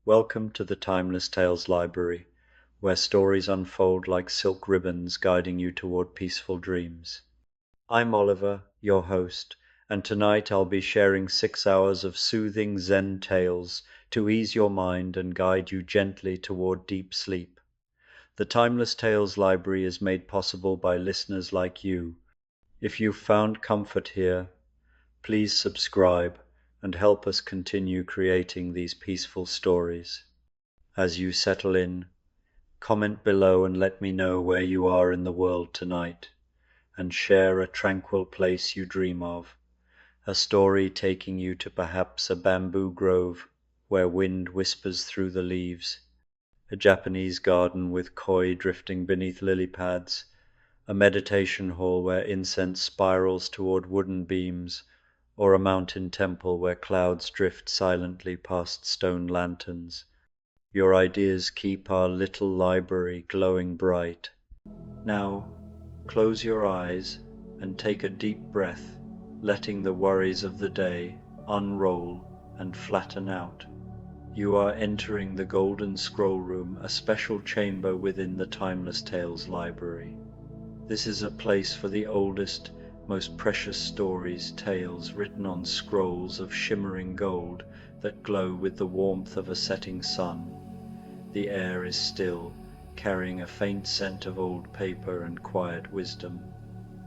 Welcome to the Timeless Tales Library, where stories unfold like silk ribbons guiding you toward peaceful dreams. I'm Oliver, your host, and tonight I'll be sharing 6 hours of soothing Zen tales to ease your mind and guide you gently toward deep sleep. The Timeless Tales Library is made possible by listeners like you. If you've found comfort here, please subscribe and help us continue creating these peaceful stories. As you settle in, comment below and let me know where you are in the world tonight, and share a tranquil place you dream of, a story taking you to perhaps a bamboo grove where wind whispers through the leaves, a Japanese garden with koi drifting beneath lily pads, a meditation hall where incense spirals toward wooden beams, or a mountain temple where clouds drift silently past stone lanterns. Your ideas keep our little library glowing bright. Now, close your eyes and take a deep breath, letting the worries of the day unroll and flatten out. You are entering the Golden Scroll Room, a special chamber within the Timeless Tales Library. This is a place for the oldest, most precious stories, tales written on scrolls of shimmering gold that glow with the warmth of a setting sun. The air is still, carrying a faint scent of old paper and quiet wisdom.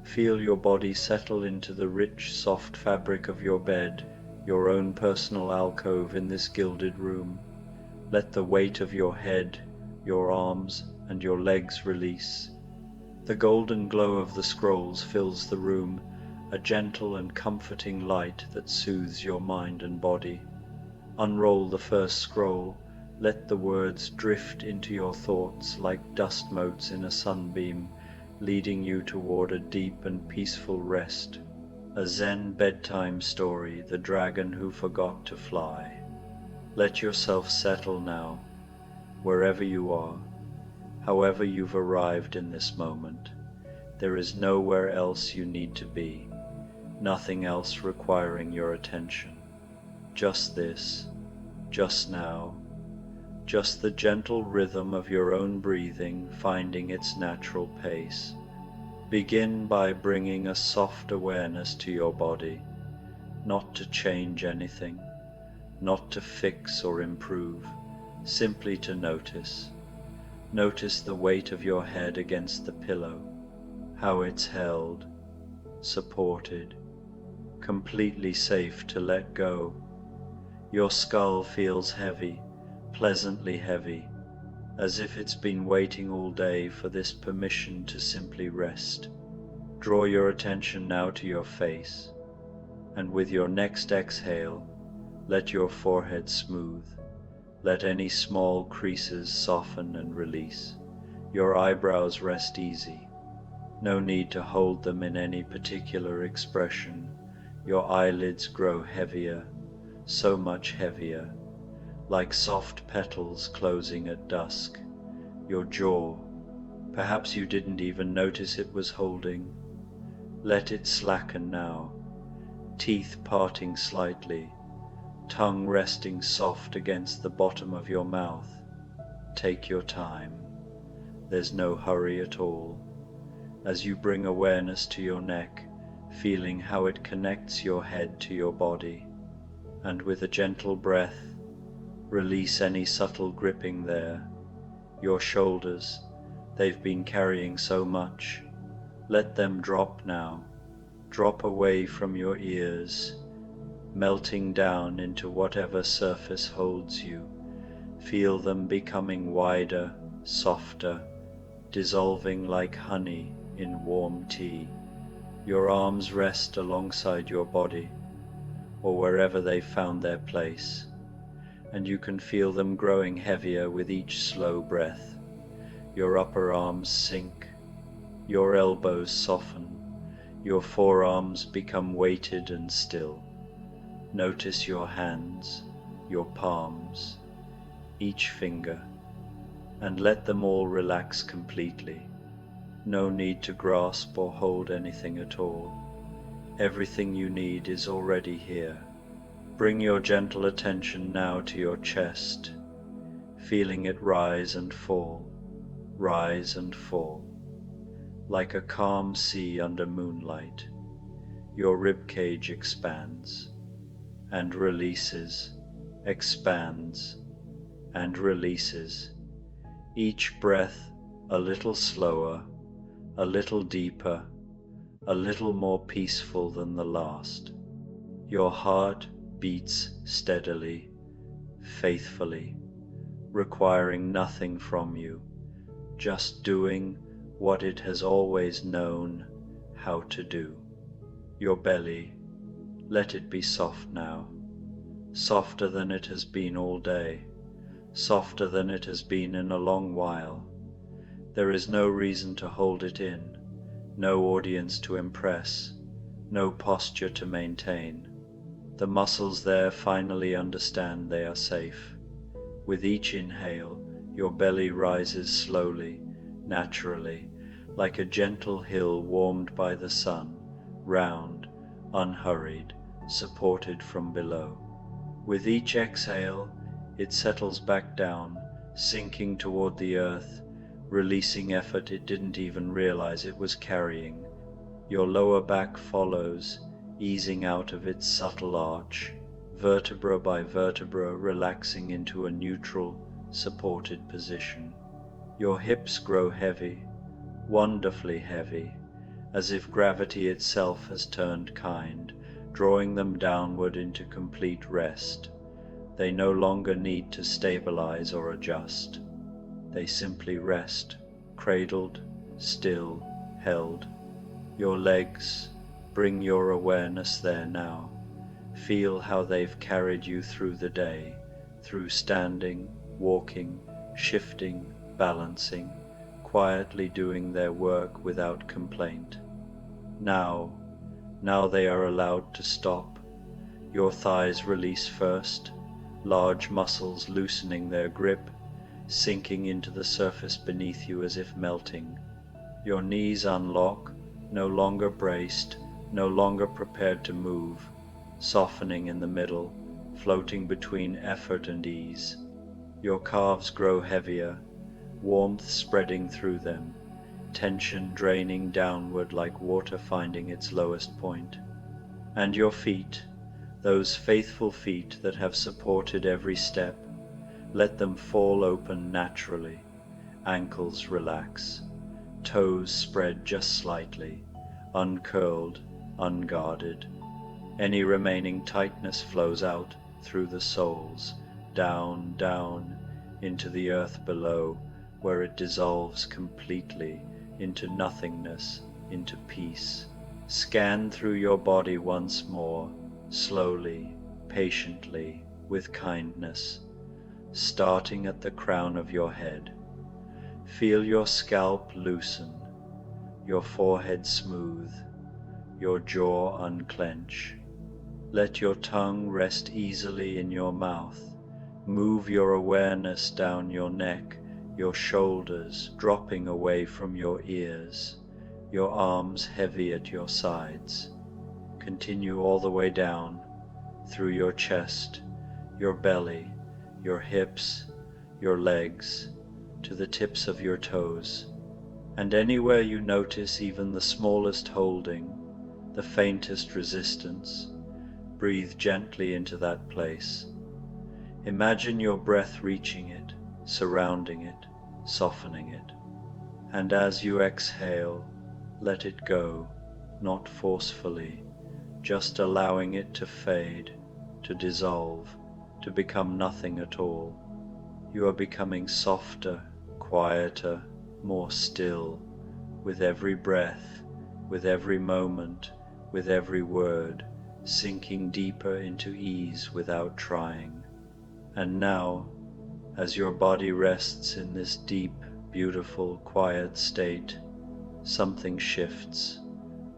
Feel your body settle into the rich, soft fabric of your bed, your own personal alcove in this gilded room. Let the weight of your head, your arms, and your legs release. The golden glow of the scrolls fills the room, a gentle and comforting light that soothes your mind and body. Unroll the first scroll, let the words drift into your thoughts like dust motes in a sunbeam, leading you toward a deep and peaceful rest. A Zen bedtime story, The Dragon Who Forgot to Fly. Let yourself settle now, wherever you are. However you've arrived in this moment, there is nowhere else you need to be, nothing else requiring your attention. Just this, just now, just the gentle rhythm of your own breathing finding its natural pace. Begin by bringing a soft awareness to your body, not to change anything, not to fix or improve, simply to notice. Notice the weight of your head against the pillow, how it's held, supported, completely safe to let go. Your skull feels heavy, pleasantly heavy, as if it's been waiting all day for this permission to simply rest. Draw your attention now to your face, and with your next exhale, let your forehead smooth. Let any small creases soften and release. Your eyebrows rest easy. No need to hold them in any particular expression. Your eyelids grow heavier, so much heavier, like soft petals closing at dusk. Your jaw, perhaps you didn't even notice it was holding. Let it slacken now, teeth parting slightly, tongue resting soft against the bottom of your mouth. Take your time. There's no hurry at all. As you bring awareness to your neck, feeling how it connects your head to your body, and with a gentle breath, release any subtle gripping there. Your shoulders, they've been carrying so much. Let them drop now. Drop away from your ears, melting down into whatever surface holds you. Feel them becoming wider, softer, dissolving like honey in warm tea. Your arms rest alongside your body, or wherever they found their place, and you can feel them growing heavier with each slow breath. Your upper arms sink, your elbows soften, your forearms become weighted and still. Notice your hands, your palms, each finger, and let them all relax completely. No need to grasp or hold anything at all. Everything you need is already here. Bring your gentle attention now to your chest, feeling it rise and fall, like a calm sea under moonlight. Your ribcage expands and releases, expands and releases, each breath a little slower, a little deeper, a little more peaceful than the last. Your heart beats steadily, faithfully, requiring nothing from you, just doing what it has always known how to do. Your belly, let it be soft now, softer than it has been all day, softer than it has been in a long while. There is no reason to hold it in, no audience to impress, no posture to maintain. The muscles there finally understand they are safe. With each inhale, your belly rises slowly, naturally, like a gentle hill warmed by the sun, round, unhurried, supported from below. With each exhale, it settles back down, sinking toward the earth, releasing effort it didn't even realize it was carrying. Your lower back follows, easing out of its subtle arch, vertebra by vertebra relaxing into a neutral, supported position. Your hips grow heavy, wonderfully heavy, as if gravity itself has turned kind, drawing them downward into complete rest. They no longer need to stabilize or adjust. They simply rest, cradled, still, held. Your legs, bring your awareness there now. Feel how they've carried you through the day, through standing, walking, shifting, balancing, quietly doing their work without complaint. Now they are allowed to stop. Your thighs release first, large muscles loosening their grip, sinking into the surface beneath you as if melting. Your knees unlock, no longer braced, no longer prepared to move, softening in the middle, floating between effort and ease. Your calves grow heavier, warmth spreading through them, tension draining downward like water finding its lowest point. And your feet, those faithful feet that have supported every step, let them fall open naturally, ankles relax, toes spread just slightly, uncurled, unguarded. Any remaining tightness flows out through the soles, down, down, into the earth below, where it dissolves completely into nothingness, into peace. Scan through your body once more, slowly, patiently, with kindness, starting at the crown of your head. Feel your scalp loosen, your forehead smooth, your jaw unclench. Let your tongue rest easily in your mouth. Move your awareness down your neck, your shoulders dropping away from your ears, your arms heavy at your sides. Continue all the way down, through your chest, your belly, your hips, your legs, to the tips of your toes. And anywhere you notice even the smallest holding, the faintest resistance, breathe gently into that place. Imagine your breath reaching it, surrounding it, softening it. And as you exhale, let it go, not forcefully, just allowing it to fade, to dissolve, to become nothing at all. You are becoming softer, quieter, more still, with every breath, with every moment, with every word, sinking deeper into ease without trying. And now, as your body rests in this deep, beautiful, quiet state, something shifts,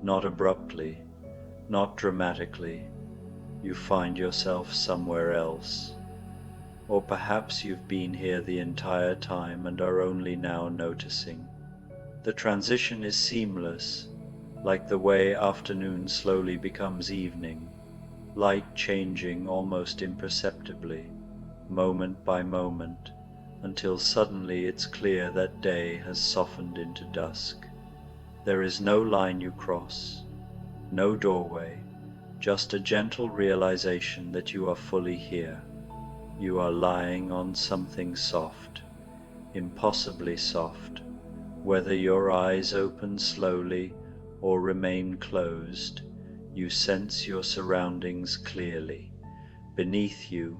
not abruptly, not dramatically. You find yourself somewhere else. Or perhaps you've been here the entire time and are only now noticing. The transition is seamless, like the way afternoon slowly becomes evening, light changing almost imperceptibly, moment by moment, until suddenly it's clear that day has softened into dusk. There is no line you cross, no doorway, just a gentle realization that you are fully here. You are lying on something soft, impossibly soft, whether your eyes open slowly or remain closed. You sense your surroundings clearly. Beneath you,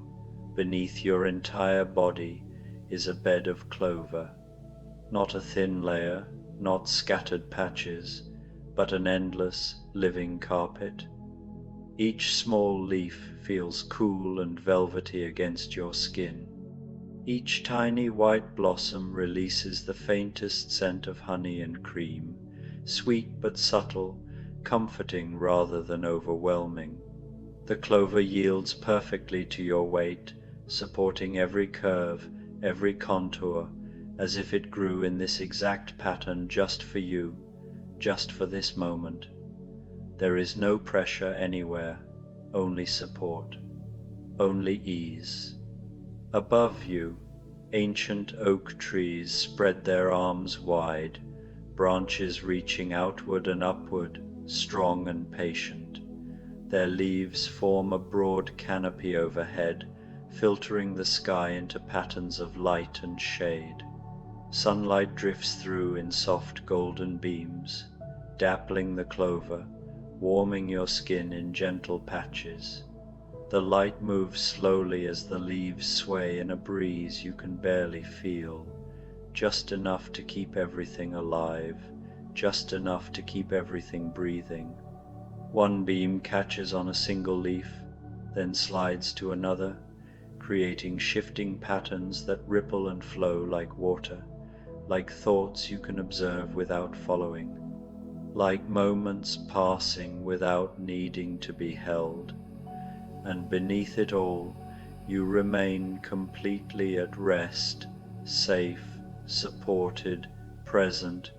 beneath your entire body, is a bed of clover. Not a thin layer, not scattered patches, but an endless, living carpet. Each small leaf feels cool and velvety against your skin. Each tiny white blossom releases the faintest scent of honey and cream, sweet but subtle, comforting rather than overwhelming. The clover yields perfectly to your weight, supporting every curve, every contour, as if it grew in this exact pattern just for you, just for this moment. There is no pressure anywhere, only support, only ease. Above you, ancient oak trees spread their arms wide, branches reaching outward and upward, strong and patient. Their leaves form a broad canopy overhead, filtering the sky into patterns of light and shade. Sunlight drifts through in soft golden beams, dappling the clover, warming your skin in gentle patches. The light moves slowly as the leaves sway in a breeze you can barely feel, just enough to keep everything alive, just enough to keep everything breathing. One beam catches on a single leaf, then slides to another, creating shifting patterns that ripple and flow like water, like thoughts you can observe without following, like moments passing without needing to be held. And beneath it all, you remain completely at rest, safe, supported, present,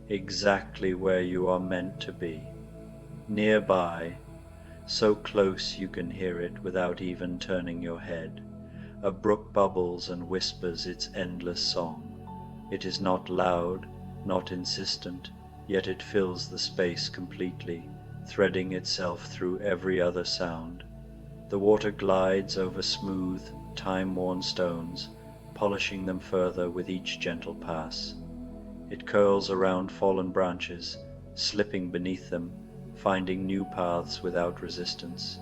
exactly where you are meant to be. Nearby, so close you can hear it without even turning your head, a brook bubbles and whispers its endless song. It is not loud, not insistent, yet it fills the space completely, threading itself through every other sound. The water glides over smooth, time-worn stones, polishing them further with each gentle pass. It curls around fallen branches, slipping beneath them, finding new paths without resistance.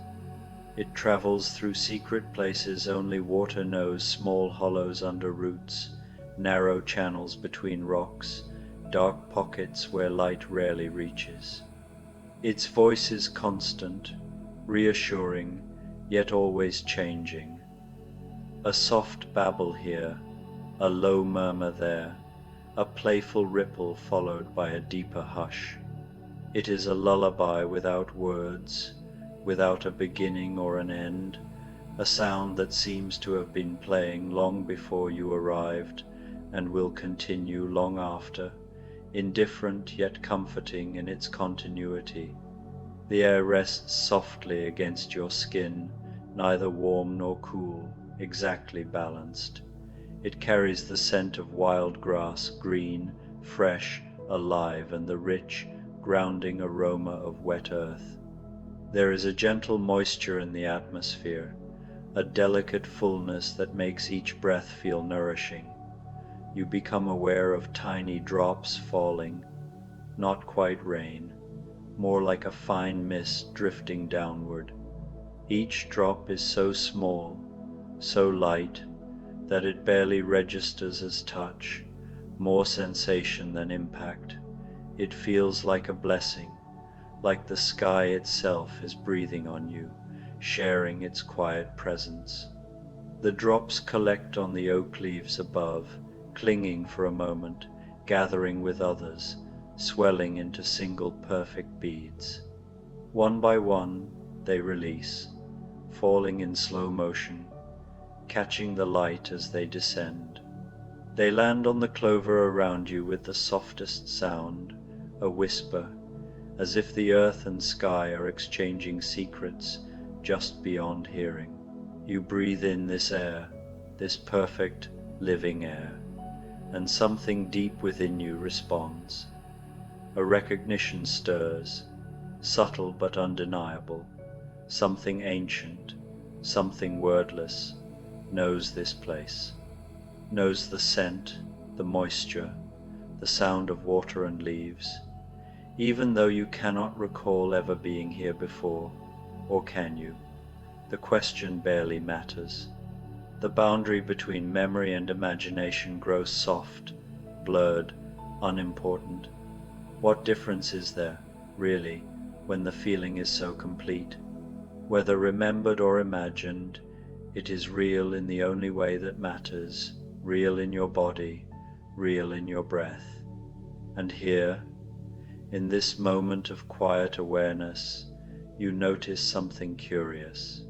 It travels through secret places only water knows, small hollows under roots, narrow channels between rocks, dark pockets where light rarely reaches. Its voice is constant, reassuring, yet always changing. A soft babble here, a low murmur there, a playful ripple followed by a deeper hush. It is a lullaby without words, without a beginning or an end, a sound that seems to have been playing long before you arrived and will continue long after, indifferent yet comforting in its continuity. The air rests softly against your skin, neither warm nor cool, exactly balanced. It carries the scent of wild grass, green, fresh, alive, and the rich, grounding aroma of wet earth. There is a gentle moisture in the atmosphere, a delicate fullness that makes each breath feel nourishing. You become aware of tiny drops falling, not quite rain, more like a fine mist drifting downward. Each drop is so small, so light, that it barely registers as touch, more sensation than impact. It feels like a blessing, like the sky itself is breathing on you, sharing its quiet presence. The drops collect on the oak leaves above, clinging for a moment, gathering with others, swelling into single perfect beads. One by one they release, falling in slow motion, catching the light as they descend. They land on the clover around you with the softest sound, a whisper, as if the earth and sky are exchanging secrets just beyond hearing. You breathe in this air, this perfect, living air, and something deep within you responds. A recognition stirs, subtle but undeniable. Something ancient, something wordless, knows this place, knows the scent, the moisture, the sound of water and leaves, even though you cannot recall ever being here before, or can you? The question barely matters. The boundary between memory and imagination grows soft, blurred, unimportant. What difference is there, really, when the feeling is so complete? Whether remembered or imagined, it is real in the only way that matters, real in your body, real in your breath. And here, in this moment of quiet awareness, you notice something curious,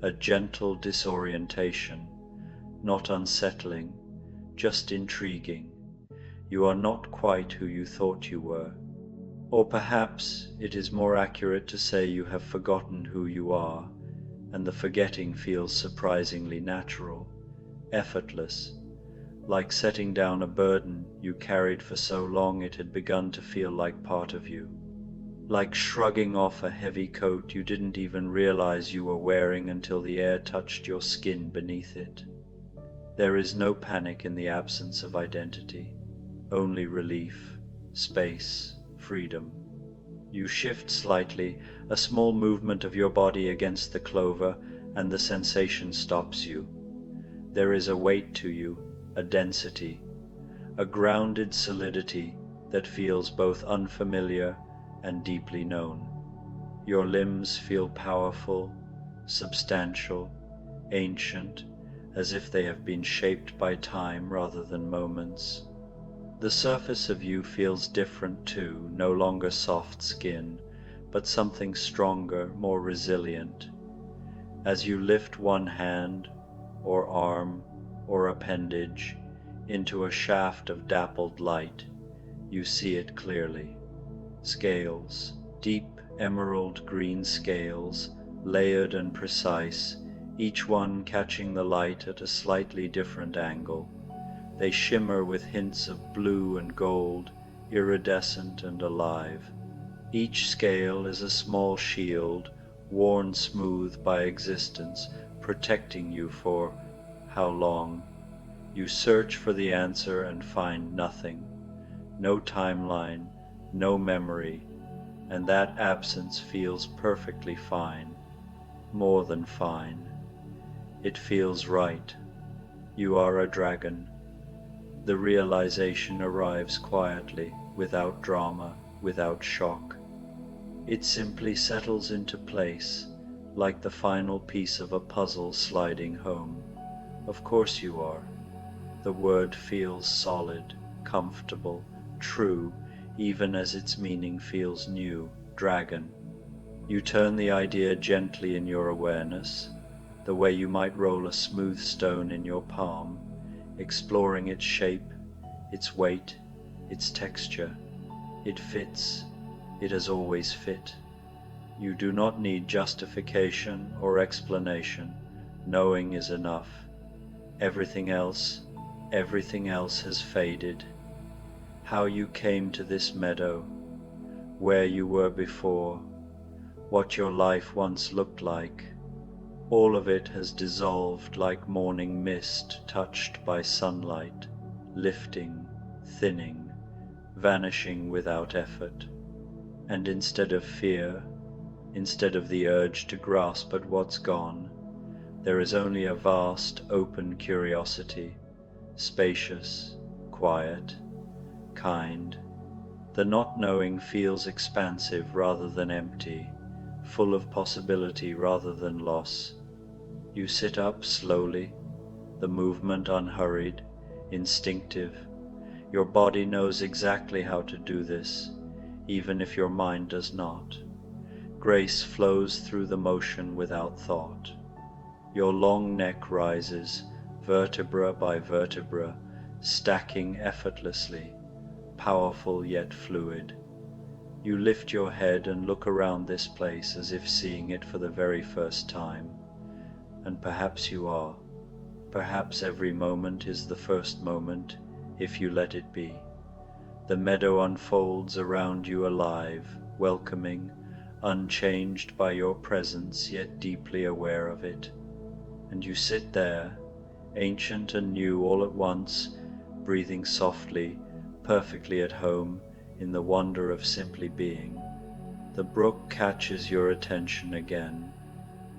a gentle disorientation, not unsettling, just intriguing. You are not quite who you thought you were. Or perhaps it is more accurate to say you have forgotten who you are, and the forgetting feels surprisingly natural, effortless, like setting down a burden you carried for so long it had begun to feel like part of you, like shrugging off a heavy coat you didn't even realize you were wearing until the air touched your skin beneath it. There is no panic in the absence of identity, only relief, space, freedom. You shift slightly, a small movement of your body against the clover, and the sensation stops you. There is a weight to you, a density, a grounded solidity that feels both unfamiliar and deeply known. Your limbs feel powerful, substantial, ancient, as if they have been shaped by time rather than moments. The surface of you feels different too, no longer soft skin, but something stronger, more resilient. As you lift one hand, or arm, or appendage, into a shaft of dappled light, you see it clearly. Scales, deep emerald green scales, layered and precise, each one catching the light at a slightly different angle. They shimmer with hints of blue and gold, iridescent and alive. Each scale is a small shield, worn smooth by existence, protecting you for how long? You search for the answer and find nothing. No timeline, no memory, and that absence feels perfectly fine, more than fine. It feels right. You are a dragon. The realization arrives quietly, without drama, without shock. It simply settles into place, like the final piece of a puzzle sliding home. Of course you are. The word feels solid, comfortable, true, even as its meaning feels new, dragon. You turn the idea gently in your awareness, the way you might roll a smooth stone in your palm, exploring its shape, its weight, its texture. It fits. It has always fit. You do not need justification or explanation. Knowing is enough. Everything else has faded. How you came to this meadow, where you were before, what your life once looked like, all of it has dissolved like morning mist touched by sunlight, lifting, thinning, vanishing without effort. And instead of fear, instead of the urge to grasp at what's gone, there is only a vast, open curiosity, spacious, quiet, kind. The not knowing feels expansive rather than empty, full of possibility rather than loss. You sit up slowly, the movement unhurried, instinctive. Your body knows exactly how to do this, even if your mind does not. Grace flows through the motion without thought. Your long neck rises, vertebra by vertebra, stacking effortlessly, powerful yet fluid. You lift your head and look around this place as if seeing it for the very first time. And perhaps you are. Perhaps every moment is the first moment, if you let it be. The meadow unfolds around you alive, welcoming, unchanged by your presence, yet deeply aware of it. And you sit there, ancient and new all at once, breathing softly, perfectly at home in the wonder of simply being. The brook catches your attention again,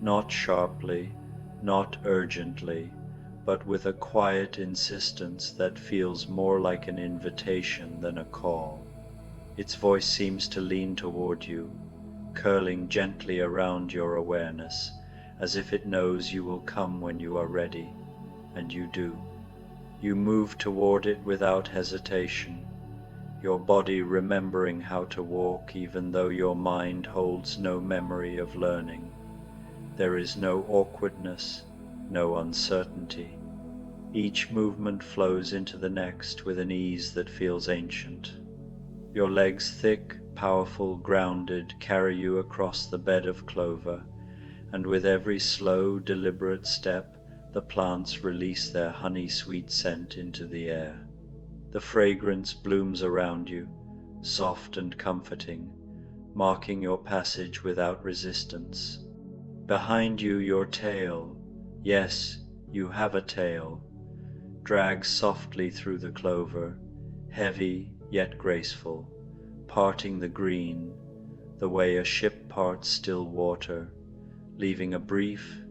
not sharply, not urgently, but with a quiet insistence that feels more like an invitation than a call. Its voice seems to lean toward you, curling gently around your awareness, as if it knows you will come when you are ready, and you do. You move toward it without hesitation, your body remembering how to walk even though your mind holds no memory of learning. There is no awkwardness, no uncertainty. Each movement flows into the next with an ease that feels ancient. Your legs, thick, powerful, grounded, carry you across the bed of clover, and with every slow, deliberate step, the plants release their honey-sweet scent into the air. The fragrance blooms around you, soft and comforting, marking your passage without resistance. Behind you, your tail, yes, you have a tail, drags softly through the clover, heavy yet graceful, parting the green, the way a ship parts still water, leaving a brief,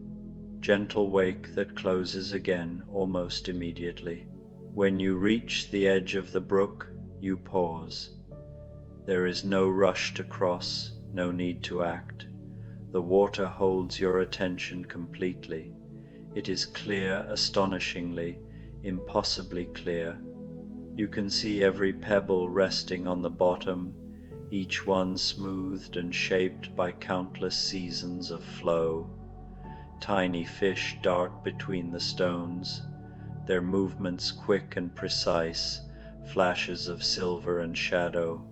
gentle wake that closes again almost immediately. When you reach the edge of the brook, you pause. There is no rush to cross, no need to act. The water holds your attention completely. It is clear, astonishingly, impossibly clear. You can see every pebble resting on the bottom, each one smoothed and shaped by countless seasons of flow. Tiny fish dart between the stones, their movements quick and precise, flashes of silver and shadow.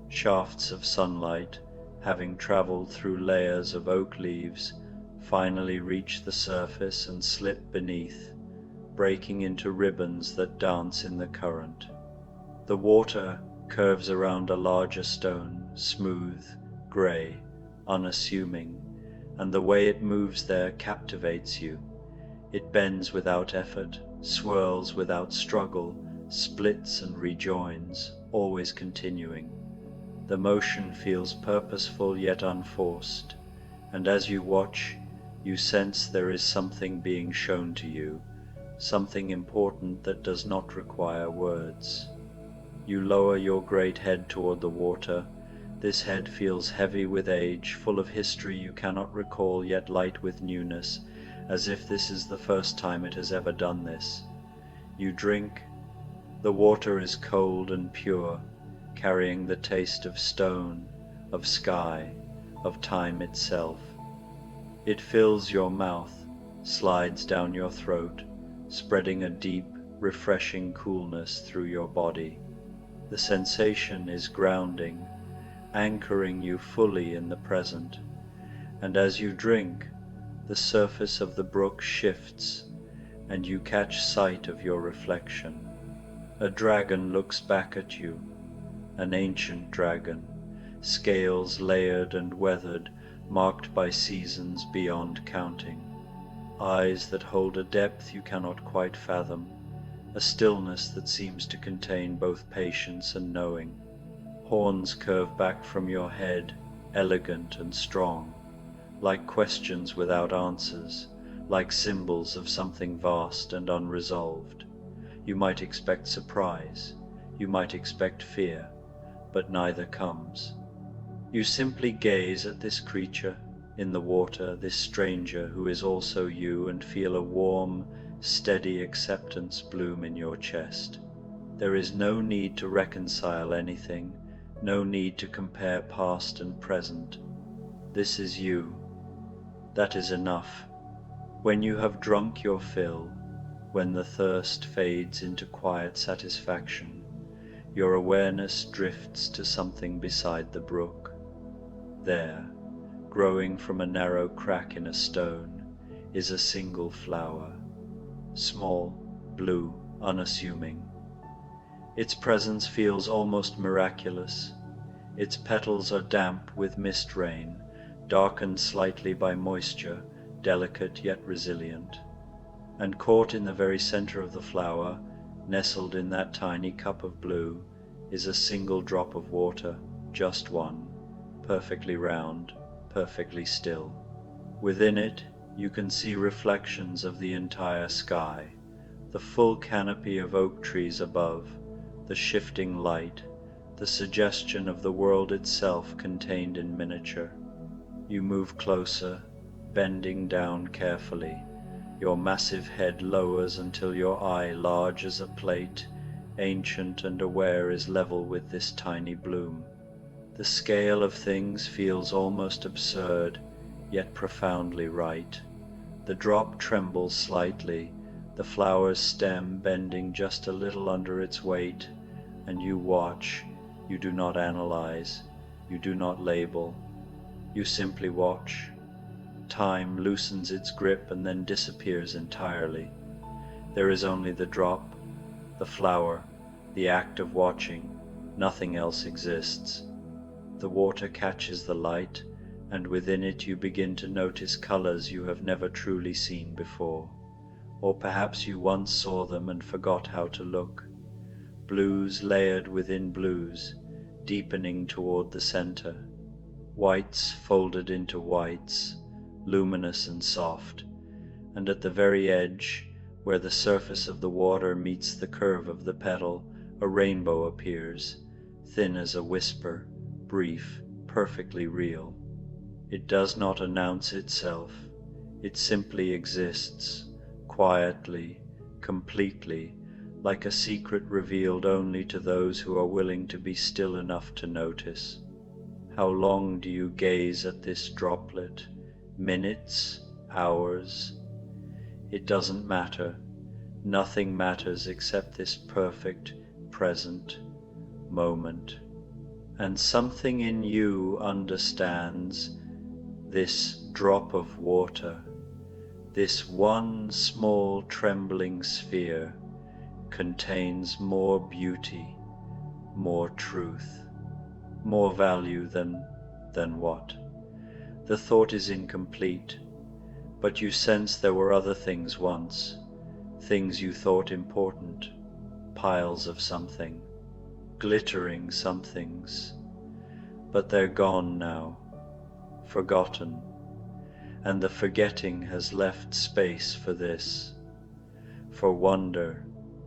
Shafts of sunlight, having traveled through layers of oak leaves, finally reach the surface and slip beneath, breaking into ribbons that dance in the current. The water curves around a larger stone, smooth, grey, unassuming, and the way it moves there captivates you. It bends without effort, swirls without struggle, splits and rejoins, always continuing. The motion feels purposeful yet unforced, and as you watch, you sense there is something being shown to you, something important that does not require words. You lower your great head toward the water. This head feels heavy with age, full of history you cannot recall, yet light with newness, as if this is the first time it has ever done this. You drink. The water is cold and pure, carrying the taste of stone, of sky, of time itself. It fills your mouth, slides down your throat, spreading a deep, refreshing coolness through your body. The sensation is grounding, anchoring you fully in the present, and as you drink, the surface of the brook shifts, and you catch sight of your reflection. A dragon looks back at you, an ancient dragon, scales layered and weathered, marked by seasons beyond counting. Eyes that hold a depth you cannot quite fathom, a stillness that seems to contain both patience and knowing. Horns curve back from your head, elegant and strong, like questions without answers, like symbols of something vast and unresolved. You might expect surprise, you might expect fear, but neither comes. You simply gaze at this creature in the water, this stranger who is also you, and feel a warm, steady acceptance bloom in your chest. There is no need to reconcile anything, no need to compare past and present. This is you. That is enough. When you have drunk your fill, when the thirst fades into quiet satisfaction, your awareness drifts to something beside the brook. There, growing from a narrow crack in a stone, is a single flower. small, blue, unassuming. Its presence feels almost miraculous. Its petals are damp with mist rain, darkened slightly by moisture, delicate yet resilient. And caught in the very center of the flower, nestled in that tiny cup of blue, is a single drop of water, just one, perfectly round, perfectly still. Within it, you can see reflections of the entire sky, the full canopy of oak trees above, the shifting light, the suggestion of the world itself contained in miniature. You move closer, bending down carefully. Your massive head lowers until your eye, large as a plate, ancient and aware, is level with this tiny bloom. The scale of things feels almost absurd, yet profoundly right. The drop trembles slightly, the flower's stem bending just a little under its weight, and you watch. You do not analyze, you do not label, you simply watch. Time loosens its grip and then disappears entirely. There is only the drop, the flower, the act of watching. Nothing else exists. The water catches the light, and within it you begin to notice colors you have never truly seen before. Or perhaps you once saw them and forgot how to look. Blues layered within blues, deepening toward the center. Whites folded into whites, luminous and soft, and at the very edge, where the surface of the water meets the curve of the petal, a rainbow appears, thin as a whisper, brief, perfectly real. It does not announce itself, it simply exists, quietly, completely, like a secret revealed only to those who are willing to be still enough to notice. How long do you gaze at this droplet? Minutes? Hours? It doesn't matter. Nothing matters except this perfect, present moment. And something in you understands this drop of water, this one small trembling sphere, contains more beauty, more truth, more value than what? The thought is incomplete, but you sense there were other things once, things you thought important, piles of something, glittering somethings, but they're gone now, forgotten, and the forgetting has left space for this, for wonder.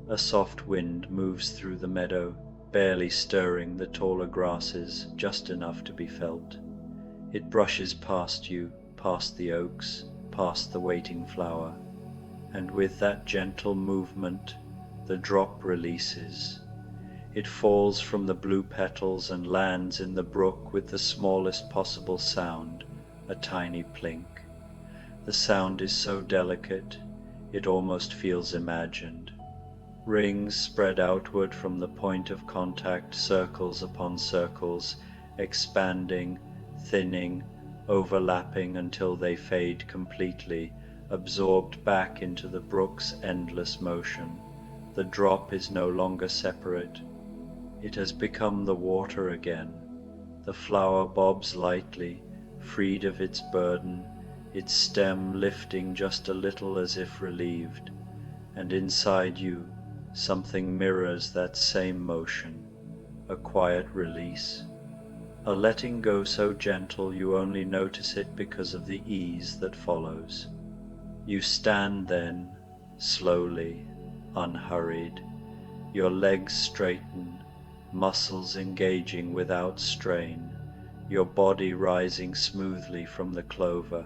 A soft wind moves through the meadow, barely stirring the taller grasses, just enough to be felt. It brushes past you, past the oaks, past the waiting flower, and with that gentle movement, the drop releases. It falls from the blue petals and lands in the brook with the smallest possible sound, a tiny plink. The sound is so delicate, it almost feels imagined. Rings spread outward from the point of contact, circles upon circles, expanding, thinning, overlapping until they fade completely, absorbed back into the brook's endless motion. The drop is no longer separate. It has become the water again. The flower bobs lightly, freed of its burden, its stem lifting just a little as if relieved, and inside you something mirrors that same motion, a quiet release, a letting go so gentle you only notice it because of the ease that follows. You stand then, slowly, unhurried, your legs straighten, muscles engaging without strain, your body rising smoothly from the clover.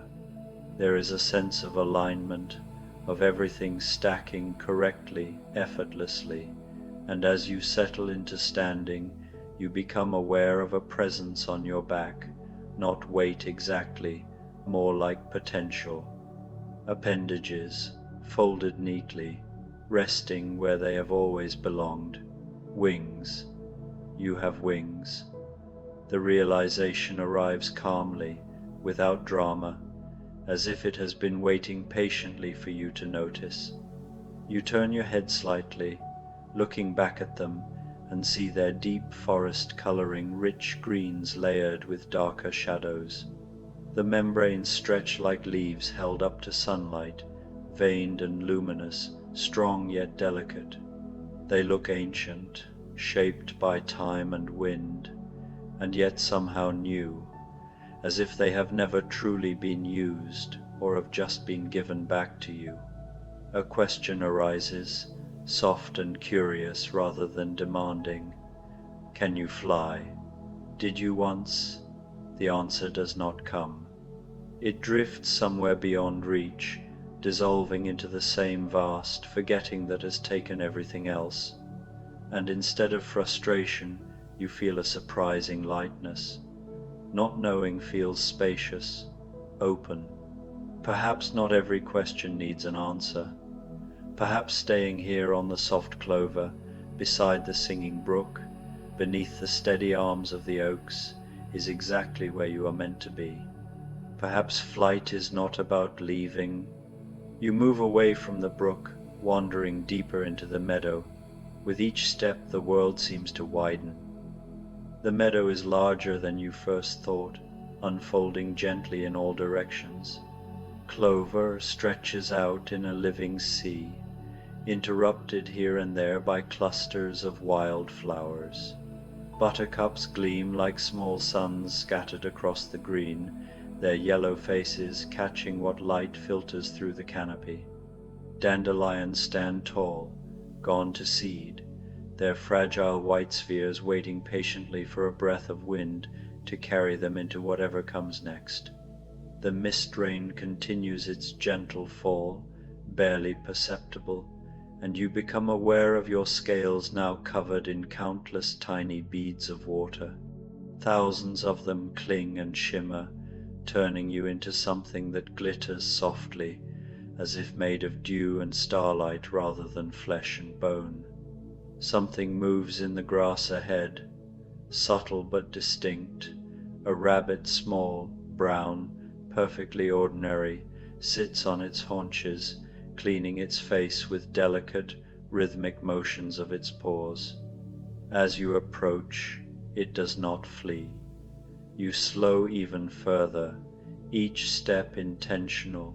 There is a sense of alignment, of everything stacking correctly, effortlessly, and as you settle into standing, you become aware of a presence on your back, not weight exactly, more like potential. Appendages, folded neatly, resting where they have always belonged. Wings. You have wings. The realization arrives calmly, without drama, as if it has been waiting patiently for you to notice. You turn your head slightly, looking back at them, and see their deep forest coloring rich greens layered with darker shadows. The membranes stretch like leaves held up to sunlight, veined and luminous, strong yet delicate. They look ancient, shaped by time and wind, and yet somehow new, as if they have never truly been used or have just been given back to you. A question arises, soft and curious rather than demanding. Can you fly? Did you once? The answer does not come. It drifts somewhere beyond reach, dissolving into the same vast, forgetting that has taken everything else. And instead of frustration, you feel a surprising lightness. Not knowing feels spacious, open. Perhaps not every question needs an answer. Perhaps staying here on the soft clover, beside the singing brook, beneath the steady arms of the oaks, is exactly where you are meant to be. Perhaps flight is not about leaving. You move away from the brook, wandering deeper into the meadow. With each step the world seems to widen. The meadow is larger than you first thought, unfolding gently in all directions. Clover stretches out in a living sea, interrupted here and there by clusters of wild flowers. Buttercups gleam like small suns scattered across the green, their yellow faces catching what light filters through the canopy. Dandelions stand tall, gone to seed, their fragile white spheres waiting patiently for a breath of wind to carry them into whatever comes next. The mist rain continues its gentle fall, barely perceptible, and you become aware of your scales now covered in countless tiny beads of water. Thousands of them cling and shimmer, turning you into something that glitters softly, as if made of dew and starlight rather than flesh and bone. Something moves in the grass ahead, subtle but distinct. A rabbit, small, brown, perfectly ordinary, sits on its haunches, cleaning its face with delicate, rhythmic motions of its paws. As you approach, it does not flee. You slow even further, each step intentional,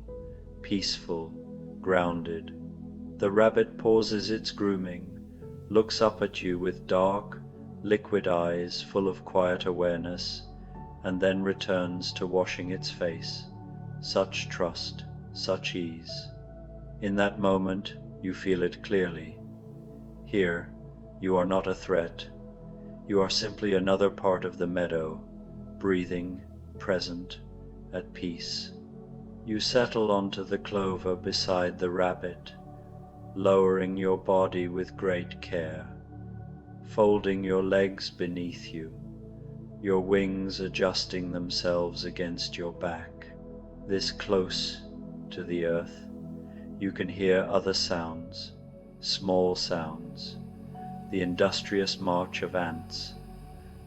peaceful, grounded. The rabbit pauses its grooming, looks up at you with dark, liquid eyes full of quiet awareness, and then returns to washing its face. Such trust, such ease. In that moment, you feel it clearly. Here, you are not a threat. You are simply another part of the meadow, breathing, present, at peace. You settle onto the clover beside the rabbit, lowering your body with great care, folding your legs beneath you, your wings adjusting themselves against your back. This close to the earth, you can hear other sounds, small sounds, the industrious march of ants,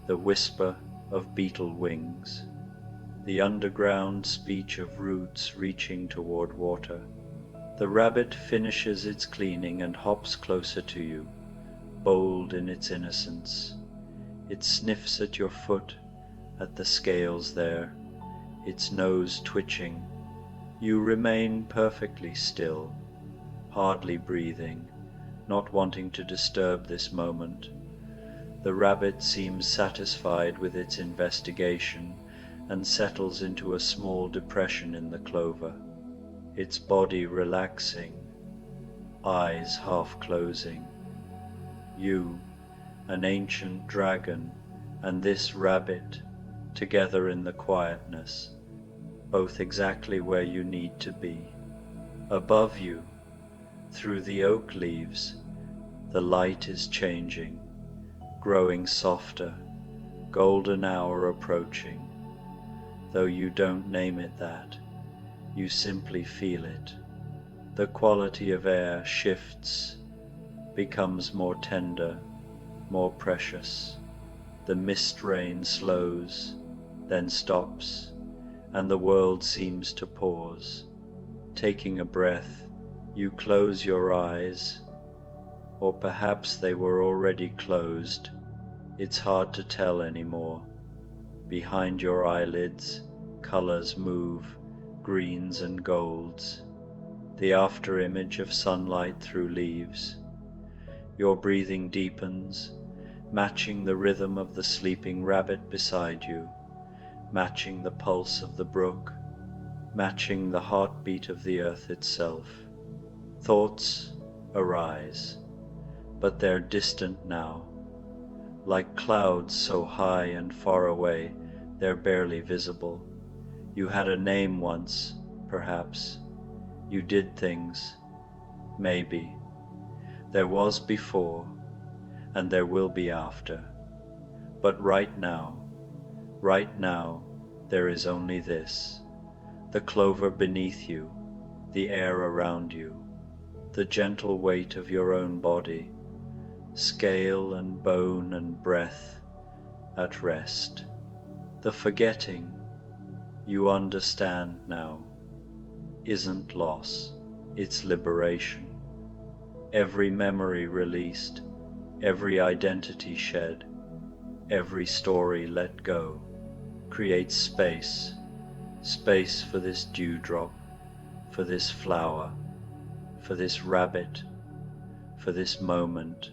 the whisper of beetle wings, the underground speech of roots reaching toward water. The rabbit finishes its cleaning and hops closer to you, bold in its innocence. It sniffs at your foot, at the scales there, its nose twitching. You remain perfectly still, hardly breathing, not wanting to disturb this moment. The rabbit seems satisfied with its investigation and settles into a small depression in the clover, its body relaxing, eyes half closing. You, an ancient dragon, and this rabbit, together in the quietness, both exactly where you need to be. Above you, through the oak leaves, the light is changing, growing softer, golden hour approaching. Though you don't name it that, you simply feel it. The quality of air shifts, becomes more tender, more precious. The mist rain slows, then stops, and the world seems to pause, taking a breath, You close your eyes, or perhaps they were already closed. It's hard to tell anymore. Behind your eyelids, colors move, greens and golds, the after image of sunlight through leaves. Your breathing deepens, matching the rhythm of the sleeping rabbit beside you, matching the pulse of the brook, matching the heartbeat of the earth itself. Thoughts arise, but they're distant now, like clouds so high and far away they're barely visible. You had a name once, perhaps. You did things, maybe. There was before, and there will be after. But right now, there is only this. The clover beneath you, the air around you, the gentle weight of your own body, scale and bone and breath at rest. The forgetting, you understand now, isn't loss, it's liberation. Every memory released, every identity shed, every story let go, creates space, space for this dewdrop, for this flower, for this rabbit, for this moment,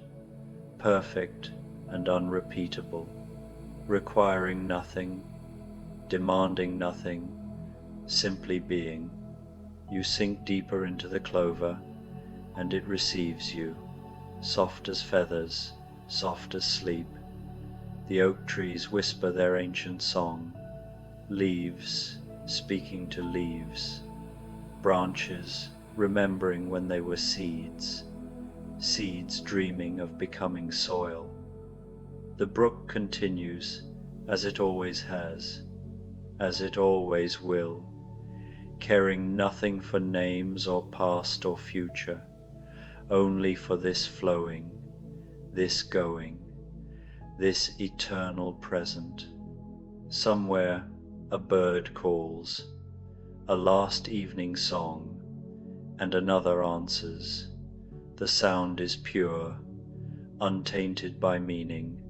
perfect and unrepeatable, requiring nothing, demanding nothing, simply being. You sink deeper into the clover, and it receives you, soft as feathers, soft as sleep. The oak trees whisper their ancient song, leaves speaking to leaves, branches remembering when they were seeds, seeds dreaming of becoming soil. The brook continues, as it always has, as it always will, caring nothing for names or past or future, only for this flowing, this going, this eternal present. Somewhere a bird calls, a last evening song, and another answers. The sound is pure, untainted by meaning,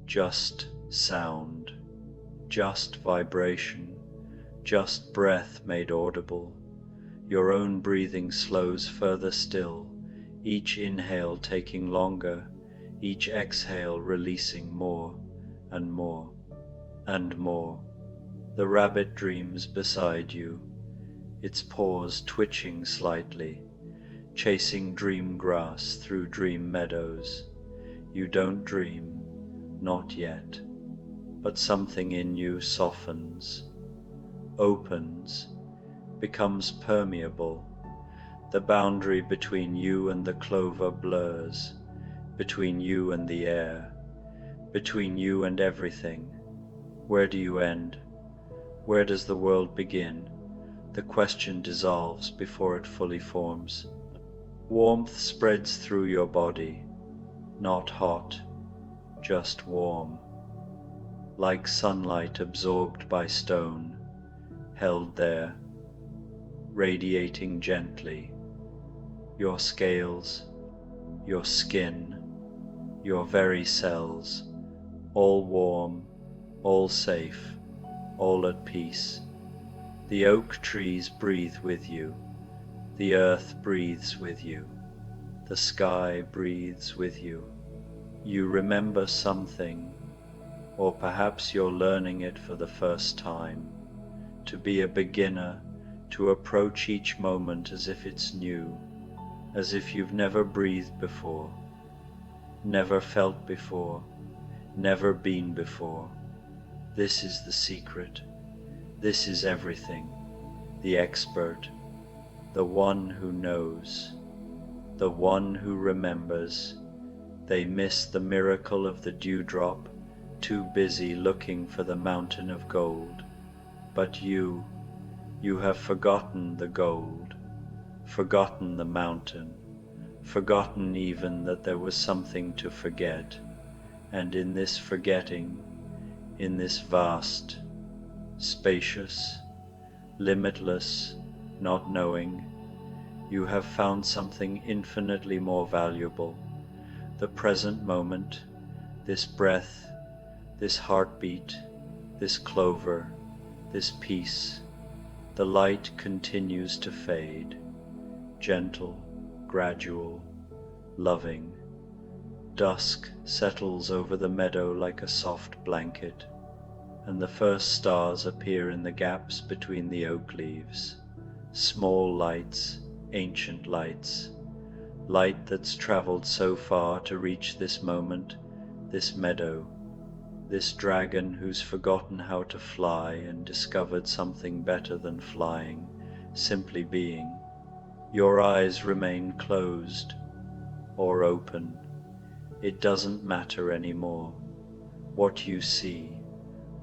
just sound, just vibration, just breath made audible. Your own breathing slows further still, each inhale taking longer, each exhale releasing more and more and more. The rabbit dreams beside you, its paws twitching slightly, chasing dream grass through dream meadows. You don't dream, not yet, but something in you softens, opens, becomes permeable. The boundary between you and the clover blurs, between you and the air, between you and everything. Where do you end? Where does the world begin? The question dissolves before it fully forms. Warmth spreads through your body, not hot, just warm, like sunlight absorbed by stone, held there, radiating gently. Your scales, your skin, your very cells, all warm, all safe, all at peace. The oak trees breathe with you, the earth breathes with you, the sky breathes with you. You remember something, or perhaps you're learning it for the first time, to be a beginner, to approach each moment as if it's new, as if you've never breathed before, never felt before, never been before. This is the secret. This is everything. The expert, the one who knows, the one who remembers. They miss the miracle of the dewdrop, too busy looking for the mountain of gold. But you have forgotten the gold, forgotten the mountain, forgotten even that there was something to forget. And in this forgetting, in this vast, spacious, limitless, not knowing, you have found something infinitely more valuable, the present moment, this breath, this heartbeat, this clover, this peace. The light continues to fade, gentle, gradual, loving. Dusk settles over the meadow like a soft blanket, and the first stars appear in the gaps between the oak leaves. Small lights, ancient lights, light that's traveled so far to reach this moment, this meadow, this dragon who's forgotten how to fly and discovered something better than flying, simply being. Your eyes remain closed or open. It doesn't matter anymore. What you see,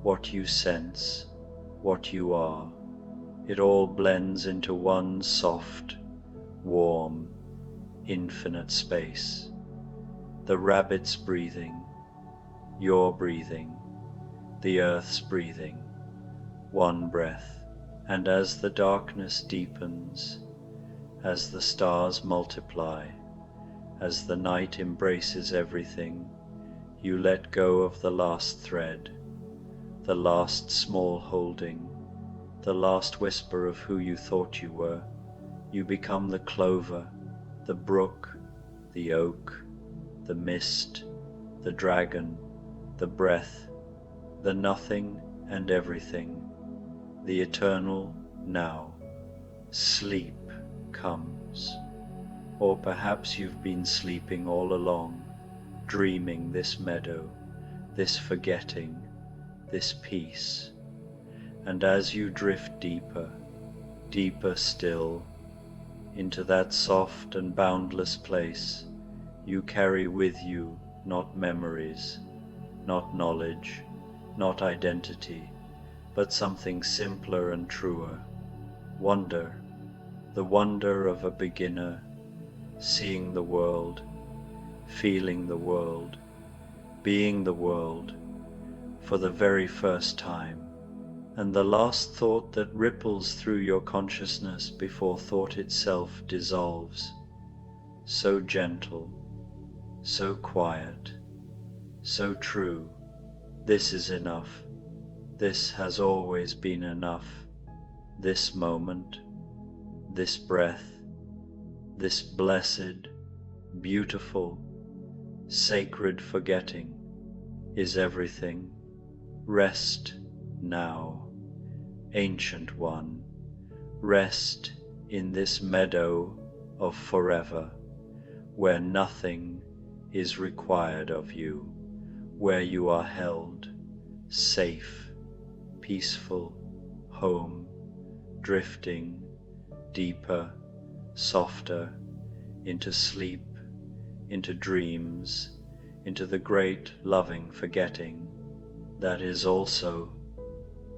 what you sense, what you are, it all blends into one soft, warm, infinite space. The rabbit's breathing, your breathing, the earth's breathing, one breath. And as the darkness deepens, as the stars multiply, as the night embraces everything, you let go of the last thread, the last small holding, the last whisper of who you thought you were. You become the clover, the brook, the oak, the mist, the dragon, the breath, the nothing and everything, the eternal now. Sleep comes. Or perhaps you've been sleeping all along, dreaming this meadow, this forgetting, this peace. And as you drift deeper, deeper still, into that soft and boundless place, you carry with you not memories, not knowledge, not identity, but something simpler and truer, wonder, the wonder of a beginner, seeing the world, feeling the world, being the world for the very first time, and the last thought that ripples through your consciousness before thought itself dissolves. So gentle, so quiet, so true. This is enough. This has always been enough. This moment, this breath, this blessed, beautiful, sacred forgetting is everything. Rest now, ancient one, rest in this meadow of forever, where nothing is required of you, where you are held, safe, peaceful, home, drifting deeper, softer, into sleep, into dreams, into the great loving forgetting that is also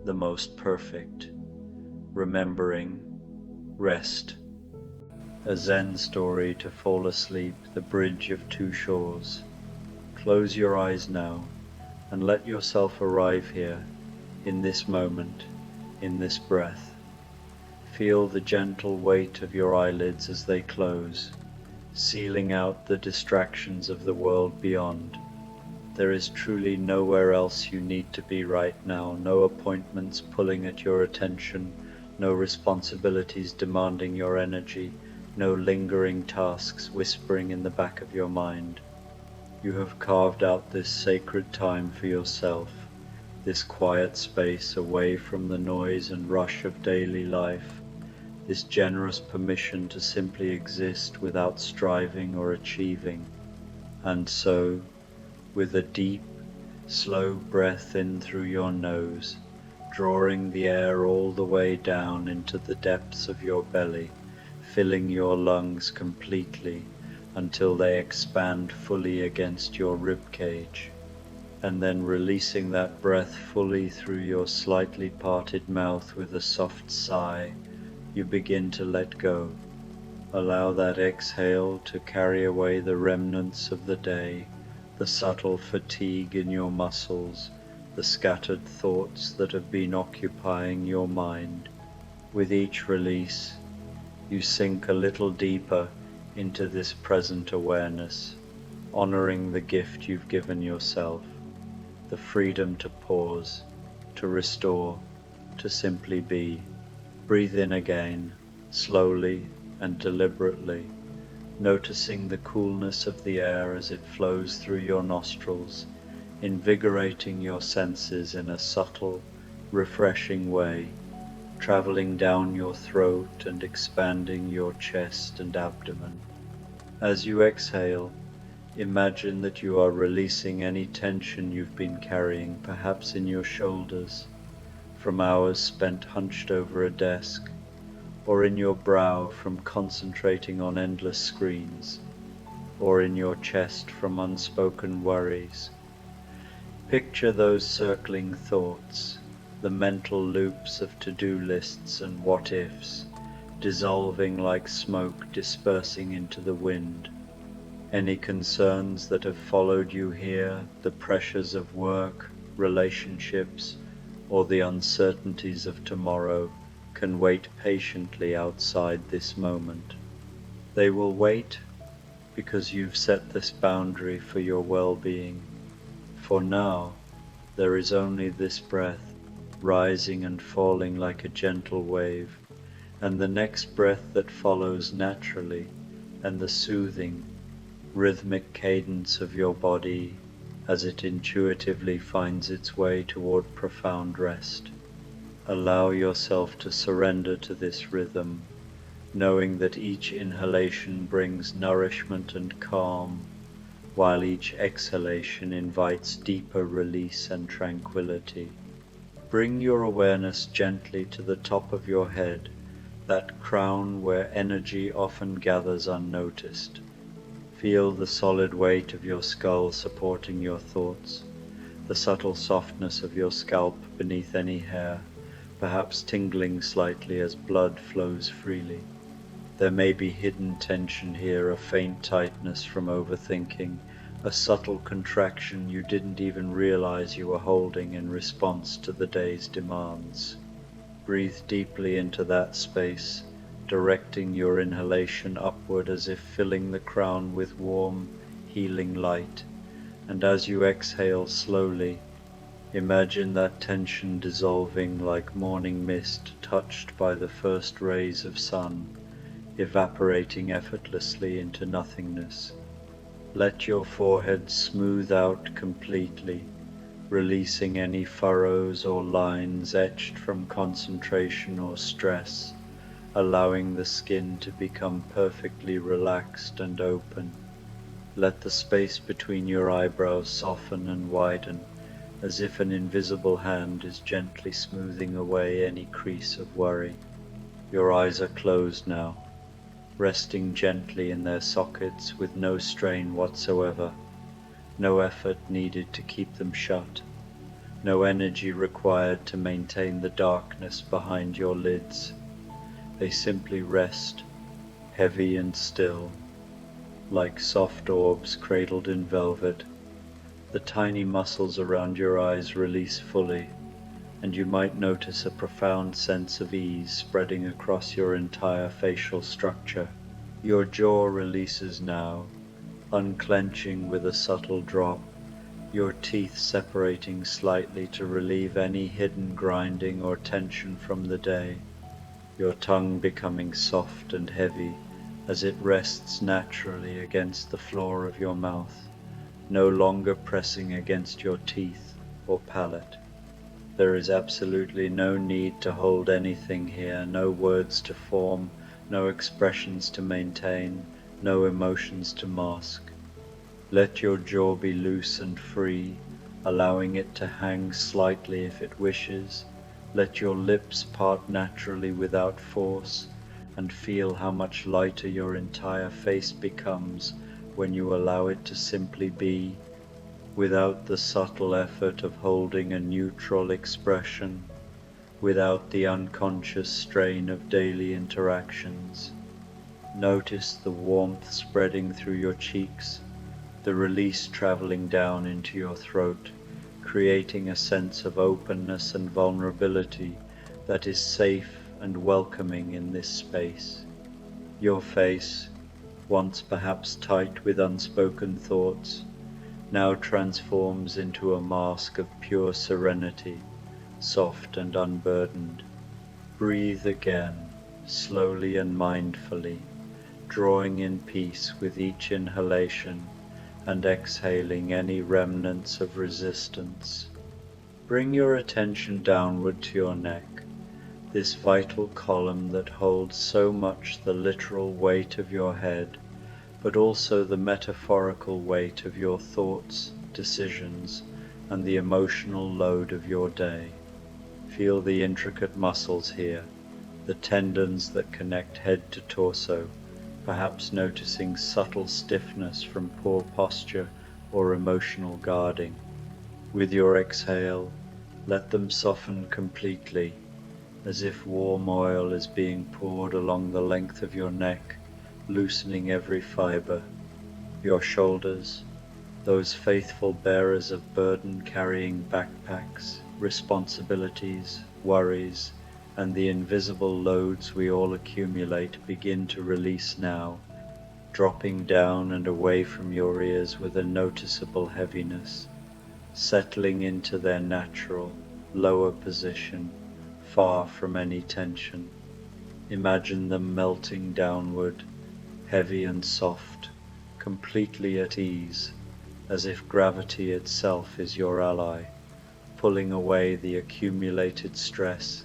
the most perfect, remembering, rest. A Zen story to fall asleep, the bridge of two shores. Close your eyes now and let yourself arrive here, in this moment, in this breath. Feel the gentle weight of your eyelids as they close, sealing out the distractions of the world beyond. There is truly nowhere else you need to be right now, no appointments pulling at your attention, no responsibilities demanding your energy, no lingering tasks whispering in the back of your mind. You have carved out this sacred time for yourself, this quiet space away from the noise and rush of daily life, this generous permission to simply exist without striving or achieving. And so, with a deep, slow breath in through your nose, drawing the air all the way down into the depths of your belly, filling your lungs completely until they expand fully against your rib cage, and then releasing that breath fully through your slightly parted mouth with a soft sigh, you begin to let go. Allow that exhale to carry away the remnants of the day, the subtle fatigue in your muscles, the scattered thoughts that have been occupying your mind. With each release, You sink a little deeper into this present awareness, honoring the gift you've given yourself, the freedom to pause, to restore, to simply be. Breathe in again, slowly and deliberately, noticing the coolness of the air as it flows through your nostrils, invigorating your senses in a subtle, refreshing way, traveling down your throat and expanding your chest and abdomen. As you exhale, imagine that you are releasing any tension you've been carrying, perhaps in your shoulders, from hours spent hunched over a desk, or in your brow from concentrating on endless screens, or in your chest from unspoken worries. Picture those circling thoughts, the mental loops of to-do lists and what-ifs, dissolving like smoke dispersing into the wind. Any concerns that have followed you here, the pressures of work, relationships, or the uncertainties of tomorrow, can wait patiently outside this moment. They will wait because you've set this boundary for your well-being. For now, there is only this breath, rising and falling like a gentle wave, and the next breath that follows naturally, and the soothing, rhythmic cadence of your body as it intuitively finds its way toward profound rest. Allow yourself to surrender to this rhythm, knowing that each inhalation brings nourishment and calm, while each exhalation invites deeper release and tranquility. Bring your awareness gently to the top of your head, that crown where energy often gathers unnoticed. Feel the solid weight of your skull supporting your thoughts, the subtle softness of your scalp beneath any hair, perhaps tingling slightly as blood flows freely. There may be hidden tension here, a faint tightness from overthinking, a subtle contraction you didn't even realize you were holding in response to the day's demands. Breathe deeply into that space, directing your inhalation upward as if filling the crown with warm, healing light, and as you exhale slowly, imagine that tension dissolving like morning mist touched by the first rays of sun, evaporating effortlessly into nothingness. Let your forehead smooth out completely, releasing any furrows or lines etched from concentration or stress, allowing the skin to become perfectly relaxed and open. Let the space between your eyebrows soften and widen, as if an invisible hand is gently smoothing away any crease of worry. Your eyes are closed now, resting gently in their sockets with no strain whatsoever, no effort needed to keep them shut, no energy required to maintain the darkness behind your lids. They simply rest, heavy and still, like soft orbs cradled in velvet. The tiny muscles around your eyes release fully, and you might notice a profound sense of ease spreading across your entire facial structure. Your jaw releases now, unclenching with a subtle drop, your teeth separating slightly to relieve any hidden grinding or tension from the day, your tongue becoming soft and heavy as it rests naturally against the floor of your mouth, no longer pressing against your teeth or palate. There is absolutely no need to hold anything here, no words to form, no expressions to maintain, no emotions to mask. Let your jaw be loose and free, allowing it to hang slightly if it wishes. Let your lips part naturally without force, and feel how much lighter your entire face becomes when you allow it to simply be, without the subtle effort of holding a neutral expression, without the unconscious strain of daily interactions. Notice the warmth spreading through your cheeks, the release traveling down into your throat, creating a sense of openness and vulnerability that is safe and welcoming in this space. Your face, once perhaps tight with unspoken thoughts, now transforms into a mask of pure serenity, soft and unburdened. Breathe again, slowly and mindfully, drawing in peace with each inhalation and exhaling any remnants of resistance. Bring your attention downward to your neck, this vital column that holds so much the literal weight of your head, but also the metaphorical weight of your thoughts, decisions, and the emotional load of your day. Feel the intricate muscles here, the tendons that connect head to torso, perhaps noticing subtle stiffness from poor posture or emotional guarding. With your exhale, let them soften completely, as if warm oil is being poured along the length of your neck, loosening every fiber. Your shoulders, those faithful bearers of burden carrying backpacks, responsibilities, worries, and the invisible loads we all accumulate, begin to release now, dropping down and away from your ears with a noticeable heaviness, settling into their natural, lower position, far from any tension. Imagine them melting downward, heavy and soft, completely at ease, as if gravity itself is your ally, pulling away the accumulated stress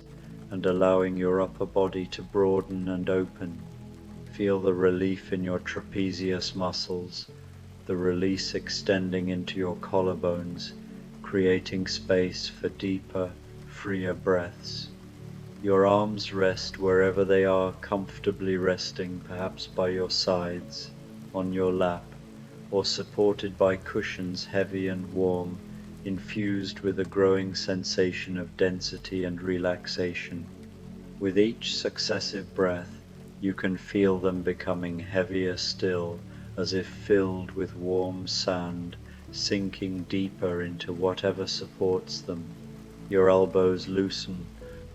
and allowing your upper body to broaden and open. Feel the relief in your trapezius muscles, the release extending into your collarbones, creating space for deeper, freer breaths. Your arms rest wherever they are, comfortably resting, perhaps by your sides, on your lap, or supported by cushions heavy and warm, infused with a growing sensation of density and relaxation. With each successive breath, you can feel them becoming heavier still, as if filled with warm sand, sinking deeper into whatever supports them. Your elbows loosen,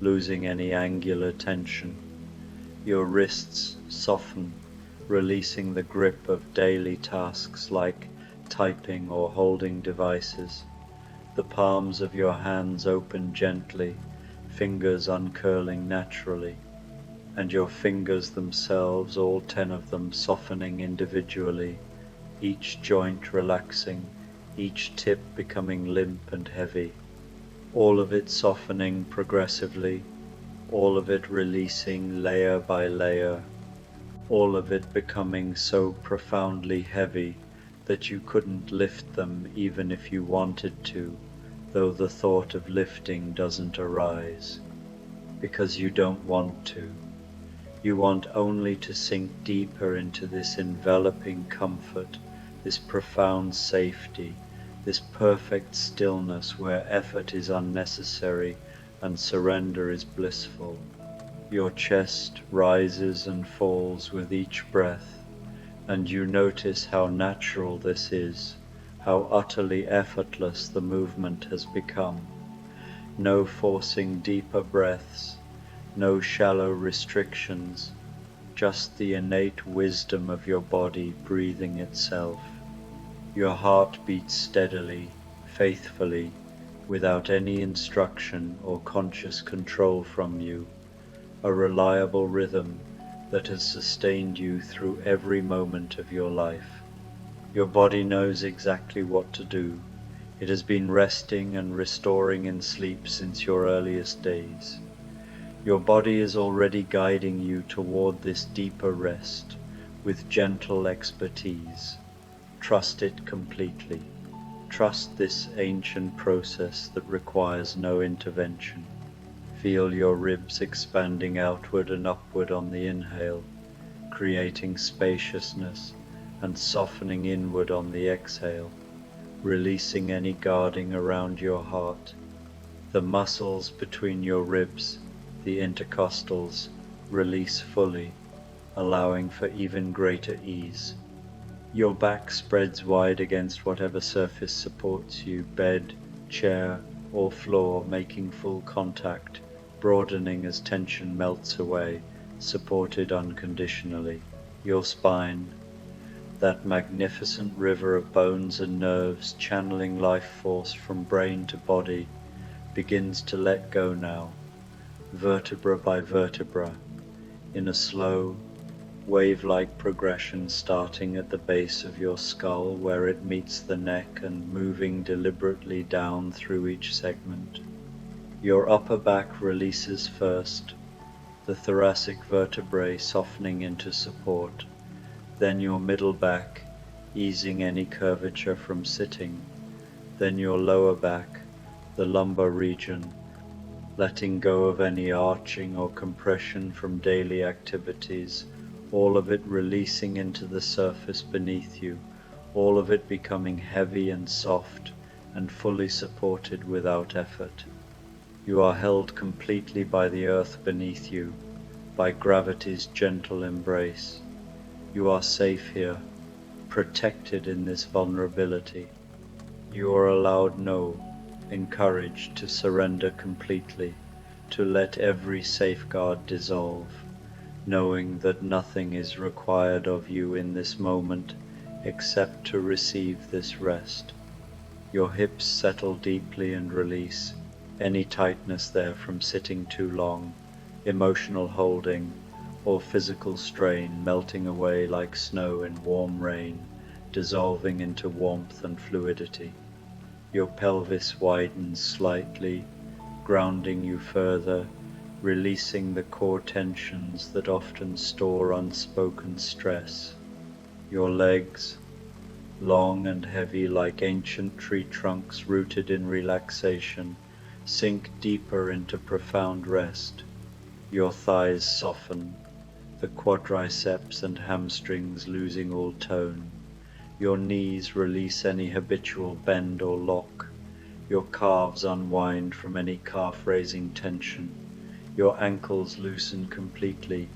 losing any angular tension. Your wrists soften, releasing the grip of daily tasks like typing or holding devices. The palms of your hands open gently, fingers uncurling naturally, and your fingers themselves, all 10 of them, softening individually, each joint relaxing, each tip becoming limp and heavy, all of it softening progressively, all of it releasing layer by layer, all of it becoming so profoundly heavy that you couldn't lift them even if you wanted to, though the thought of lifting doesn't arise, because you don't want to. You want only to sink deeper into this enveloping comfort, this profound safety, this perfect stillness where effort is unnecessary and surrender is blissful. Your chest rises and falls with each breath, and you notice how natural this is, how utterly effortless the movement has become. No forcing deeper breaths, no shallow restrictions, just the innate wisdom of your body breathing itself. Your heart beats steadily, faithfully, without any instruction or conscious control from you, a reliable rhythm that has sustained you through every moment of your life. Your body knows exactly what to do. It has been resting and restoring in sleep since your earliest days. Your body is already guiding you toward this deeper rest with gentle expertise. Trust it completely. Trust this ancient process that requires no intervention. Feel your ribs expanding outward and upward on the inhale, creating spaciousness, and softening inward on the exhale, releasing any guarding around your heart. The muscles between your ribs, the intercostals, release fully, allowing for even greater ease. Your back spreads wide against whatever surface supports you, bed, chair, or floor, making full contact, broadening as tension melts away, supported unconditionally. Your spine, that magnificent river of bones and nerves channeling life force from brain to body, begins to let go now, vertebra by vertebra, in a slow, wave-like progression starting at the base of your skull where it meets the neck and moving deliberately down through each segment. Your upper back releases first, the thoracic vertebrae softening into support, then your middle back, easing any curvature from sitting, then your lower back, the lumbar region, letting go of any arching or compression from daily activities, all of it releasing into the surface beneath you, all of it becoming heavy and soft and fully supported without effort. You are held completely by the earth beneath you, by gravity's gentle embrace. You are safe here, protected in this vulnerability. You are allowed encouraged to surrender completely, to let every safeguard dissolve, knowing that nothing is required of you in this moment except to receive this rest. Your hips settle deeply and release any tightness there from sitting too long, emotional holding, or physical strain melting away like snow in warm rain, dissolving into warmth and fluidity. Your pelvis widens slightly, grounding you further, releasing the core tensions that often store unspoken stress. Your legs, long and heavy like ancient tree trunks rooted in relaxation, sink deeper into profound rest. Your thighs soften, the quadriceps and hamstrings losing all tone. Your knees release any habitual bend or lock. Your calves unwind from any calf-raising tension. Your ankles loosen completely,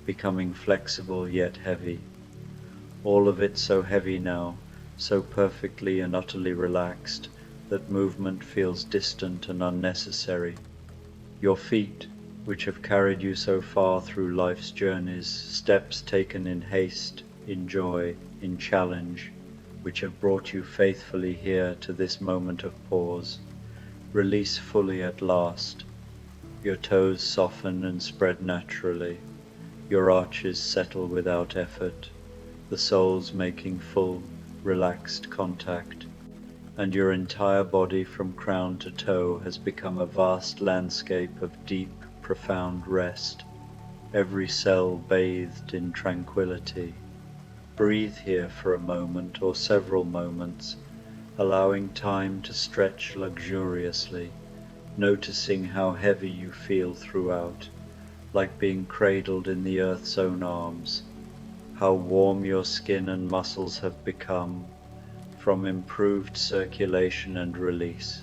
becoming flexible yet heavy. All of it so heavy now, so perfectly and utterly relaxed, that movement feels distant and unnecessary. Your feet, which have carried you so far through life's journeys, steps taken in haste, in joy, in challenge, which have brought you faithfully here to this moment of pause, release fully at last. Your toes soften and spread naturally. Your arches settle without effort, the soles making full, relaxed contact, and your entire body from crown to toe has become a vast landscape of deep, profound rest, every cell bathed in tranquility. Breathe here for a moment or several moments, allowing time to stretch luxuriously, noticing how heavy you feel throughout, like being cradled in the earth's own arms, how warm your skin and muscles have become from improved circulation and release,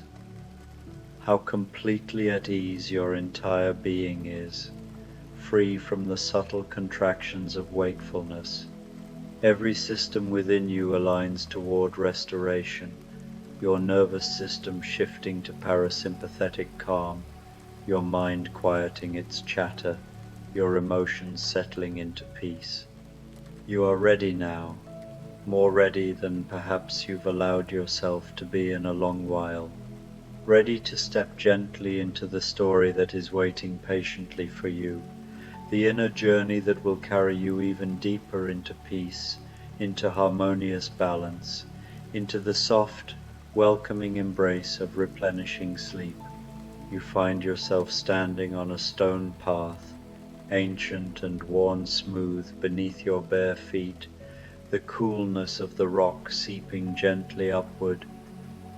how completely at ease your entire being is, free from the subtle contractions of wakefulness. Every system within you aligns toward restoration, your nervous system shifting to parasympathetic calm, your mind quieting its chatter, your emotions settling into peace. You are ready now, more ready than perhaps you've allowed yourself to be in a long while, ready to step gently into the story that is waiting patiently for you, the inner journey that will carry you even deeper into peace, into harmonious balance, into the soft, welcoming embrace of replenishing sleep. You find yourself standing on a stone path, ancient and worn smooth beneath your bare feet, the coolness of the rock seeping gently upward,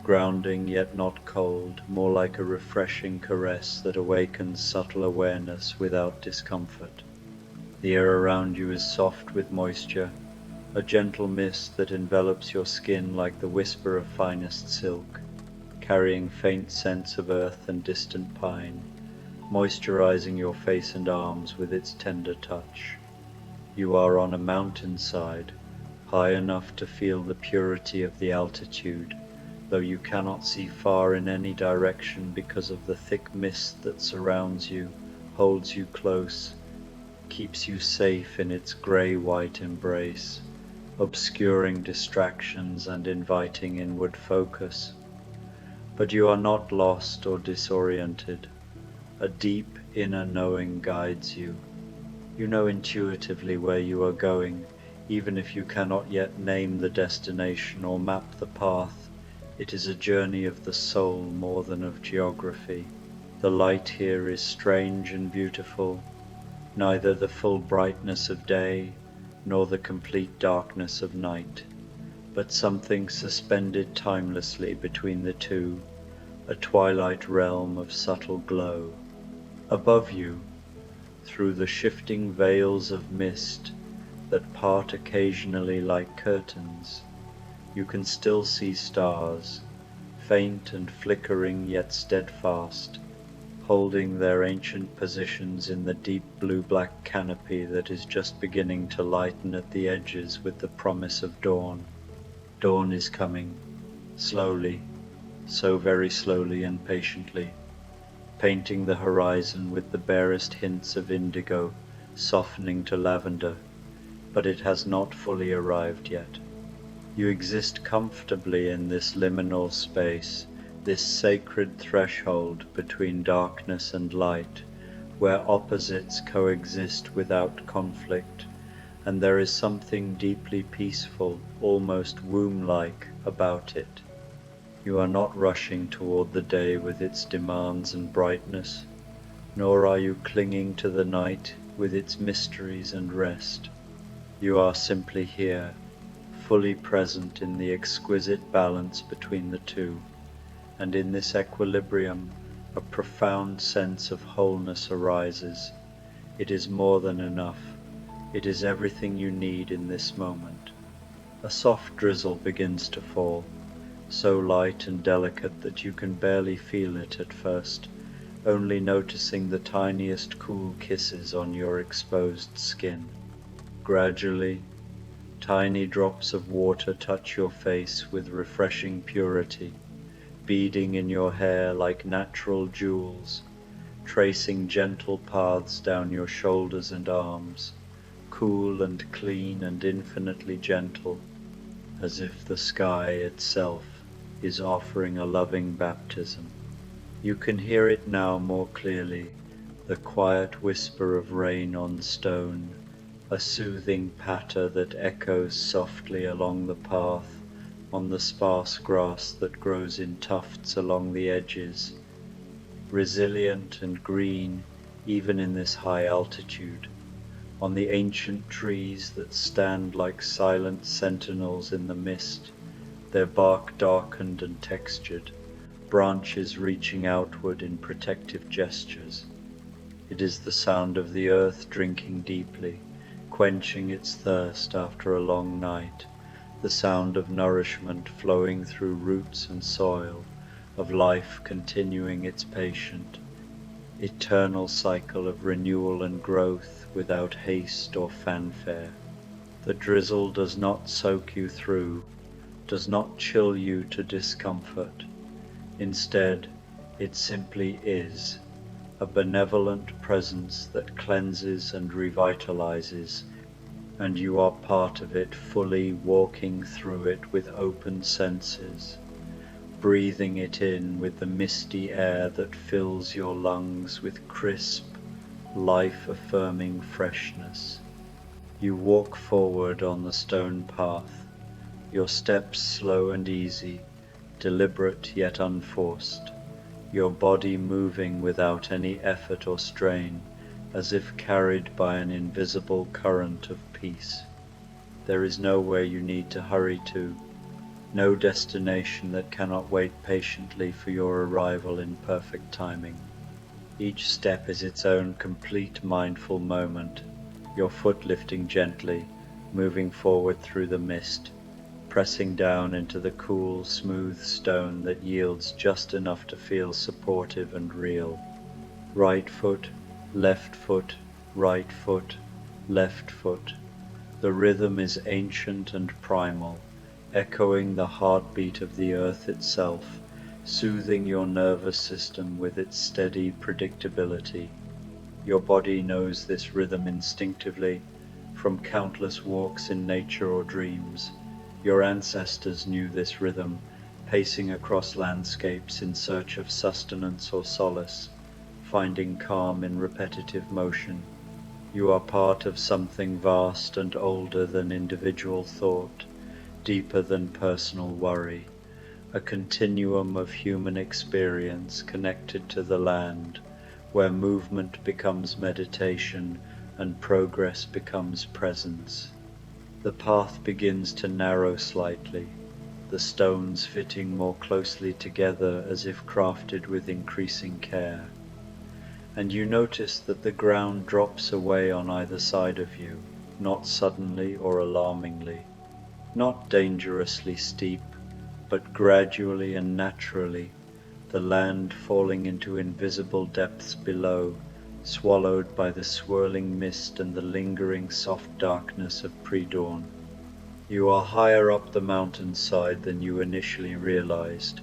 grounding yet not cold, more like a refreshing caress that awakens subtle awareness without discomfort. The air around you is soft with moisture, a gentle mist that envelops your skin like the whisper of finest silk, carrying faint scents of earth and distant pine, moisturizing your face and arms with its tender touch. You are on a mountainside, high enough to feel the purity of the altitude, though you cannot see far in any direction because of the thick mist that surrounds you, holds you close, keeps you safe in its grey-white embrace, obscuring distractions and inviting inward focus. But you are not lost or disoriented. A deep inner knowing guides you. You know intuitively where you are going, even if you cannot yet name the destination or map the path. It is a journey of the soul more than of geography. The light here is strange and beautiful, neither the full brightness of day nor the complete darkness of night, but something suspended timelessly between the two, a twilight realm of subtle glow. Above you, through the shifting veils of mist that part occasionally like curtains, you can still see stars, faint and flickering yet steadfast, holding their ancient positions in the deep blue-black canopy that is just beginning to lighten at the edges with the promise of dawn. Dawn is coming, slowly, so very slowly and patiently, painting the horizon with the barest hints of indigo, softening to lavender, but it has not fully arrived yet. You exist comfortably in this liminal space, this sacred threshold between darkness and light, where opposites coexist without conflict, and there is something deeply peaceful, almost womb-like, about it. You are not rushing toward the day with its demands and brightness, nor are you clinging to the night with its mysteries and rest. You are simply here, fully present in the exquisite balance between the two, and in this equilibrium a profound sense of wholeness arises. It is more than enough. It is everything you need in this moment. A soft drizzle begins to fall, so light and delicate that you can barely feel it at first, only noticing the tiniest cool kisses on your exposed skin. Gradually, tiny drops of water touch your face with refreshing purity, beading in your hair like natural jewels, tracing gentle paths down your shoulders and arms, cool and clean and infinitely gentle, as if the sky itself is offering a loving baptism. You can hear it now more clearly, the quiet whisper of rain on stone, a soothing patter that echoes softly along the path, on the sparse grass that grows in tufts along the edges, resilient and green even in this high altitude, on the ancient trees that stand like silent sentinels in the mist, their bark darkened and textured, branches reaching outward in protective gestures. It is the sound of the earth drinking deeply, quenching its thirst after a long night, the sound of nourishment flowing through roots and soil, of life continuing its patient, eternal cycle of renewal and growth without haste or fanfare. The drizzle does not soak you through, does not chill you to discomfort. Instead, it simply is, a benevolent presence that cleanses and revitalizes, and you are part of it, fully walking through it with open senses, breathing it in with the misty air that fills your lungs with crisp, life-affirming freshness. You walk forward on the stone path, your steps slow and easy, deliberate yet unforced, your body moving without any effort or strain, as if carried by an invisible current of peace. There is nowhere you need to hurry to, no destination that cannot wait patiently for your arrival in perfect timing. Each step is its own complete mindful moment, your foot lifting gently, moving forward through the mist, pressing down into the cool, smooth stone that yields just enough to feel supportive and real. Right foot, left foot, right foot, left foot. The rhythm is ancient and primal, echoing the heartbeat of the earth itself, soothing your nervous system with its steady predictability. Your body knows this rhythm instinctively from countless walks in nature or dreams. Your ancestors knew this rhythm, pacing across landscapes in search of sustenance or solace, finding calm in repetitive motion. You are part of something vast and older than individual thought, deeper than personal worry, a continuum of human experience connected to the land, where movement becomes meditation and progress becomes presence. The path begins to narrow slightly, the stones fitting more closely together as if crafted with increasing care. And you notice that the ground drops away on either side of you, not suddenly or alarmingly, not dangerously steep, but gradually and naturally, the land falling into invisible depths below, swallowed by the swirling mist and the lingering soft darkness of pre-dawn. You are higher up the mountainside than you initially realized,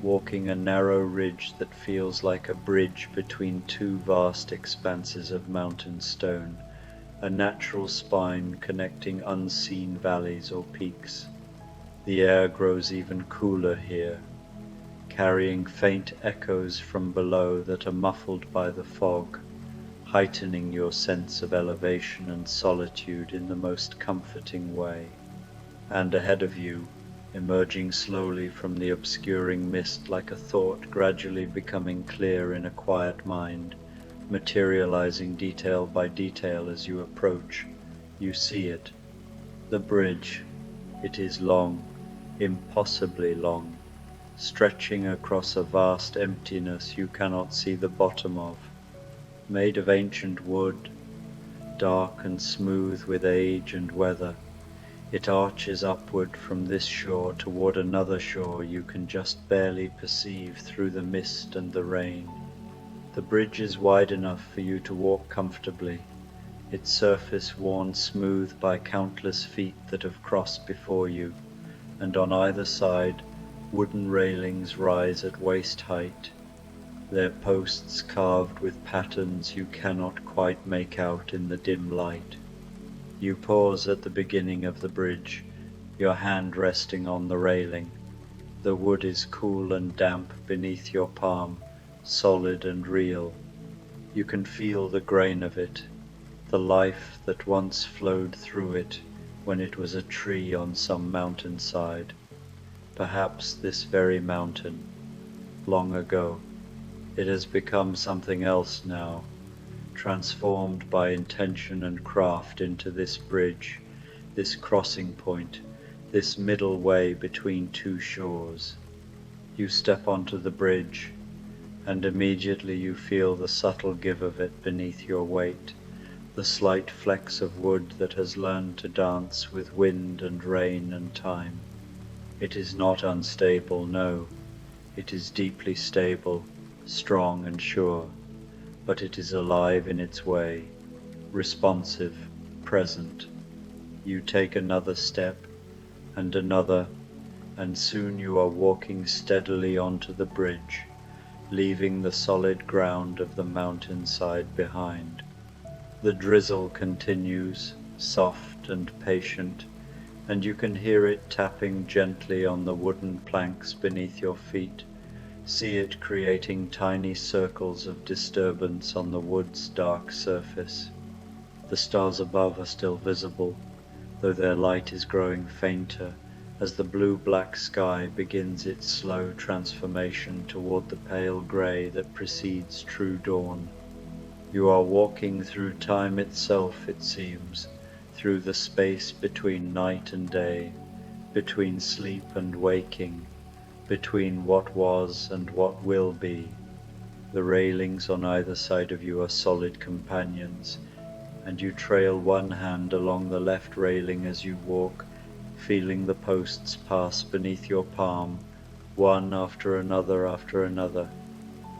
walking a narrow ridge that feels like a bridge between two vast expanses of mountain stone, a natural spine connecting unseen valleys or peaks. The air grows even cooler here, carrying faint echoes from below that are muffled by the fog, heightening your sense of elevation and solitude in the most comforting way. And ahead of you, emerging slowly from the obscuring mist like a thought gradually becoming clear in a quiet mind, materializing detail by detail as you approach, you see it. The bridge. It is long, impossibly long, stretching across a vast emptiness you cannot see the bottom of, made of ancient wood, dark and smooth with age and weather. It arches upward from this shore toward another shore you can just barely perceive through the mist and the rain. The bridge is wide enough for you to walk comfortably, its surface worn smooth by countless feet that have crossed before you, and on either side wooden railings rise at waist height, their posts carved with patterns you cannot quite make out in the dim light. You pause at the beginning of the bridge, your hand resting on the railing. The wood is cool and damp beneath your palm, solid and real. You can feel the grain of it, the life that once flowed through it when it was a tree on some mountainside. Perhaps this very mountain, long ago. It has become something else now, transformed by intention and craft into this bridge, this crossing point, this middle way between two shores. You step onto the bridge, and immediately you feel the subtle give of it beneath your weight, the slight flecks of wood that has learned to dance with wind and rain and time. It is not unstable, no. It is deeply stable, strong and sure, but it is alive in its way, responsive, present. You take another step, and another, and soon you are walking steadily onto the bridge, leaving the solid ground of the mountainside behind. The drizzle continues, soft and patient, and you can hear it tapping gently on the wooden planks beneath your feet, see it creating tiny circles of disturbance on the wood's dark surface. The stars above are still visible, though their light is growing fainter as the blue-black sky begins its slow transformation toward the pale grey that precedes true dawn. You are walking through time itself, it seems, through the space between night and day, between sleep and waking, between what was and what will be. The railings on either side of you are solid companions, and you trail one hand along the left railing as you walk, feeling the posts pass beneath your palm, one after another after another.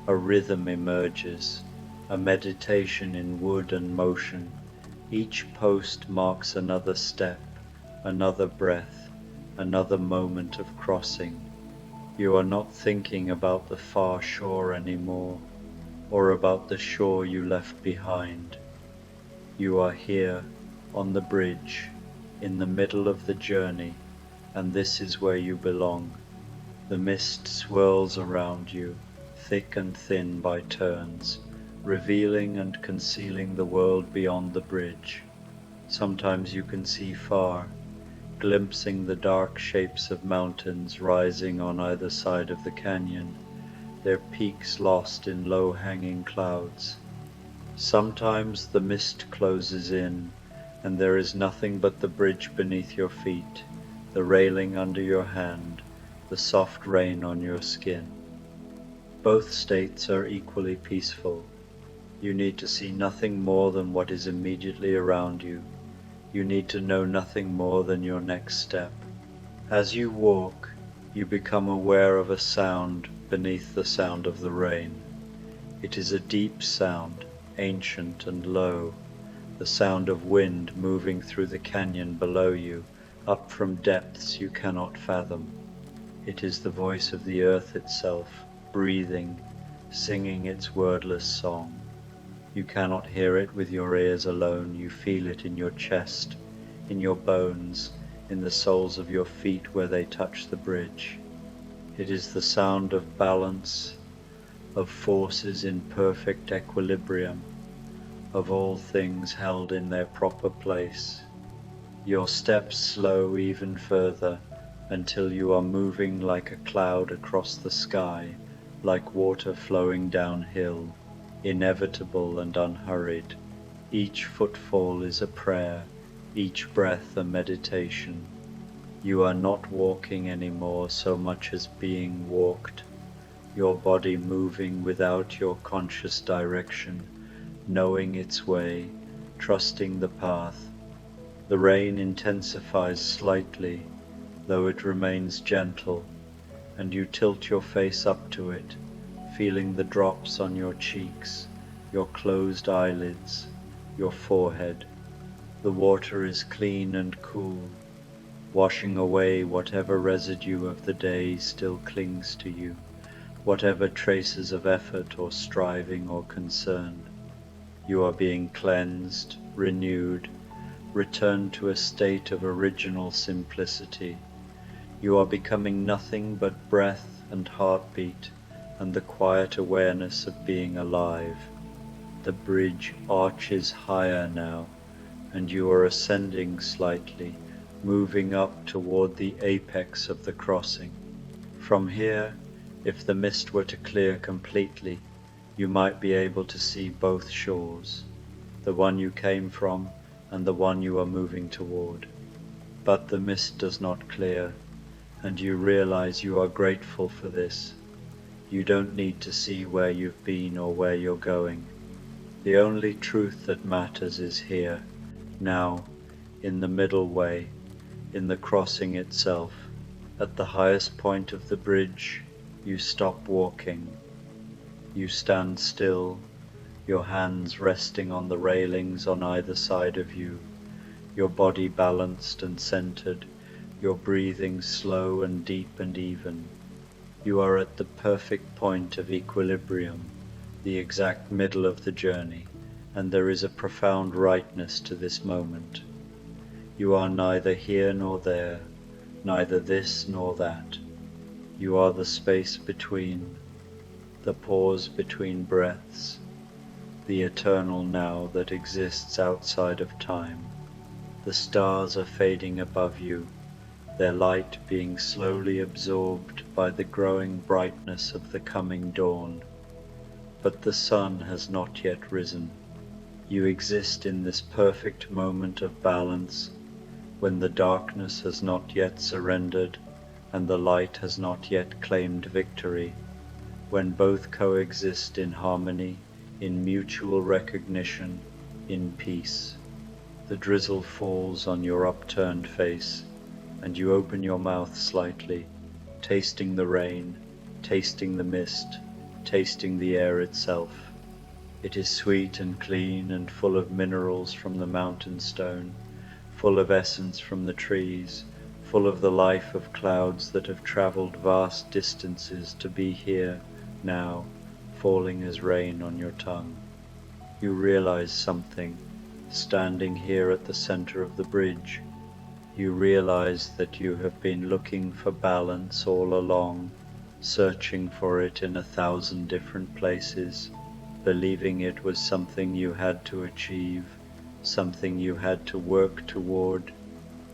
A rhythm emerges, a meditation in wood and motion. Each post marks another step, another breath, another moment of crossing. You are not thinking about the far shore anymore, or about the shore you left behind. You are here, on the bridge, in the middle of the journey, and this is where you belong. The mist swirls around you, thick and thin by turns, revealing and concealing the world beyond the bridge. Sometimes you can see far, glimpsing the dark shapes of mountains rising on either side of the canyon, their peaks lost in low-hanging clouds. Sometimes the mist closes in, and there is nothing but the bridge beneath your feet, the railing under your hand, the soft rain on your skin. Both states are equally peaceful. You need to see nothing more than what is immediately around you. You need to know nothing more than your next step. As you walk, you become aware of a sound beneath the sound of the rain. It is a deep sound, ancient and low, the sound of wind moving through the canyon below you, up from depths you cannot fathom. It is the voice of the earth itself, breathing, singing its wordless song. You cannot hear it with your ears alone, you feel it in your chest, in your bones, in the soles of your feet where they touch the bridge. It is the sound of balance, of forces in perfect equilibrium, of all things held in their proper place. Your steps slow even further until you are moving like a cloud across the sky, like water flowing downhill, inevitable and unhurried. Each footfall is a prayer, each breath a meditation. You are not walking anymore so much as being walked, your body moving without your conscious direction, knowing its way, trusting the path. The rain intensifies slightly, though it remains gentle, and you tilt your face up to it, feeling the drops on your cheeks, your closed eyelids, your forehead. The water is clean and cool, washing away whatever residue of the day still clings to you, whatever traces of effort or striving or concern. You are being cleansed, renewed, returned to a state of original simplicity. You are becoming nothing but breath and heartbeat and the quiet awareness of being alive. The bridge arches higher now, and you are ascending slightly, moving up toward the apex of the crossing. From here, if the mist were to clear completely, you might be able to see both shores, the one you came from and the one you are moving toward. But the mist does not clear, and you realize you are grateful for this. You don't need to see where you've been or where you're going. The only truth that matters is here, now, in the middle way, in the crossing itself. At the highest point of the bridge, you stop walking. You stand still, your hands resting on the railings on either side of you, your body balanced and centered, your breathing slow and deep and even. You are at the perfect point of equilibrium, the exact middle of the journey, and there is a profound rightness to this moment. You are neither here nor there, neither this nor that. You are the space between, the pause between breaths, the eternal now that exists outside of time. The stars are fading above you, their light being slowly absorbed by the growing brightness of the coming dawn. But the sun has not yet risen. You exist in this perfect moment of balance, when the darkness has not yet surrendered and the light has not yet claimed victory, when both coexist in harmony, in mutual recognition, in peace. The drizzle falls on your upturned face, and you open your mouth slightly, tasting the rain, tasting the mist, tasting the air itself. It is sweet and clean and full of minerals from the mountain stone, full of essence from the trees, full of the life of clouds that have traveled vast distances to be here, now, falling as rain on your tongue. You realize something, standing here at the center of the bridge. You realize that you have been looking for balance all along, searching for it in 1,000 different places, believing it was something you had to achieve, something you had to work toward,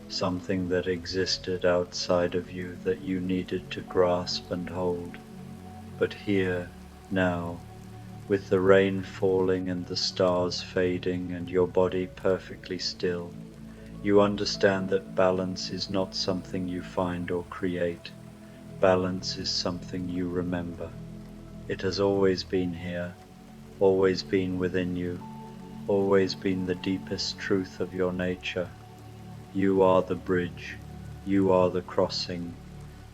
something that existed outside of you that you needed to grasp and hold. But here, now, with the rain falling and the stars fading and your body perfectly still, you understand that balance is not something you find or create. Balance is something you remember. It has always been here, always been within you, always been the deepest truth of your nature. You are the bridge, you are the crossing,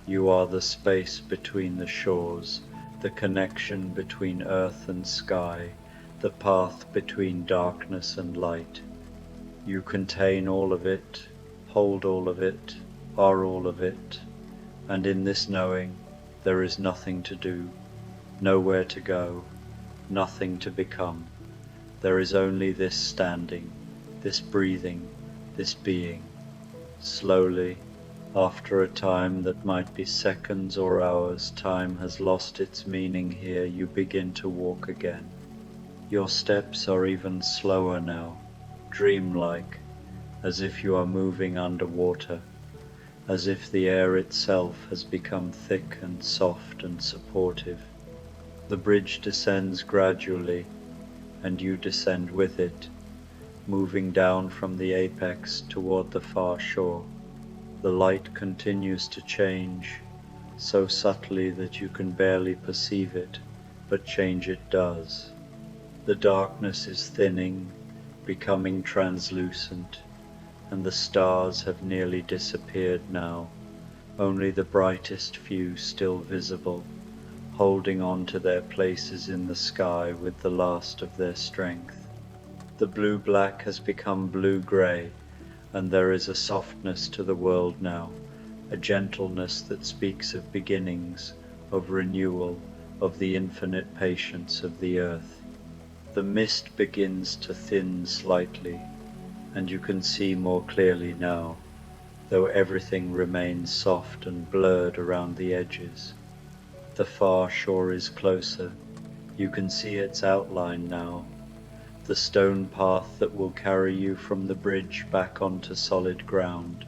you are the space between the shores, the connection between earth and sky, the path between darkness and light. You contain all of it, hold all of it, are all of it, and in this knowing there is nothing to do, nowhere to go, nothing to become. There is only this standing, this breathing, this being. Slowly, after a time that might be seconds or hours, time has lost its meaning here, you begin to walk again. Your steps are even slower now, dreamlike, as if you are moving underwater, as if the air itself has become thick and soft and supportive. The bridge descends gradually, and you descend with it, moving down from the apex toward the far shore. The light continues to change, so subtly that you can barely perceive it, but change it does. The darkness is thinning, becoming translucent, and the stars have nearly disappeared now, only the brightest few still visible, holding on to their places in the sky with the last of their strength. The blue-black has become blue-grey, and there is a softness to the world now, a gentleness that speaks of beginnings, of renewal, of the infinite patience of the earth. The mist begins to thin slightly, and you can see more clearly now, though everything remains soft and blurred around the edges. The far shore is closer, you can see its outline now, the stone path that will carry you from the bridge back onto solid ground.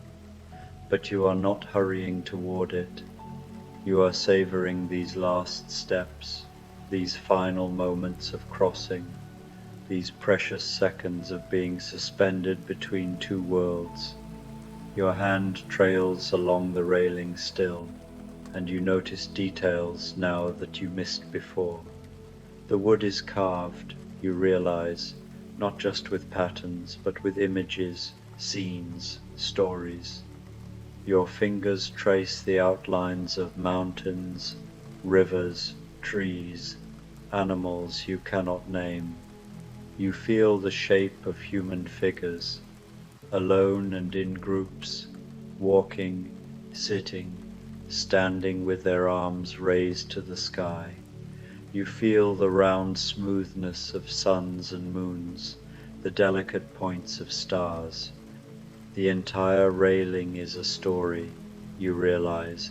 But you are not hurrying toward it. You are savoring these last steps, these final moments of crossing, these precious seconds of being suspended between two worlds. Your hand trails along the railing still, and you notice details now that you missed before. The wood is carved, you realize, not just with patterns, but with images, scenes, stories. Your fingers trace the outlines of mountains, rivers, trees, animals you cannot name. You feel the shape of human figures, alone and in groups, walking, sitting, standing with their arms raised to the sky. You feel the round smoothness of suns and moons, the delicate points of stars. The entire railing is a story, you realize,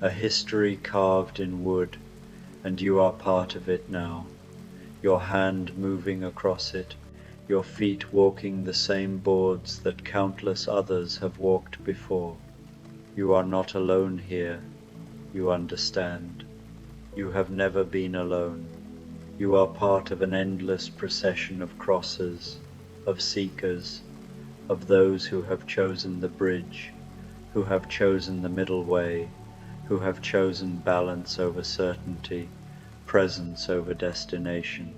a history carved in wood, and you are part of it now, your hand moving across it, your feet walking the same boards that countless others have walked before. You are not alone here, you understand. You have never been alone. You are part of an endless procession of crossers, of seekers, of those who have chosen the bridge, who have chosen the middle way, who have chosen balance over certainty, presence over destination.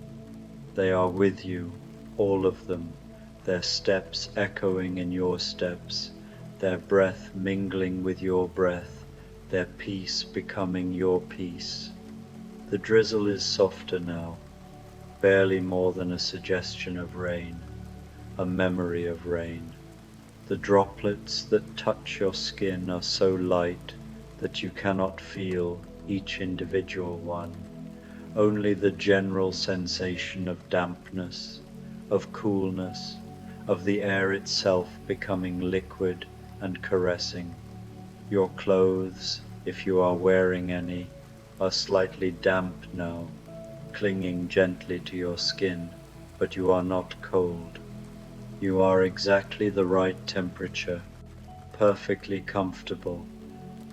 They are with you, all of them, their steps echoing in your steps, their breath mingling with your breath, their peace becoming your peace. The drizzle is softer now, barely more than a suggestion of rain, a memory of rain. The droplets that touch your skin are so light that you cannot feel each individual one, only the general sensation of dampness, of coolness, of the air itself becoming liquid and caressing. Your clothes, if you are wearing any, are slightly damp now, clinging gently to your skin, but you are not cold. You are exactly the right temperature, perfectly comfortable,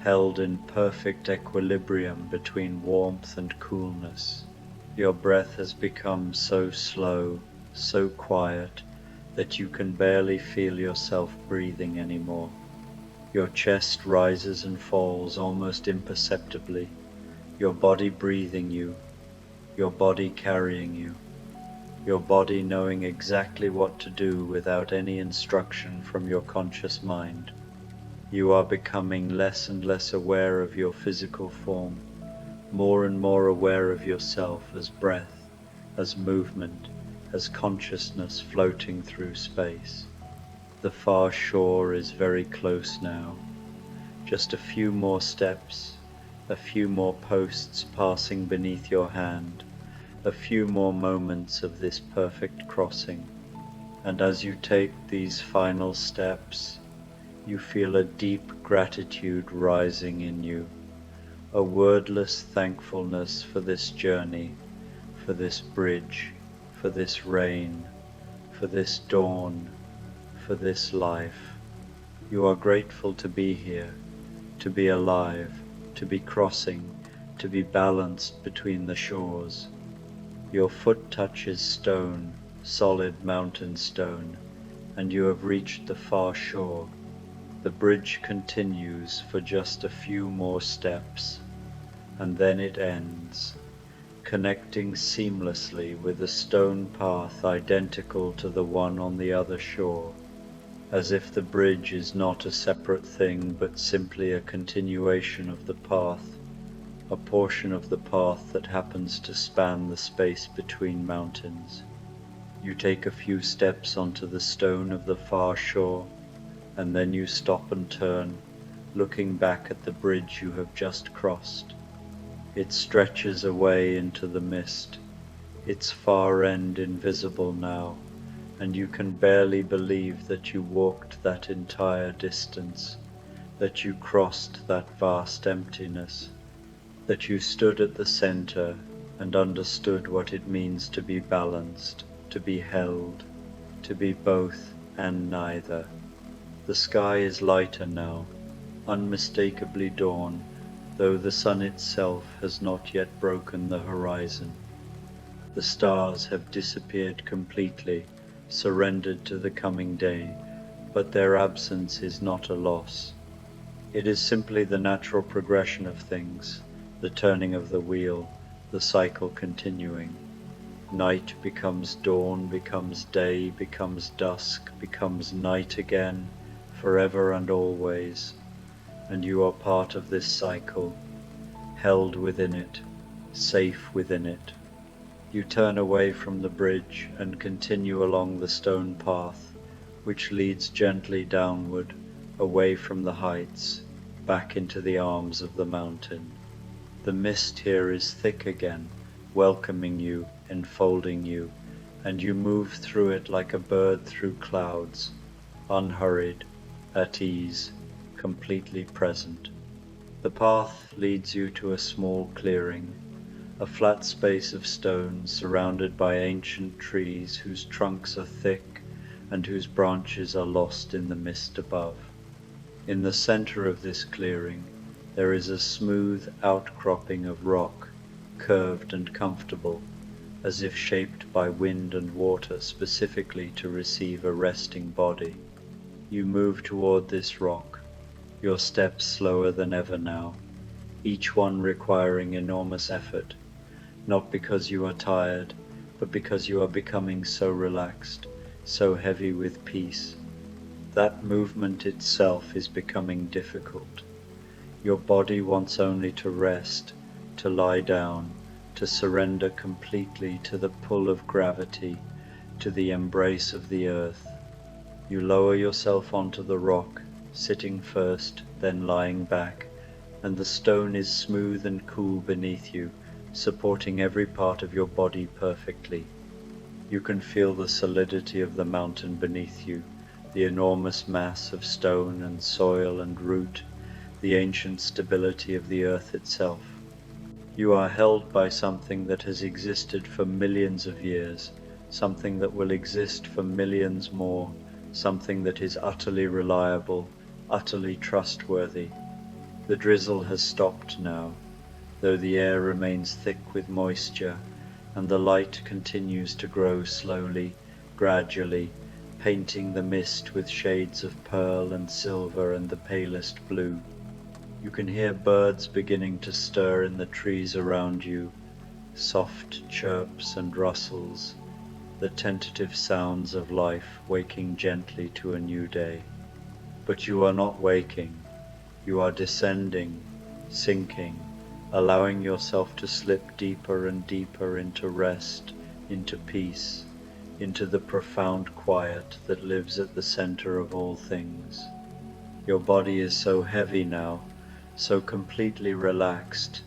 held in perfect equilibrium between warmth and coolness. Your breath has become so slow, so quiet, that you can barely feel yourself breathing anymore. Your chest rises and falls almost imperceptibly, your body breathing you, your body carrying you, your body knowing exactly what to do without any instruction from your conscious mind. You are becoming less and less aware of your physical form, more and more aware of yourself as breath, as movement, as consciousness floating through space. The far shore is very close now. Just a few more steps, a few more posts passing beneath your hand, a few more moments of this perfect crossing. And as you take these final steps, you feel a deep gratitude rising in you, a wordless thankfulness for this journey, for this bridge, for this rain, for this dawn, for this life. You are grateful to be here, to be alive, to be crossing, to be balanced between the shores. Your foot touches stone, solid mountain stone, and you have reached the far shore. The bridge continues for just a few more steps, and then it ends, connecting seamlessly with a stone path identical to the one on the other shore, as if the bridge is not a separate thing but simply a continuation of the path, a portion of the path that happens to span the space between mountains. You take a few steps onto the stone of the far shore, and then you stop and turn, looking back at the bridge you have just crossed. It stretches away into the mist, its far end invisible now, and you can barely believe that you walked that entire distance, that you crossed that vast emptiness, that you stood at the center and understood what it means to be balanced, to be held, to be both and neither. The sky is lighter now, unmistakably dawn, though the sun itself has not yet broken the horizon. The stars have disappeared completely, surrendered to the coming day, but their absence is not a loss. It is simply the natural progression of things, the turning of the wheel, the cycle continuing. Night becomes dawn, becomes day, becomes dusk, becomes night again, forever and always, and you are part of this cycle, held within it, safe within it. You turn away from the bridge and continue along the stone path, which leads gently downward, away from the heights, back into the arms of the mountain. The mist here is thick again, welcoming you, enfolding you, and you move through it like a bird through clouds, unhurried, at ease, completely present. The path leads you to a small clearing, a flat space of stone surrounded by ancient trees whose trunks are thick and whose branches are lost in the mist above. In the center of this clearing there is a smooth outcropping of rock, curved and comfortable, as if shaped by wind and water specifically to receive a resting body. You move toward this rock, your steps slower than ever now, each one requiring enormous effort, not because you are tired, but because you are becoming so relaxed, so heavy with peace. That movement itself is becoming difficult. Your body wants only to rest, to lie down, to surrender completely to the pull of gravity, to the embrace of the earth. You lower yourself onto the rock, sitting first, then lying back, and the stone is smooth and cool beneath you, supporting every part of your body perfectly. You can feel the solidity of the mountain beneath you, the enormous mass of stone and soil and root, the ancient stability of the earth itself. You are held by something that has existed for millions of years, something that will exist for millions more, something that is utterly reliable, utterly trustworthy. The drizzle has stopped now, though the air remains thick with moisture, and the light continues to grow slowly, gradually, painting the mist with shades of pearl and silver and the palest blue. You can hear birds beginning to stir in the trees around you, soft chirps and rustles, the tentative sounds of life waking gently to a new day. But you are not waking, you are descending, sinking, allowing yourself to slip deeper and deeper into rest, into peace, into the profound quiet that lives at the center of all things. Your body is so heavy now, so completely relaxed,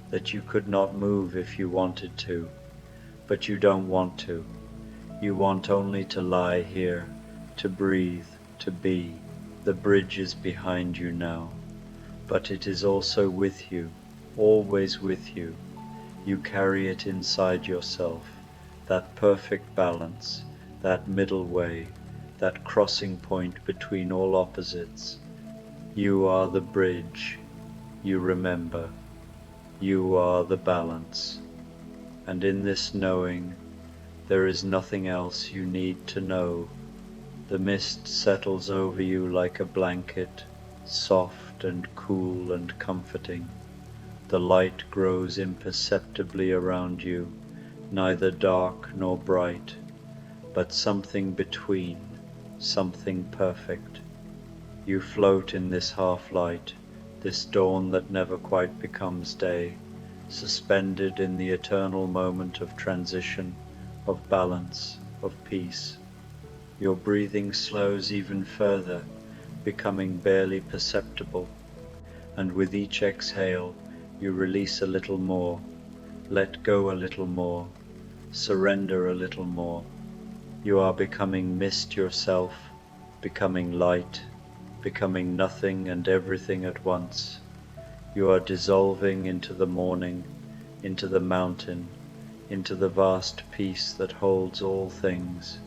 that you could not move if you wanted to, but you don't want to. You want only to lie here, to breathe, to be. The bridge is behind you now, but it is also with you, always with you. You carry it inside yourself, that perfect balance, that middle way, that crossing point between all opposites. You are the bridge, you remember, you are the balance, and in this knowing, there is nothing else you need to know. The mist settles over you like a blanket, soft and cool and comforting. The light grows imperceptibly around you, neither dark nor bright, but something between, something perfect. You float in this half-light, this dawn that never quite becomes day, suspended in the eternal moment of transition, of balance, of peace. Your breathing slows even further, becoming barely perceptible, and with each exhale you release a little more, let go a little more, surrender a little more. You are becoming mist yourself, becoming light, becoming nothing and everything at once. You are dissolving into the morning, into the mountain, into the vast peace that holds all things.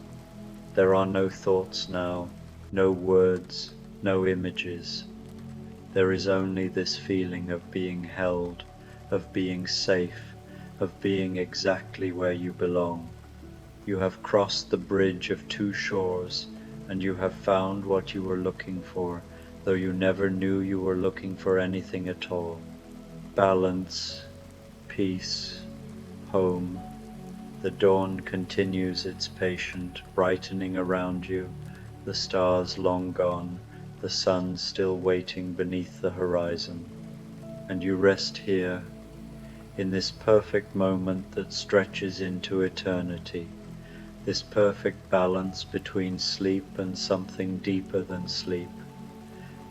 There are no thoughts now, no words, no images. There is only this feeling of being held, of being safe, of being exactly where you belong. You have crossed the bridge of two shores, and you have found what you were looking for, though you never knew you were looking for anything at all. Balance, peace, home. The dawn continues its patient brightening around you, the stars long gone, the sun still waiting beneath the horizon. And you rest here, in this perfect moment that stretches into eternity, this perfect balance between sleep and something deeper than sleep,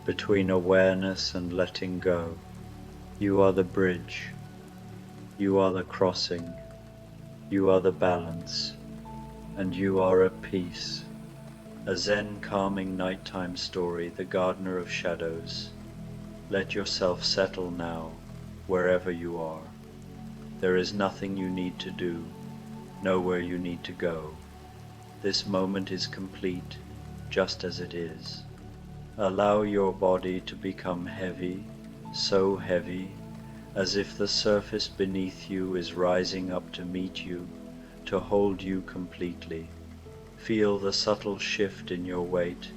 between awareness and letting go. You are the bridge, you are the crossing, you are the balance, and you are at peace. A Zen calming nighttime story, The Gardener of Shadows. Let yourself settle now, wherever you are. There is nothing you need to do, nowhere you need to go. This moment is complete, just as it is. Allow your body to become heavy, so heavy, as if the surface beneath you is rising up to meet you, to hold you completely. Feel the subtle shift in your weight,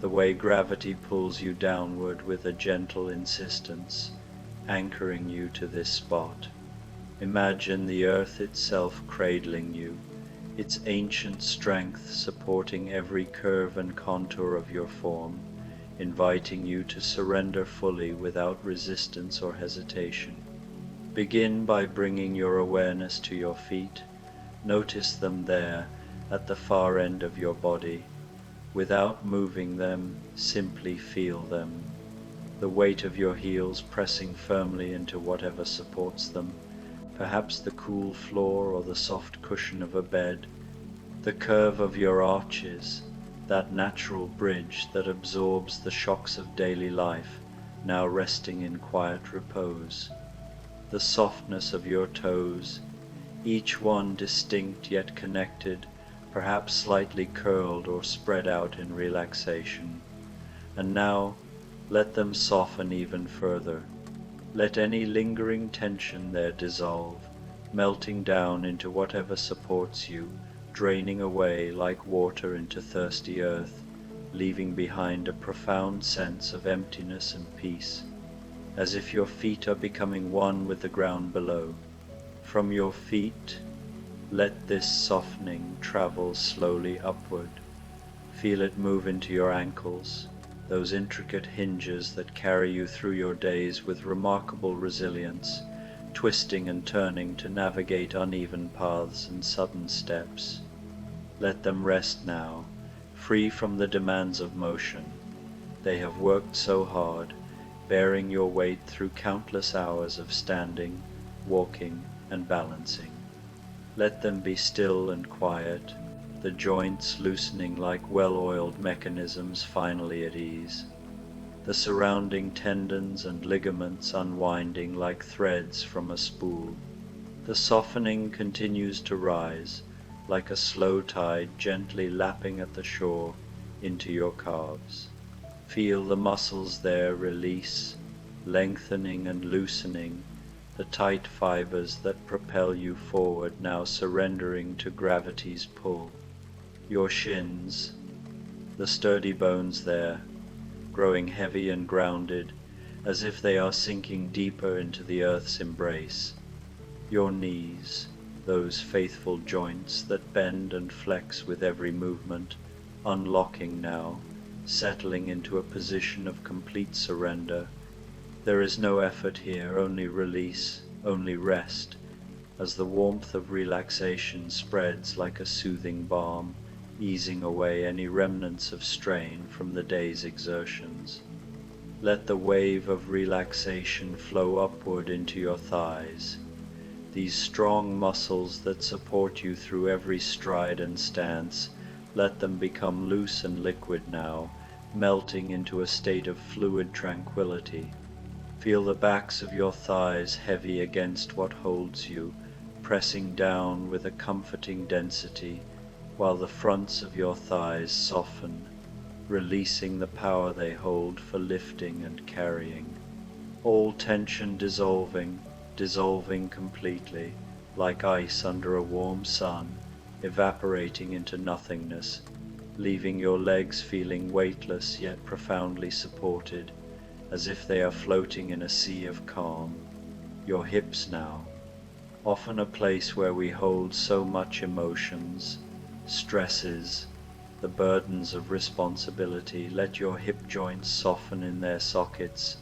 the way gravity pulls you downward with a gentle insistence, anchoring you to this spot. Imagine the earth itself cradling you, its ancient strength supporting every curve and contour of your form, inviting you to surrender fully without resistance or hesitation. Begin by bringing your awareness to your feet. Notice them there, at the far end of your body. Without moving them, simply feel them. The weight of your heels pressing firmly into whatever supports them, perhaps the cool floor or the soft cushion of a bed, the curve of your arches, that natural bridge that absorbs the shocks of daily life, now resting in quiet repose, the softness of your toes, each one distinct yet connected, perhaps slightly curled or spread out in relaxation. And now let them soften even further. Let any lingering tension there dissolve, melting down into whatever supports you, draining away like water into thirsty earth, leaving behind a profound sense of emptiness and peace, as if your feet are becoming one with the ground below. From your feet, let this softening travel slowly upward. Feel it move into your ankles, those intricate hinges that carry you through your days with remarkable resilience, twisting and turning to navigate uneven paths and sudden steps. Let them rest now, free from the demands of motion. They have worked so hard, bearing your weight through countless hours of standing, walking, and balancing. Let them be still and quiet, the joints loosening like well-oiled mechanisms finally at ease, the surrounding tendons and ligaments unwinding like threads from a spool. The softening continues to rise, like a slow tide gently lapping at the shore into your calves. Feel the muscles there release, lengthening and loosening, the tight fibers that propel you forward now surrendering to gravity's pull. Your shins, the sturdy bones there, growing heavy and grounded, as if they are sinking deeper into the earth's embrace. Your knees, those faithful joints that bend and flex with every movement, unlocking now, settling into a position of complete surrender. There is no effort here, only release, only rest, as the warmth of relaxation spreads like a soothing balm, easing away any remnants of strain from the day's exertions. Let the wave of relaxation flow upward into your thighs, these strong muscles that support you through every stride and stance. Let them become loose and liquid now, melting into a state of fluid tranquility. Feel the backs of your thighs heavy against what holds you, pressing down with a comforting density, while the fronts of your thighs soften, releasing the power they hold for lifting and carrying. All tension dissolving completely, like ice under a warm sun, evaporating into nothingness, leaving your legs feeling weightless yet profoundly supported, as if they are floating in a sea of calm. Your hips now, often a place where we hold so much emotions, stresses, the burdens of responsibility. Let your hip joints soften in their sockets,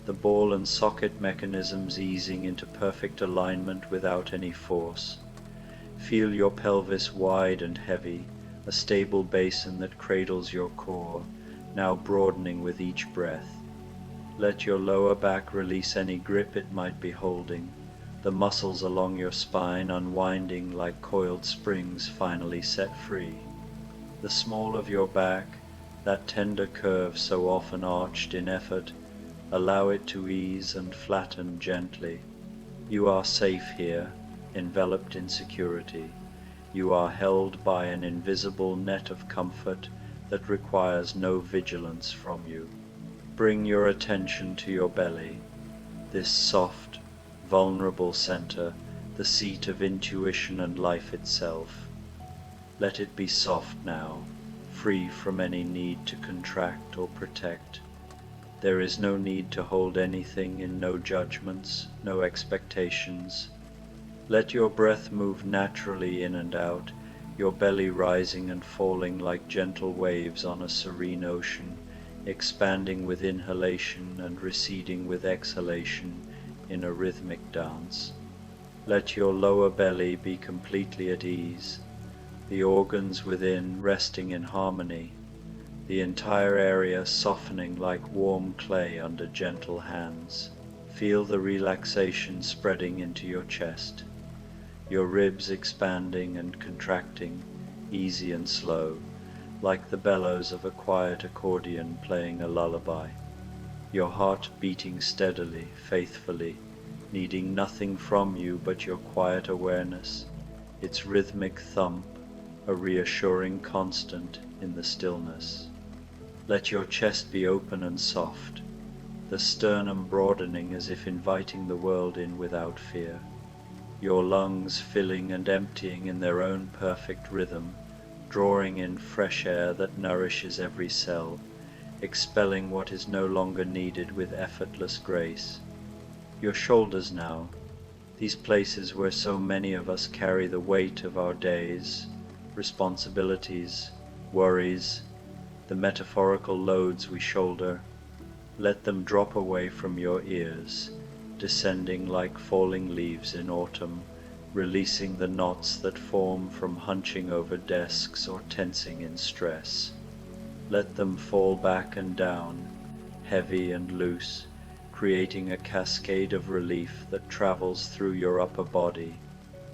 the ball and socket mechanisms easing into perfect alignment without any force. Feel your pelvis wide and heavy, a stable basin that cradles your core, now broadening with each breath. Let your lower back release any grip it might be holding, the muscles along your spine unwinding like coiled springs finally set free. The small of your back, that tender curve so often arched in effort, allow it to ease and flatten gently. You are safe here, enveloped in security. You are held by an invisible net of comfort that requires no vigilance from you. Bring your attention to your belly, this soft, vulnerable center, the seat of intuition and life itself. Let it be soft now, free from any need to contract or protect. There is no need to hold anything in, no judgments, no expectations. Let your breath move naturally in and out, your belly rising and falling like gentle waves on a serene ocean, expanding with inhalation and receding with exhalation in a rhythmic dance. Let your lower belly be completely at ease, the organs within resting in harmony, the entire area softening like warm clay under gentle hands. Feel the relaxation spreading into your chest, your ribs expanding and contracting, easy and slow, like the bellows of a quiet accordion playing a lullaby. Your heart beating steadily, faithfully, needing nothing from you but your quiet awareness, its rhythmic thump, a reassuring constant in the stillness. Let your chest be open and soft, the sternum broadening as if inviting the world in without fear, your lungs filling and emptying in their own perfect rhythm, drawing in fresh air that nourishes every cell, expelling what is no longer needed with effortless grace. Your shoulders now, these places where so many of us carry the weight of our days, responsibilities, worries, the metaphorical loads we shoulder, let them drop away from your ears, descending like falling leaves in autumn, releasing the knots that form from hunching over desks or tensing in stress. Let them fall back and down, heavy and loose, creating a cascade of relief that travels through your upper body.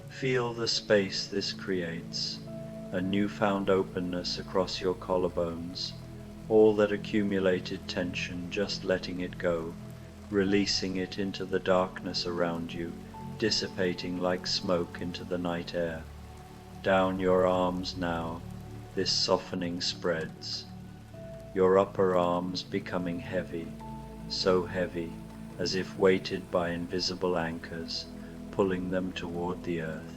Feel the space this creates, a newfound openness across your collarbones, all that accumulated tension just letting it go, releasing it into the darkness around you, dissipating like smoke into the night air. Down your arms now, this softening spreads, your upper arms becoming heavy, so heavy as if weighted by invisible anchors, pulling them toward the earth.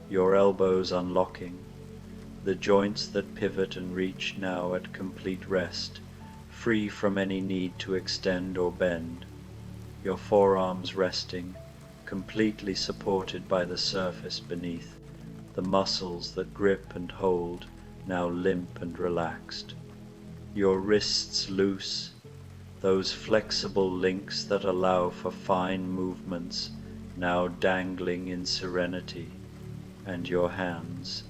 Your elbows unlocking, the joints that pivot and reach now at complete rest, free from any need to extend or bend. Your forearms resting, completely supported by the surface beneath, the muscles that grip and hold now limp and relaxed. Your wrists loose, those flexible links that allow for fine movements now dangling in serenity, and your hands,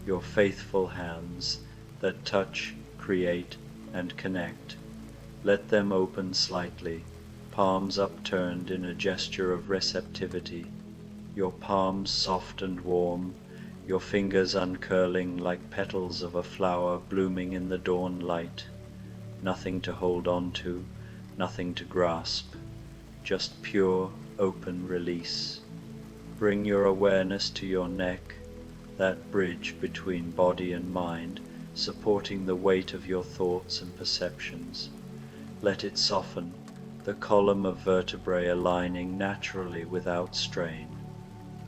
your faithful hands that touch, create, and connect. Let them open slightly, palms upturned in a gesture of receptivity, your palms soft and warm, your fingers uncurling like petals of a flower blooming in the dawn light. Nothing to hold on to, nothing to grasp, just pure, open release. Bring your awareness to your neck, that bridge between body and mind, supporting the weight of your thoughts and perceptions. Let it soften, the column of vertebrae aligning naturally without strain.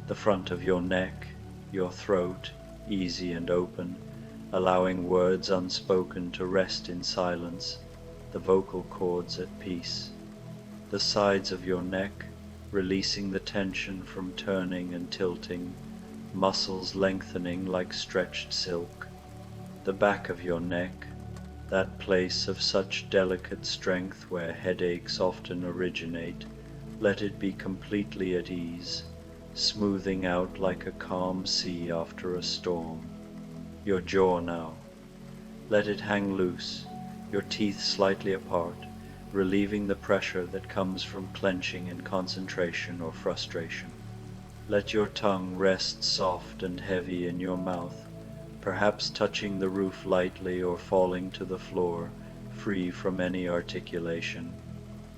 The front of your neck, your throat, easy and open, allowing words unspoken to rest in silence, the vocal cords at peace. The sides of your neck, releasing the tension from turning and tilting, muscles lengthening like stretched silk. The back of your neck, that place of such delicate strength where headaches often originate, let it be completely at ease, smoothing out like a calm sea after a storm. Your jaw now, let it hang loose, your teeth slightly apart, relieving the pressure that comes from clenching in concentration or frustration. Let your tongue rest soft and heavy in your mouth, perhaps touching the roof lightly or falling to the floor, free from any articulation.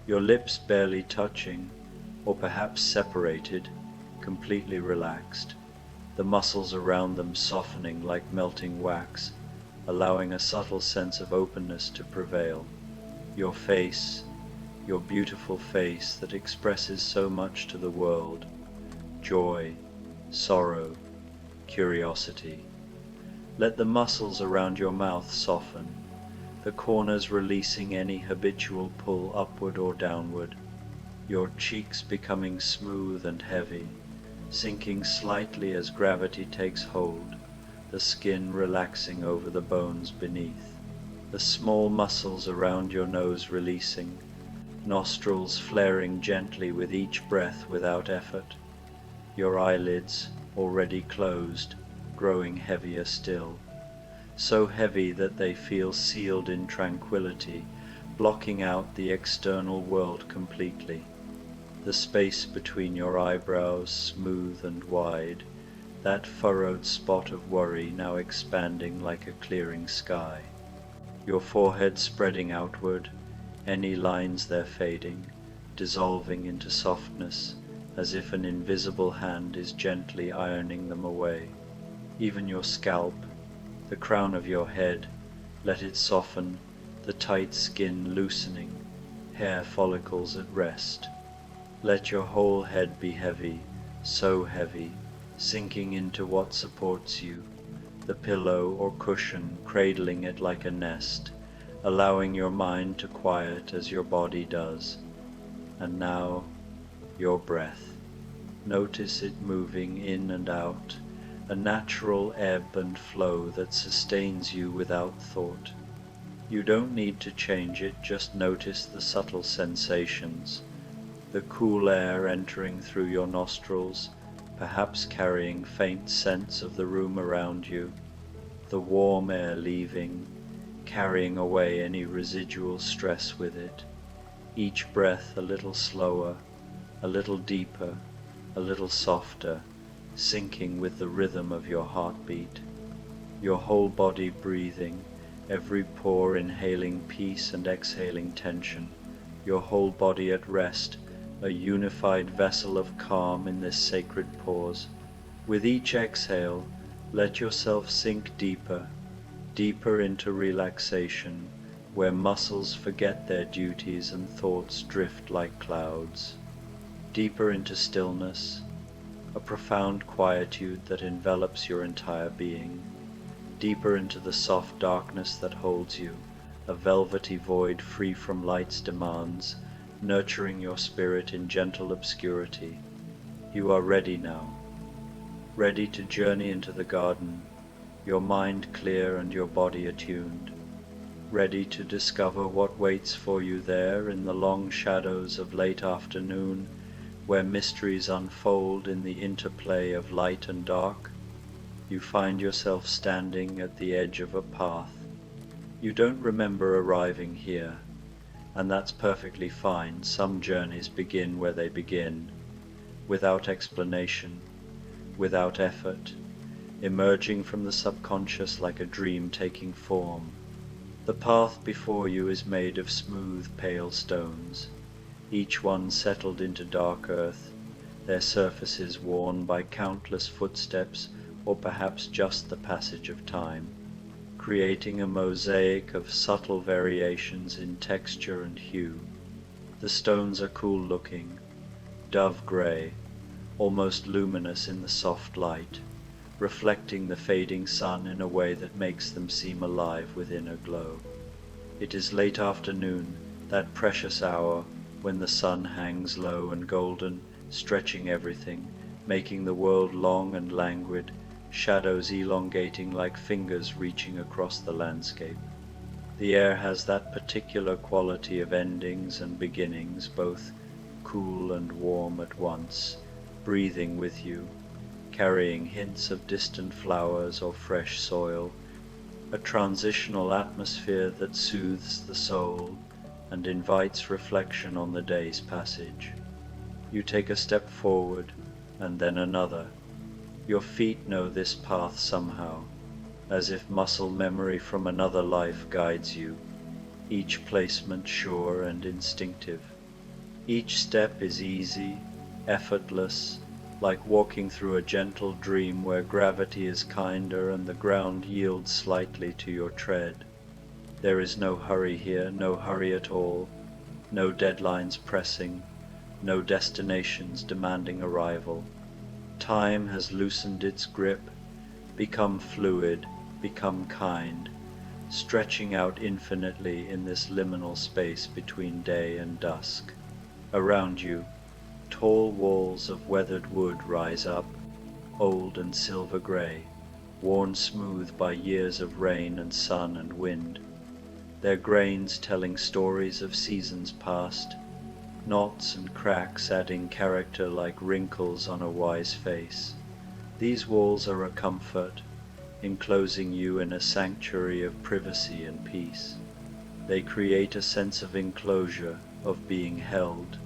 Your lips barely touching, or perhaps separated, completely relaxed, the muscles around them softening like melting wax, allowing a subtle sense of openness to prevail. Your face, your beautiful face that expresses so much to the world, joy, sorrow, curiosity. Let the muscles around your mouth soften, the corners releasing any habitual pull upward or downward, your cheeks becoming smooth and heavy, sinking slightly as gravity takes hold, the skin relaxing over the bones beneath, the small muscles around your nose releasing, nostrils flaring gently with each breath without effort, your eyelids, already closed, growing heavier still, so heavy that they feel sealed in tranquility, blocking out the external world completely. the space between your eyebrows smooth and wide, that furrowed spot of worry now expanding like a clearing sky. Your forehead spreading outward, any lines there fading, dissolving into softness, as if an invisible hand is gently ironing them away. Even your scalp, the crown of your head, let it soften, the tight skin loosening, hair follicles at rest. Let your whole head be heavy, so heavy, sinking into what supports you, the pillow or cushion cradling it like a nest, allowing your mind to quiet as your body does. And now, your breath. Notice it moving in and out, a natural ebb and flow that sustains you without thought. You don't need to change it, just notice the subtle sensations, the cool air entering through your nostrils, perhaps carrying faint scents of the room around you, the warm air leaving, carrying away any residual stress with it, each breath a little slower, a little deeper, a little softer, syncing with the rhythm of your heartbeat, your whole body breathing, every pore inhaling peace and exhaling tension, your whole body at rest, a unified vessel of calm in this sacred pause. With each exhale, let yourself sink deeper, deeper into relaxation, where muscles forget their duties and thoughts drift like clouds, deeper into stillness, a profound quietude that envelops your entire being, deeper into the soft darkness that holds you, a velvety void free from light's demands, nurturing your spirit in gentle obscurity. You are ready now, ready to journey into the garden, your mind clear and your body attuned, ready to discover what waits for you there in the long shadows of late afternoon, where mysteries unfold in the interplay of light and dark. You find yourself standing at the edge of a path. You don't remember arriving here, and that's perfectly fine. Some journeys begin where they begin, without explanation, without effort, emerging from the subconscious like a dream taking form. The path before you is made of smooth, pale stones, each one settled into dark earth, their surfaces worn by countless footsteps or perhaps just the passage of time, creating a mosaic of subtle variations in texture and hue. The stones are cool looking, dove grey, almost luminous in the soft light, reflecting the fading sun in a way that makes them seem alive within a glow. It is late afternoon, that precious hour when the sun hangs low and golden, stretching everything, making the world long and languid, shadows elongating like fingers reaching across the landscape. The air has that particular quality of endings and beginnings, both cool and warm at once, breathing with you, carrying hints of distant flowers or fresh soil, a transitional atmosphere that soothes the soul and invites reflection on the day's passage. You take a step forward, and then another. Your feet know this path somehow, as if muscle memory from another life guides you, each placement sure and instinctive. Each step is easy, effortless, like walking through a gentle dream where gravity is kinder and the ground yields slightly to your tread. There is no hurry here, no hurry at all, no deadlines pressing, no destinations demanding arrival. Time has loosened its grip, become fluid, become kind, stretching out infinitely in this liminal space between day and dusk. Around you, tall walls of weathered wood rise up, old and silver grey, worn smooth by years of rain and sun and wind, their grains telling stories of seasons past, knots and cracks adding character like wrinkles on a wise face. These walls are a comfort, enclosing you in a sanctuary of privacy and peace. They create a sense of enclosure, of being held,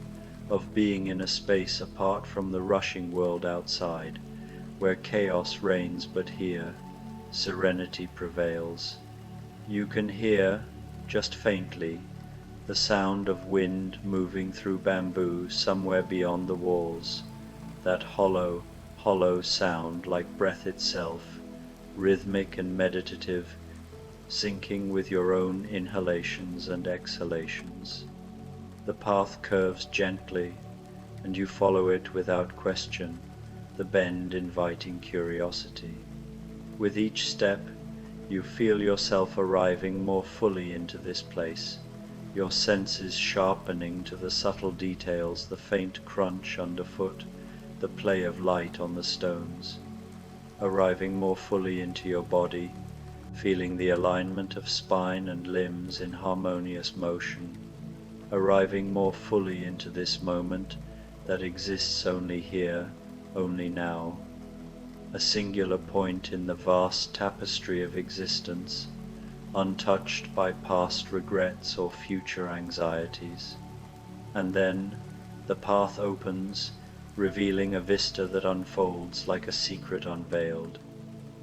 of being in a space apart from the rushing world outside, where chaos reigns but here serenity prevails. You can hear, just faintly, the sound of wind moving through bamboo somewhere beyond the walls, that hollow, hollow sound like breath itself, rhythmic and meditative, syncing with your own inhalations and exhalations. The path curves gently, and you follow it without question, the bend inviting curiosity. With each step, you feel yourself arriving more fully into this place, your senses sharpening to the subtle details, the faint crunch underfoot, the play of light on the stones, arriving more fully into your body, feeling the alignment of spine and limbs in harmonious motion, arriving more fully into this moment that exists only here, only now, a singular point in the vast tapestry of existence, untouched by past regrets or future anxieties. And then the path opens, revealing a vista that unfolds like a secret unveiled.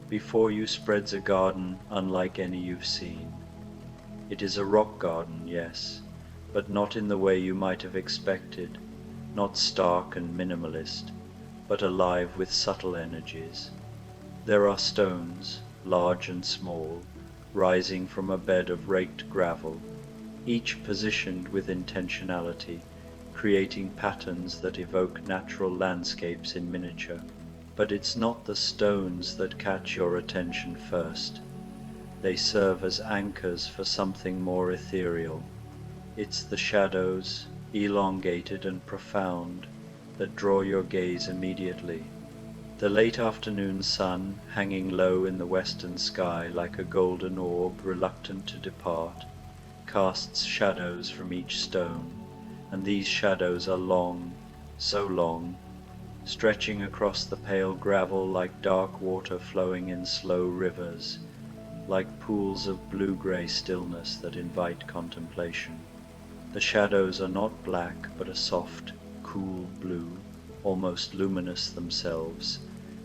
Before you spreads a garden unlike any you've seen. It is a rock garden, yes, but not in the way you might have expected, not stark and minimalist, but alive with subtle energies. There are stones, large and small, rising from a bed of raked gravel, each positioned with intentionality, creating patterns that evoke natural landscapes in miniature. But it's not the stones that catch your attention first. They serve as anchors for something more ethereal. It's the shadows, elongated and profound, that draw your gaze immediately. The late afternoon sun, hanging low in the western sky like a golden orb reluctant to depart, casts shadows from each stone, and these shadows are long, so long, stretching across the pale gravel like dark water flowing in slow rivers, like pools of blue-grey stillness that invite contemplation. The shadows are not black, but a soft, cool blue, almost luminous themselves,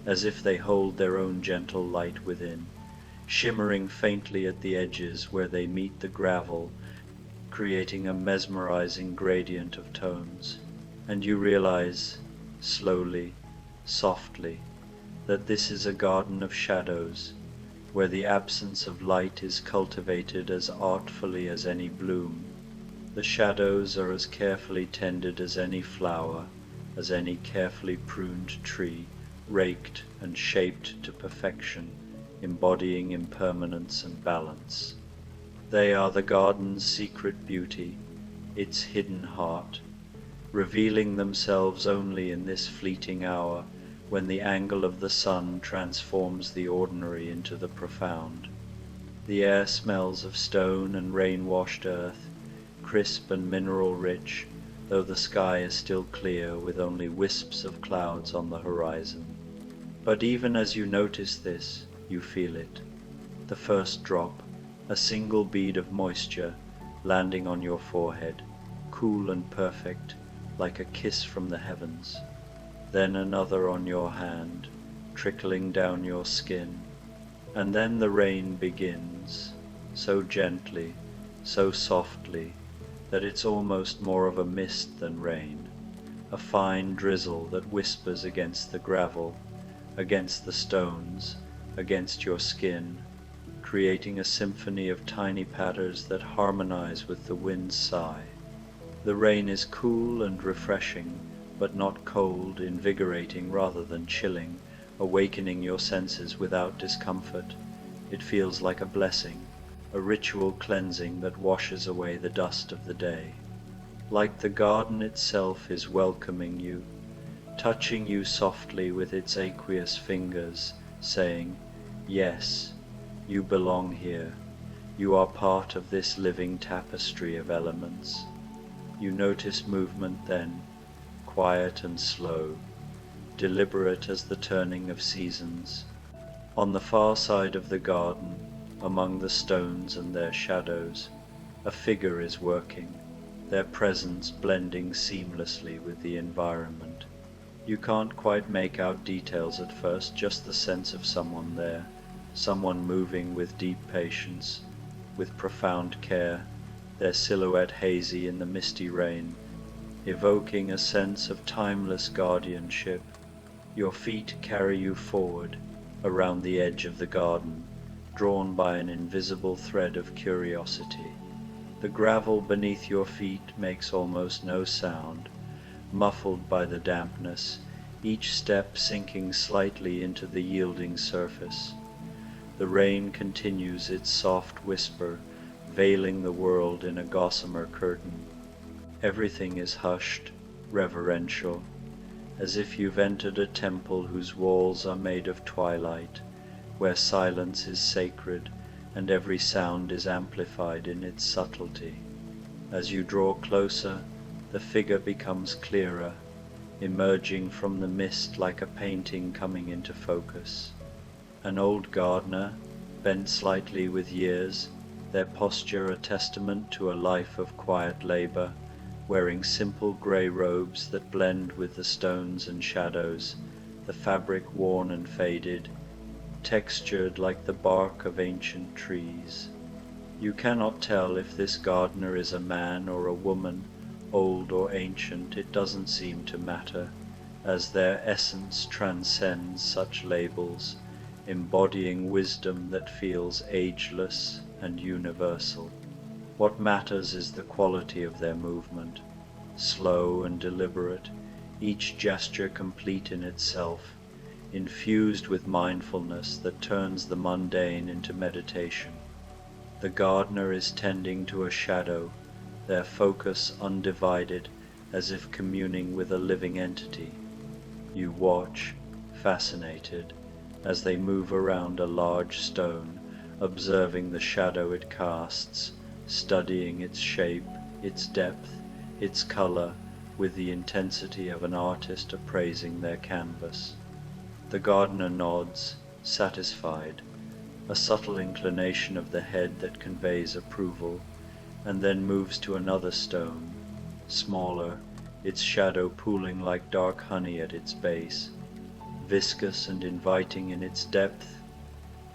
as if they hold their own gentle light within, shimmering faintly at the edges where they meet the gravel, creating a mesmerizing gradient of tones. And you realize, slowly, softly, that this is a garden of shadows, where the absence of light is cultivated as artfully as any bloom. The shadows are as carefully tended as any flower, as any carefully pruned tree, raked and shaped to perfection, embodying impermanence and balance. They are the garden's secret beauty, its hidden heart, revealing themselves only in this fleeting hour when the angle of the sun transforms the ordinary into the profound. The air smells of stone and rain-washed earth, crisp and mineral-rich, though the sky is still clear with only wisps of clouds on the horizon. But even as you notice this, you feel it. The first drop, a single bead of moisture, landing on your forehead, cool and perfect, like a kiss from the heavens. Then another on your hand, trickling down your skin. And then the rain begins, so gently, so softly, that it's almost more of a mist than rain, a fine drizzle that whispers against the gravel, against the stones, against your skin, creating a symphony of tiny patters that harmonize with the wind's sigh. The rain is cool and refreshing, but not cold, invigorating rather than chilling, awakening your senses without discomfort. It feels like a blessing, a ritual cleansing that washes away the dust of the day. Like the garden itself is welcoming you, touching you softly with its aqueous fingers, saying, "Yes, you belong here. You are part of this living tapestry of elements." You notice movement then, quiet and slow, deliberate as the turning of seasons. On the far side of the garden, among the stones and their shadows, a figure is working, their presence blending seamlessly with the environment. You can't quite make out details at first, just the sense of someone there, someone moving with deep patience, with profound care, their silhouette hazy in the misty rain, evoking a sense of timeless guardianship. Your feet carry you forward, around the edge of the garden, drawn by an invisible thread of curiosity. The gravel beneath your feet makes almost no sound, muffled by the dampness, each step sinking slightly into the yielding surface. The rain continues its soft whisper, veiling the world in a gossamer curtain. Everything is hushed, reverential, as if you've entered a temple whose walls are made of twilight, where silence is sacred and every sound is amplified in its subtlety. As you draw closer, the figure becomes clearer, emerging from the mist like a painting coming into focus. An old gardener, bent slightly with years, their posture a testament to a life of quiet labor, wearing simple grey robes that blend with the stones and shadows, the fabric worn and faded, textured like the bark of ancient trees. You cannot tell if this gardener is a man or a woman, old or ancient, it doesn't seem to matter, as their essence transcends such labels, embodying wisdom that feels ageless and universal. What matters is the quality of their movement, slow and deliberate, each gesture complete in itself, infused with mindfulness that turns the mundane into meditation. The gardener is tending to a shadow, their focus undivided, as if communing with a living entity. You watch, fascinated, as they move around a large stone, observing the shadow it casts, studying its shape, its depth, its color, with the intensity of an artist appraising their canvas. The gardener nods, satisfied, a subtle inclination of the head that conveys approval, and then moves to another stone, smaller, its shadow pooling like dark honey at its base, viscous and inviting in its depth.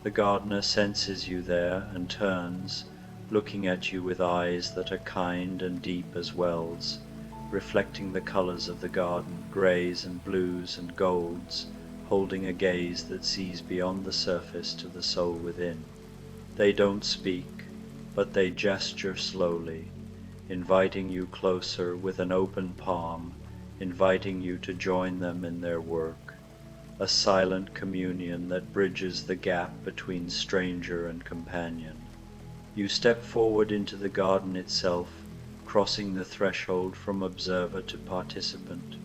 The gardener senses you there and turns, looking at you with eyes that are kind and deep as wells, reflecting the colors of the garden, grays and blues and golds, holding a gaze that sees beyond the surface to the soul within. They don't speak, but they gesture slowly, inviting you closer with an open palm, inviting you to join them in their work, a silent communion that bridges the gap between stranger and companion. You step forward into the garden itself, crossing the threshold from observer to participant.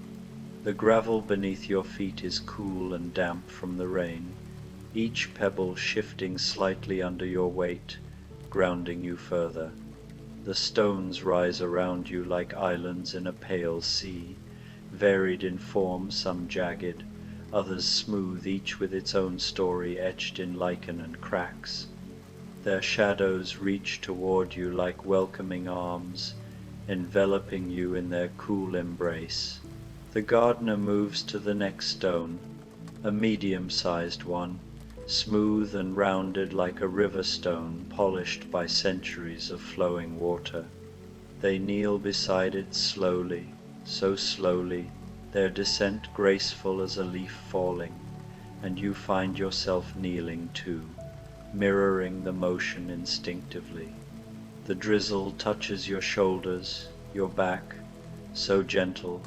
The gravel beneath your feet is cool and damp from the rain, each pebble shifting slightly under your weight, grounding you further. The stones rise around you like islands in a pale sea, varied in form, some jagged, others smooth, each with its own story etched in lichen and cracks. Their shadows reach toward you like welcoming arms, enveloping you in their cool embrace. The gardener moves to the next stone, a medium-sized one, smooth and rounded like a river stone polished by centuries of flowing water. They kneel beside it slowly, so slowly, their descent graceful as a leaf falling, and you find yourself kneeling too, mirroring the motion instinctively. The drizzle touches your shoulders, your back, so gentle,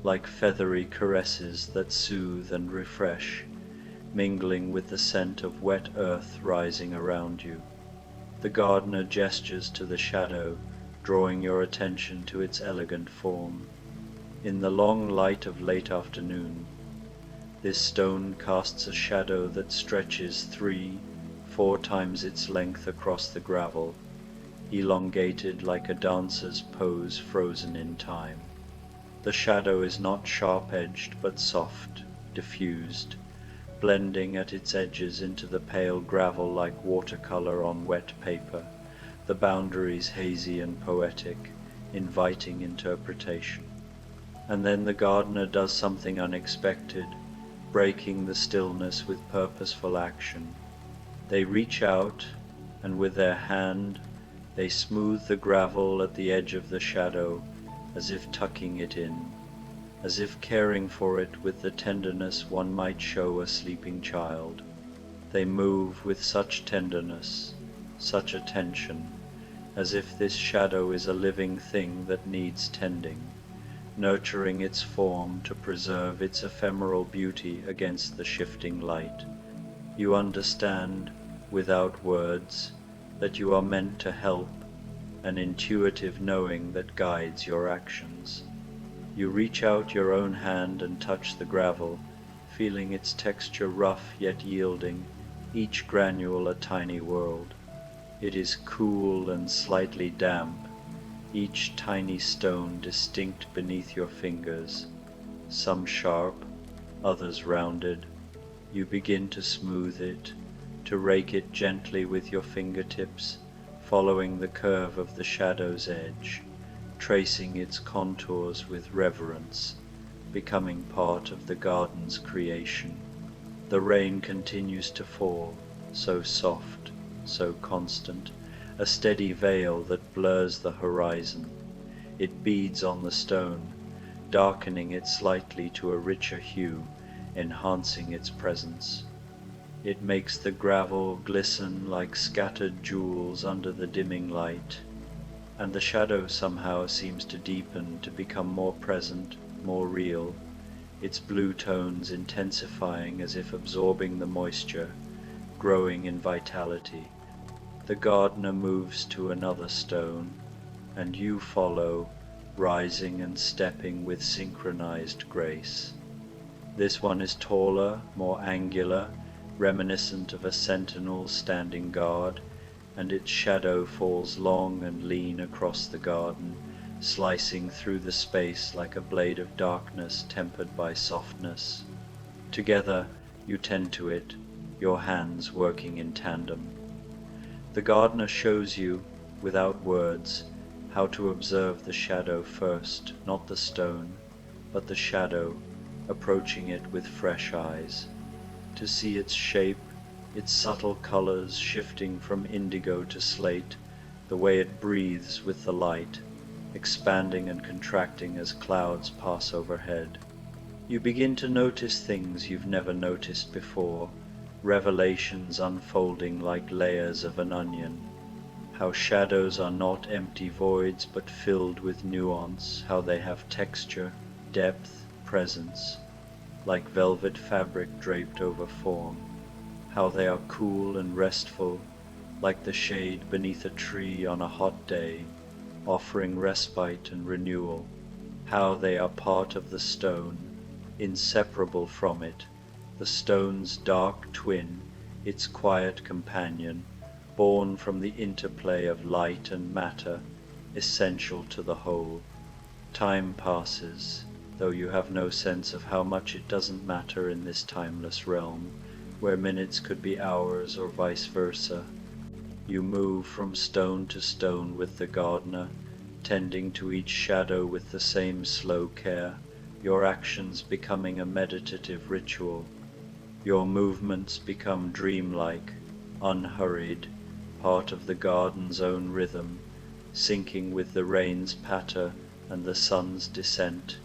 like feathery caresses that soothe and refresh, mingling with the scent of wet earth rising around you. The gardener gestures to the shadow, drawing your attention to its elegant form. In the long light of late afternoon, this stone casts a shadow that stretches 3-4 times its length across the gravel, elongated like a dancer's pose frozen in time. The shadow is not sharp-edged but soft, diffused, blending at its edges into the pale gravel like watercolor on wet paper, the boundaries hazy and poetic, inviting interpretation. And then the gardener does something unexpected, breaking the stillness with purposeful action. They reach out, and with their hand they smooth the gravel at the edge of the shadow, as if tucking it in, as if caring for it with the tenderness one might show a sleeping child. They move with such tenderness, such attention, as if this shadow is a living thing that needs tending, nurturing its form to preserve its ephemeral beauty against the shifting light. You understand, without words, that you are meant to help, an intuitive knowing that guides your actions. You reach out your own hand and touch the gravel, feeling its texture rough yet yielding, each granule a tiny world. It is cool and slightly damp, each tiny stone distinct beneath your fingers, some sharp, others rounded. You begin to smooth it, to rake it gently with your fingertips, following the curve of the shadow's edge, tracing its contours with reverence, becoming part of the garden's creation. The rain continues to fall, so soft, so constant, a steady veil that blurs the horizon. It beads on the stone, darkening it slightly to a richer hue, enhancing its presence. It makes the gravel glisten like scattered jewels under the dimming light, and the shadow somehow seems to deepen, to become more present, more real, its blue tones intensifying as if absorbing the moisture, growing in vitality. The gardener moves to another stone, and you follow, rising and stepping with synchronized grace. This one is taller, more angular, reminiscent of a sentinel standing guard, and its shadow falls long and lean across the garden, slicing through the space like a blade of darkness tempered by softness. Together you tend to it, your hands working in tandem. The gardener shows you, without words, how to observe the shadow first, not the stone, but the shadow, approaching it with fresh eyes, to see its shape, its subtle colors shifting from indigo to slate, the way it breathes with the light, expanding and contracting as clouds pass overhead. You begin to notice things you've never noticed before, revelations unfolding like layers of an onion. How shadows are not empty voids but filled with nuance, how they have texture, depth, presence, like velvet fabric draped over form, how they are cool and restful, like the shade beneath a tree on a hot day, offering respite and renewal, how they are part of the stone, inseparable from it, the stone's dark twin, its quiet companion, born from the interplay of light and matter, essential to the whole. Time passes, though you have no sense of how much it doesn't matter in this timeless realm, where minutes could be hours or vice versa. You move from stone to stone with the gardener, tending to each shadow with the same slow care, your actions becoming a meditative ritual. Your movements become dreamlike, unhurried, part of the garden's own rhythm, syncing with the rain's patter and the sun's descent,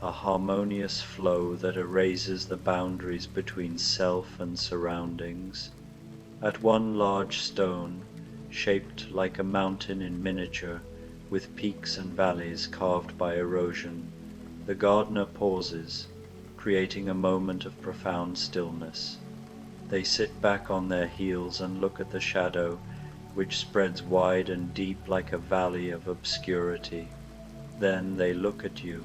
a harmonious flow that erases the boundaries between self and surroundings. At one large stone, shaped like a mountain in miniature, with peaks and valleys carved by erosion, the gardener pauses, creating a moment of profound stillness. They sit back on their heels and look at the shadow, which spreads wide and deep like a valley of obscurity. Then they look at you,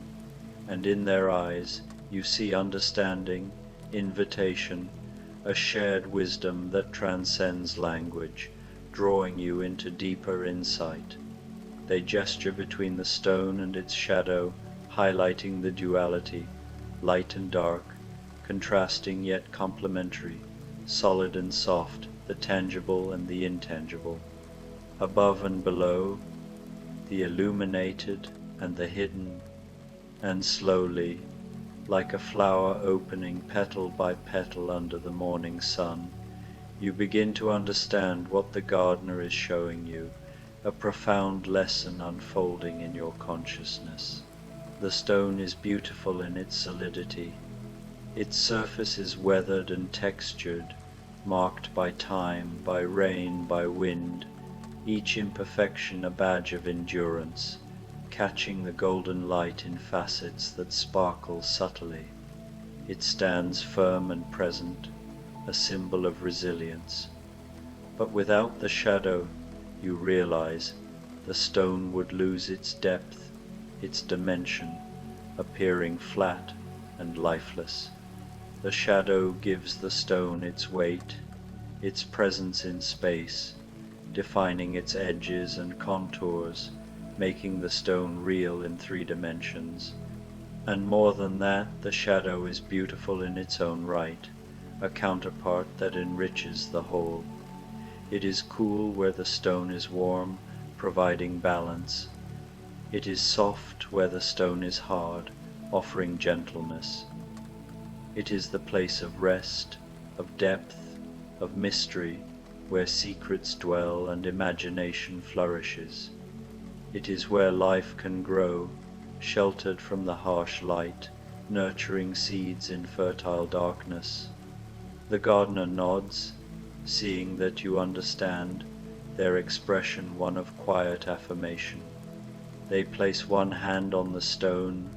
and in their eyes you see understanding, invitation, a shared wisdom that transcends language, drawing you into deeper insight. They gesture between the stone and its shadow, highlighting the duality, light and dark, contrasting yet complementary, solid and soft, the tangible and the intangible. Above and below, the illuminated and the hidden, and slowly, like a flower opening petal by petal under the morning sun, you begin to understand what the gardener is showing you, a profound lesson unfolding in your consciousness. The stone is beautiful in its solidity. Its surface is weathered and textured, marked by time, by rain, by wind, each imperfection a badge of endurance, catching the golden light in facets that sparkle subtly. It stands firm and present, a symbol of resilience. But without the shadow, you realize, the stone would lose its depth, its dimension, appearing flat and lifeless. The shadow gives the stone its weight, its presence in space, defining its edges and contours, making the stone real in 3 dimensions. And more than that, the shadow is beautiful in its own right, a counterpart that enriches the whole. It is cool where the stone is warm, providing balance. It is soft where the stone is hard, offering gentleness. It is the place of rest, of depth, of mystery, where secrets dwell and imagination flourishes. It is where life can grow, sheltered from the harsh light, nurturing seeds in fertile darkness. The gardener nods, seeing that you understand, their expression one of quiet affirmation. They place one hand on the stone,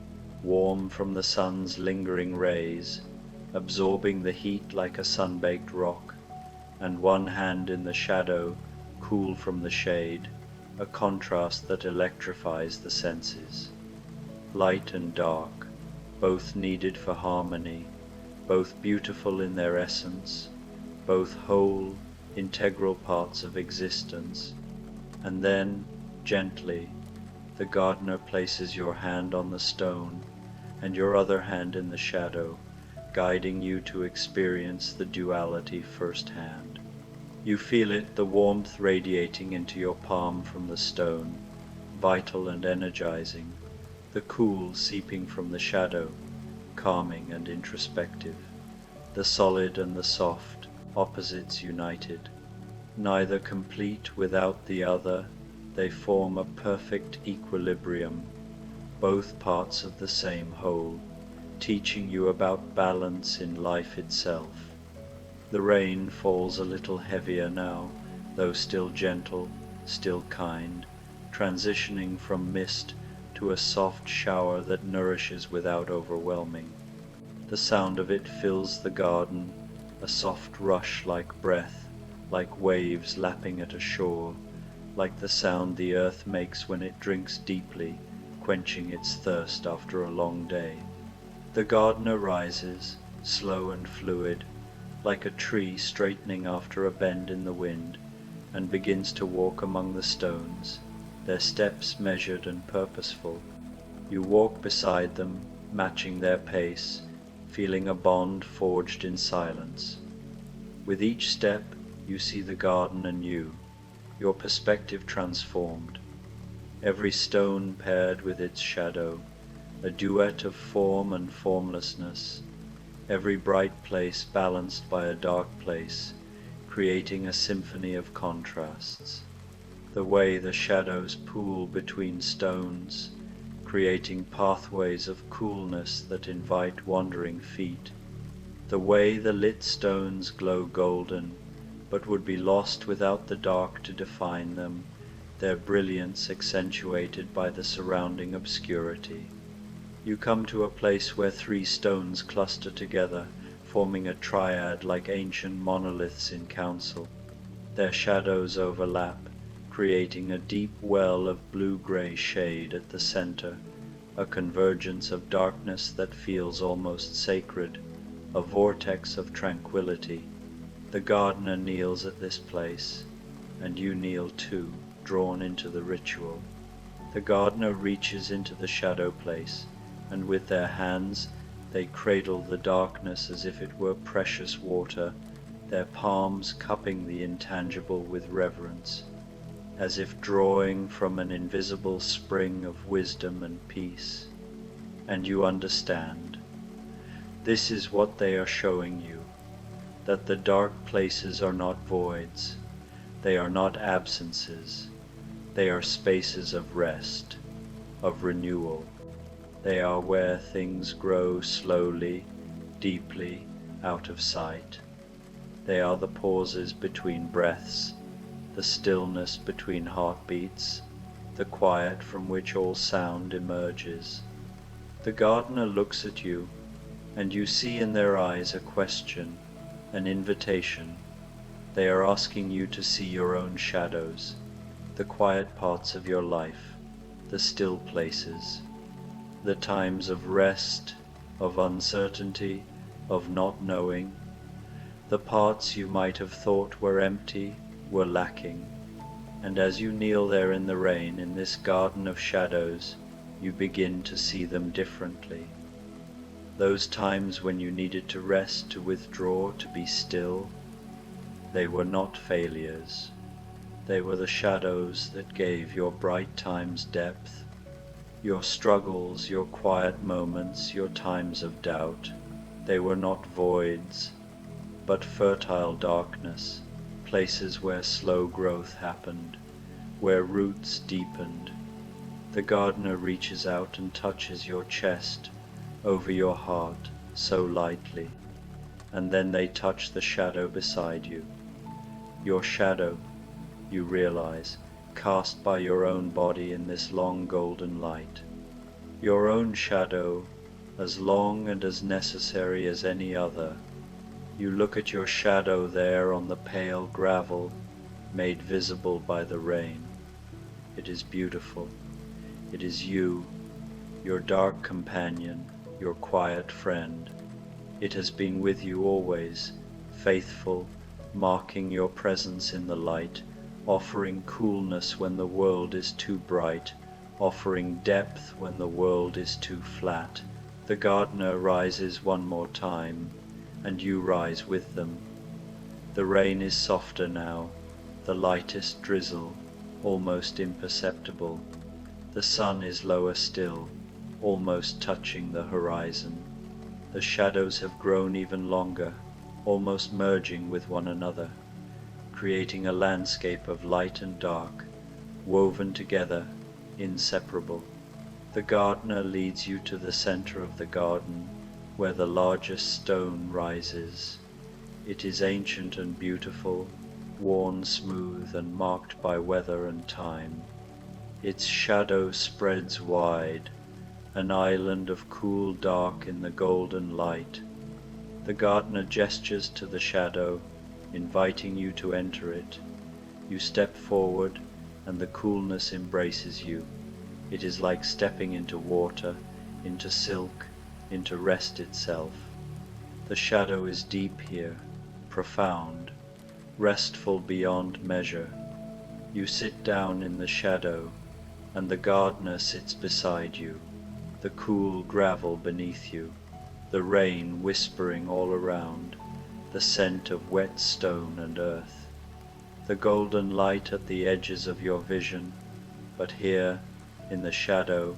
warm from the sun's lingering rays, absorbing the heat like a sun-baked rock, and one hand in the shadow, cool from the shade, a contrast that electrifies the senses. Light and dark, both needed for harmony, both beautiful in their essence, both whole, integral parts of existence. And then, gently, the gardener places your hand on the stone and your other hand in the shadow, guiding you to experience the duality firsthand. You feel it, the warmth radiating into your palm from the stone, vital and energizing, the cool seeping from the shadow, calming and introspective, the solid and the soft, opposites united. Neither complete without the other, they form a perfect equilibrium, both parts of the same whole, teaching you about balance in life itself. The rain falls a little heavier now, though still gentle, still kind, transitioning from mist to a soft shower that nourishes without overwhelming. The sound of it fills the garden, a soft rush like breath, like waves lapping at a shore, like the sound the earth makes when it drinks deeply, quenching its thirst after a long day. The gardener rises, slow and fluid, like a tree straightening after a bend in the wind, and begins to walk among the stones, their steps measured and purposeful. You walk beside them, matching their pace, feeling a bond forged in silence. With each step, you see the garden anew, your perspective transformed. Every stone paired with its shadow, a duet of form and formlessness, every bright place balanced by a dark place, creating a symphony of contrasts. The way the shadows pool between stones, creating pathways of coolness that invite wandering feet. The way the lit stones glow golden, but would be lost without the dark to define them, their brilliance accentuated by the surrounding obscurity. You come to a place where 3 stones cluster together, forming a triad like ancient monoliths in council. Their shadows overlap, creating a deep well of blue-gray shade at the center, a convergence of darkness that feels almost sacred, a vortex of tranquility. The gardener kneels at this place, and you kneel too, drawn into the ritual. The gardener reaches into the shadow place, and with their hands they cradle the darkness as if it were precious water, their palms cupping the intangible with reverence. as if drawing from an invisible spring of wisdom and peace. And you understand. This is what they are showing you, that the dark places are not voids, they are not absences, they are spaces of rest, of renewal. They are where things grow slowly, deeply, out of sight. They are the pauses between breaths, the stillness between heartbeats, the quiet from which all sound emerges. The gardener looks at you, and you see in their eyes a question, an invitation. They are asking you to see your own shadows, the quiet parts of your life, the still places, the times of rest, of uncertainty, of not knowing. The parts you might have thought were empty were lacking, and as you kneel there in the rain in this garden of shadows, you begin to see them differently. Those times when you needed to rest, to withdraw, to be still, they were not failures. They were the shadows that gave your bright times depth, your struggles, your quiet moments, your times of doubt. They were not voids, but fertile darkness, places where slow growth happened, where roots deepened. The gardener reaches out and touches your chest, over your heart, so lightly, and then they touch the shadow beside you. Your shadow, you realize, cast by your own body in this long golden light. Your own shadow, as long and as necessary as any other. You look at your shadow there on the pale gravel, made visible by the rain. It is beautiful. It is you, your dark companion, your quiet friend. It has been with you always, faithful, marking your presence in the light, offering coolness when the world is too bright, offering depth when the world is too flat. The gardener rises one more time, and you rise with them. The rain is softer now, the lightest drizzle, almost imperceptible. The sun is lower still, almost touching the horizon. The shadows have grown even longer, almost merging with one another, creating a landscape of light and dark, woven together, inseparable. The gardener leads you to the center of the garden, where the largest stone rises. It is ancient and beautiful, worn smooth and marked by weather and time. Its shadow spreads wide, an island of cool dark in the golden light. The gardener gestures to the shadow, inviting you to enter it. You step forward, and the coolness embraces you. It is like stepping into water, into silk, into rest itself. The shadow is deep here, profound, restful beyond measure. You sit down in the shadow, and the gardener sits beside you, the cool gravel beneath you, the rain whispering all around, the scent of wet stone and earth, the golden light at the edges of your vision, but here, in the shadow,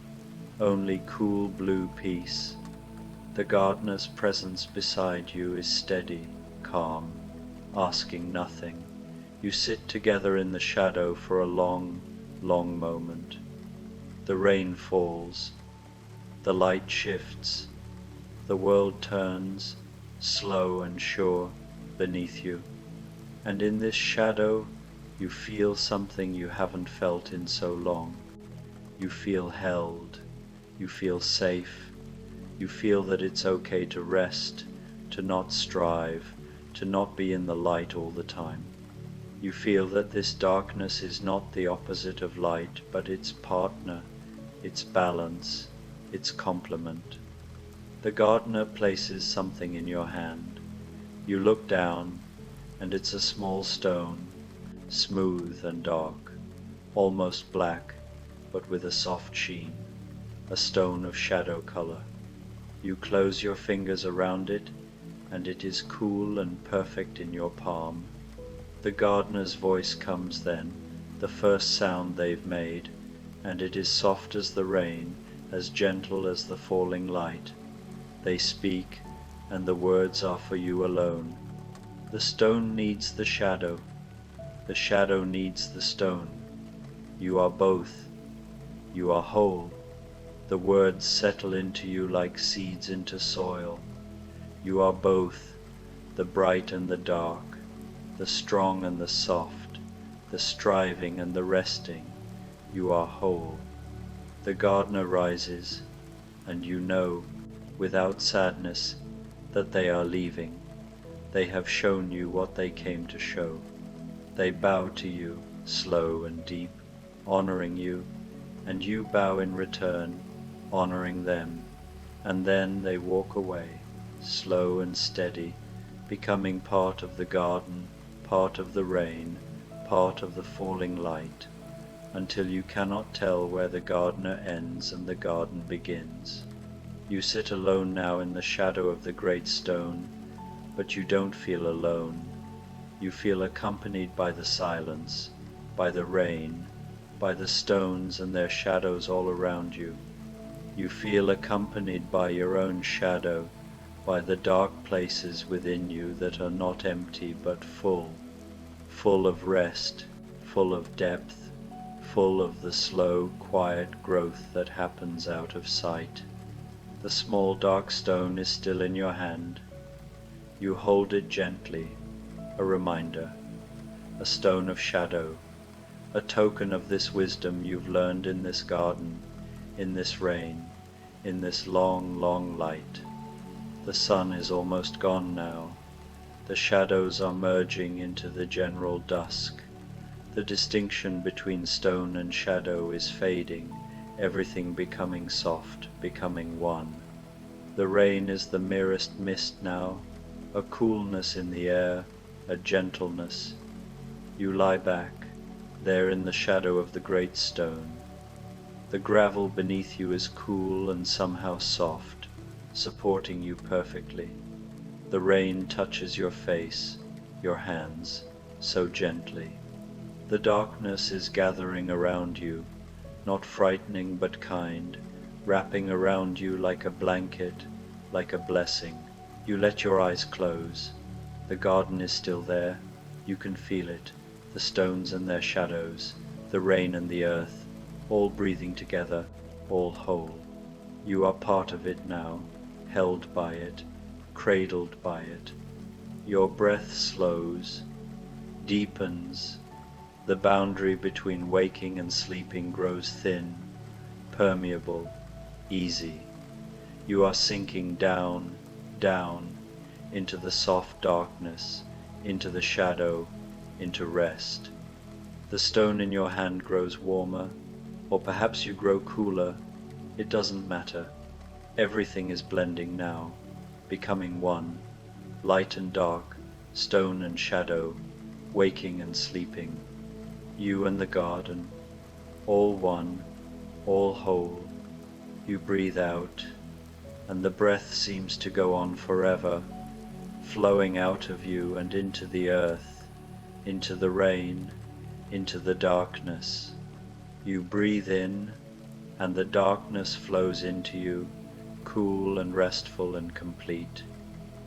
only cool blue peace. The gardener's presence beside you is steady, calm, asking nothing. You sit together in the shadow for a long, long moment. The rain falls, the light shifts, the world turns, slow and sure, beneath you, and in this shadow you feel something you haven't felt in so long. You feel held, you feel safe, you feel that it's okay to rest, to not strive, to not be in the light all the time. You feel that this darkness is not the opposite of light, but its partner, its balance, its complement. The gardener places something in your hand. You look down, and it's a small stone, smooth and dark, almost black, but with a soft sheen, a stone of shadow color. You close your fingers around it, and it is cool and perfect in your palm. The gardener's voice comes then, the first sound they've made, and it is soft as the rain, as gentle as the falling light. They speak, and the words are for you alone. The stone needs the shadow needs the stone. You are both. You are whole. The words settle into you like seeds into soil. You are both, the bright and the dark, the strong and the soft, the striving and the resting. You are whole. The gardener rises, and you know, without sadness, that they are leaving. They have shown you what they came to show. They bow to you, slow and deep, honoring you, and you bow in return, honoring them, and then they walk away, slow and steady, becoming part of the garden, part of the rain, part of the falling light, until you cannot tell where the gardener ends and the garden begins. You sit alone now in the shadow of the great stone, but you don't feel alone. You feel accompanied by the silence, by the rain, by the stones and their shadows all around you. You feel accompanied by your own shadow, by the dark places within you that are not empty but full, full of rest, full of depth, full of the slow, quiet growth that happens out of sight. The small dark stone is still in your hand. You hold it gently, a reminder, a stone of shadow, a token of this wisdom you've learned in this garden, in this rain, in this long, long light. The sun is almost gone now. The shadows are merging into the general dusk. The distinction between stone and shadow is fading, everything becoming soft, becoming one. The rain is the merest mist now, a coolness in the air, a gentleness. You lie back, there in the shadow of the great stone. The gravel beneath you is cool and somehow soft, supporting you perfectly. The rain touches your face, your hands, so gently. The darkness is gathering around you, not frightening but kind, wrapping around you like a blanket, like a blessing. You let your eyes close. The garden is still there. You can feel it, the stones and their shadows, the rain and the earth, all breathing together, all whole. You are part of it now, held by it, cradled by it. Your breath slows, deepens. The boundary between waking and sleeping grows thin, permeable, easy. You are sinking down, down, into the soft darkness, into the shadow, into rest. The stone in your hand grows warmer, or perhaps you grow cooler. It doesn't matter. Everything is blending now, becoming one, light and dark, stone and shadow, waking and sleeping. You and the garden, all one, all whole. You breathe out, and the breath seems to go on forever, flowing out of you and into the earth, into the rain, into the darkness. You breathe in, and the darkness flows into you, cool and restful and complete.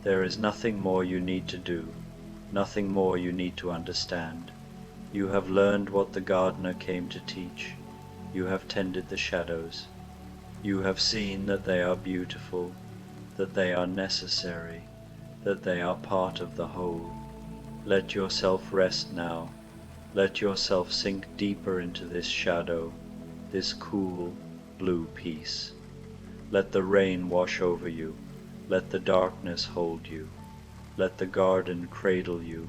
There is nothing more you need to do, nothing more you need to understand. You have learned what the gardener came to teach. You have tended the shadows. You have seen that they are beautiful, that they are necessary, that they are part of the whole. Let yourself rest now. Let yourself sink deeper into this shadow, this cool, blue peace. Let the rain wash over you. Let the darkness hold you. Let the garden cradle you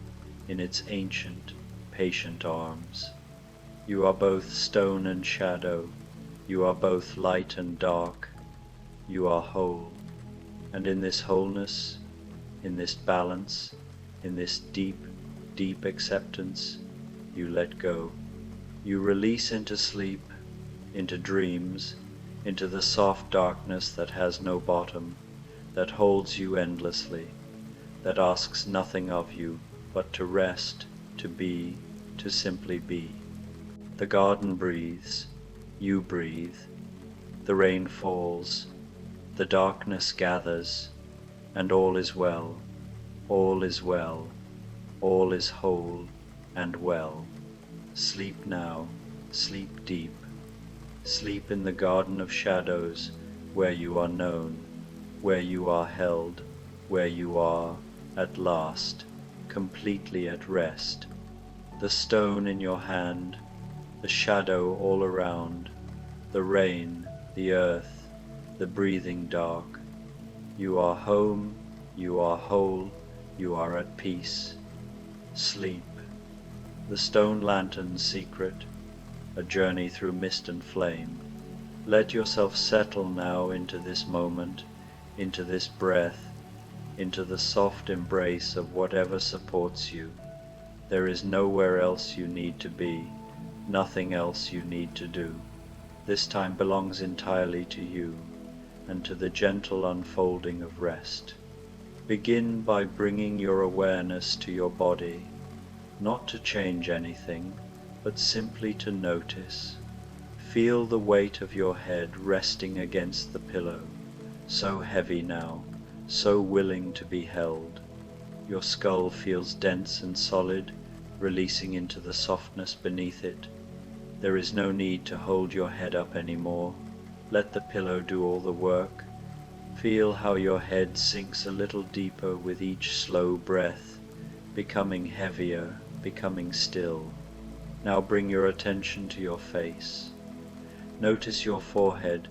in its ancient, patient arms. You are both stone and shadow. You are both light and dark. You are whole. And in this wholeness, in this balance, in this deep, deep acceptance, you let go. You release into sleep, into dreams, into the soft darkness that has no bottom, that holds you endlessly, that asks nothing of you but to rest, to be, to simply be. The garden breathes, you breathe, the rain falls, the darkness gathers, and all is well, all is well, all is whole and well. Sleep now, sleep deep, sleep in the garden of shadows, where you are known, where you are held, where you are, at last, completely at rest. The stone in your hand, the shadow all around, the rain, the earth, the breathing dark. You are home, you are whole, you are at peace. Sleep. The stone lantern's secret, a journey through mist and flame. Let yourself settle now into this moment, into this breath, into the soft embrace of whatever supports you. There is nowhere else you need to be, nothing else you need to do. This time belongs entirely to you and to the gentle unfolding of rest. Begin by bringing your awareness to your body, not to change anything, but simply to notice. Feel the weight of your head resting against the pillow, so heavy now, so willing to be held. Your skull feels dense and solid, releasing into the softness beneath it. There is no need to hold your head up anymore. Let the pillow do all the work. Feel how your head sinks a little deeper with each slow breath, becoming heavier, becoming still. Now bring your attention to your face. Notice your forehead,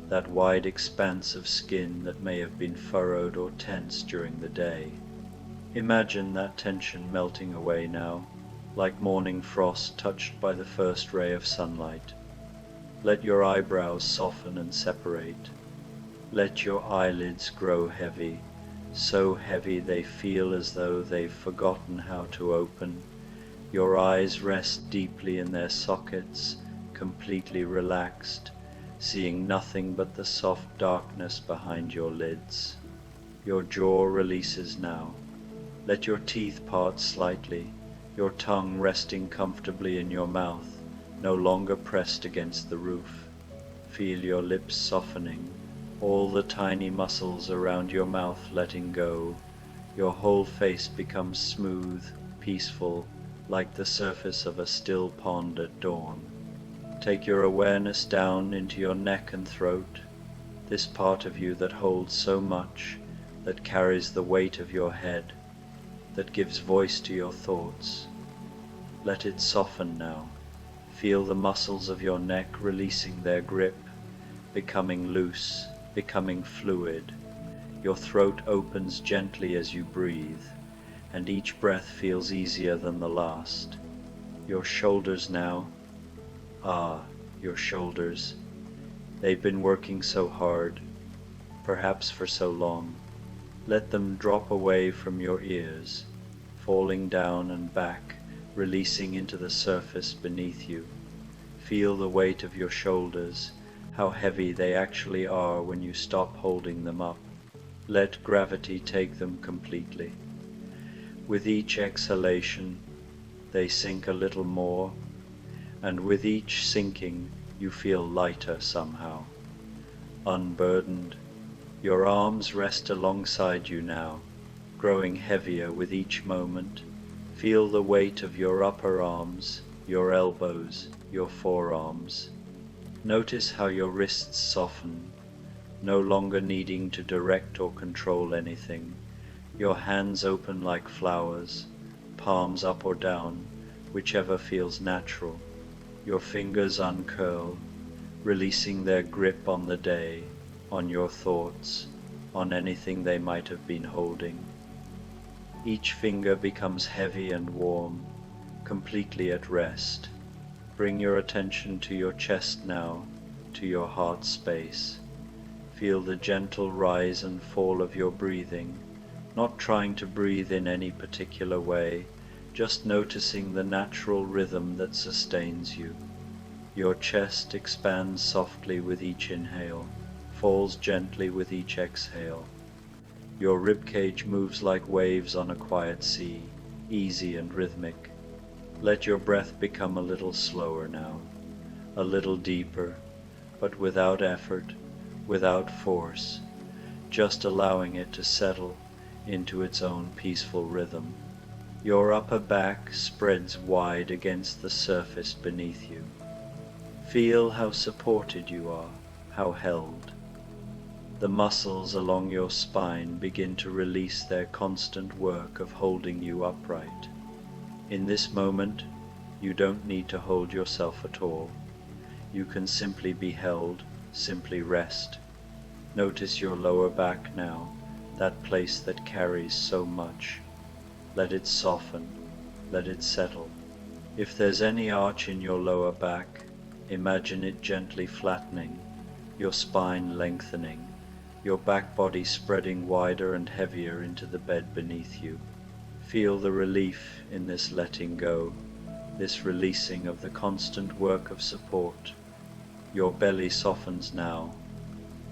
that wide expanse of skin that may have been furrowed or tense during the day. Imagine that tension melting away now, like morning frost touched by the first ray of sunlight. Let your eyebrows soften and separate. Let your eyelids grow heavy, so heavy they feel as though they've forgotten how to open. Your eyes rest deeply in their sockets, completely relaxed, seeing nothing but the soft darkness behind your lids. Your jaw releases now. Let your teeth part slightly, your tongue resting comfortably in your mouth, no longer pressed against the roof. Feel your lips softening, all the tiny muscles around your mouth letting go. Your whole face becomes smooth, peaceful, like the surface of a still pond at dawn. Take your awareness down into your neck and throat, this part of you that holds so much, that carries the weight of your head, that gives voice to your thoughts. Let it soften now. Feel the muscles of your neck releasing their grip, becoming loose, becoming fluid. Your throat opens gently as you breathe, and each breath feels easier than the last. Your shoulders now. Your shoulders. They've been working so hard, perhaps for so long. Let them drop away from your ears, falling down and back, releasing into the surface beneath you. Feel the weight of your shoulders, how heavy they actually are when you stop holding them up. Let gravity take them completely. With each exhalation, they sink a little more, and with each sinking, you feel lighter somehow, unburdened. Your arms rest alongside you now, growing heavier with each moment. Feel the weight of your upper arms, your elbows, your forearms. Notice how your wrists soften, no longer needing to direct or control anything. Your hands open like flowers, palms up or down, whichever feels natural. Your fingers uncurl, releasing their grip on the day, on your thoughts, on anything they might have been holding. Each finger becomes heavy and warm, completely at rest. Bring your attention to your chest now, to your heart space. Feel the gentle rise and fall of your breathing, not trying to breathe in any particular way, just noticing the natural rhythm that sustains you. Your chest expands softly with each inhale, falls gently with each exhale. Your ribcage moves like waves on a quiet sea, easy and rhythmic. Let your breath become a little slower now, a little deeper, but without effort, without force, just allowing it to settle into its own peaceful rhythm. Your upper back spreads wide against the surface beneath you. Feel how supported you are, how held. The muscles along your spine begin to release their constant work of holding you upright. In this moment, you don't need to hold yourself at all. You can simply be held, simply rest. Notice your lower back now, that place that carries so much. Let it soften, let it settle. If there's any arch in your lower back, imagine it gently flattening, your spine lengthening, your back body spreading wider and heavier into the bed beneath you. Feel the relief in this letting go, this releasing of the constant work of support. Your belly softens now,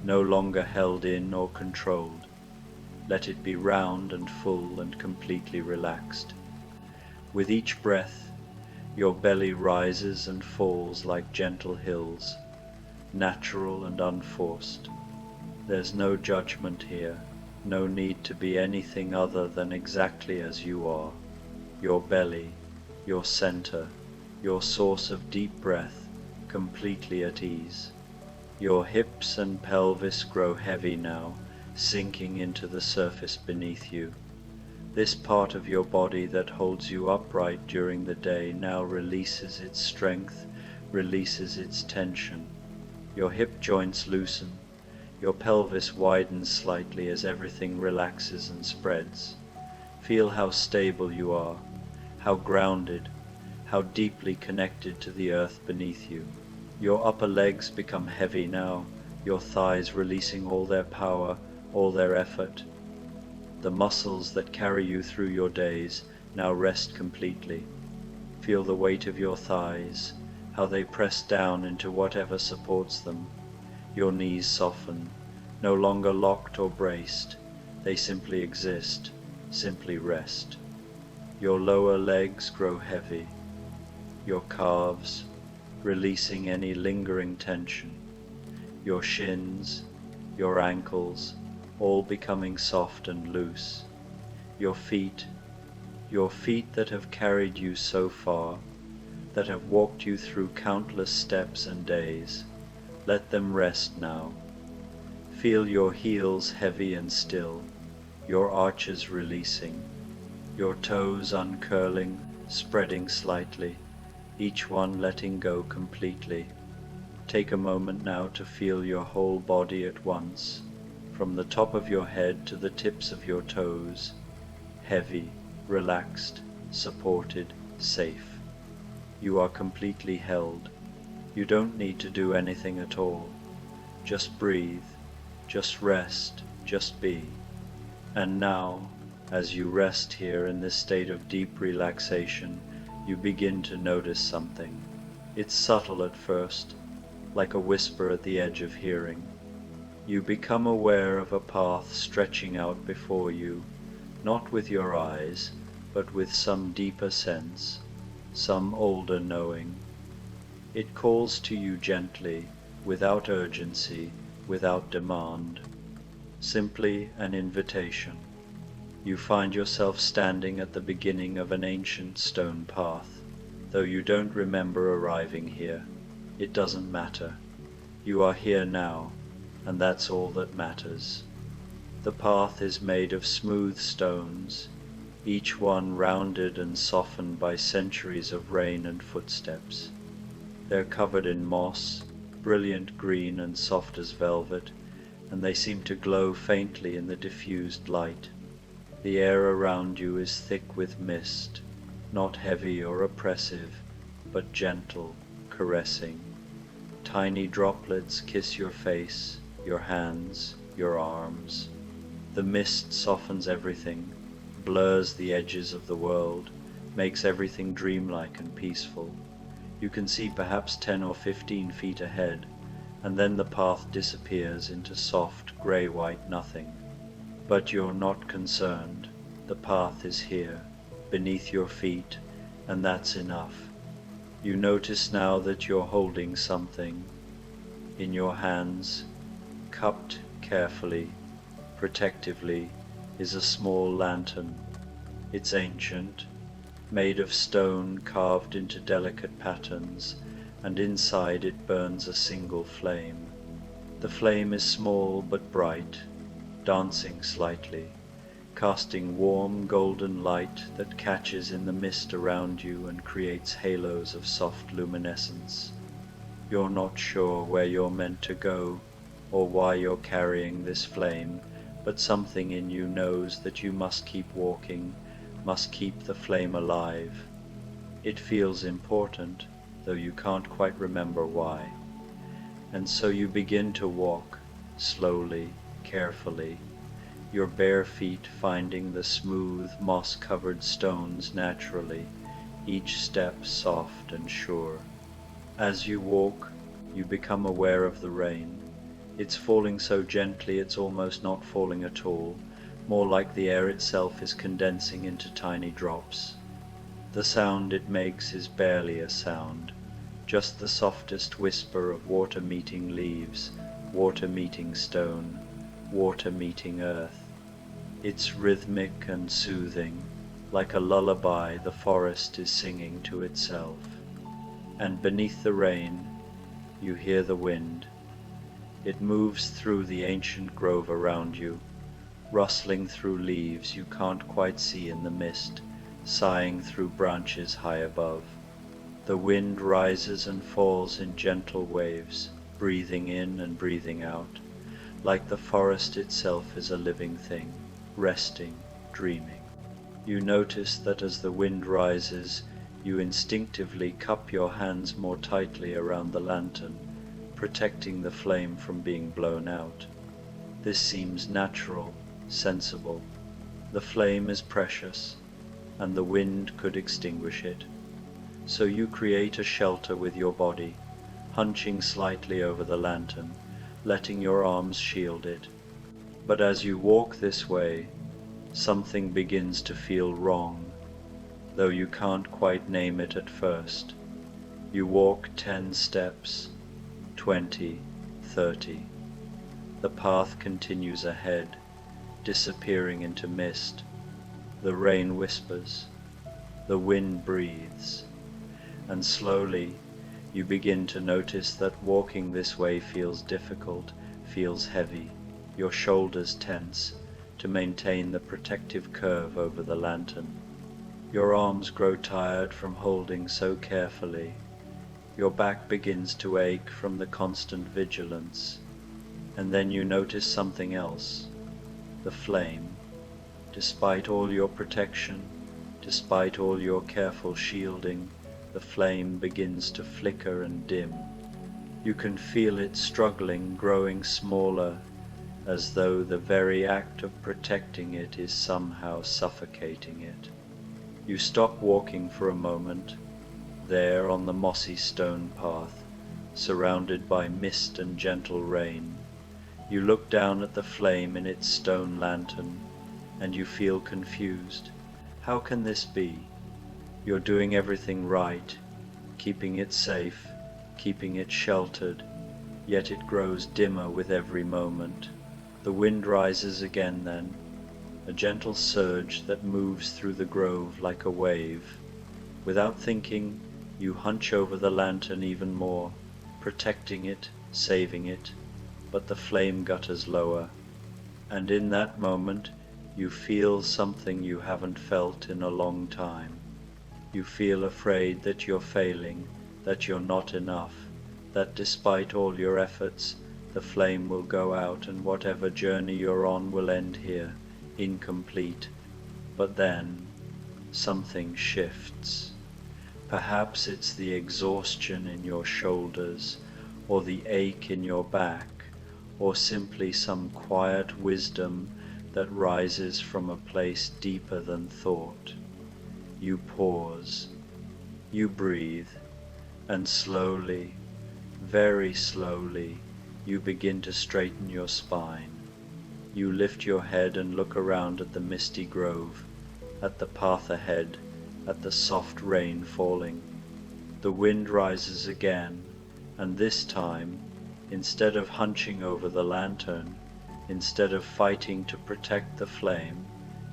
no longer held in or controlled. Let it be round and full and completely relaxed. With each breath, your belly rises and falls like gentle hills, natural and unforced. There's no judgment here, no need to be anything other than exactly as you are. Your belly, your center, your source of deep breath, completely at ease. Your hips and pelvis grow heavy now, sinking into the surface beneath you. This part of your body that holds you upright during the day now releases its strength, releases its tension. Your hip joints loosen, your pelvis widens slightly as everything relaxes and spreads. Feel how stable you are, how grounded, how deeply connected to the earth beneath you. Your upper legs become heavy now, your thighs releasing all their power, all their effort. The muscles that carry you through your days now rest completely. Feel the weight of your thighs, how they press down into whatever supports them. Your knees soften, no longer locked or braced. They simply exist, simply rest. Your lower legs grow heavy. Your calves, releasing any lingering tension. Your shins, your ankles, all becoming soft and loose. Your feet that have carried you so far, that have walked you through countless steps and days, let them rest now. Feel your heels heavy and still, your arches releasing, your toes uncurling, spreading slightly, each one letting go completely. Take a moment now to feel your whole body at once, from the top of your head to the tips of your toes, heavy, relaxed, supported, safe. You are completely held. You don't need to do anything at all. Just breathe, just rest, just be. And now, as you rest here in this state of deep relaxation, you begin to notice something. It's subtle at first, like a whisper at the edge of hearing. You become aware of a path stretching out before you, not with your eyes, but with some deeper sense, some older knowing. It calls to you gently, without urgency, without demand. Simply an invitation. You find yourself standing at the beginning of an ancient stone path. Though you don't remember arriving here, it doesn't matter. You are here now, and that's all that matters. The path is made of smooth stones, each one rounded and softened by centuries of rain and footsteps. They're covered in moss, brilliant green and soft as velvet, and they seem to glow faintly in the diffused light. The air around you is thick with mist, not heavy or oppressive, but gentle, caressing. Tiny droplets kiss your face, your hands, your arms. The mist softens everything, blurs the edges of the world, makes everything dreamlike and peaceful. You can see perhaps 10 or 15 feet ahead, and then the path disappears into soft grey-white nothing. But you're not concerned. The path is here, beneath your feet, and that's enough. You notice now that you're holding something in your hands, cupped carefully, protectively, is a small lantern. It's ancient, made of stone carved into delicate patterns, and inside it burns a single flame. The flame is small but bright, dancing slightly, casting warm golden light that catches in the mist around you and creates halos of soft luminescence. You're not sure where you're meant to go or why you're carrying this flame, but something in you knows that you must keep walking, must keep the flame alive. It feels important, though you can't quite remember why. And so you begin to walk, slowly, carefully, your bare feet finding the smooth, moss-covered stones naturally, each step soft and sure. As you walk, you become aware of the rain. It's falling so gently it's almost not falling at all, more like the air itself is condensing into tiny drops. The sound it makes is barely a sound, just the softest whisper of water meeting leaves, water meeting stone, water meeting earth. It's rhythmic and soothing, like a lullaby the forest is singing to itself. And beneath the rain, you hear the wind. It moves through the ancient grove around you, rustling through leaves you can't quite see in the mist, sighing through branches high above. The wind rises and falls in gentle waves, breathing in and breathing out, like the forest itself is a living thing, resting, dreaming. You notice that as the wind rises, you instinctively cup your hands more tightly around the lantern, protecting the flame from being blown out. This seems natural, sensible. The flame is precious, and the wind could extinguish it. So you create a shelter with your body, hunching slightly over the lantern, letting your arms shield it. But as you walk this way, something begins to feel wrong, though you can't quite name it at first. You walk 10 steps, 20, 30. The path continues ahead, disappearing into mist. The rain whispers, the wind breathes, and slowly you begin to notice that walking this way feels difficult, feels heavy, your shoulders tense to maintain the protective curve over the lantern. Your arms grow tired from holding so carefully. Your back begins to ache from the constant vigilance. And then you notice something else, the flame. Despite all your protection, despite all your careful shielding, the flame begins to flicker and dim. You can feel it struggling, growing smaller, as though the very act of protecting it is somehow suffocating it. You stop walking for a moment, there on the mossy stone path, surrounded by mist and gentle rain. You look down at the flame in its stone lantern, and you feel confused. How can this be? You're doing everything right, keeping it safe, keeping it sheltered, yet it grows dimmer with every moment. The wind rises again then, a gentle surge that moves through the grove like a wave. Without thinking, you hunch over the lantern even more, protecting it, saving it, but the flame gutters lower, and in that moment you feel something you haven't felt in a long time. You feel afraid that you're failing, that you're not enough, that despite all your efforts, the flame will go out and whatever journey you're on will end here, incomplete. But then, something shifts. Perhaps it's the exhaustion in your shoulders, or the ache in your back, or simply some quiet wisdom that rises from a place deeper than thought. You pause, you breathe, and slowly, very slowly, you begin to straighten your spine. You lift your head and look around at the misty grove, at the path ahead, at the soft rain falling. The wind rises again, and this time, instead of hunching over the lantern, instead of fighting to protect the flame,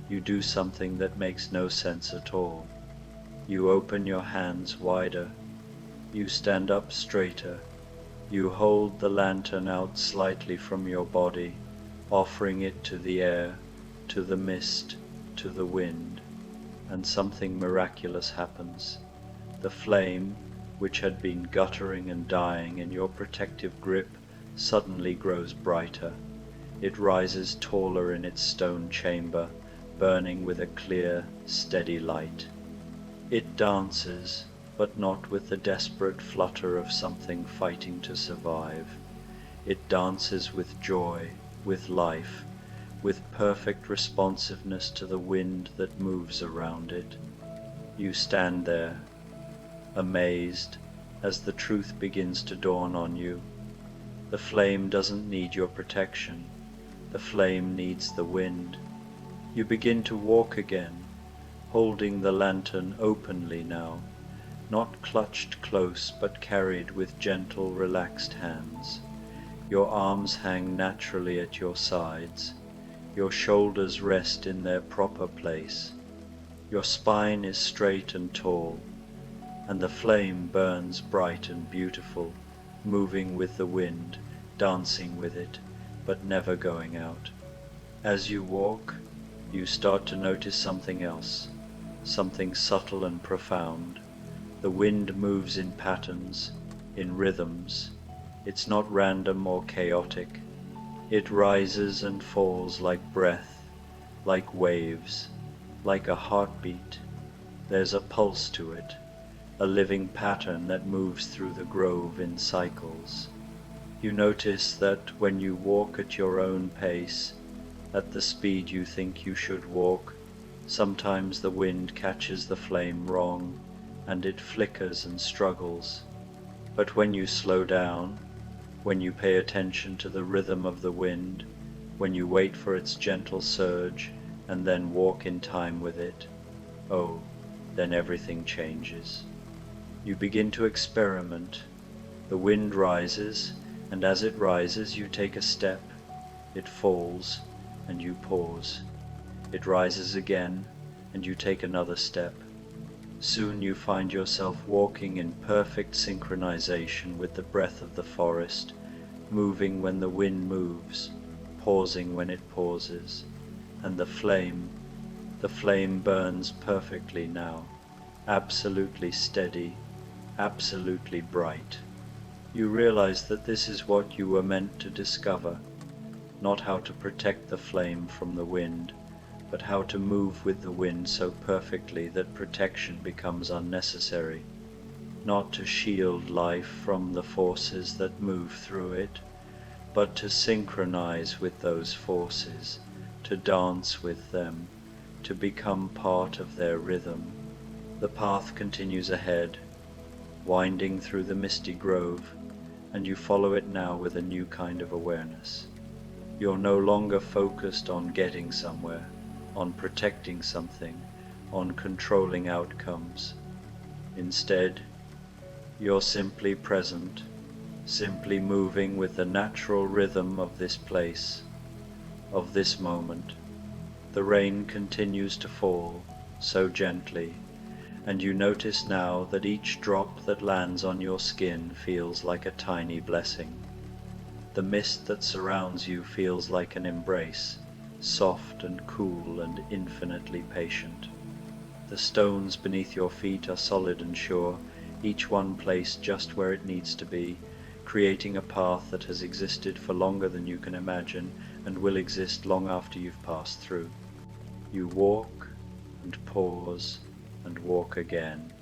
you do something that makes no sense at all. You open your hands wider. You stand up straighter. You hold the lantern out slightly from your body, offering it to the air, to the mist, to the wind, and something miraculous happens. The flame, which had been guttering and dying in your protective grip, suddenly grows brighter. It rises taller in its stone chamber, burning with a clear, steady light. It dances, but not with the desperate flutter of something fighting to survive. It dances with joy, with life, with perfect responsiveness to the wind that moves around it. You stand there, amazed, as the truth begins to dawn on you. The flame doesn't need your protection. The flame needs the wind. You begin to walk again, holding the lantern openly now, not clutched close but carried with gentle, relaxed hands. Your arms hang naturally at your sides. Your shoulders rest in their proper place. Your spine is straight and tall, and the flame burns bright and beautiful, moving with the wind, dancing with it, but never going out. As you walk, you start to notice something else, something subtle and profound. The wind moves in patterns, in rhythms. It's not random or chaotic. It rises and falls like breath, like waves, like a heartbeat. There's a pulse to it, a living pattern that moves through the grove in cycles. You notice that when you walk at your own pace, at the speed you think you should walk, sometimes the wind catches the flame wrong, and it flickers and struggles. But when you slow down, when you pay attention to the rhythm of the wind, when you wait for its gentle surge and then walk in time with it, oh, then everything changes. You begin to experiment. The wind rises, and as it rises you take a step. It falls, and you pause. It rises again, and you take another step. Soon you find yourself walking in perfect synchronization with the breath of the forest, moving when the wind moves, pausing when it pauses, and the flame burns perfectly now, absolutely steady, absolutely bright. You realize that this is what you were meant to discover, not how to protect the flame from the wind, but how to move with the wind so perfectly that protection becomes unnecessary, not to shield life from the forces that move through it, but to synchronize with those forces, to dance with them, to become part of their rhythm. The path continues ahead, winding through the misty grove, and you follow it now with a new kind of awareness. You're no longer focused on getting somewhere, on protecting something, on controlling outcomes. Instead, you're simply present, simply moving with the natural rhythm of this place, of this moment. The rain continues to fall, so gently, and you notice now that each drop that lands on your skin feels like a tiny blessing. The mist that surrounds you feels like an embrace, soft and cool and infinitely patient. The stones beneath your feet are solid and sure, each one placed just where it needs to be, creating a path that has existed for longer than you can imagine and will exist long after you've passed through. You walk and pause and walk again.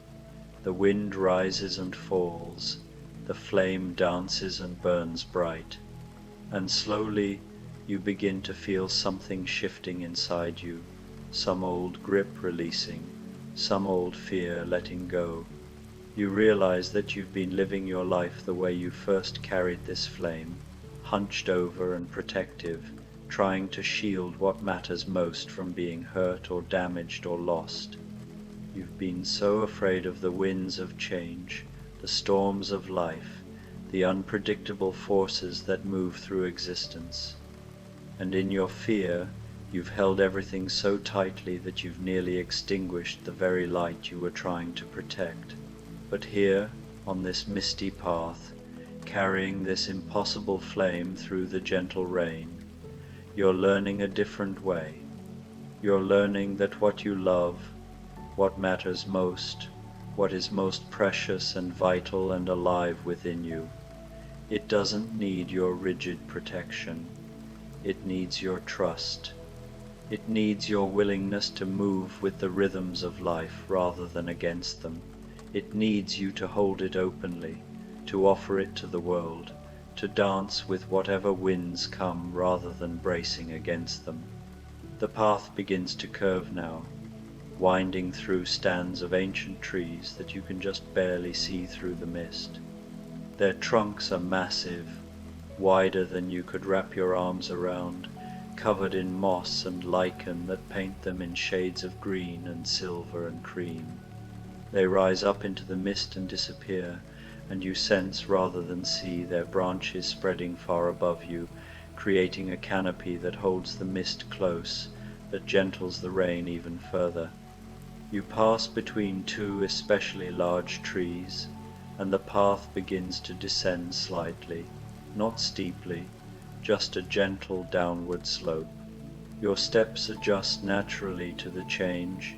The wind rises and falls, the flame dances and burns bright, and slowly you begin to feel something shifting inside you, some old grip releasing, some old fear letting go. You realize that you've been living your life the way you first carried this flame, hunched over and protective, trying to shield what matters most from being hurt or damaged or lost. You've been so afraid of the winds of change, the storms of life, the unpredictable forces that move through existence. And in your fear, you've held everything so tightly that you've nearly extinguished the very light you were trying to protect. But here, on this misty path, carrying this impossible flame through the gentle rain, you're learning a different way. You're learning that what you love, what matters most, what is most precious and vital and alive within you, it doesn't need your rigid protection. It needs your trust. It needs your willingness to move with the rhythms of life rather than against them. It needs you to hold it openly, to offer it to the world, to dance with whatever winds come rather than bracing against them. The path begins to curve now, winding through stands of ancient trees that you can just barely see through the mist. Their trunks are massive, wider than you could wrap your arms around, covered in moss and lichen that paint them in shades of green and silver and cream. They rise up into the mist and disappear, and you sense rather than see their branches spreading far above you, creating a canopy that holds the mist close, that gentles the rain even further. You pass between two especially large trees, and the path begins to descend slightly, not steeply, just a gentle downward slope. Your steps adjust naturally to the change,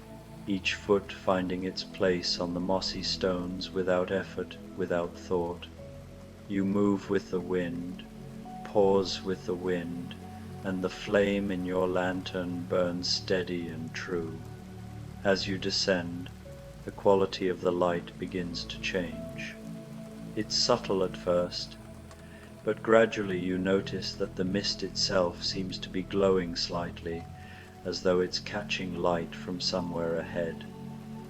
each foot finding its place on the mossy stones without effort, without thought. You move with the wind, pause with the wind, and the flame in your lantern burns steady and true. As you descend, the quality of the light begins to change. It's subtle at first, but gradually you notice that the mist itself seems to be glowing slightly, as though it's catching light from somewhere ahead.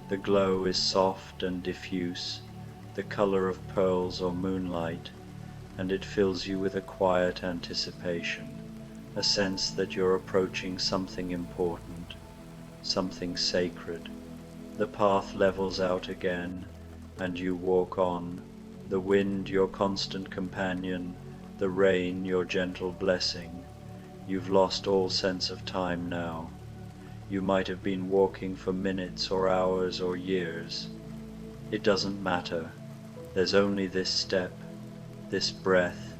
The glow is soft and diffuse, the color of pearls or moonlight, and it fills you with a quiet anticipation, a sense that you're approaching something important, something sacred. The path levels out again, and you walk on, the wind your constant companion, the rain your gentle blessing. You've lost all sense of time now. You might have been walking for minutes or hours or years. It doesn't matter. There's only this step, this breath,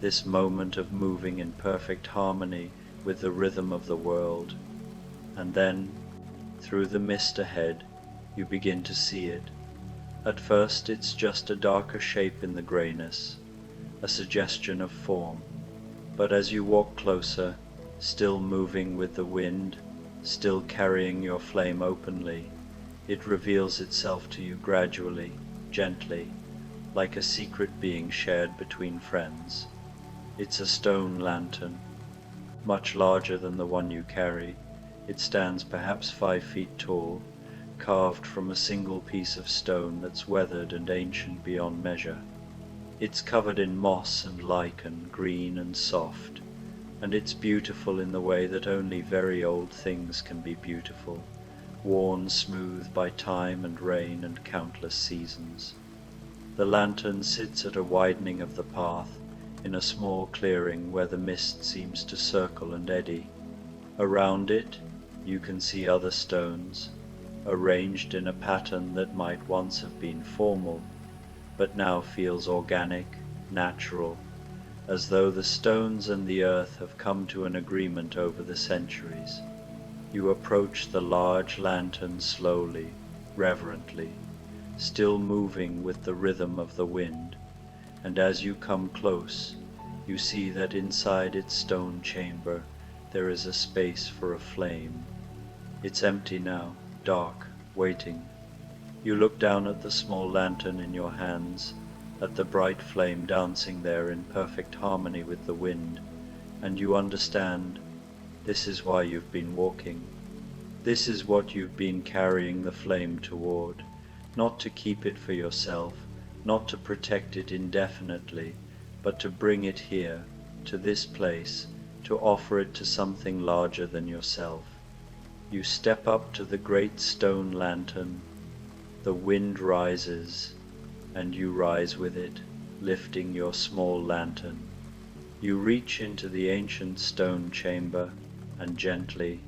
this moment of moving in perfect harmony with the rhythm of the world. And then, through the mist ahead, you begin to see it. At first it's just a darker shape in the grayness, a suggestion of form. But as you walk closer, still moving with the wind, still carrying your flame openly, it reveals itself to you gradually, gently, like a secret being shared between friends. It's a stone lantern, much larger than the one you carry. It stands perhaps 5 feet tall, carved from a single piece of stone that's weathered and ancient beyond measure. It's covered in moss and lichen, green and soft, and it's beautiful in the way that only very old things can be beautiful, worn smooth by time and rain and countless seasons. The lantern sits at a widening of the path, in a small clearing where the mist seems to circle and eddy. Around it, you can see other stones, arranged in a pattern that might once have been formal, but now feels organic, natural, as though the stones and the earth have come to an agreement over the centuries. You approach the large lantern slowly, reverently, still moving with the rhythm of the wind, and as you come close, you see that inside its stone chamber there is a space for a flame. It's empty now, dark, waiting. You look down at the small lantern in your hands, at the bright flame dancing there in perfect harmony with the wind, and you understand, this is why you've been walking. This is what you've been carrying the flame toward, not to keep it for yourself, not to protect it indefinitely, but to bring it here, to this place, to offer it to something larger than yourself. You step up to the great stone lantern. The wind rises, and you rise with it, lifting your small lantern. You reach into the ancient stone chamber, and gently,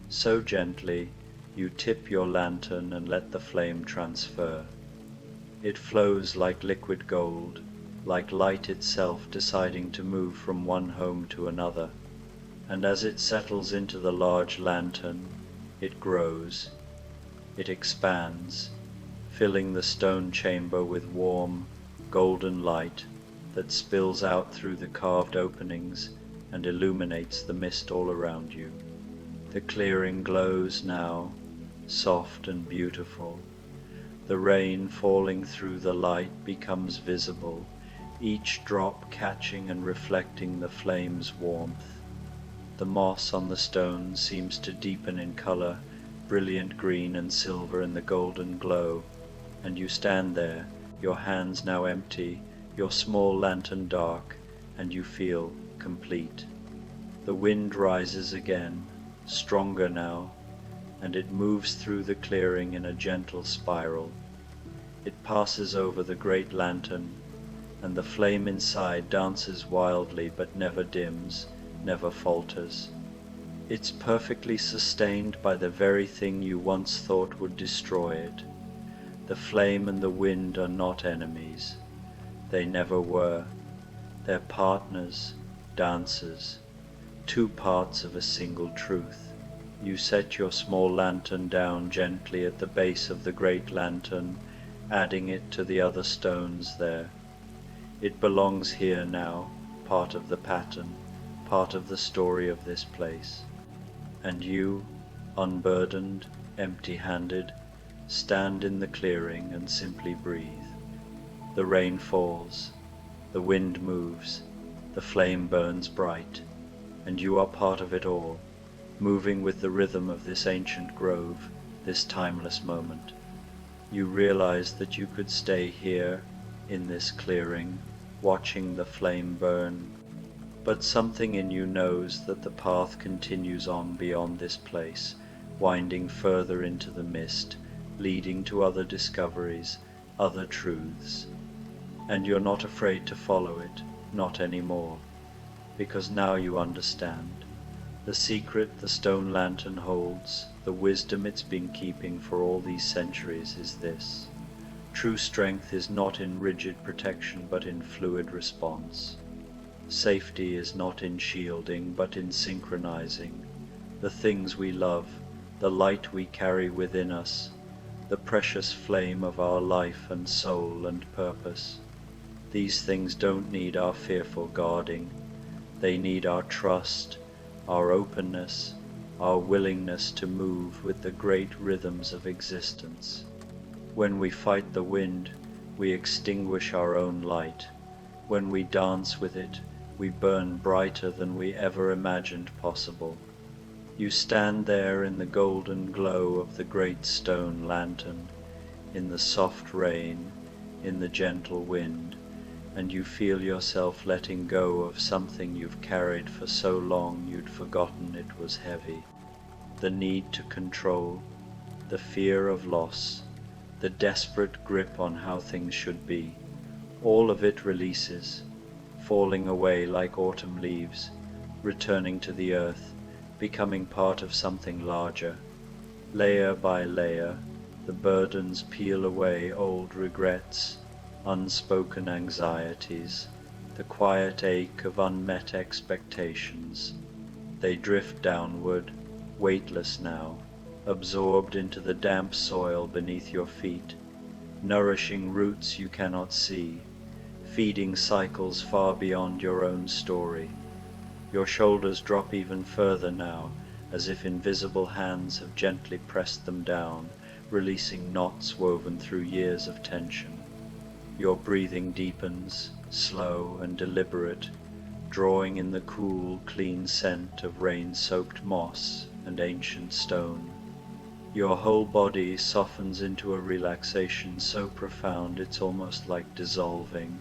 so gently, you tip your lantern and let the flame transfer. It flows like liquid gold, like light itself deciding to move from one home to another. And as it settles into the large lantern, it grows, it expands, filling the stone chamber with warm, golden light that spills out through the carved openings and illuminates the mist all around you. The clearing glows now, soft and beautiful. The rain falling through the light becomes visible, each drop catching and reflecting the flame's warmth. The moss on the stone seems to deepen in color, brilliant green and silver in the golden glow, and you stand there, your hands now empty, your small lantern dark, and you feel complete. The wind rises again, stronger now, and it moves through the clearing in a gentle spiral. It passes over the great lantern, and the flame inside dances wildly but never dims, never falters. It's perfectly sustained by the very thing you once thought would destroy it. The flame and the wind are not enemies. They never were. They're partners, dancers, two parts of a single truth. You set your small lantern down gently at the base of the great lantern, adding it to the other stones there. It belongs here now, part of the pattern, part of the story of this place. And you, unburdened, empty-handed, stand in the clearing and simply breathe. The rain falls, the wind moves, the flame burns bright, and you are part of it all, moving with the rhythm of this ancient grove, this timeless moment. You realize that you could stay here, in this clearing, watching the flame burn, but something in you knows that the path continues on beyond this place, winding further into the mist, leading to other discoveries, other truths. And you're not afraid to follow it, not anymore, because now you understand. The secret the stone lantern holds, the wisdom it's been keeping for all these centuries is this: true strength is not in rigid protection but in fluid response. Safety is not in shielding but in synchronizing. The things we love, the light we carry within us, the precious flame of our life and soul and purpose. These things don't need our fearful guarding. They need our trust, our openness, our willingness to move with the great rhythms of existence. When we fight the wind, we extinguish our own light. When we dance with it, we burn brighter than we ever imagined possible. You stand there in the golden glow of the great stone lantern, in the soft rain, in the gentle wind, and you feel yourself letting go of something you've carried for so long you'd forgotten it was heavy. The need to control, the fear of loss, the desperate grip on how things should be, all of it releases, falling away like autumn leaves, returning to the earth, becoming part of something larger. Layer by layer, the burdens peel away old regrets, unspoken anxieties, the quiet ache of unmet expectations. They drift downward, weightless now, absorbed into the damp soil beneath your feet, nourishing roots you cannot see, feeding cycles far beyond your own story. Your shoulders drop even further now, as if invisible hands have gently pressed them down, releasing knots woven through years of tension. Your breathing deepens, slow and deliberate, drawing in the cool, clean scent of rain-soaked moss and ancient stone. Your whole body softens into a relaxation so profound it's almost like dissolving,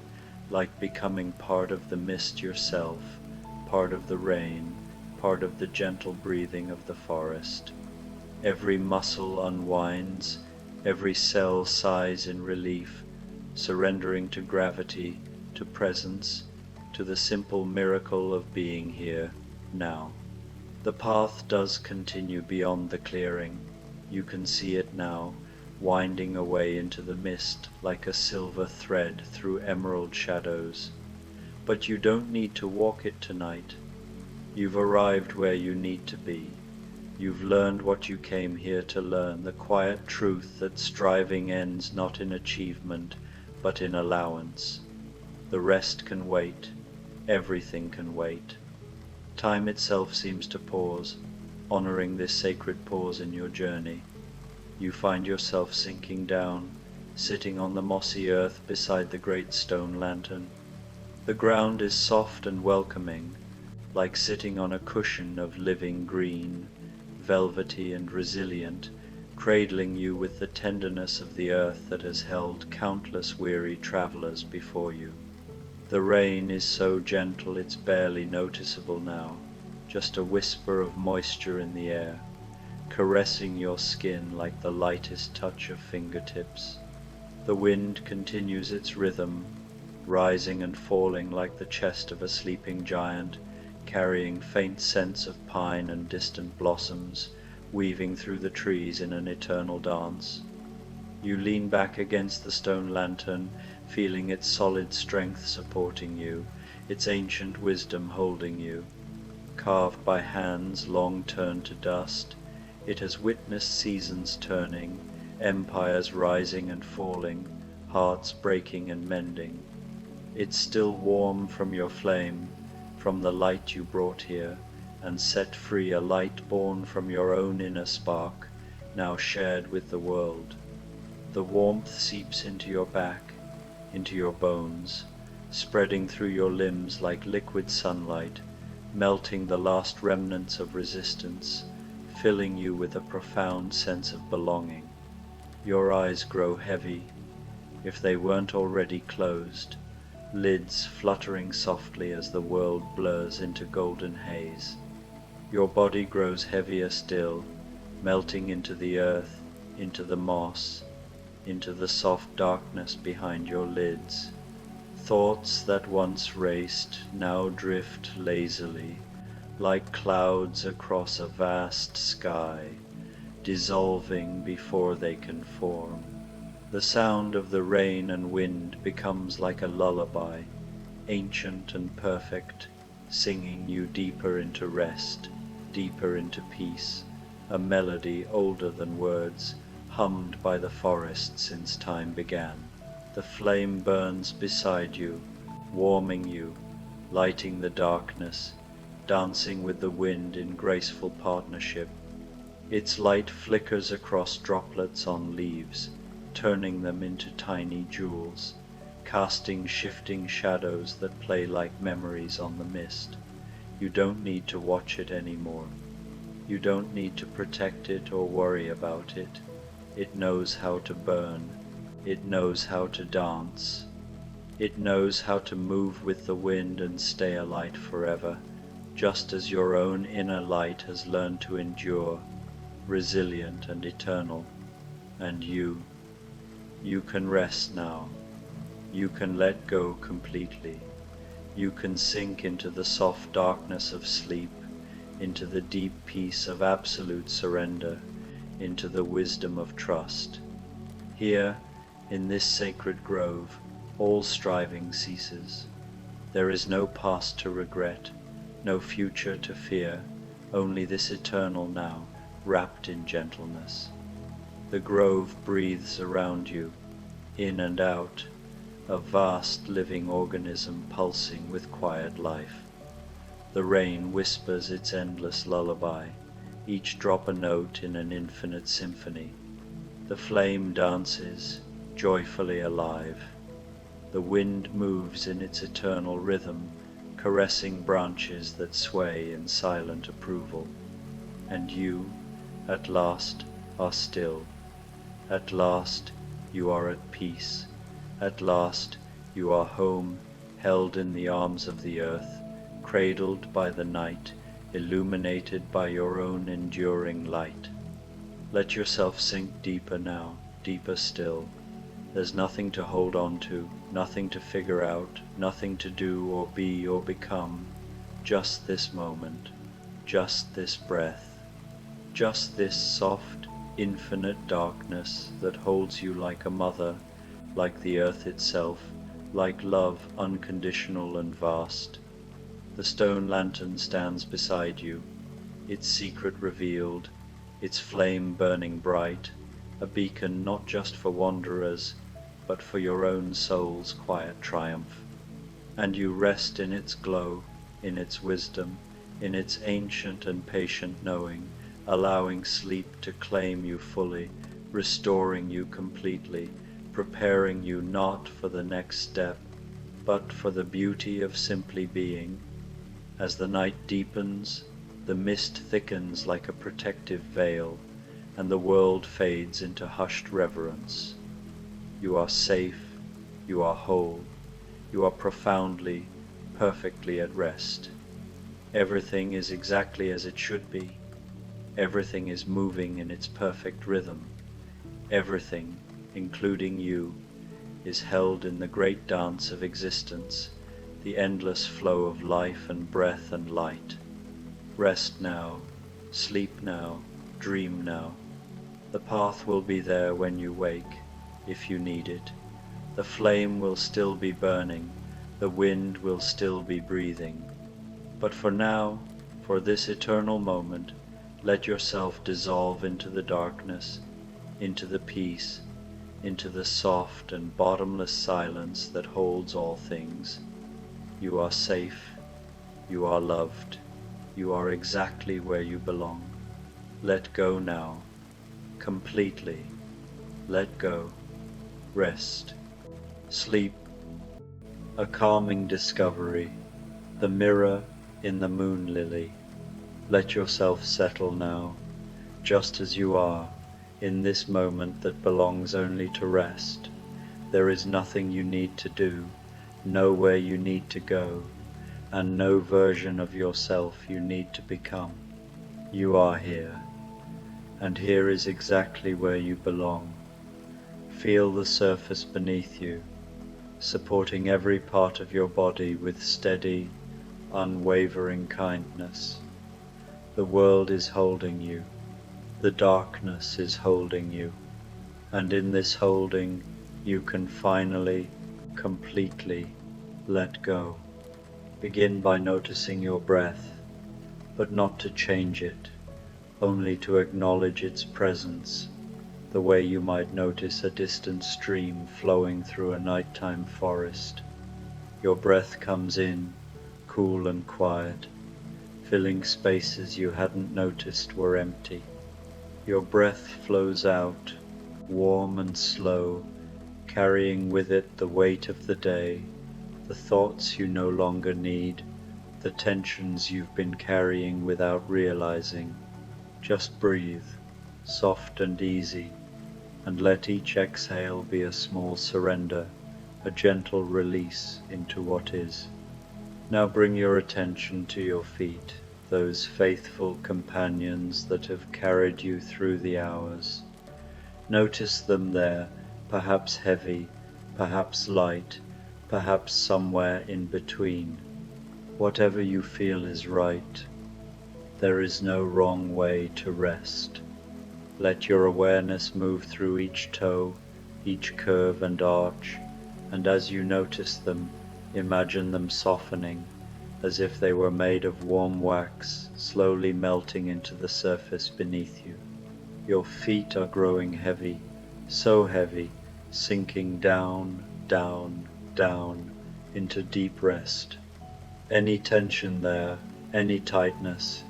like becoming part of the mist yourself, part of the rain, part of the gentle breathing of the forest. Every muscle unwinds, every cell sighs in relief, surrendering to gravity, to presence, to the simple miracle of being here, now. The path does continue beyond the clearing. You can see it now, winding away into the mist like a silver thread through emerald shadows. But you don't need to walk it tonight. You've arrived where you need to be. You've learned what you came here to learn, the quiet truth that striving ends not in achievement, but in allowance. The rest can wait. Everything can wait. Time itself seems to pause, honoring this sacred pause in your journey. You find yourself sinking down, sitting on the mossy earth beside the great stone lantern. The ground is soft and welcoming, like sitting on a cushion of living green, velvety and resilient, cradling you with the tenderness of the earth that has held countless weary travelers before you. The rain is so gentle it's barely noticeable now, just a whisper of moisture in the air, caressing your skin like the lightest touch of fingertips. The wind continues its rhythm, rising and falling like the chest of a sleeping giant, carrying faint scents of pine and distant blossoms, weaving through the trees in an eternal dance. You lean back against the stone lantern, feeling its solid strength supporting you, its ancient wisdom holding you. Carved by hands long turned to dust, it has witnessed seasons turning, empires rising and falling, hearts breaking and mending. It's still warm from your flame, from the light you brought here, and set free a light born from your own inner spark, now shared with the world. The warmth seeps into your back, into your bones, spreading through your limbs like liquid sunlight, melting the last remnants of resistance, filling you with a profound sense of belonging. Your eyes grow heavy, if they weren't already closed, lids fluttering softly as the world blurs into golden haze. Your body grows heavier still, melting into the earth, into the moss, into the soft darkness behind your lids. Thoughts that once raced now drift lazily, like clouds across a vast sky, dissolving before they can form. The sound of the rain and wind becomes like a lullaby, ancient and perfect, singing you deeper into rest, deeper into peace, a melody older than words, hummed by the forest since time began. The flame burns beside you, warming you, lighting the darkness, dancing with the wind in graceful partnership. Its light flickers across droplets on leaves, turning them into tiny jewels, casting shifting shadows that play like memories on the mist. You don't need to watch it anymore. You don't need to protect it or worry about it. It knows how to burn. It knows how to dance. It knows how to move with the wind and stay alight forever, just as your own inner light has learned to endure, resilient and eternal. And you can rest now. You can let go completely. You can sink into the soft darkness of sleep, into the deep peace of absolute surrender, into the wisdom of trust. Here, in this sacred grove, all striving ceases. There is no past to regret, no future to fear, only this eternal now, wrapped in gentleness. The grove breathes around you, in and out, a vast living organism pulsing with quiet life. The rain whispers its endless lullaby, each drop a note in an infinite symphony. The flame dances, joyfully alive. The wind moves in its eternal rhythm, caressing branches that sway in silent approval. And you, at last, are still. At last, you are at peace. At last, you are home, held in the arms of the earth, cradled by the night, illuminated by your own enduring light. Let yourself sink deeper now, deeper still. There's nothing to hold on to, nothing to figure out, nothing to do or be or become. Just this moment, just this breath, just this soft, infinite darkness that holds you like a mother, like the earth itself, like love unconditional and vast. The stone lantern stands beside you, its secret revealed, its flame burning bright, a beacon not just for wanderers, but for your own soul's quiet triumph. And you rest in its glow, in its wisdom, in its ancient and patient knowing, allowing sleep to claim you fully, restoring you completely, preparing you not for the next step, but for the beauty of simply being. As the night deepens, the mist thickens like a protective veil, and the world fades into hushed reverence. You are safe, you are whole, you are profoundly, perfectly at rest. Everything is exactly as it should be. Everything is moving in its perfect rhythm. Everything, including you, is held in the great dance of existence, the endless flow of life and breath and light. Rest now, sleep now, dream now. The path will be there when you wake, if you need it. The flame will still be burning, the wind will still be breathing. But for now, for this eternal moment, let yourself dissolve into the darkness, into the peace, into the soft and bottomless silence that holds all things. You are safe, you are loved, you are exactly where you belong. Let go now, completely. Let go. Rest. Sleep. A calming discovery. The mirror in the moon lily. Let yourself settle now, just as you are, in this moment that belongs only to rest. There is nothing you need to do, nowhere you need to go, and no version of yourself you need to become. You are here, and here is exactly where you belong. Feel the surface beneath you, supporting every part of your body with steady, unwavering kindness. The world is holding you, the darkness is holding you, and in this holding you can finally, completely let go. Begin by noticing your breath, but not to change it, only to acknowledge its presence, the way you might notice a distant stream flowing through a nighttime forest. Your breath comes in, cool and quiet, filling spaces you hadn't noticed were empty. Your breath flows out, warm and slow, carrying with it the weight of the day, the thoughts you no longer need, the tensions you've been carrying without realizing. Just breathe, soft and easy, and let each exhale be a small surrender, a gentle release into what is. Now bring your attention to your feet, those faithful companions that have carried you through the hours. Notice them there, perhaps heavy, perhaps light, perhaps somewhere in between. Whatever you feel is right. There is no wrong way to rest. Let your awareness move through each toe, each curve and arch, and as you notice them, imagine them softening, as if they were made of warm wax, slowly melting into the surface beneath you. Your feet are growing heavy, so heavy, sinking down, down, down, into deep rest. Any tension there, any tightness,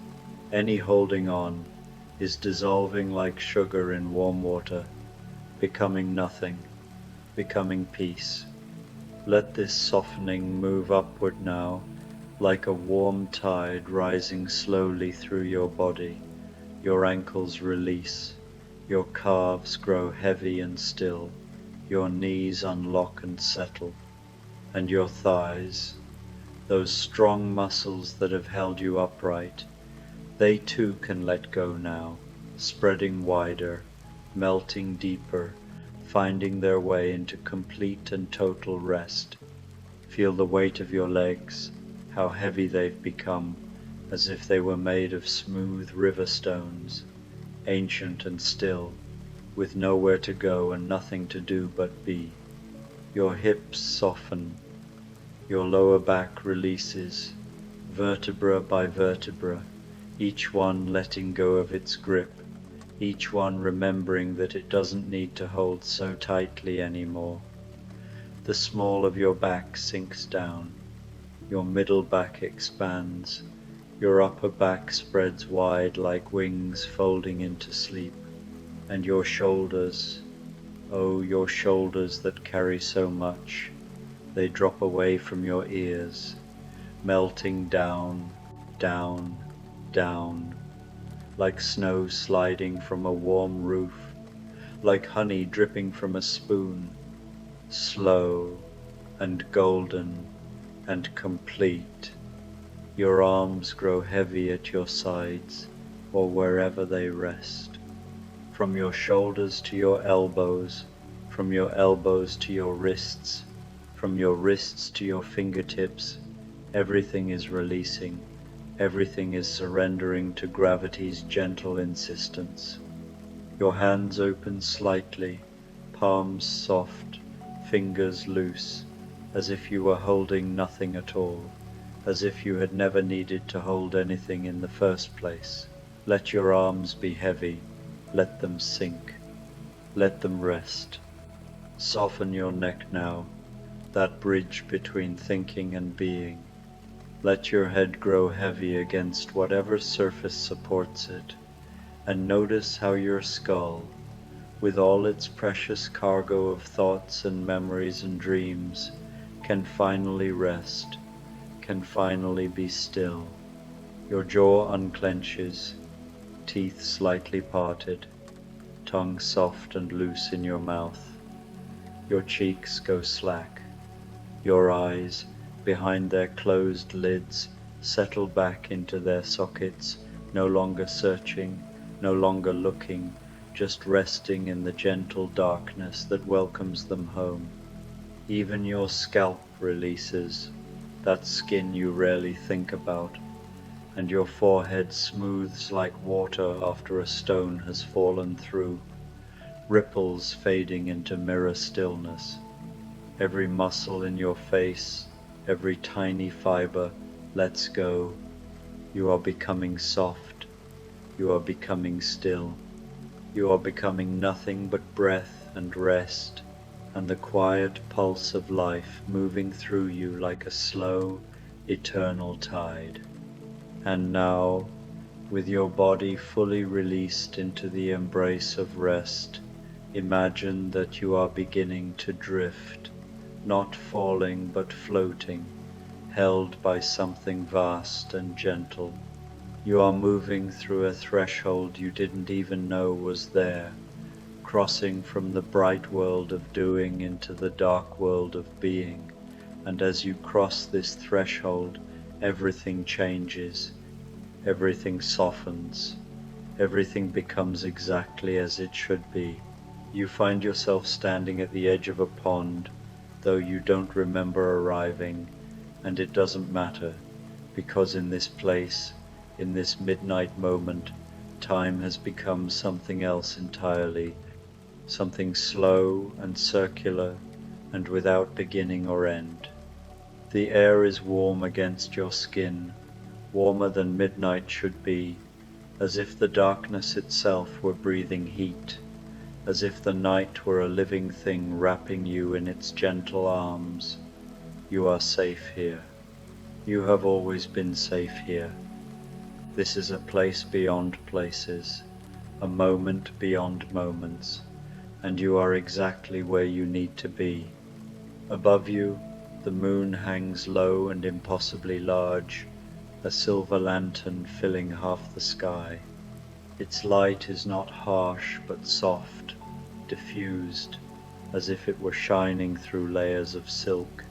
any holding on, is dissolving like sugar in warm water, becoming nothing, becoming peace. Let this softening move upward now, like a warm tide rising slowly through your body. Your ankles release, your calves grow heavy and still, your knees unlock and settle, and your thighs, those strong muscles that have held you upright, they too can let go now. spreading wider, melting deeper, finding their way into complete and total rest. Feel the weight of your legs, how heavy they've become, as if they were made of smooth river stones, ancient and still, with nowhere to go and nothing to do but be. Your hips soften, your lower back releases, vertebra by vertebra, each one letting go of its grip, each one remembering that it doesn't need to hold so tightly anymore. The small of your back sinks down, your middle back expands, your upper back spreads wide like wings folding into sleep, and your shoulders, oh, your shoulders that carry so much, they drop away from your ears, melting down, down, down, like snow sliding from a warm roof, like honey dripping from a spoon, slow and golden and complete. Your arms grow heavy at your sides or wherever they rest. From your shoulders to your elbows, from your elbows to your wrists, from your wrists to your fingertips, everything is releasing, everything is surrendering to gravity's gentle insistence. Your hands open slightly, palms soft, fingers loose, as if you were holding nothing at all, as if you had never needed to hold anything in the first place. Let your arms be heavy, let them sink, let them rest. Soften your neck now, that bridge between thinking and being. Let your head grow heavy against whatever surface supports it, and notice how your skull, with all its precious cargo of thoughts and memories and dreams, can finally rest, can finally be still. Your jaw unclenches, teeth slightly parted, tongue soft and loose in your mouth. Your cheeks go slack. Your eyes, behind their closed lids, settle back into their sockets, no longer searching, no longer looking, just resting in the gentle darkness that welcomes them home. Even your scalp releases, that skin you rarely think about, and your forehead smooths like water after a stone has fallen through, ripples fading into mirror stillness. Every muscle in your face, every tiny fiber lets go. You are becoming soft, you are becoming still, you are becoming nothing but breath and rest, and the quiet pulse of life moving through you like a slow, eternal tide. And now, with your body fully released into the embrace of rest, imagine that you are beginning to drift, not falling but floating, held by something vast and gentle. You are moving through a threshold you didn't even know was there, crossing from the bright world of doing into the dark world of being, and as you cross this threshold, everything changes, everything softens, everything becomes exactly as it should be. You find yourself standing at the edge of a pond, though you don't remember arriving, and it doesn't matter, because in this place, in this midnight moment, time has become something else entirely, something slow and circular and without beginning or end. The air is warm against your skin, warmer than midnight should be, as if the darkness itself were breathing heat, as if the night were a living thing wrapping you in its gentle arms. You are safe here. You have always been safe here. This is a place beyond places, a moment beyond moments, and you are exactly where you need to be. Above you, the moon hangs low and impossibly large, a silver lantern filling half the sky. Its light is not harsh but soft, diffused, as if it were shining through layers of silk,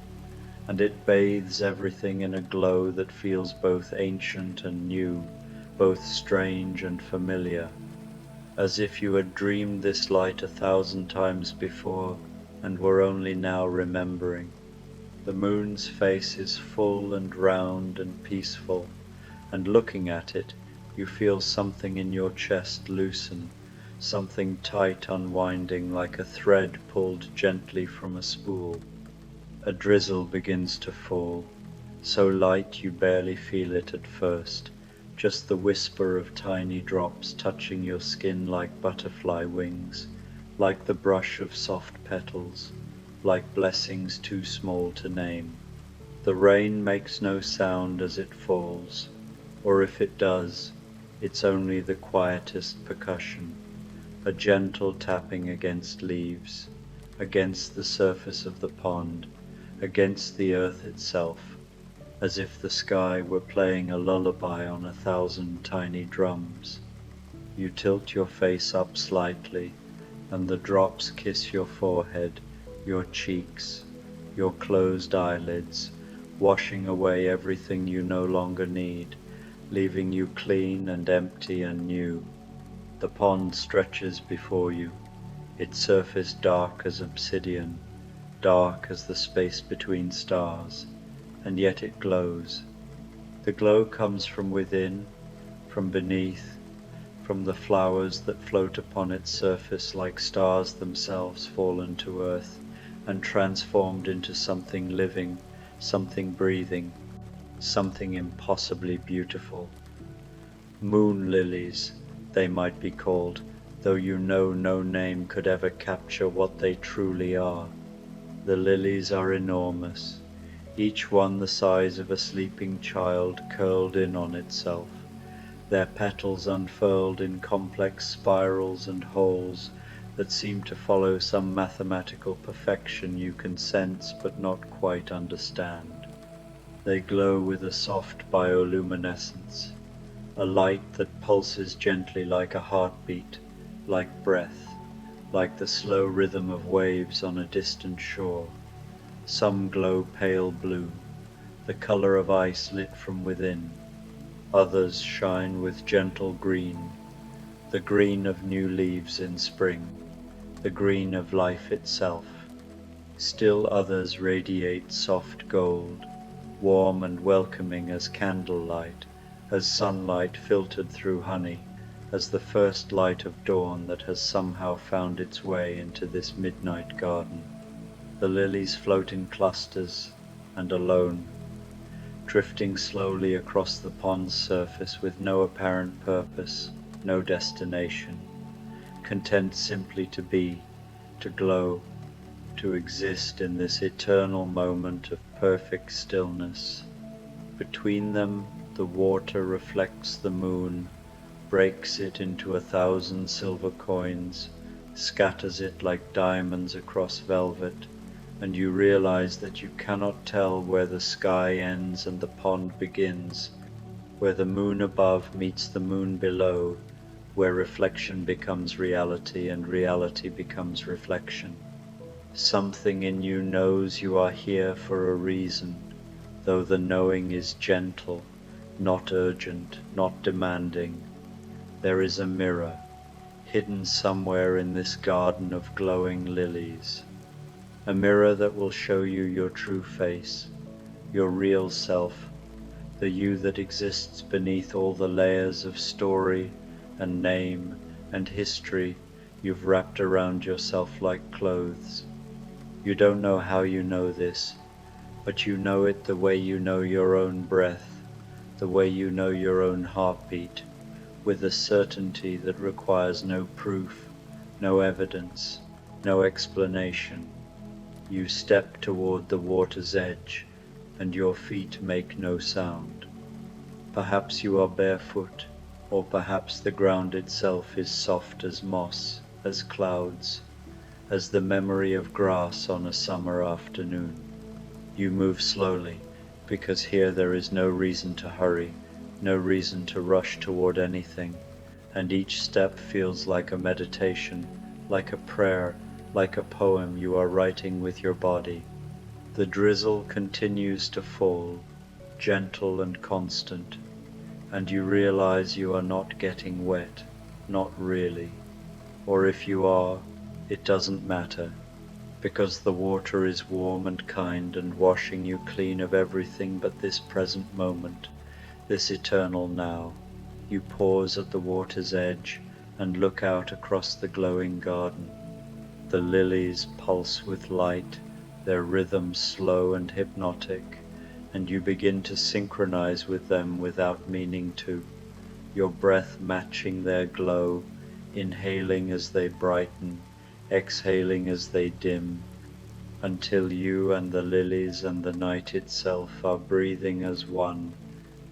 and it bathes everything in a glow that feels both ancient and new, both strange and familiar. as if you had dreamed this light 1,000 times before and were only now remembering. The moon's face is full and round and peaceful, and looking at it, you feel something in your chest loosen, something tight unwinding like a thread pulled gently from a spool. A drizzle begins to fall, so light you barely feel it at first, just the whisper of tiny drops touching your skin like butterfly wings, like the brush of soft petals, like blessings too small to name. The rain makes no sound as it falls, or if it does, it's only the quietest percussion, a gentle tapping against leaves, against the surface of the pond, against the earth itself, as if the sky were playing a lullaby on 1,000 tiny drums. You tilt your face up slightly, and the drops kiss your forehead, your cheeks, your closed eyelids, washing away everything you no longer need, leaving you clean and empty and new. The pond stretches before you, its surface dark as obsidian, dark as the space between stars, and yet it glows. The glow comes from within, from beneath, from the flowers that float upon its surface like stars themselves fallen to earth and transformed into something living, something breathing, something impossibly beautiful. Moon lilies, they might be called, though you know no name could ever capture what they truly are. The lilies are enormous, each one the size of a sleeping child curled in on itself, their petals unfurled in complex spirals and holes that seem to follow some mathematical perfection you can sense but not quite understand. They glow with a soft bioluminescence, a light that pulses gently like a heartbeat, like breath, like the slow rhythm of waves on a distant shore. Some glow pale blue, the color of ice lit from within. Others shine with gentle green, the green of new leaves in spring, the green of life itself. Still others radiate soft gold, warm and welcoming as candlelight, as sunlight filtered through honey, as the first light of dawn that has somehow found its way into this midnight garden. The lilies float in clusters and alone, drifting slowly across the pond's surface with no apparent purpose, no destination, content simply to be, to glow, to exist in this eternal moment of perfect stillness. Between them, the water reflects the moon, breaks it into 1,000 silver coins, scatters it like diamonds across velvet, and you realize that you cannot tell where the sky ends and the pond begins, where the moon above meets the moon below, where reflection becomes reality and reality becomes reflection. Something in you knows you are here for a reason, though the knowing is gentle, not urgent, not demanding. There is a mirror, hidden somewhere in this garden of glowing lilies. A mirror that will show you your true face, your real self, the you that exists beneath all the layers of story and name and history you've wrapped around yourself like clothes. You don't know how you know this, but you know it the way you know your own breath, the way you know your own heartbeat, with a certainty that requires no proof, no evidence, no explanation. You step toward the water's edge, and your feet make no sound. Perhaps you are barefoot, or perhaps the ground itself is soft as moss, as clouds, as the memory of grass on a summer afternoon. You move slowly, because here there is no reason to hurry, no reason to rush toward anything, and each step feels like a meditation, like a prayer, like a poem you are writing with your body. The drizzle continues to fall, gentle and constant, and you realize you are not getting wet, not really. or if you are, it doesn't matter, because the water is warm and kind and washing you clean of everything but this present moment, this eternal now. You pause at the water's edge and look out across the glowing garden. The lilies pulse with light, their rhythm slow and hypnotic, and you begin to synchronize with them without meaning to, your breath matching their glow, inhaling as they brighten, exhaling as they dim, until you and the lilies and the night itself are breathing as one,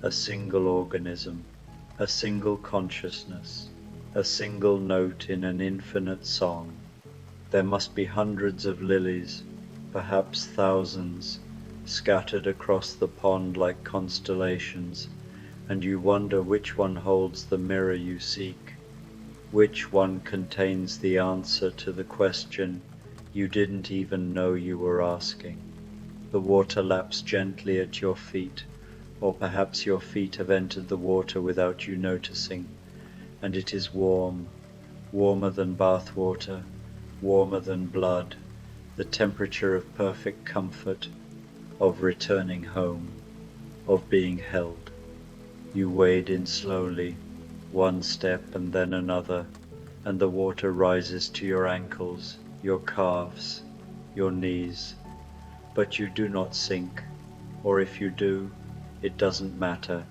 a single organism, a single consciousness, a single note in an infinite song. There must be hundreds of lilies, perhaps thousands, scattered across the pond like constellations, and you wonder which one holds the mirror you seek, which one contains the answer to the question you didn't even know you were asking. The water laps gently at your feet, or perhaps your feet have entered the water without you noticing, and it is warm, warmer than bath water, warmer than blood, the temperature of perfect comfort, of returning home, of being held. You wade in slowly, one step and then another, and the water rises to your ankles, your calves, your knees. But you do not sink, or if you do, it doesn't matter,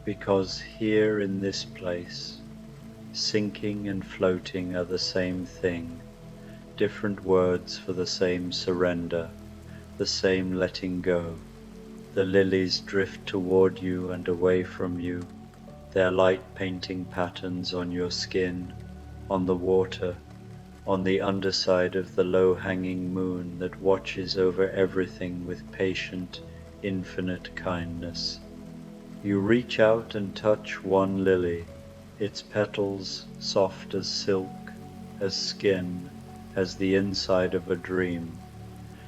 because here in this place, sinking and floating are the same thing, different words for the same surrender, the same letting go. The lilies drift toward you and away from you, their light painting patterns on your skin, on the water, on the underside of the low-hanging moon that watches over everything with patient, infinite kindness. You reach out and touch one lily, its petals soft as silk, as skin, as the inside of a dream,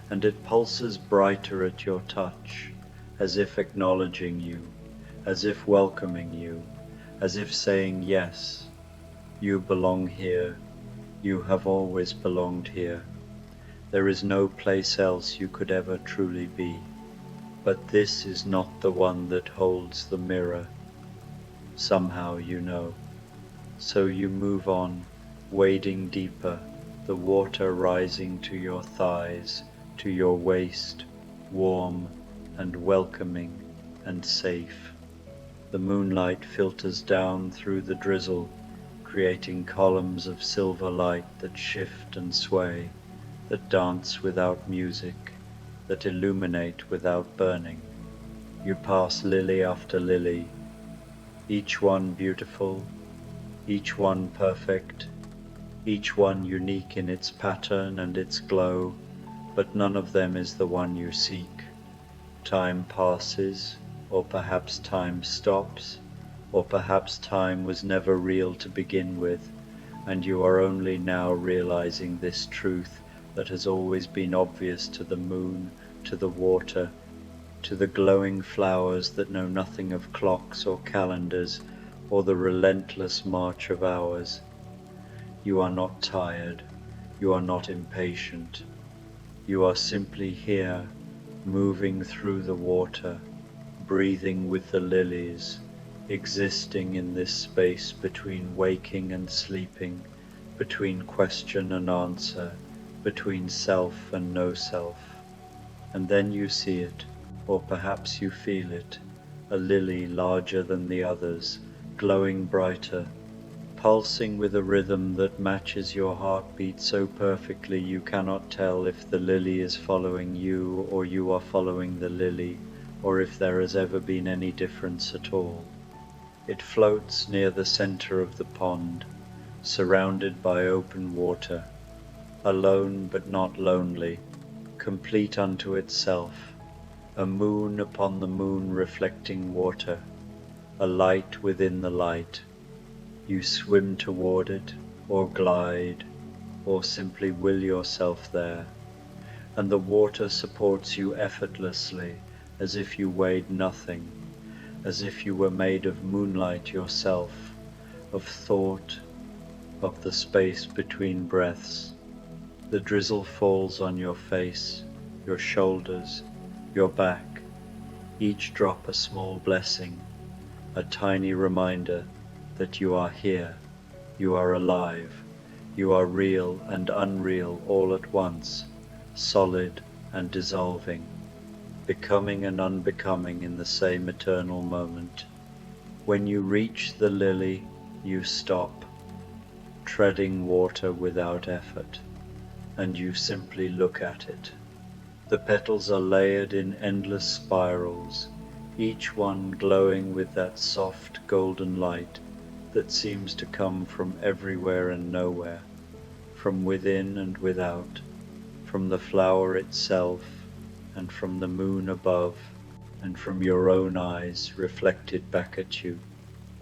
and it pulses brighter at your touch, as if acknowledging you, as if welcoming you, as if saying yes, you belong here, you have always belonged here. There is no place else you could ever truly be. But this is not the one that holds the mirror. Somehow you know. So you move on, wading deeper, the water rising to your thighs, to your waist, warm and welcoming and safe. The moonlight filters down through the drizzle, creating columns of silver light that shift and sway, that dance without music, that illuminate without burning. You pass lily after lily, each one beautiful, each one perfect, each one unique in its pattern and its glow, but none of them is the one you seek. Time passes, or perhaps time stops, or perhaps time was never real to begin with, and you are only now realizing this truth that has always been obvious to the moon, to the water, to the glowing flowers that know nothing of clocks or calendars or the relentless march of hours. You are not tired, you are not impatient, you are simply here, moving through the water, breathing with the lilies, existing in this space between waking and sleeping, between question and answer, between self and no self. And then you see it, or perhaps you feel it, a lily larger than the others, glowing brighter, pulsing with a rhythm that matches your heartbeat so perfectly you cannot tell if the lily is following you or you are following the lily, or if there has ever been any difference at all. It floats near the center of the pond, surrounded by open water, alone but not lonely, complete unto itself, a moon upon the moon reflecting water, a light within the light. You swim toward it, or glide, or simply will yourself there, and the water supports you effortlessly, as if you weighed nothing, as if you were made of moonlight yourself, of thought, of the space between breaths. The drizzle falls on your face, your shoulders, your back, each drop a small blessing, a tiny reminder that you are here, you are alive, you are real and unreal all at once, solid and dissolving, becoming and unbecoming in the same eternal moment. When you reach the lily, you stop, treading water without effort, and you simply look at it. The petals are layered in endless spirals, each one glowing with that soft golden light that seems to come from everywhere and nowhere, from within and without, from the flower itself, and from the moon above, and from your own eyes reflected back at you.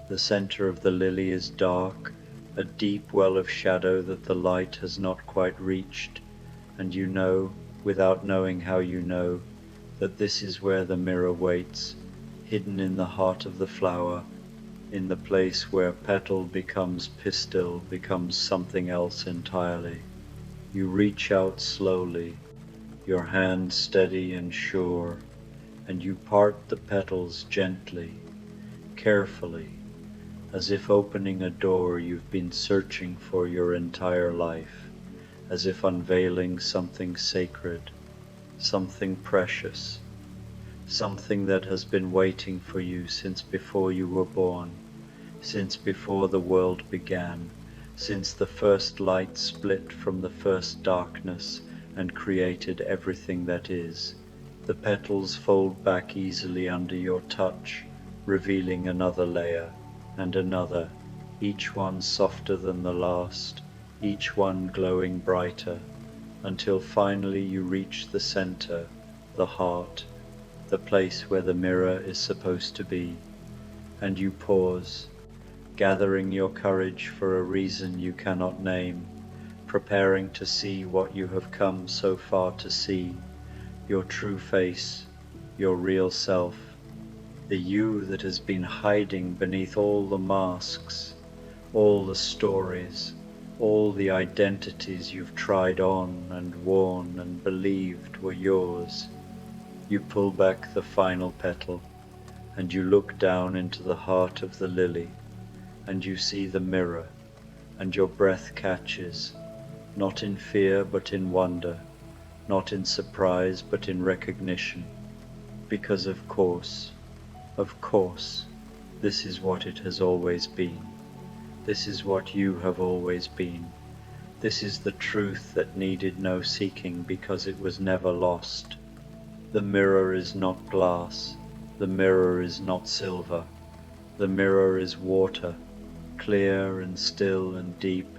The center of the lily is dark, a deep well of shadow that the light has not quite reached, and you know, without knowing how you know, that this is where the mirror waits, hidden in the heart of the flower, in the place where petal becomes pistil, becomes something else entirely. You reach out slowly, your hand steady and sure, and you part the petals gently, carefully, as if opening a door you've been searching for your entire life, as if unveiling something sacred, something precious, something that has been waiting for you since before you were born, since before the world began, since the first light split from the first darkness and created everything that is. The petals fold back easily under your touch, revealing another layer and another, each one softer than the last, each one glowing brighter, until finally you reach the center, the heart, the place where the mirror is supposed to be, and you pause, gathering your courage for a reason you cannot name, preparing to see what you have come so far to see, your true face, your real self, the you that has been hiding beneath all the masks, all the stories, all the identities you've tried on and worn and believed were yours. You pull back the final petal, and you look down into the heart of the lily, and you see the mirror, and your breath catches, not in fear but in wonder, not in surprise but in recognition, because of course, this is what it has always been. This is what you have always been. This is the truth that needed no seeking because it was never lost. The mirror is not glass. The mirror is not silver. The mirror is water, clear and still and deep,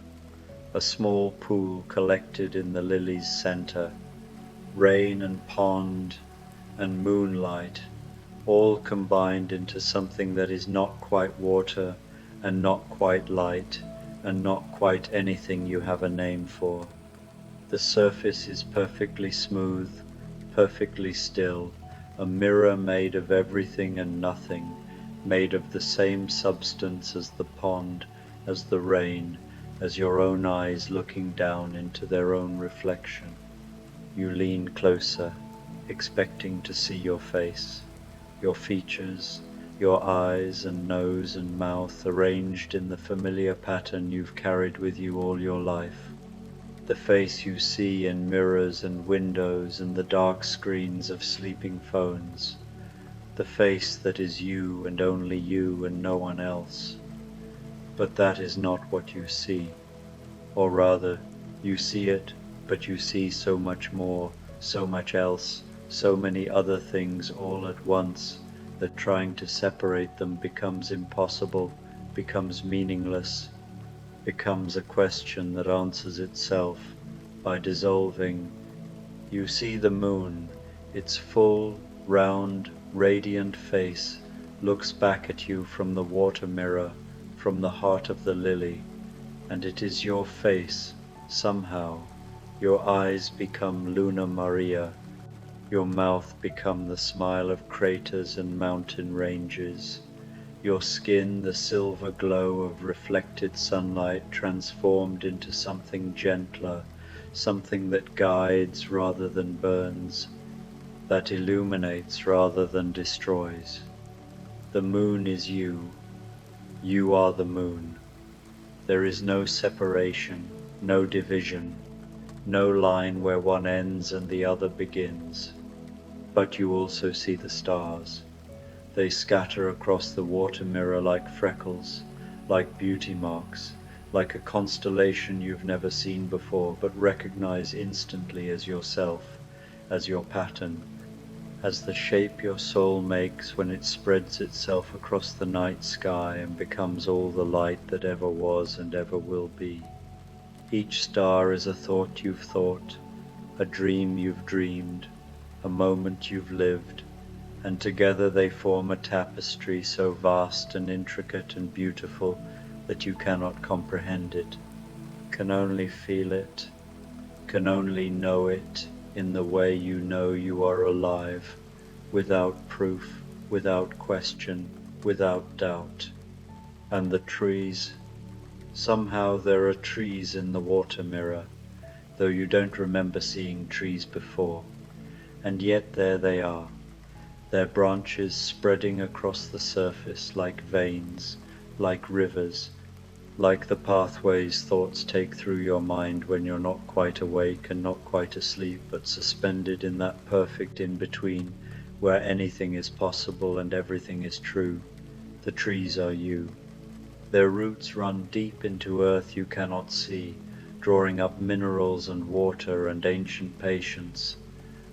a small pool collected in the lily's center, rain and pond and moonlight, all combined into something that is not quite water and not quite light and not quite anything you have a name for. The surface is perfectly smooth, perfectly still, a mirror made of everything and nothing, made of the same substance as the pond, as the rain, as your own eyes looking down into their own reflection. You lean closer, expecting to see your face, your features, your eyes and nose and mouth arranged in the familiar pattern you've carried with you all your life. The face you see in mirrors and windows and the dark screens of sleeping phones. The face that is you and only you and no one else. But that is not what you see. Or rather, you see it, but you see so much more, so much else, so many other things all at once, that trying to separate them becomes impossible, becomes meaningless, becomes a question that answers itself by dissolving. You see the moon, its full, round, radiant face looks back at you from the water mirror, from the heart of the lily, and it is your face, somehow. Your eyes become Luna Maria, your mouth become the smile of craters and mountain ranges, Your skin, the silver glow of reflected sunlight, transformed into something gentler, something that guides rather than burns, that illuminates rather than destroys. The moon is you. You are the moon. There is no separation, no division, no line where one ends and the other begins. But you also see the stars. They scatter across the water mirror like freckles, like beauty marks, like a constellation you've never seen before but recognize instantly as yourself, as your pattern, as the shape your soul makes when it spreads itself across the night sky and becomes all the light that ever was and ever will be. Each star is a thought you've thought, a dream you've dreamed, a moment you've lived, and together they form a tapestry so vast and intricate and beautiful that you cannot comprehend it, can only feel it, can only know it in the way you know you are alive, without proof, without question, without doubt. And the trees, somehow there are trees in the water mirror, though you don't remember seeing trees before, and yet there they are, their branches spreading across the surface like veins, like rivers, like the pathways thoughts take through your mind when you're not quite awake and not quite asleep, but suspended in that perfect in-between where anything is possible and everything is true. The trees are you. Their roots run deep into earth you cannot see, drawing up minerals and water and ancient patience,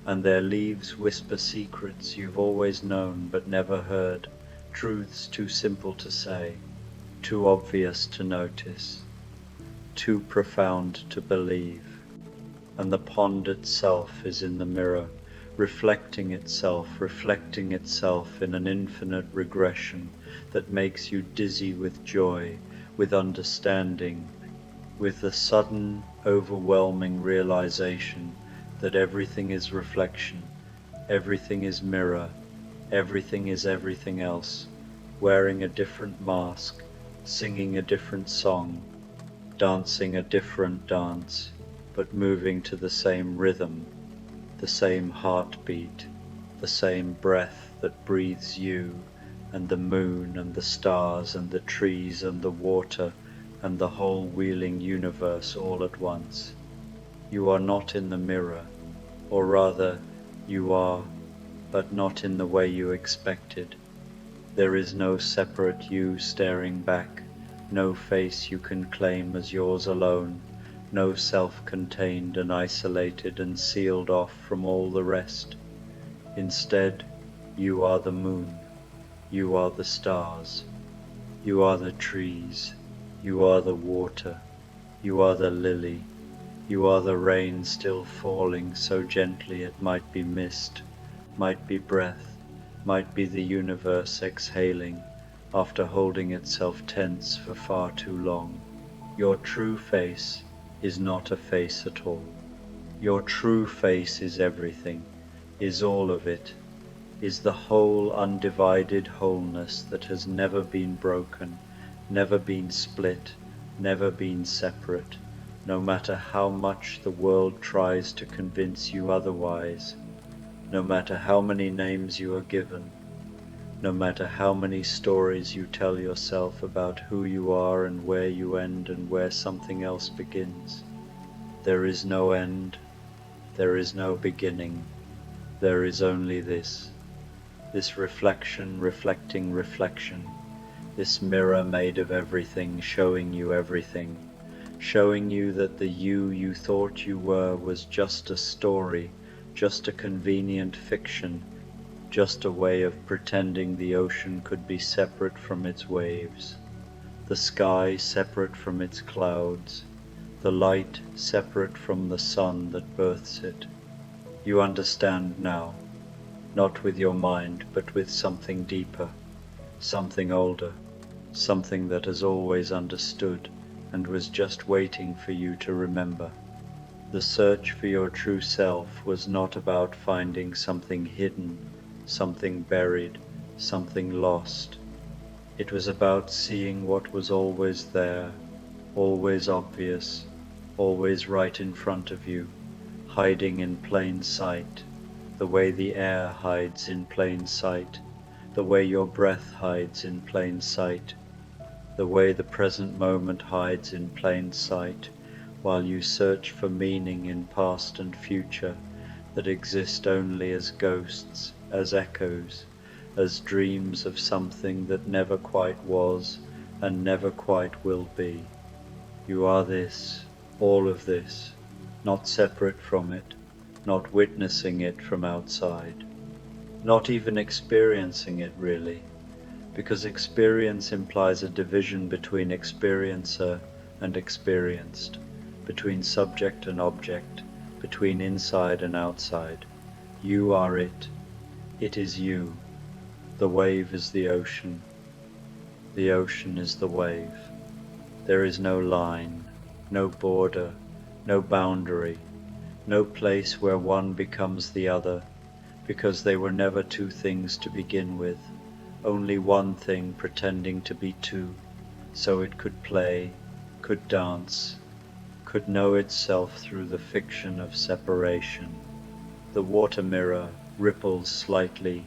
and their leaves whisper secrets you've always known but never heard, truths too simple to say, too obvious to notice, too profound to believe. And the pond itself is in the mirror, reflecting itself in an infinite regression that makes you dizzy with joy, with understanding, with the sudden, overwhelming realization that everything is reflection, everything is mirror, everything is everything else, wearing a different mask, singing a different song, dancing a different dance, but moving to the same rhythm, the same heartbeat, the same breath that breathes you, and the moon and the stars and the trees and the water and the whole wheeling universe all at once. You are not in the mirror, or rather, you are, but not in the way you expected. There is no separate you staring back, no face you can claim as yours alone, no self-contained and isolated and sealed off from all the rest. Instead, you are the moon, you are the stars, you are the trees, you are the water, you are the lily, you are the rain still falling so gently it might be mist, might be breath, might be the universe exhaling after holding itself tense for far too long. Your true face is not a face at all. Your true face is everything, is all of it, is the whole undivided wholeness that has never been broken, never been split, never been separate, no matter how much the world tries to convince you otherwise, no matter how many names you are given, no matter how many stories you tell yourself about who you are and where you end and where something else begins. There is no end, there is no beginning, there is only this reflection reflecting reflection, this mirror made of everything, showing you everything, showing you that the you thought you were was just a story, just a convenient fiction, just a way of pretending the ocean could be separate from its waves, the sky separate from its clouds, the light separate from the sun that births it. You understand now, not with your mind, but with something deeper, something older, something that has always understood and was just waiting for you to remember. The search for your true self was not about finding something hidden, something buried, something lost. It was about seeing what was always there, always obvious, always right in front of you, hiding in plain sight, the way the air hides in plain sight, the way your breath hides in plain sight, the way the present moment hides in plain sight, while you search for meaning in past and future that exist only as ghosts, as echoes, as dreams of something that never quite was and never quite will be. You are this, all of this, not separate from it, not witnessing it from outside, not even experiencing it really, because experience implies a division between experiencer and experienced, between subject and object, between inside and outside. You are it. It is you. The wave is the ocean. The ocean is the wave. There is no line, no border, no boundary, no place where one becomes the other, because they were never two things to begin with, only one thing pretending to be two, so it could play, could dance, could know itself through the fiction of separation. The water mirror ripples slightly,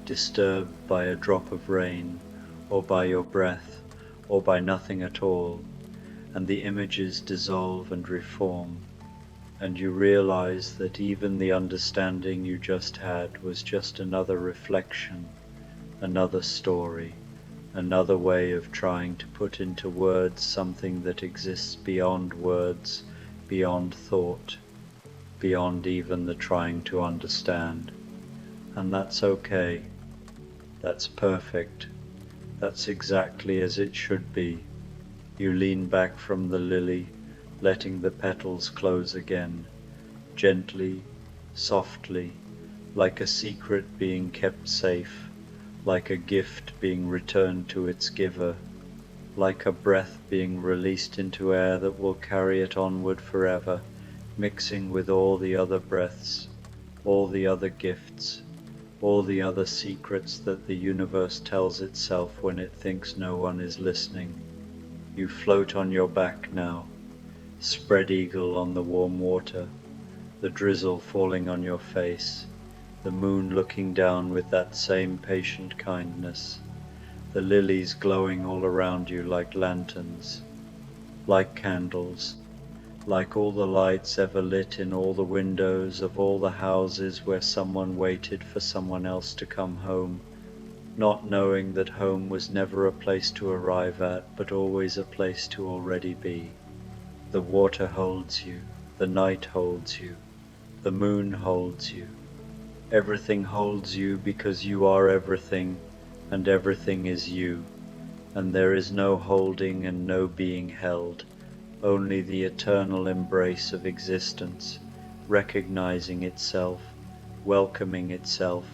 disturbed by a drop of rain, or by your breath, or by nothing at all, and the images dissolve and reform, and you realize that even the understanding you just had was just another reflection, another story, another way of trying to put into words something that exists beyond words, beyond thought, beyond even the trying to understand. And that's okay. That's perfect. That's exactly as it should be. You lean back from the lily, letting the petals close again, gently, softly, like a secret being kept safe, like a gift being returned to its giver, like a breath being released into air that will carry it onward forever, mixing with all the other breaths, all the other gifts, all the other secrets that the universe tells itself when it thinks no one is listening. You float on your back now, spread eagle on the warm water, the drizzle falling on your face, the moon looking down with that same patient kindness, the lilies glowing all around you like lanterns, like candles, like all the lights ever lit in all the windows of all the houses where someone waited for someone else to come home, not knowing that home was never a place to arrive at, but always a place to already be. The water holds you, the night holds you, the moon holds you. Everything holds you because you are everything, and everything is you, and there is no holding and no being held, only the eternal embrace of existence, recognizing itself, welcoming itself,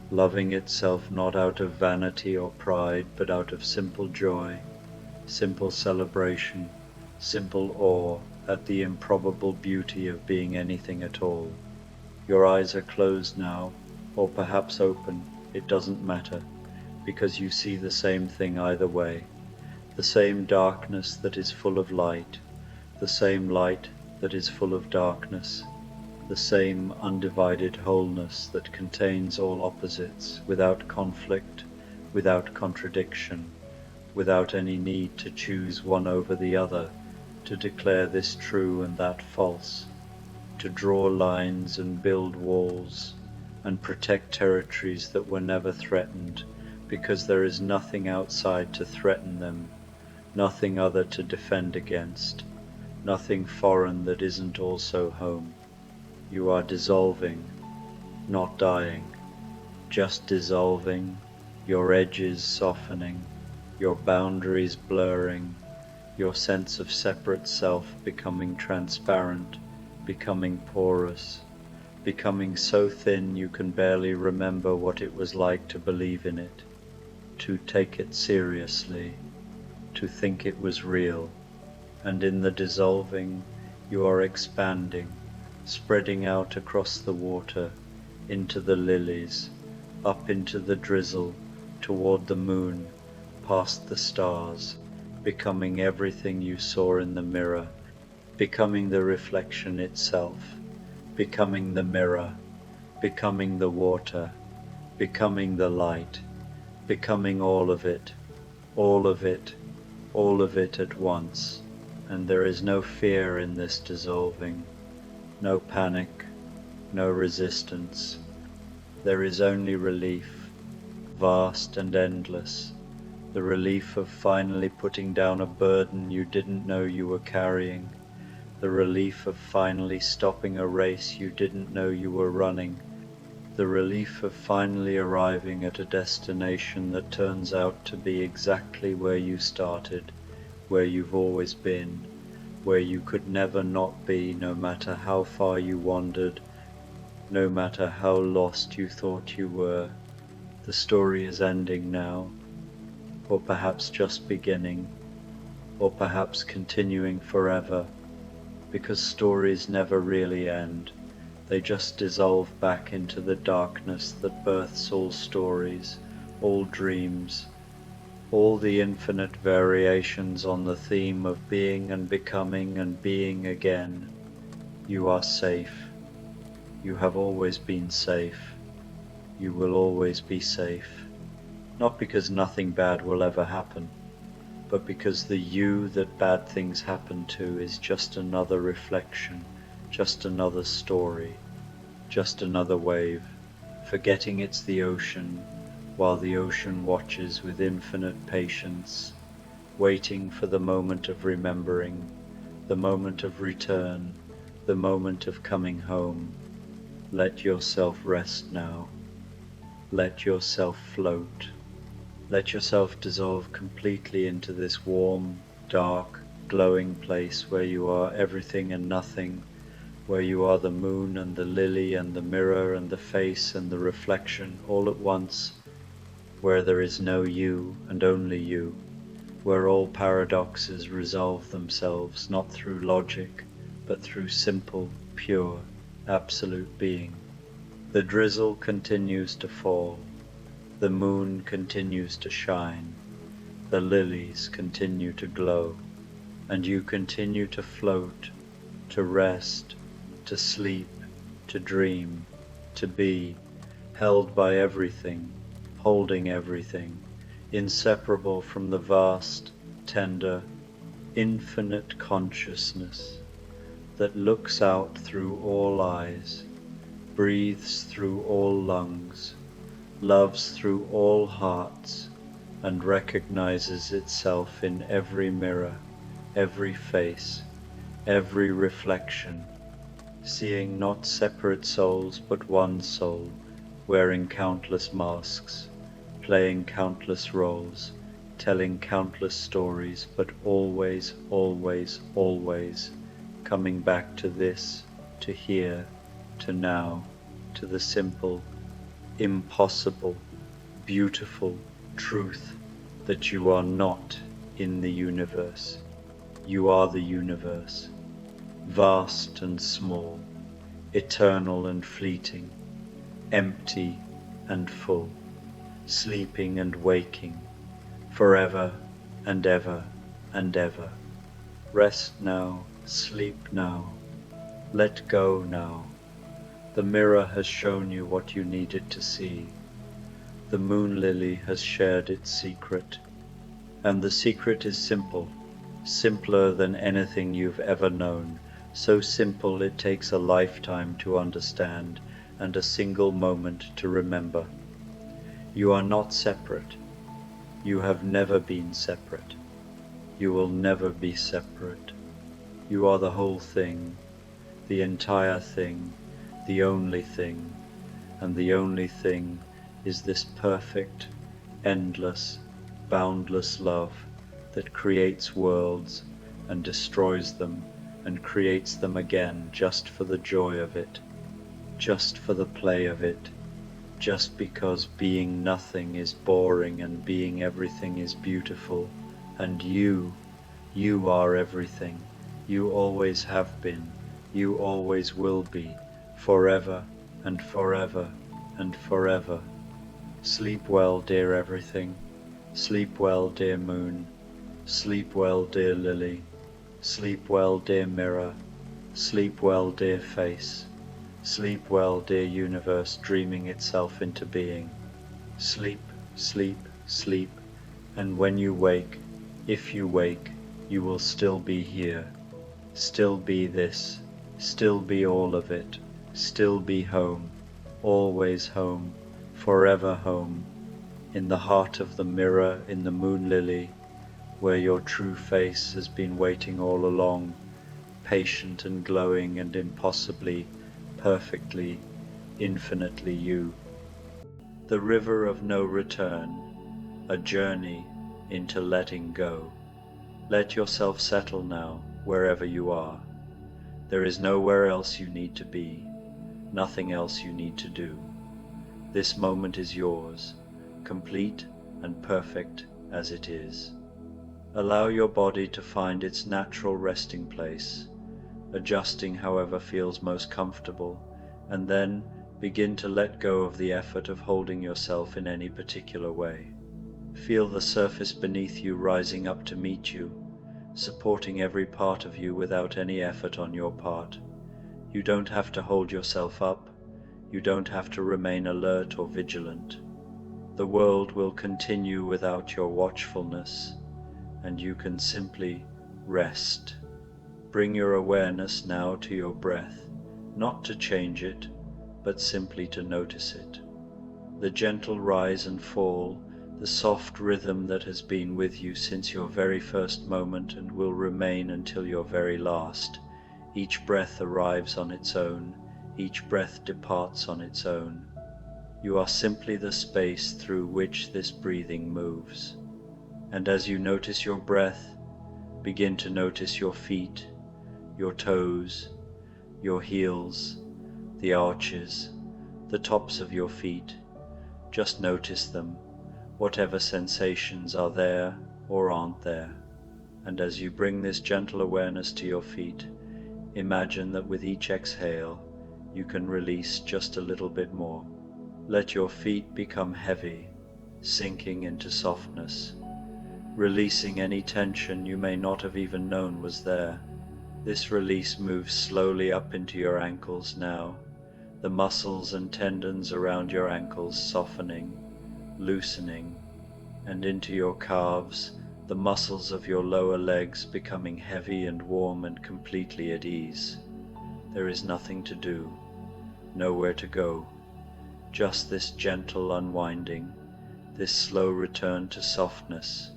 loving itself not out of vanity or pride, but out of simple joy, simple celebration, simple awe at the improbable beauty of being anything at all. Your eyes are closed now, or perhaps open, it doesn't matter, because you see the same thing either way, the same darkness that is full of light, the same light that is full of darkness, the same undivided wholeness that contains all opposites, without conflict, without contradiction, without any need to choose one over the other, to declare this true and that false, to draw lines and build walls, and protect territories that were never threatened, because there is nothing outside to threaten them, nothing other to defend against, nothing foreign that isn't also home. You are dissolving, not dying, just dissolving, your edges softening, your boundaries blurring, your sense of separate self becoming transparent, becoming porous, becoming so thin you can barely remember what it was like to believe in it, to take it seriously, to think it was real. And in the dissolving, you are expanding, spreading out across the water, into the lilies, up into the drizzle, toward the moon, past the stars, becoming everything you saw in the mirror, becoming the reflection itself, becoming the mirror, becoming the water, becoming the light, becoming all of it, all of it, all of it at once. And there is no fear in this dissolving, no panic, no resistance. There is only relief, vast and endless, the relief of finally putting down a burden you didn't know you were carrying, the relief of finally stopping a race you didn't know you were running, the relief of finally arriving at a destination that turns out to be exactly where you started, where you've always been, where you could never not be, no matter how far you wandered, no matter how lost you thought you were. The story is ending now, or perhaps just beginning, or perhaps continuing forever, because stories never really end. They just dissolve back into the darkness that births all stories, all dreams, all the infinite variations on the theme of being and becoming and being again. You are safe. You have always been safe. You will always be safe. Not because nothing bad will ever happen, but because the you that bad things happen to is just another reflection, just another story, just another wave, forgetting it's the ocean, while the ocean watches with infinite patience, waiting for the moment of remembering, the moment of return, the moment of coming home. Let yourself rest now. Let yourself float. Let yourself dissolve completely into this warm, dark, glowing place where you are everything and nothing, where you are the moon and the lily and the mirror and the face and the reflection all at once, where there is no you and only you, where all paradoxes resolve themselves not through logic, but through simple, pure, absolute being. The drizzle continues to fall. The moon continues to shine, the lilies continue to glow, and you continue to float, to rest, to sleep, to dream, to be, held by everything, holding everything, inseparable from the vast, tender, infinite consciousness that looks out through all eyes, breathes through all lungs, loves through all hearts, and recognizes itself in every mirror, every face, every reflection, seeing not separate souls but one soul, wearing countless masks, playing countless roles, telling countless stories, but always, always, always coming back to this, to here, to now, to the simple, impossible, beautiful truth that you are not in the universe. You are the universe, vast and small, eternal and fleeting, empty and full, sleeping and waking, forever and ever and ever. Rest now, sleep now, let go now. The mirror has shown you what you needed to see. The moon lily has shared its secret. And the secret is simple, simpler than anything you've ever known, so simple it takes a lifetime to understand and a single moment to remember. You are not separate. You have never been separate. You will never be separate. You are the whole thing, the entire thing, the only thing, and the only thing is this perfect, endless, boundless love that creates worlds and destroys them and creates them again just for the joy of it, just for the play of it, just because being nothing is boring and being everything is beautiful, and you are everything, you always have been, you always will be, forever and forever and forever. Sleep well, dear everything. Sleep well, dear moon. Sleep well, dear lily. Sleep well, dear mirror. Sleep well, dear face. Sleep well, dear universe dreaming itself into being. Sleep, sleep, sleep, and when you wake, if you wake, you will still be here. Still be this, still be all of it, still be home, always home, forever home, in the heart of the mirror, in the moon lily, where your true face has been waiting all along, patient and glowing and impossibly, perfectly, infinitely you. The river of no return, a journey into letting go. Let yourself settle now, wherever you are. There is nowhere else you need to be, nothing else you need to do. This moment is yours, complete and perfect as it is. Allow your body to find its natural resting place, adjusting however feels most comfortable, and then begin to let go of the effort of holding yourself in any particular way. Feel the surface beneath you rising up to meet you, supporting every part of you without any effort on your part. You don't have to hold yourself up. You don't have to remain alert or vigilant. The world will continue without your watchfulness, and you can simply rest. Bring your awareness now to your breath, not to change it, but simply to notice it. The gentle rise and fall, the soft rhythm that has been with you since your very first moment and will remain until your very last. Each breath arrives on its own, each breath departs on its own. You are simply the space through which this breathing moves. And as you notice your breath, begin to notice your feet, your toes, your heels, the arches, the tops of your feet. Just notice them, whatever sensations are there or aren't there. And as you bring this gentle awareness to your feet, imagine that with each exhale, you can release just a little bit more. Let your feet become heavy, sinking into softness, releasing any tension you may not have even known was there. This release moves slowly up into your ankles now, the muscles and tendons around your ankles softening, loosening, and into your calves, the muscles of your lower legs becoming heavy and warm and completely at ease. There is nothing to do, nowhere to go, just this gentle unwinding, this slow return to softness.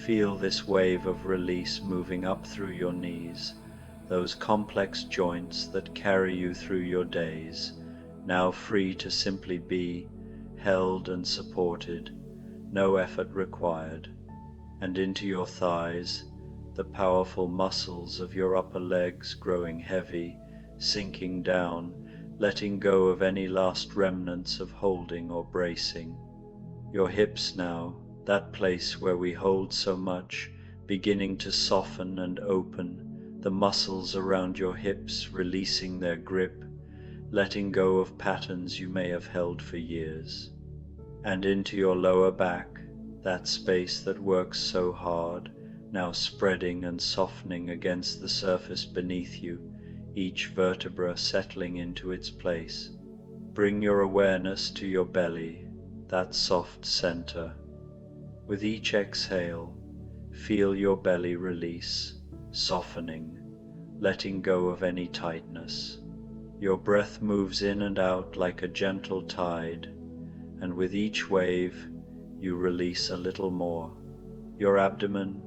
Feel this wave of release moving up through your knees, those complex joints that carry you through your days, now free to simply be, held and supported, no effort required, and into your thighs, the powerful muscles of your upper legs growing heavy, sinking down, letting go of any last remnants of holding or bracing. Your hips now, that place where we hold so much, beginning to soften and open, the muscles around your hips releasing their grip, letting go of patterns you may have held for years. And into your lower back, that space that works so hard, now spreading and softening against the surface beneath you, each vertebra settling into its place. Bring your awareness to your belly, that soft center. With each exhale, feel your belly release, softening, letting go of any tightness. Your breath moves in and out like a gentle tide, and with each wave, you release a little more. Your abdomen,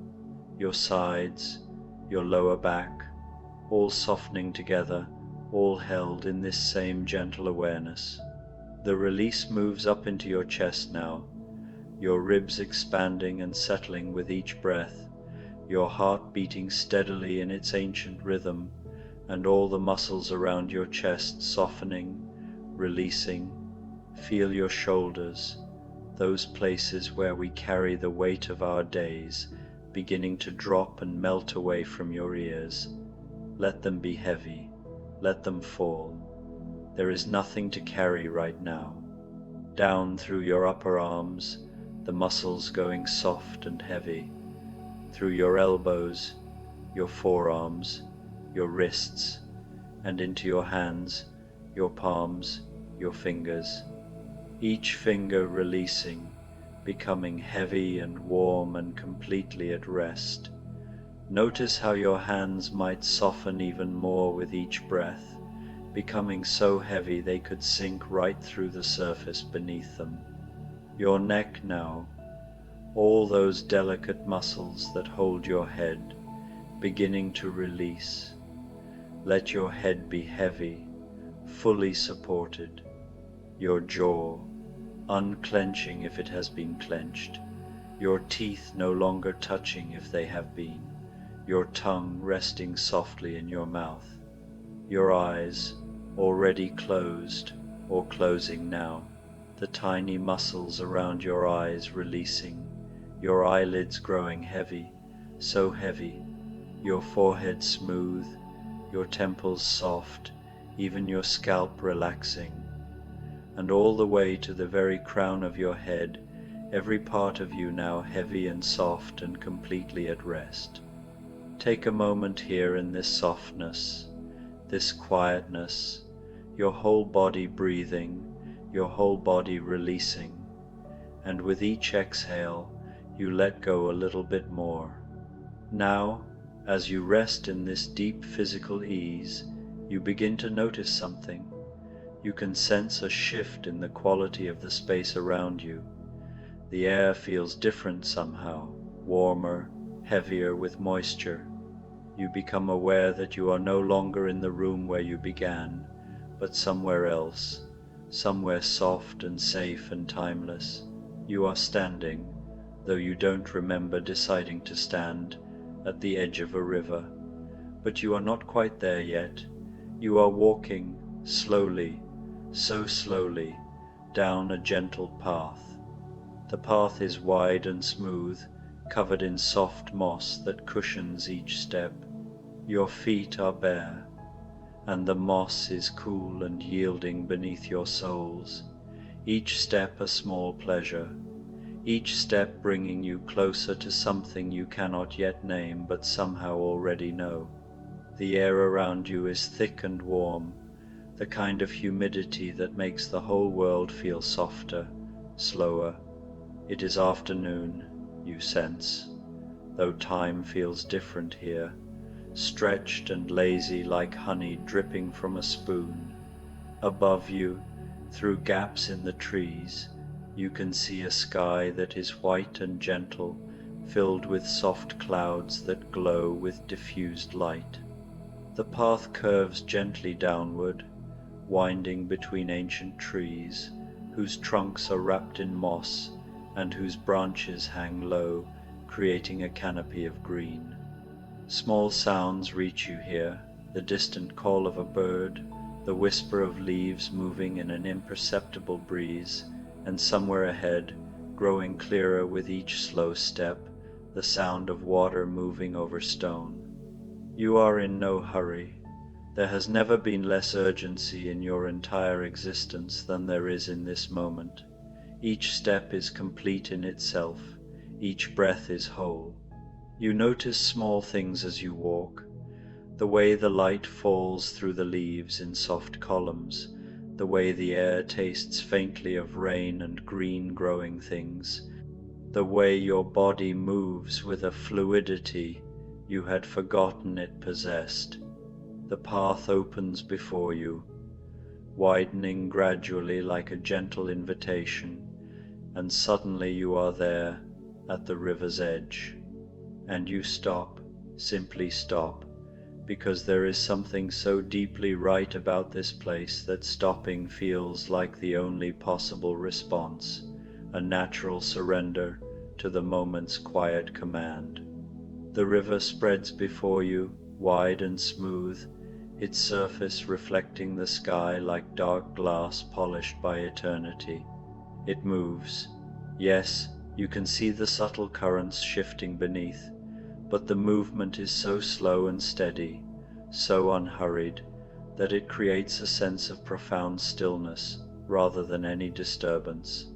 your sides, your lower back, all softening together, all held in this same gentle awareness. The release moves up into your chest now, your ribs expanding and settling with each breath, your heart beating steadily in its ancient rhythm, and all the muscles around your chest softening, releasing. Feel your shoulders, those places where we carry the weight of our days, beginning to drop and melt away from your ears. Let them be heavy, let them fall. There is nothing to carry right now. Down through your upper arms, the muscles going soft and heavy through your elbows, your forearms, your wrists, and into your hands, your palms, your fingers. Each finger releasing, becoming heavy and warm and completely at rest. Notice how your hands might soften even more with each breath, becoming so heavy they could sink right through the surface beneath them. Your neck now, all those delicate muscles that hold your head, beginning to release. Let your head be heavy, fully supported. Your jaw, unclenching if it has been clenched. Your teeth no longer touching if they have been. Your tongue resting softly in your mouth. Your eyes, already closed or closing now. The tiny muscles around your eyes releasing. Your eyelids growing heavy, so heavy. Your forehead smooth, your temples soft, even your scalp relaxing. And all the way to the very crown of your head, every part of you now heavy and soft and completely at rest. Take a moment here in this softness, this quietness, your whole body breathing, your whole body releasing, and with each exhale you let go a little bit more. Now, as you rest in this deep physical ease, you begin to notice something. You can sense a shift in the quality of the space around you. The air feels different somehow, warmer, heavier with moisture. You become aware that you are no longer in the room where you began, but somewhere else, somewhere soft and safe and timeless. You are standing, though you don't remember deciding to stand, at the edge of a river. But you are not quite there yet. You are walking slowly, so slowly, down a gentle path. The path is wide and smooth, covered in soft moss that cushions each step. Your feet are bare, and the moss is cool and yielding beneath your soles. Each step a small pleasure, each step bringing you closer to something you cannot yet name but somehow already know. The air around you is thick and warm, the kind of humidity that makes the whole world feel softer, slower. It is afternoon, you sense, though time feels different here, stretched and lazy like honey dripping from a spoon. Above you, through gaps in the trees, you can see a sky that is white and gentle, filled with soft clouds that glow with diffused light. The path curves gently downward, winding between ancient trees, whose trunks are wrapped in moss and whose branches hang low, creating a canopy of green. Small sounds reach you here, the distant call of a bird, the whisper of leaves moving in an imperceptible breeze, and somewhere ahead, growing clearer with each slow step, the sound of water moving over stone. You are in no hurry. There has never been less urgency in your entire existence than there is in this moment. Each step is complete in itself, each breath is whole. You notice small things as you walk, the way the light falls through the leaves in soft columns, the way the air tastes faintly of rain and green growing things, the way your body moves with a fluidity you had forgotten it possessed. The path opens before you, widening gradually like a gentle invitation, and suddenly you are there at the river's edge. And you stop, simply stop, because there is something so deeply right about this place that stopping feels like the only possible response, a natural surrender to the moment's quiet command. The river spreads before you, wide and smooth, its surface reflecting the sky like dark glass polished by eternity. It moves. Yes, you can see the subtle currents shifting beneath, but the movement is so slow and steady, so unhurried, that it creates a sense of profound stillness rather than any disturbance.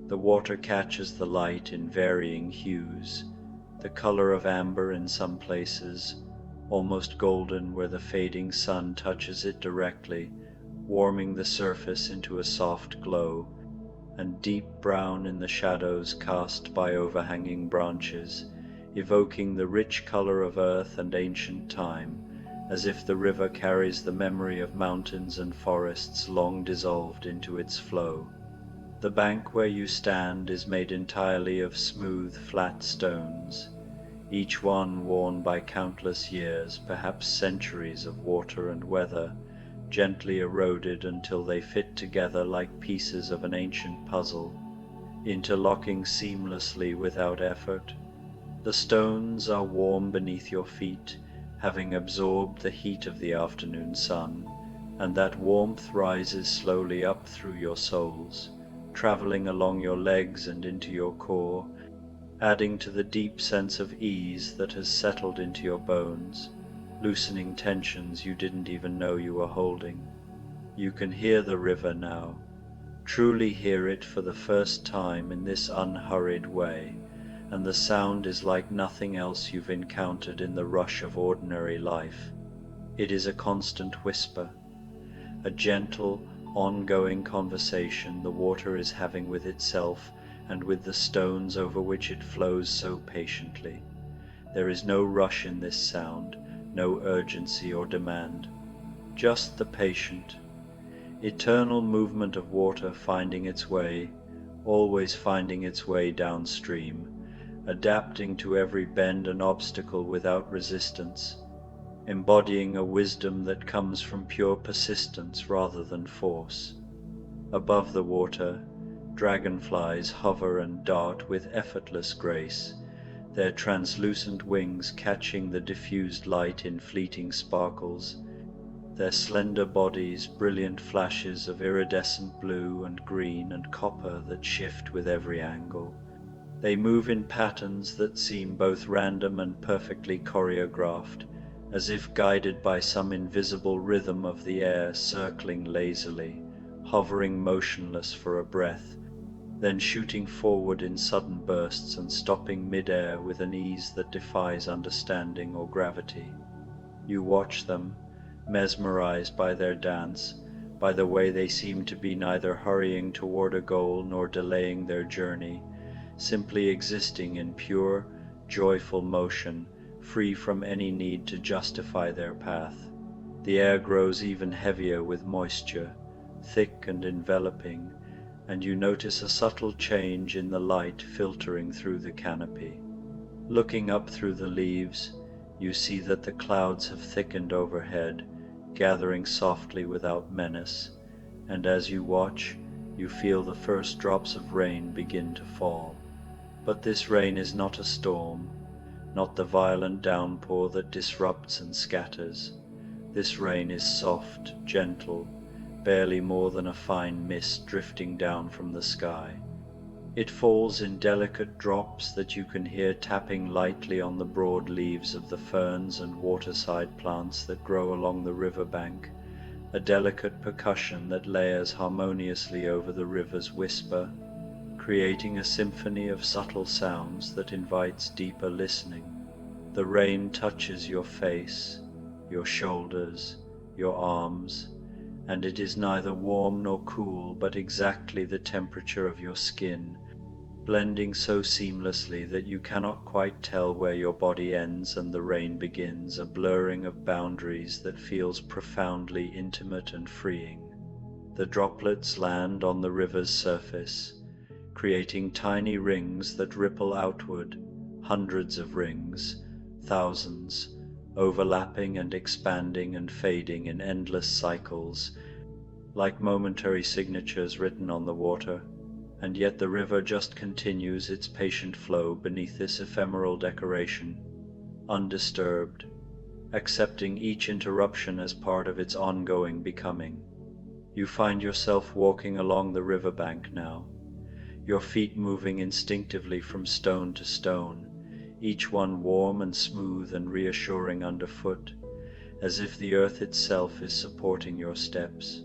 The water catches the light in varying hues, the color of amber in some places, almost golden where the fading sun touches it directly, warming the surface into a soft glow, and deep brown in the shadows cast by overhanging branches, evoking the rich color of earth and ancient time, as if the river carries the memory of mountains and forests long dissolved into its flow. The bank where you stand is made entirely of smooth, flat stones, each one worn by countless years, perhaps centuries of water and weather, gently eroded until they fit together like pieces of an ancient puzzle, interlocking seamlessly without effort. The stones are warm beneath your feet, having absorbed the heat of the afternoon sun, and that warmth rises slowly up through your soles, traveling along your legs and into your core, adding to the deep sense of ease that has settled into your bones, loosening tensions you didn't even know you were holding. You can hear the river now, truly hear it for the first time in this unhurried way, and the sound is like nothing else you've encountered in the rush of ordinary life. It is a constant whisper, a gentle, ongoing conversation the water is having with itself and with the stones over which it flows so patiently. There is no rush in this sound, no urgency or demand, just the patient, eternal movement of water finding its way, always finding its way downstream, adapting to every bend and obstacle without resistance, embodying a wisdom that comes from pure persistence rather than force. Above the water, dragonflies hover and dart with effortless grace, their translucent wings catching the diffused light in fleeting sparkles, their slender bodies brilliant flashes of iridescent blue and green and copper that shift with every angle. They move in patterns that seem both random and perfectly choreographed, as if guided by some invisible rhythm of the air, circling lazily, hovering motionless for a breath, then shooting forward in sudden bursts and stopping mid-air with an ease that defies understanding or gravity. You watch them, mesmerized by their dance, by the way they seem to be neither hurrying toward a goal nor delaying their journey, simply existing in pure, joyful motion, free from any need to justify their path. The air grows even heavier with moisture, thick and enveloping, and you notice a subtle change in the light filtering through the canopy. Looking up through the leaves, you see that the clouds have thickened overhead, gathering softly without menace, and as you watch, you feel the first drops of rain begin to fall. But this rain is not a storm, not the violent downpour that disrupts and scatters. This rain is soft, gentle, barely more than a fine mist drifting down from the sky. It falls in delicate drops that you can hear tapping lightly on the broad leaves of the ferns and waterside plants that grow along the river bank, a delicate percussion that layers harmoniously over the river's whisper, creating a symphony of subtle sounds that invites deeper listening. The rain touches your face, your shoulders, your arms, and it is neither warm nor cool, but exactly the temperature of your skin, blending so seamlessly that you cannot quite tell where your body ends and the rain begins, a blurring of boundaries that feels profoundly intimate and freeing. The droplets land on the river's surface, creating tiny rings that ripple outward, hundreds of rings, thousands, overlapping and expanding and fading in endless cycles, like momentary signatures written on the water. And yet the river just continues its patient flow beneath this ephemeral decoration, undisturbed, accepting each interruption as part of its ongoing becoming. You find yourself walking along the riverbank now, your feet moving instinctively from stone to stone, each one warm and smooth and reassuring underfoot, as if the earth itself is supporting your steps.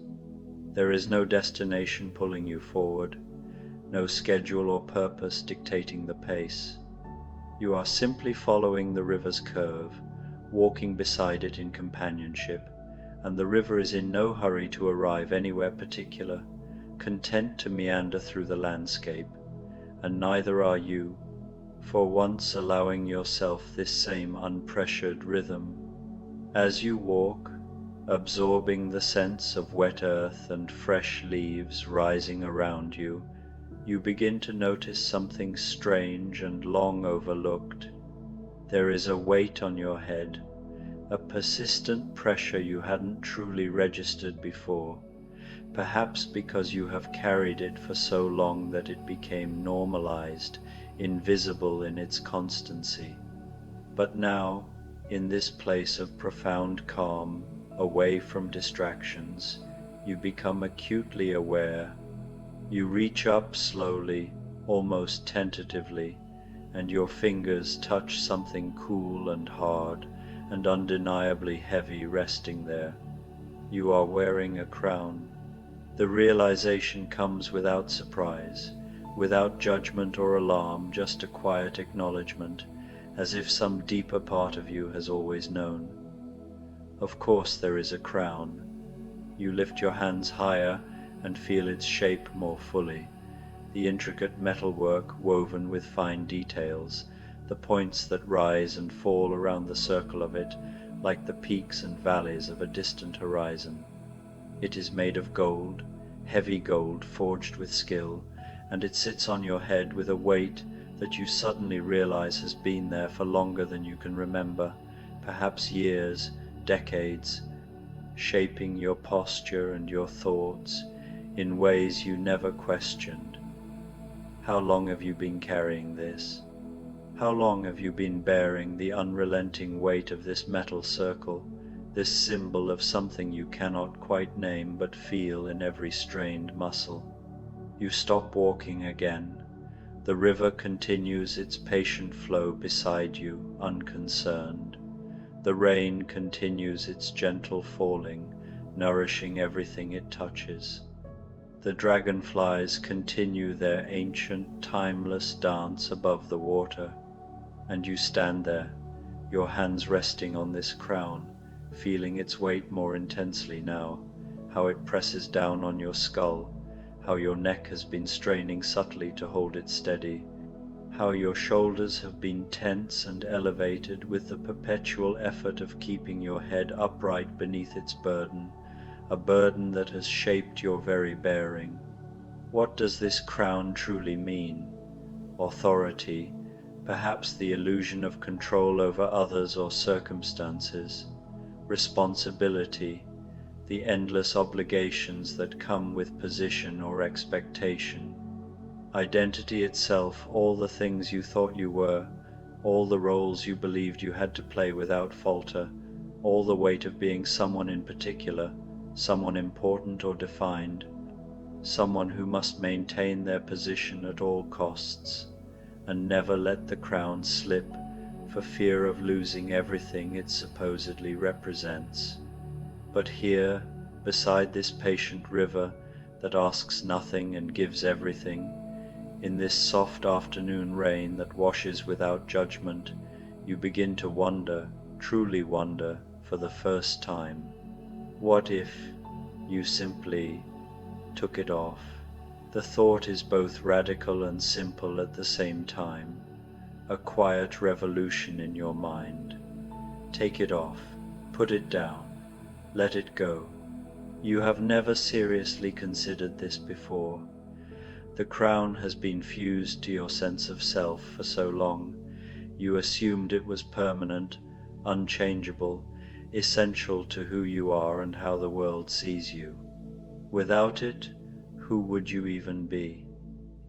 There is no destination pulling you forward, no schedule or purpose dictating the pace. You are simply following the river's curve, walking beside it in companionship, and the river is in no hurry to arrive anywhere particular, content to meander through the landscape, and neither are you, for once allowing yourself this same unpressured rhythm. As you walk, absorbing the sense of wet earth and fresh leaves rising around you, you begin to notice something strange and long overlooked. There is a weight on your head, a persistent pressure you hadn't truly registered before, perhaps because you have carried it for so long that it became normalized, invisible in its constancy. But now, in this place of profound calm, away from distractions, you become acutely aware. You reach up slowly, almost tentatively, and your fingers touch something cool and hard and undeniably heavy resting there. You are wearing a crown. The realization comes without surprise, without judgment or alarm, just a quiet acknowledgement, as if some deeper part of you has always known. Of course there is a crown. You lift your hands higher and feel its shape more fully, the intricate metalwork woven with fine details, the points that rise and fall around the circle of it like the peaks and valleys of a distant horizon. It is made of gold, heavy gold forged with skill, and it sits on your head with a weight that you suddenly realize has been there for longer than you can remember, perhaps years, decades, shaping your posture and your thoughts in ways you never questioned. How long have you been carrying this? How long have you been bearing the unrelenting weight of this metal circle, this symbol of something you cannot quite name but feel in every strained muscle? You stop walking again. The river continues its patient flow beside you, unconcerned. The rain continues its gentle falling, nourishing everything it touches. The dragonflies continue their ancient, timeless dance above the water, and you stand there, your hands resting on this crown, feeling its weight more intensely now, how it presses down on your skull, how your neck has been straining subtly to hold it steady, how your shoulders have been tense and elevated with the perpetual effort of keeping your head upright beneath its burden, a burden that has shaped your very bearing. What does this crown truly mean? Authority, perhaps the illusion of control over others or circumstances. Responsibility, the endless obligations that come with position or expectation. Identity itself, all the things you thought you were, all the roles you believed you had to play without falter, all the weight of being someone in particular, someone important or defined, someone who must maintain their position at all costs, and never let the crown slip for fear of losing everything it supposedly represents. But here, beside this patient river that asks nothing and gives everything, in this soft afternoon rain that washes without judgment, you begin to wonder, truly wonder, for the first time. What if you simply took it off? The thought is both radical and simple at the same time, a quiet revolution in your mind. Take it off, put it down, let it go. You have never seriously considered this before. The crown has been fused to your sense of self for so long, you assumed it was permanent, unchangeable, essential to who you are and how the world sees you. Without it, who would you even be?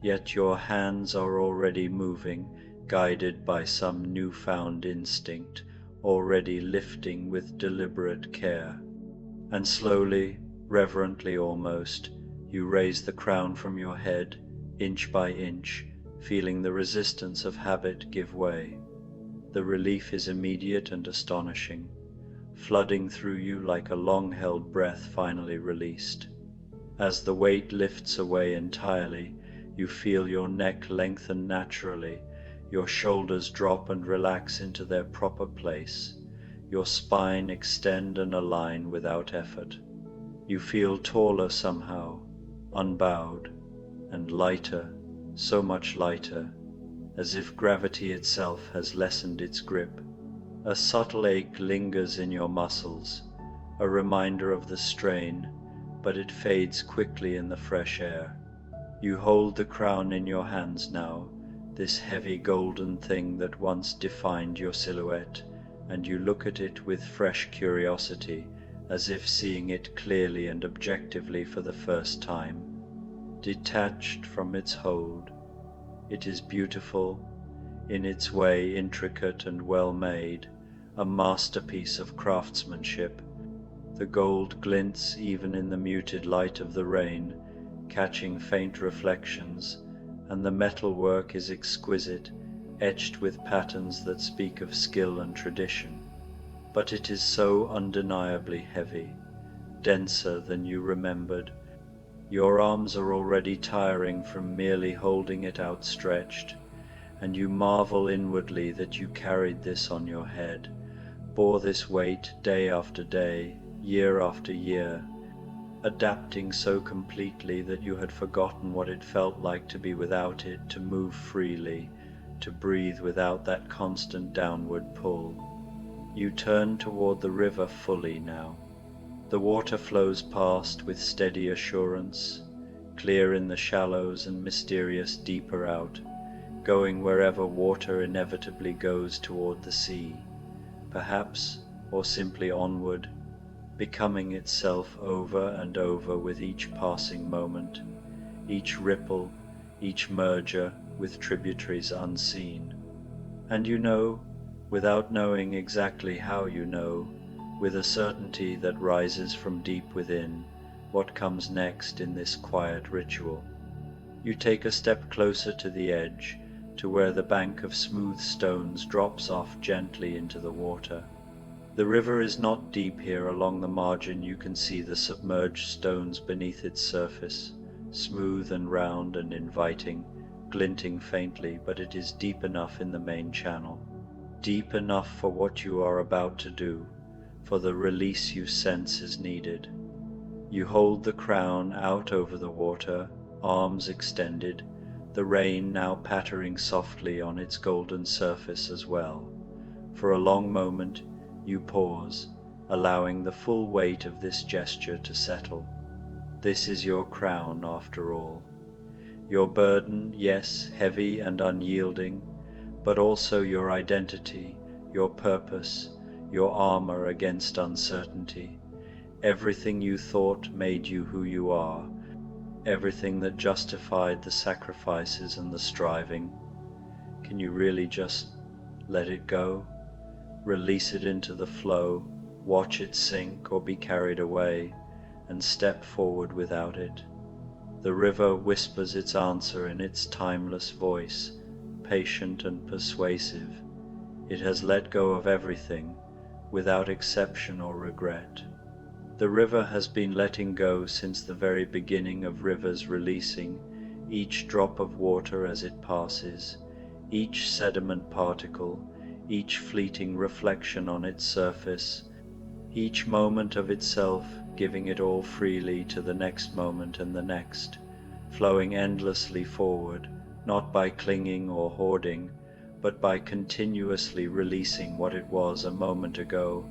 Yet your hands are already moving, guided by some newfound instinct, already lifting with deliberate care. And slowly, reverently almost, you raise the crown from your head, inch by inch, feeling the resistance of habit give way. The relief is immediate and astonishing, flooding through you like a long-held breath finally released. As the weight lifts away entirely, You feel your neck lengthen naturally, your shoulders drop and relax into their proper place, your spine extend and align without effort. You feel taller somehow, unbowed, and lighter, so much lighter, as if gravity itself has lessened its grip. A subtle ache lingers in your muscles, a reminder of the strain, but it fades quickly in the fresh air. You hold the crown in your hands now, this heavy golden thing that once defined your silhouette, and you look at it with fresh curiosity, as if seeing it clearly and objectively for the first time. Detached from its hold, it is beautiful, in its way intricate and well made, a masterpiece of craftsmanship. The gold glints even in the muted light of the rain, catching faint reflections, and the metalwork is exquisite, etched with patterns that speak of skill and tradition. But it is so undeniably heavy, denser than you remembered. Your arms are already tiring from merely holding it outstretched, and you marvel inwardly that you carried this on your head, bore this weight day after day, year after year, adapting so completely that you had forgotten what it felt like to be without it, to move freely, to breathe without that constant downward pull. You turn toward the river fully now. The water flows past with steady assurance, clear in the shallows and mysterious deeper out, going wherever water inevitably goes toward the sea, perhaps, or simply onward, becoming itself over and over with each passing moment, each ripple, each merger with tributaries unseen. And you know, without knowing exactly how you know, with a certainty that rises from deep within, what comes next in this quiet ritual. You take a step closer to the edge, to where the bank of smooth stones drops off gently into the water. The river is not deep here. Along the margin you can see the submerged stones beneath its surface, smooth and round and inviting, glinting faintly, but it is deep enough in the main channel, deep enough for what you are about to do, for the release you sense is needed. You hold the crown out over the water, arms extended, the rain now pattering softly on its golden surface as well. For a long moment you pause, allowing the full weight of this gesture to settle. This is your crown after all. Your burden, yes, heavy and unyielding, but also your identity, your purpose, your armor against uncertainty. Everything you thought made you who you are, everything that justified the sacrifices and the striving. Can you really just let it go? Release it into the flow, watch it sink or be carried away, and step forward without it. The river whispers its answer in its timeless voice, patient and persuasive. It has let go of everything, without exception or regret. The river has been letting go since the very beginning of rivers, releasing each drop of water as it passes, each sediment particle, each fleeting reflection on its surface, each moment of itself, giving it all freely to the next moment and the next, flowing endlessly forward, not by clinging or hoarding, but by continuously releasing what it was a moment ago,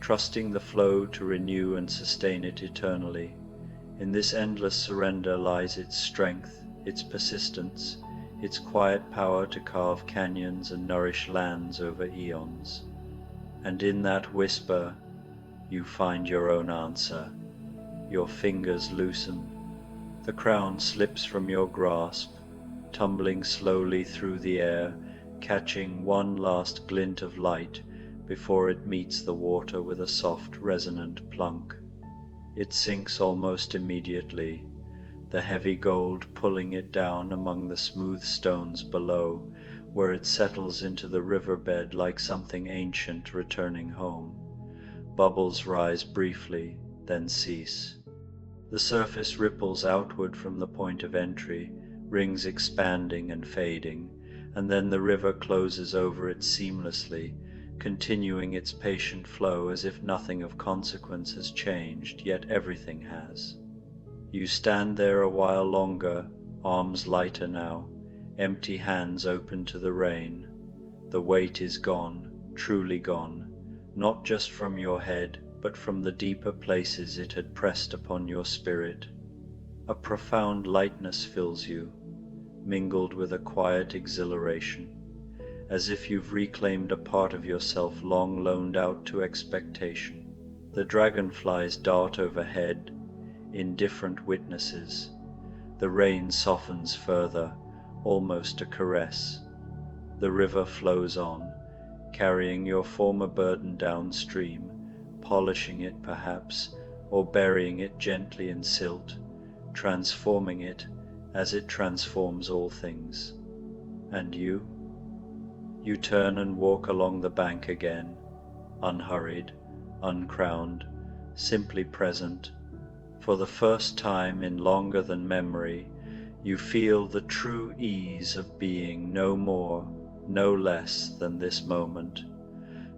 trusting the flow to renew and sustain it eternally. In this endless surrender lies its strength, its persistence, its quiet power to carve canyons and nourish lands over eons. And in that whisper, you find your own answer. Your fingers loosen. The crown slips from your grasp, tumbling slowly through the air, catching one last glint of light before it meets the water with a soft, resonant plunk. It sinks almost immediately, the heavy gold pulling it down among the smooth stones below, where it settles into the riverbed like something ancient returning home. Bubbles rise briefly, then cease. The surface ripples outward from the point of entry, rings expanding and fading, and then the river closes over it seamlessly, continuing its patient flow as if nothing of consequence has changed, yet everything has. You stand there a while longer, arms lighter now, empty hands open to the rain. The weight is gone, truly gone, not just from your head, but from the deeper places it had pressed upon your spirit. A profound lightness fills you, mingled with a quiet exhilaration, as if you've reclaimed a part of yourself long loaned out to expectation. The dragonflies dart overhead, indifferent witnesses. The rain softens further, almost a caress. The river flows on, carrying your former burden downstream, polishing it perhaps, or burying it gently in silt, transforming it as it transforms all things. And you? You turn and walk along the bank again, unhurried, uncrowned, simply present. For the first time in longer than memory, you feel the true ease of being no more, no less than this moment,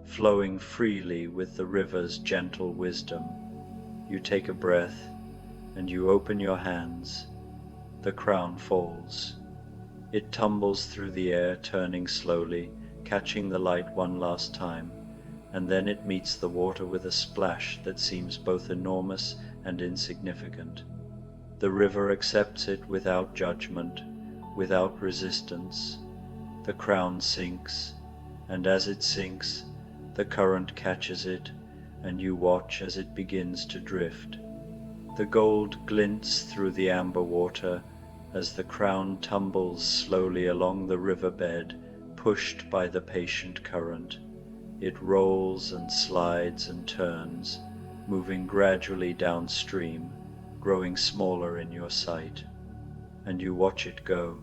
flowing freely with the river's gentle wisdom. You take a breath, and you open your hands. The crown falls. It tumbles through the air, turning slowly, catching the light one last time, and then it meets the water with a splash that seems both enormous and insignificant. The river accepts it without judgment, without resistance. The crown sinks, and as it sinks, the current catches it, and you watch as it begins to drift. The gold glints through the amber water as the crown tumbles slowly along the riverbed, pushed by the patient current. It rolls and slides and turns, moving gradually downstream, growing smaller in your sight. And you watch it go.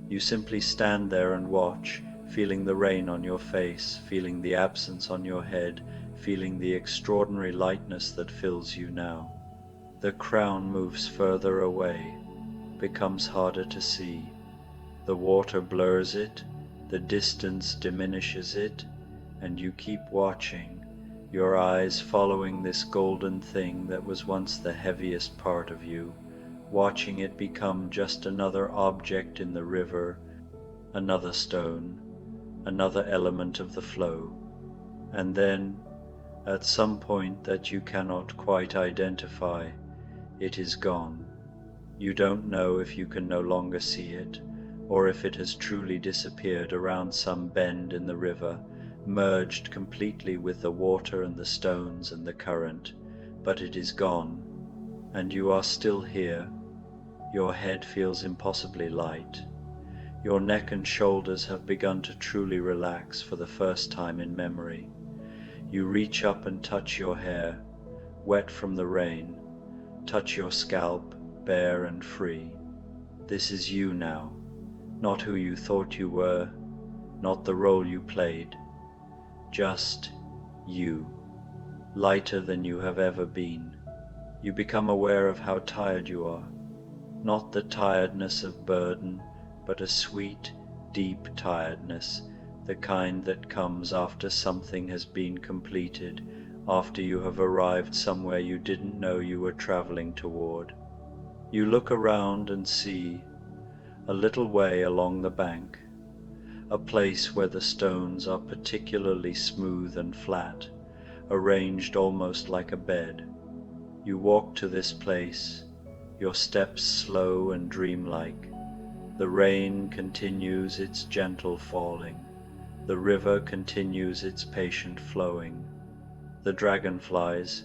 You simply stand there and watch, feeling the rain on your face, feeling the absence on your head, feeling the extraordinary lightness that fills you now. The crown moves further away, becomes harder to see. The water blurs it, the distance diminishes it, and you keep watching, your eyes following this golden thing that was once the heaviest part of you, watching it become just another object in the river, another stone, another element of the flow. And then, at some point that you cannot quite identify, it is gone. You don't know if you can no longer see it, or if it has truly disappeared around some bend in the river, merged completely with the water and the stones and the current, but it is gone, and you are still here. Your head feels impossibly light. Your neck and shoulders have begun to truly relax for the first time in memory. You reach up and touch your hair, wet from the rain, touch your scalp, bare and free. This is you now, not who you thought you were, not the role you played, just you, lighter than you have ever been. You become aware of how tired you are, not the tiredness of burden, but a sweet, deep tiredness, the kind that comes after something has been completed, after you have arrived somewhere you didn't know you were traveling toward. You look around and see, a little way along the bank, a place where the stones are particularly smooth and flat, arranged almost like a bed. You walk to this place, your steps slow and dreamlike. The rain continues its gentle falling. The river continues its patient flowing. The dragonflies,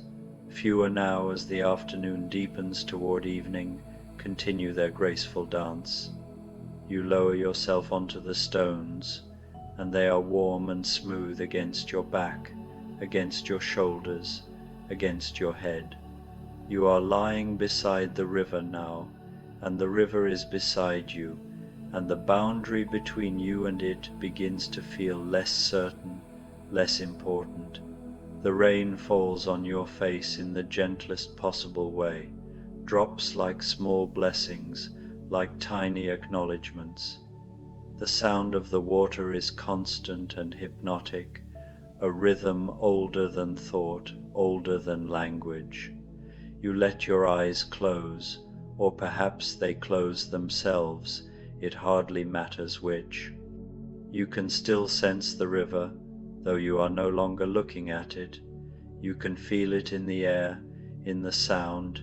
fewer now as the afternoon deepens toward evening, continue their graceful dance. You lower yourself onto the stones, and they are warm and smooth against your back, against your shoulders, against your head. You are lying beside the river now, and the river is beside you, and the boundary between you and it begins to feel less certain, less important. The rain falls on your face in the gentlest possible way, drops like small blessings, like tiny acknowledgements. The sound of the water is constant and hypnotic, a rhythm older than thought, older than language. You let your eyes close, or perhaps they close themselves, it hardly matters which. You can still sense the river, though you are no longer looking at it. You can feel it in the air, in the sound,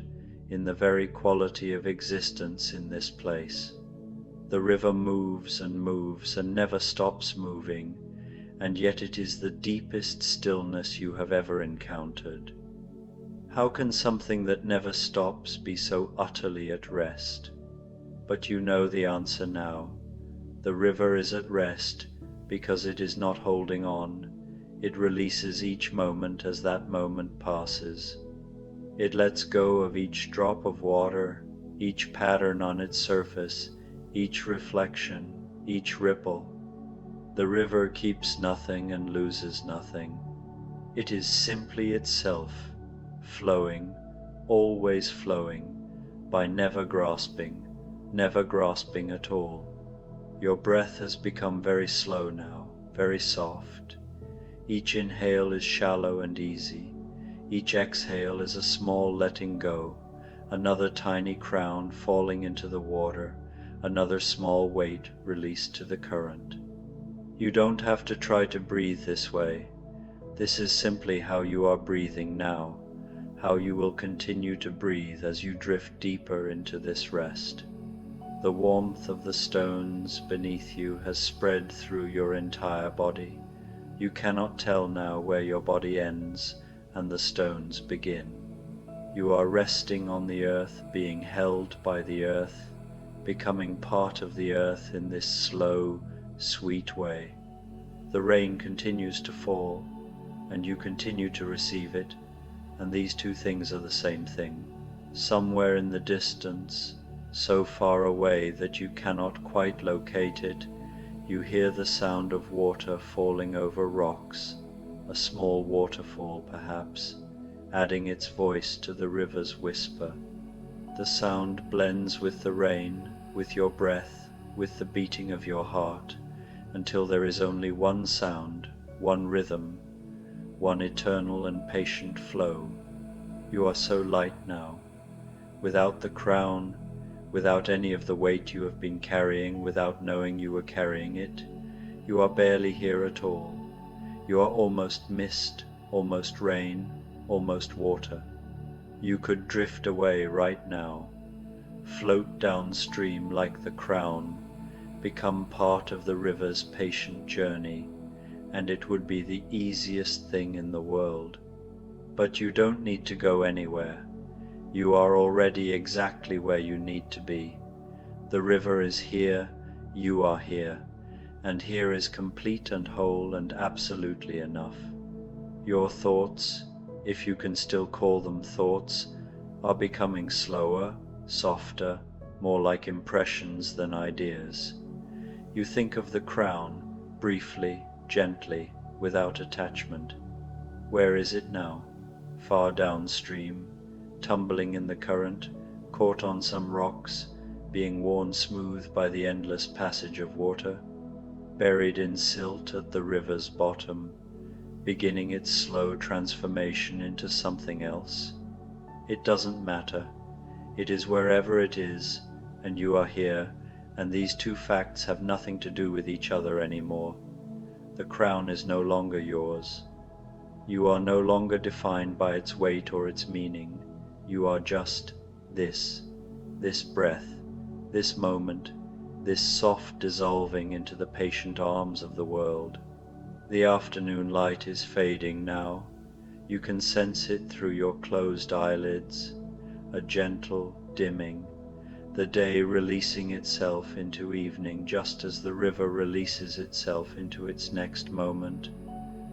in the very quality of existence in this place. The river moves and never stops moving, and yet it is the deepest stillness you have ever encountered. How can something that never stops be so utterly at rest? But you know the answer now. The river is at rest because it is not holding on. It releases each moment as that moment passes. It lets go of each drop of water, each pattern on its surface, each reflection, each ripple. The river keeps nothing and loses nothing. It is simply itself, flowing, always flowing, by never grasping at all. Your breath has become very slow now, very soft. Each inhale is shallow and easy. Each exhale is a small letting go, another tiny crown falling into the water, another small weight released to the current. You don't have to try to breathe this way. This is simply how you are breathing now, how you will continue to breathe as you drift deeper into this rest. The warmth of the stones beneath you has spread through your entire body. You cannot tell now where your body ends and the stones begin. You are resting on the earth, being held by the earth, becoming part of the earth in this slow, sweet way. The rain continues to fall, and you continue to receive it, and these two things are the same thing. Somewhere in the distance, so far away that you cannot quite locate it, you hear the sound of water falling over rocks, a small waterfall perhaps, adding its voice to the river's whisper. The sound blends with the rain, with your breath, with the beating of your heart, until there is only one sound, one rhythm, one eternal and patient flow. You are so light now, without the crown, without any of the weight you have been carrying without knowing you were carrying it. You are barely here at all. You are almost mist, almost rain, almost water. You could drift away right now, float downstream like the crown, become part of the river's patient journey, and it would be the easiest thing in the world. But you don't need to go anywhere. You are already exactly where you need to be. The river is here, you are here, and here is complete and whole and absolutely enough. Your thoughts, if you can still call them thoughts, are becoming slower, softer, more like impressions than ideas. You think of the crown, briefly, gently, without attachment. Where is it now? Far downstream, tumbling in the current, caught on some rocks, being worn smooth by the endless passage of water, buried in silt at the river's bottom, beginning its slow transformation into something else. It doesn't matter. It is wherever it is, and you are here, and these two facts have nothing to do with each other anymore. The crown is no longer yours. You are no longer defined by its weight or its meaning. You are just this breath, this moment, this soft dissolving into the patient arms of the world. The afternoon light is fading now. You can sense it through your closed eyelids, a gentle dimming, the day releasing itself into evening just as the river releases itself into its next moment,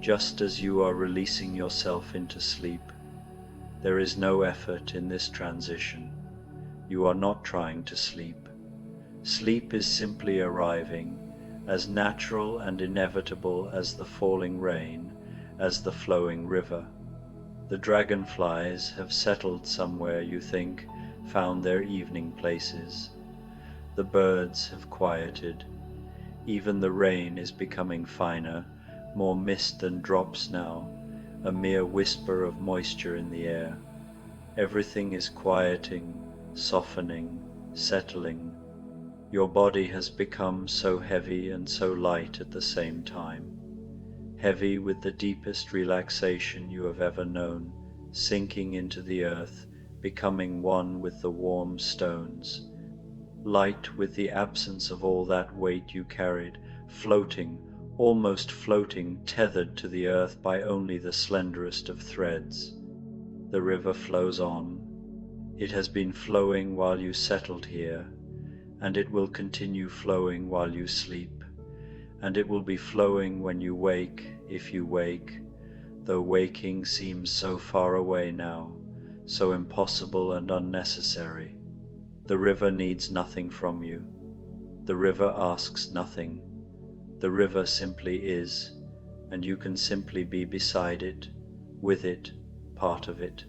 just as you are releasing yourself into sleep. There is no effort in this transition. You are not trying to sleep. Sleep is simply arriving, as natural and inevitable as the falling rain, as the flowing river. The dragonflies have settled somewhere, you think, found their evening places. The birds have quieted. Even the rain is becoming finer, more mist than drops now, a mere whisper of moisture in the air. Everything is quieting, softening, settling. Your body has become so heavy and so light at the same time. Heavy with the deepest relaxation you have ever known, sinking into the earth, becoming one with the warm stones. Light with the absence of all that weight you carried, floating, almost floating, tethered to the earth by only the slenderest of threads. The river flows on. It has been flowing while you settled here, and it will continue flowing while you sleep, and it will be flowing when you wake, if you wake, though waking seems so far away now, so impossible and unnecessary. The river needs nothing from you. The river asks nothing. The river simply is, and you can simply be beside it, with it, part of it.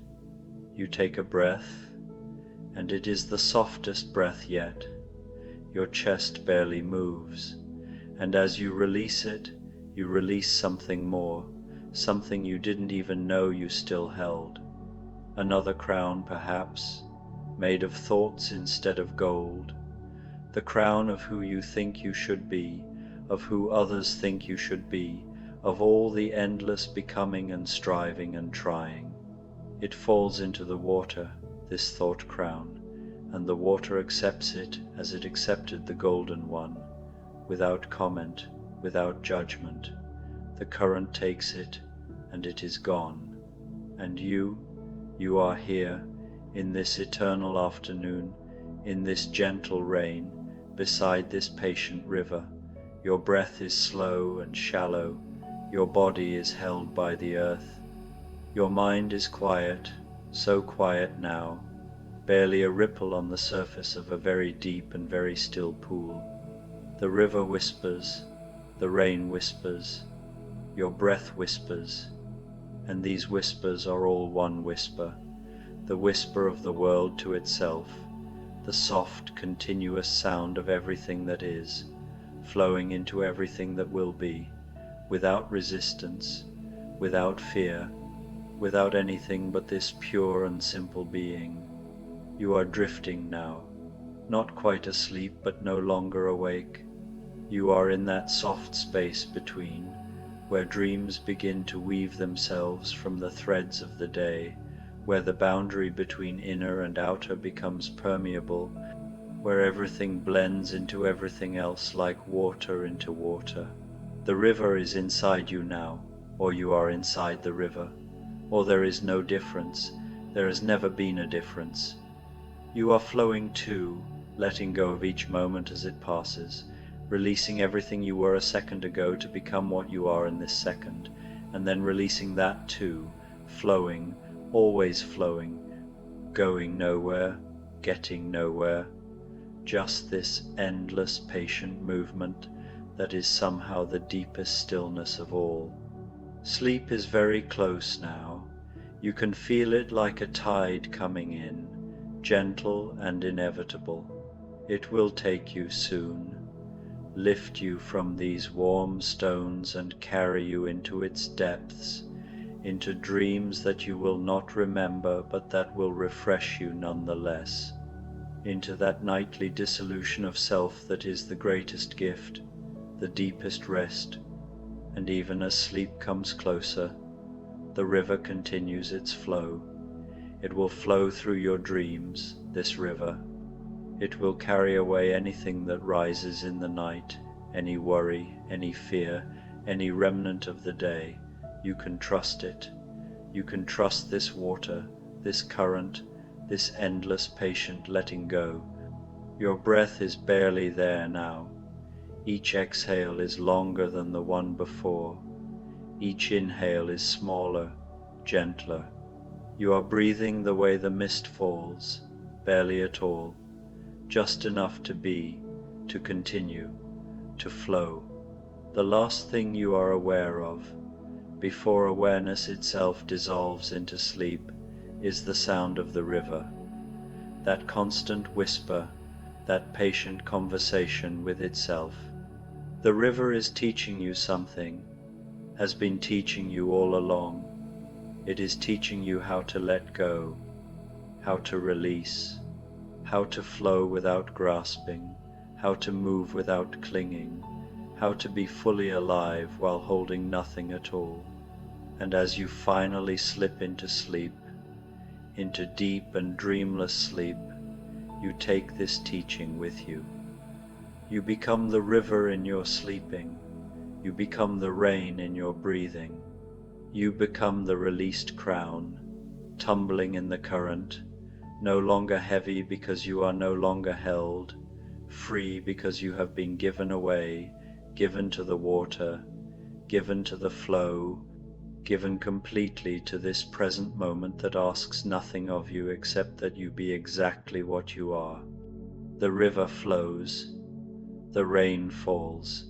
You take a breath, and it is the softest breath yet. Your chest barely moves, and as you release it, you release something more, something you didn't even know you still held. Another crown, perhaps, made of thoughts instead of gold, the crown of who you think you should be, of who others think you should be, of all the endless becoming and striving and trying. It falls into the water, this thought crown, and the water accepts it as it accepted the golden one, without comment, without judgment. The current takes it, and it is gone. And you are here, in this eternal afternoon, in this gentle rain, beside this patient river. Your breath is slow and shallow, your body is held by the earth. Your mind is quiet, so quiet now, barely a ripple on the surface of a very deep and very still pool. The river whispers, the rain whispers, your breath whispers, and these whispers are all one whisper, the whisper of the world to itself, the soft, continuous sound of everything that is, flowing into everything that will be, without resistance, without fear, without anything but this pure and simple being. You are drifting now, not quite asleep but no longer awake. You are in that soft space between, where dreams begin to weave themselves from the threads of the day, where the boundary between inner and outer becomes permeable, where everything blends into everything else like water into water. The river is inside you now, or you are inside the river, or there is no difference, there has never been a difference. You are flowing too, letting go of each moment as it passes, releasing everything you were a second ago to become what you are in this second, and then releasing that too, flowing, always flowing, going nowhere, getting nowhere, just this endless patient movement that is somehow the deepest stillness of all. Sleep is very close now. You can feel it like a tide coming in, gentle and inevitable. It will take you soon, lift you from these warm stones and carry you into its depths, into dreams that you will not remember but that will refresh you nonetheless, into that nightly dissolution of self that is the greatest gift, the deepest rest. And even as sleep comes closer, the river continues its flow. It will flow through your dreams, this river. It will carry away anything that rises in the night, any worry, any fear, any remnant of the day. You can trust it. You can trust this water, this current, this endless patient letting go. Your breath is barely there now. Each exhale is longer than the one before. Each inhale is smaller, gentler. You are breathing the way the mist falls, barely at all, just enough to be, to continue, to flow. The last thing you are aware of, before awareness itself dissolves into sleep, is the sound of the river, that constant whisper, that patient conversation with itself. The river is teaching you something, has been teaching you all along. It is teaching you how to let go, how to release, how to flow without grasping, how to move without clinging, how to be fully alive while holding nothing at all. And as you finally slip into sleep, into deep and dreamless sleep, you take this teaching with you. You become the river in your sleeping. You become the rain in your breathing. You become the released crown, tumbling in the current, no longer heavy because you are no longer held, free because you have been given away, given to the water, given to the flow, given completely to this present moment that asks nothing of you except that you be exactly what you are. The river flows, the rain falls,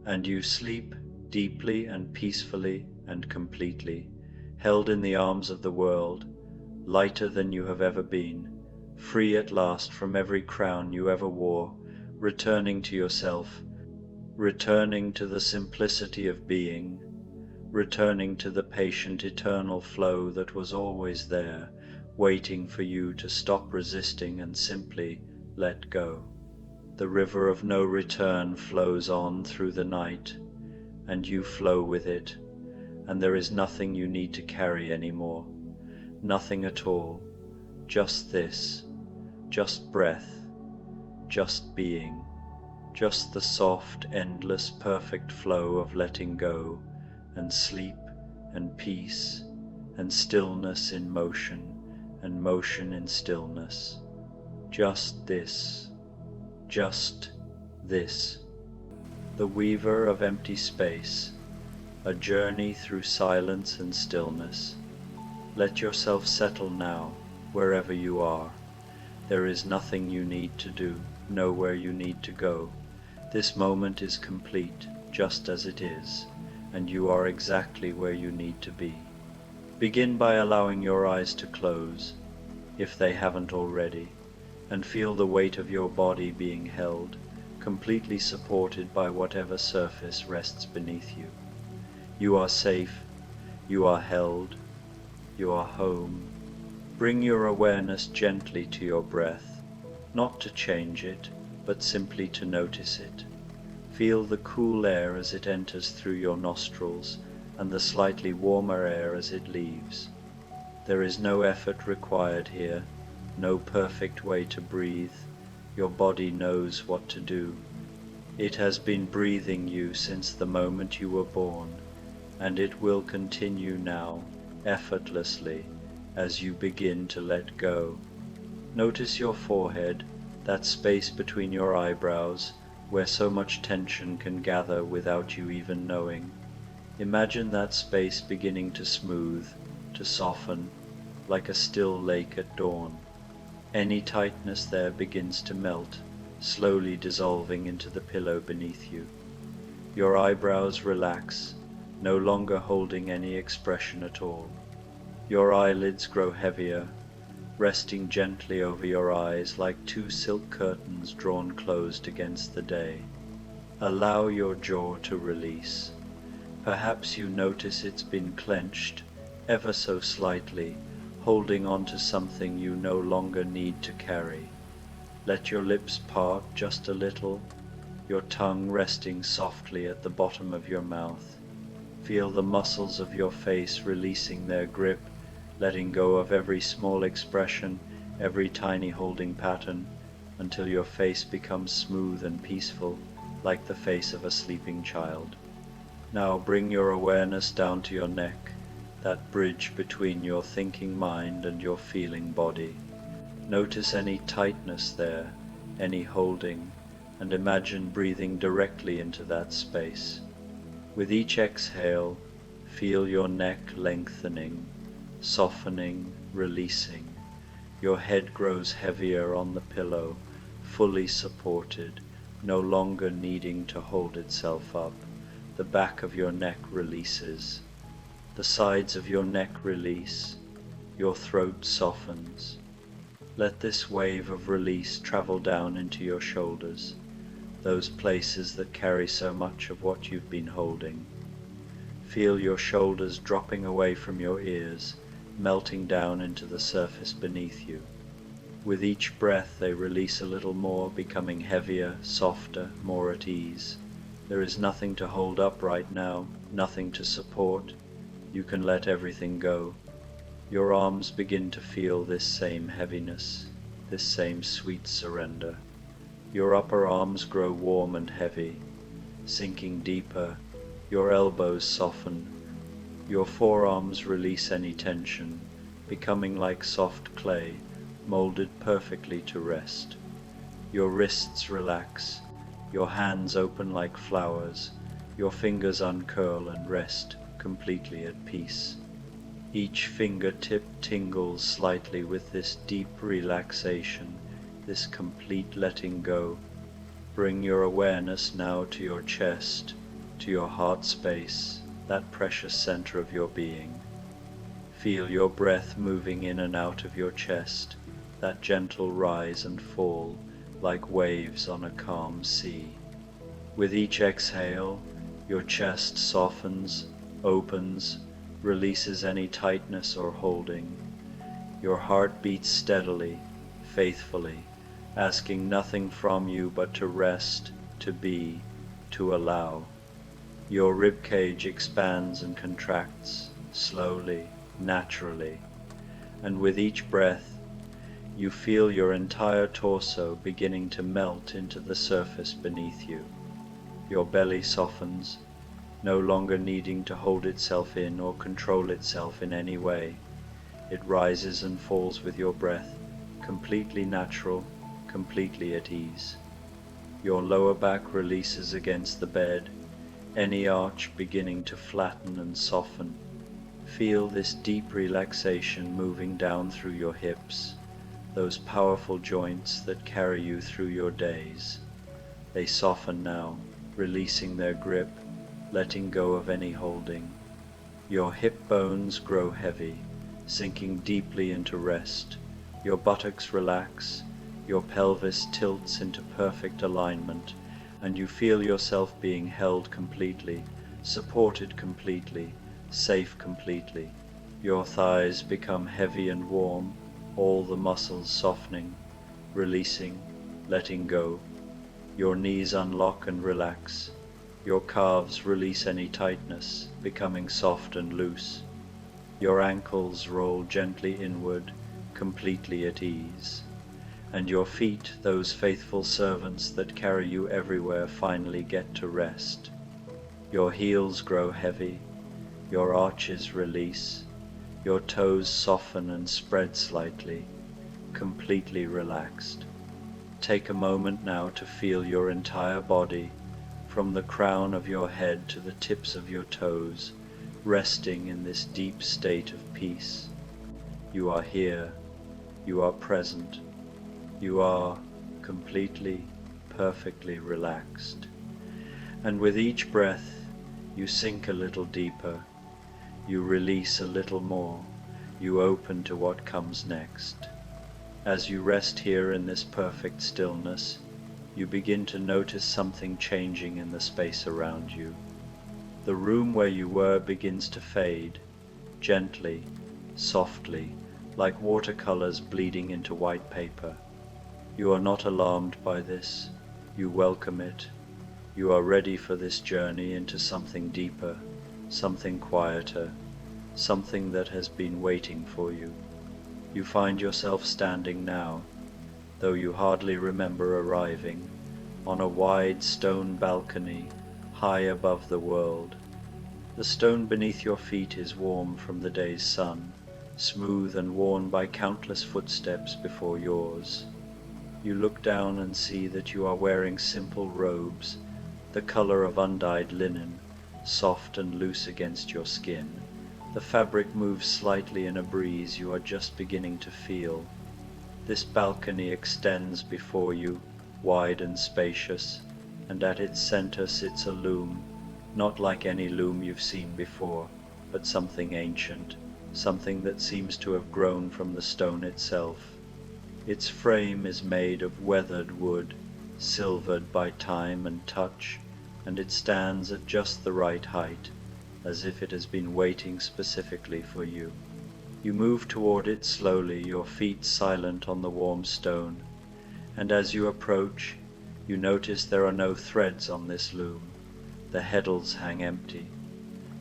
and you sleep deeply and peacefully and completely, held in the arms of the world, lighter than you have ever been, free at last from every crown you ever wore, returning to yourself, returning to the simplicity of being, returning to the patient eternal flow that was always there, waiting for you to stop resisting and simply let go. The river of no return flows on through the night, and you flow with it, and there is nothing you need to carry anymore, nothing at all, just this, just breath, just being, just the soft, endless, perfect flow of letting go, and sleep, and peace, and stillness in motion, and motion in stillness. Just this, just this. The weaver of empty space, a journey through silence and stillness. Let yourself settle now, wherever you are. There is nothing you need to do, nowhere you need to go. This moment is complete, just as it is, and you are exactly where you need to be. Begin by allowing your eyes to close, if they haven't already, and feel the weight of your body being held, completely supported by whatever surface rests beneath you. You are safe, you are held, you are home. Bring your awareness gently to your breath, not to change it, but simply to notice it. Feel the cool air as it enters through your nostrils and the slightly warmer air as it leaves. There is no effort required here, no perfect way to breathe. Your body knows what to do. It has been breathing you since the moment you were born, and it will continue now, effortlessly, as you begin to let go. Notice your forehead, that space between your eyebrows, where so much tension can gather without you even knowing. Imagine that space beginning to smooth, to soften, like a still lake at dawn. Any tightness there begins to melt, slowly dissolving into the pillow beneath you. Your eyebrows relax, no longer holding any expression at all. Your eyelids grow heavier, resting gently over your eyes like two silk curtains drawn closed against the day. Allow your jaw to release. Perhaps you notice it's been clenched, ever so slightly, holding on to something you no longer need to carry. Let your lips part just a little, your tongue resting softly at the bottom of your mouth. Feel the muscles of your face releasing their grip, letting go of every small expression, every tiny holding pattern, until your face becomes smooth and peaceful, like the face of a sleeping child. Now bring your awareness down to your neck, that bridge between your thinking mind and your feeling body. Notice any tightness there, any holding, and imagine breathing directly into that space. With each exhale, feel your neck lengthening, softening, releasing. Your head grows heavier on the pillow, fully supported, no longer needing to hold itself up. The back of your neck releases. The sides of your neck release. Your throat softens. Let this wave of release travel down into your shoulders, those places that carry so much of what you've been holding. Feel your shoulders dropping away from your ears, melting down into the surface beneath you. With each breath they release a little more, becoming heavier, softer, more at ease. There is nothing to hold up right now, nothing to support. You can let everything go. Your arms begin to feel this same heaviness, this same sweet surrender. Your upper arms grow warm and heavy, sinking deeper. Your elbows soften. Your forearms release any tension, becoming like soft clay, molded perfectly to rest. Your wrists relax, your hands open like flowers, your fingers uncurl and rest completely at peace. Each fingertip tingles slightly with this deep relaxation, this complete letting go. Bring your awareness now to your chest, to your heart space, that precious center of your being. Feel your breath moving in and out of your chest, that gentle rise and fall, like waves on a calm sea. With each exhale, your chest softens, opens, releases any tightness or holding. Your heart beats steadily, faithfully, asking nothing from you but to rest, to be, to allow. Your ribcage expands and contracts, slowly, naturally, and with each breath, you feel your entire torso beginning to melt into the surface beneath you. Your belly softens, no longer needing to hold itself in or control itself in any way. It rises and falls with your breath, completely natural, completely at ease. Your lower back releases against the bed, any arch beginning to flatten and soften. Feel this deep relaxation moving down through your hips, those powerful joints that carry you through your days. They soften now, releasing their grip, letting go of any holding. Your hip bones grow heavy, sinking deeply into rest. Your buttocks relax, your pelvis tilts into perfect alignment, and you feel yourself being held completely, supported completely, safe completely. Your thighs become heavy and warm, all the muscles softening, releasing, letting go. Your knees unlock and relax. Your calves release any tightness, becoming soft and loose. Your ankles roll gently inward, completely at ease. And your feet, those faithful servants that carry you everywhere, finally get to rest. Your heels grow heavy, your arches release, your toes soften and spread slightly, completely relaxed. Take a moment now to feel your entire body, from the crown of your head to the tips of your toes, resting in this deep state of peace. You are here, you are present, you are completely, perfectly relaxed. And with each breath, you sink a little deeper, you release a little more, you open to what comes next. As you rest here in this perfect stillness, you begin to notice something changing in the space around you. The room where you were begins to fade, gently, softly, like watercolors bleeding into white paper. You are not alarmed by this, you welcome it. You are ready for this journey into something deeper, something quieter, something that has been waiting for you. You find yourself standing now, though you hardly remember arriving, on a wide stone balcony high above the world. The stone beneath your feet is warm from the day's sun, smooth and worn by countless footsteps before yours. You look down and see that you are wearing simple robes, the color of undyed linen, soft and loose against your skin. The fabric moves slightly in a breeze you are just beginning to feel. This balcony extends before you, wide and spacious, and at its center sits a loom, not like any loom you've seen before, but something ancient, something that seems to have grown from the stone itself. Its frame is made of weathered wood, silvered by time and touch, and it stands at just the right height, as if it has been waiting specifically for you. You move toward it slowly, your feet silent on the warm stone, and as you approach, you notice there are no threads on this loom. The heddles hang empty.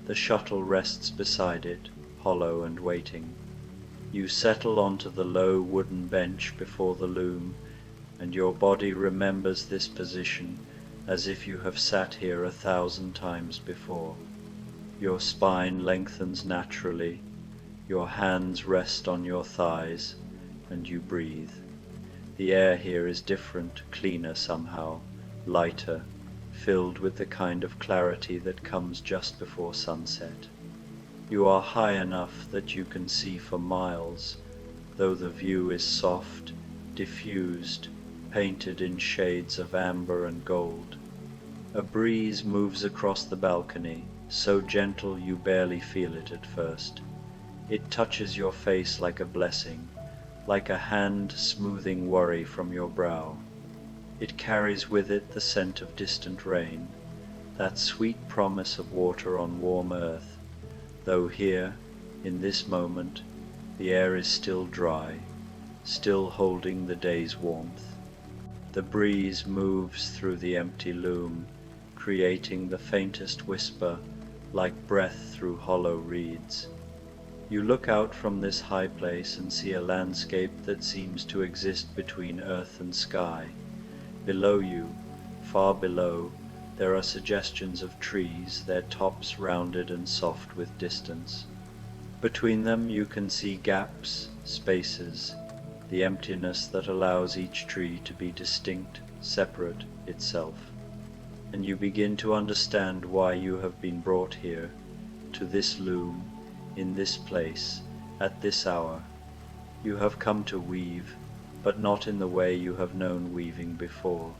The shuttle rests beside it, hollow and waiting. You settle onto the low wooden bench before the loom, and your body remembers this position as if you have sat here 1,000 times before. Your spine lengthens naturally, your hands rest on your thighs, and you breathe. The air here is different, cleaner somehow, lighter, filled with the kind of clarity that comes just before sunset. You are high enough that you can see for miles, though the view is soft, diffused, painted in shades of amber and gold. A breeze moves across the balcony, so gentle you barely feel it at first. It touches your face like a blessing, like a hand smoothing worry from your brow. It carries with it the scent of distant rain, that sweet promise of water on warm earth, though here, in this moment, the air is still dry, still holding the day's warmth. The breeze moves through the empty loom, creating the faintest whisper, like breath through hollow reeds. You look out from this high place and see a landscape that seems to exist between earth and sky. Below you, far below, there are suggestions of trees, their tops rounded and soft with distance. Between them you can see gaps, spaces, the emptiness that allows each tree to be distinct, separate itself. And you begin to understand why you have been brought here, to this loom, in this place, at this hour. You have come to weave, but not in the way you have known weaving before.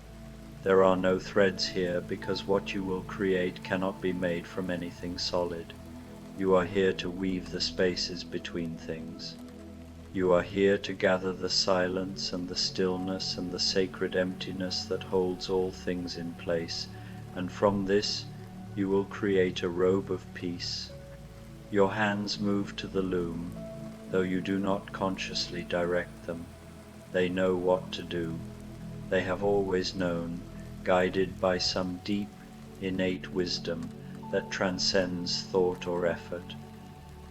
There are no threads here because what you will create cannot be made from anything solid. You are here to weave the spaces between things. You are here to gather the silence and the stillness and the sacred emptiness that holds all things in place, and from this you will create a robe of peace. Your hands move to the loom, though you do not consciously direct them. They know what to do. They have always known, guided by some deep, innate wisdom that transcends thought or effort.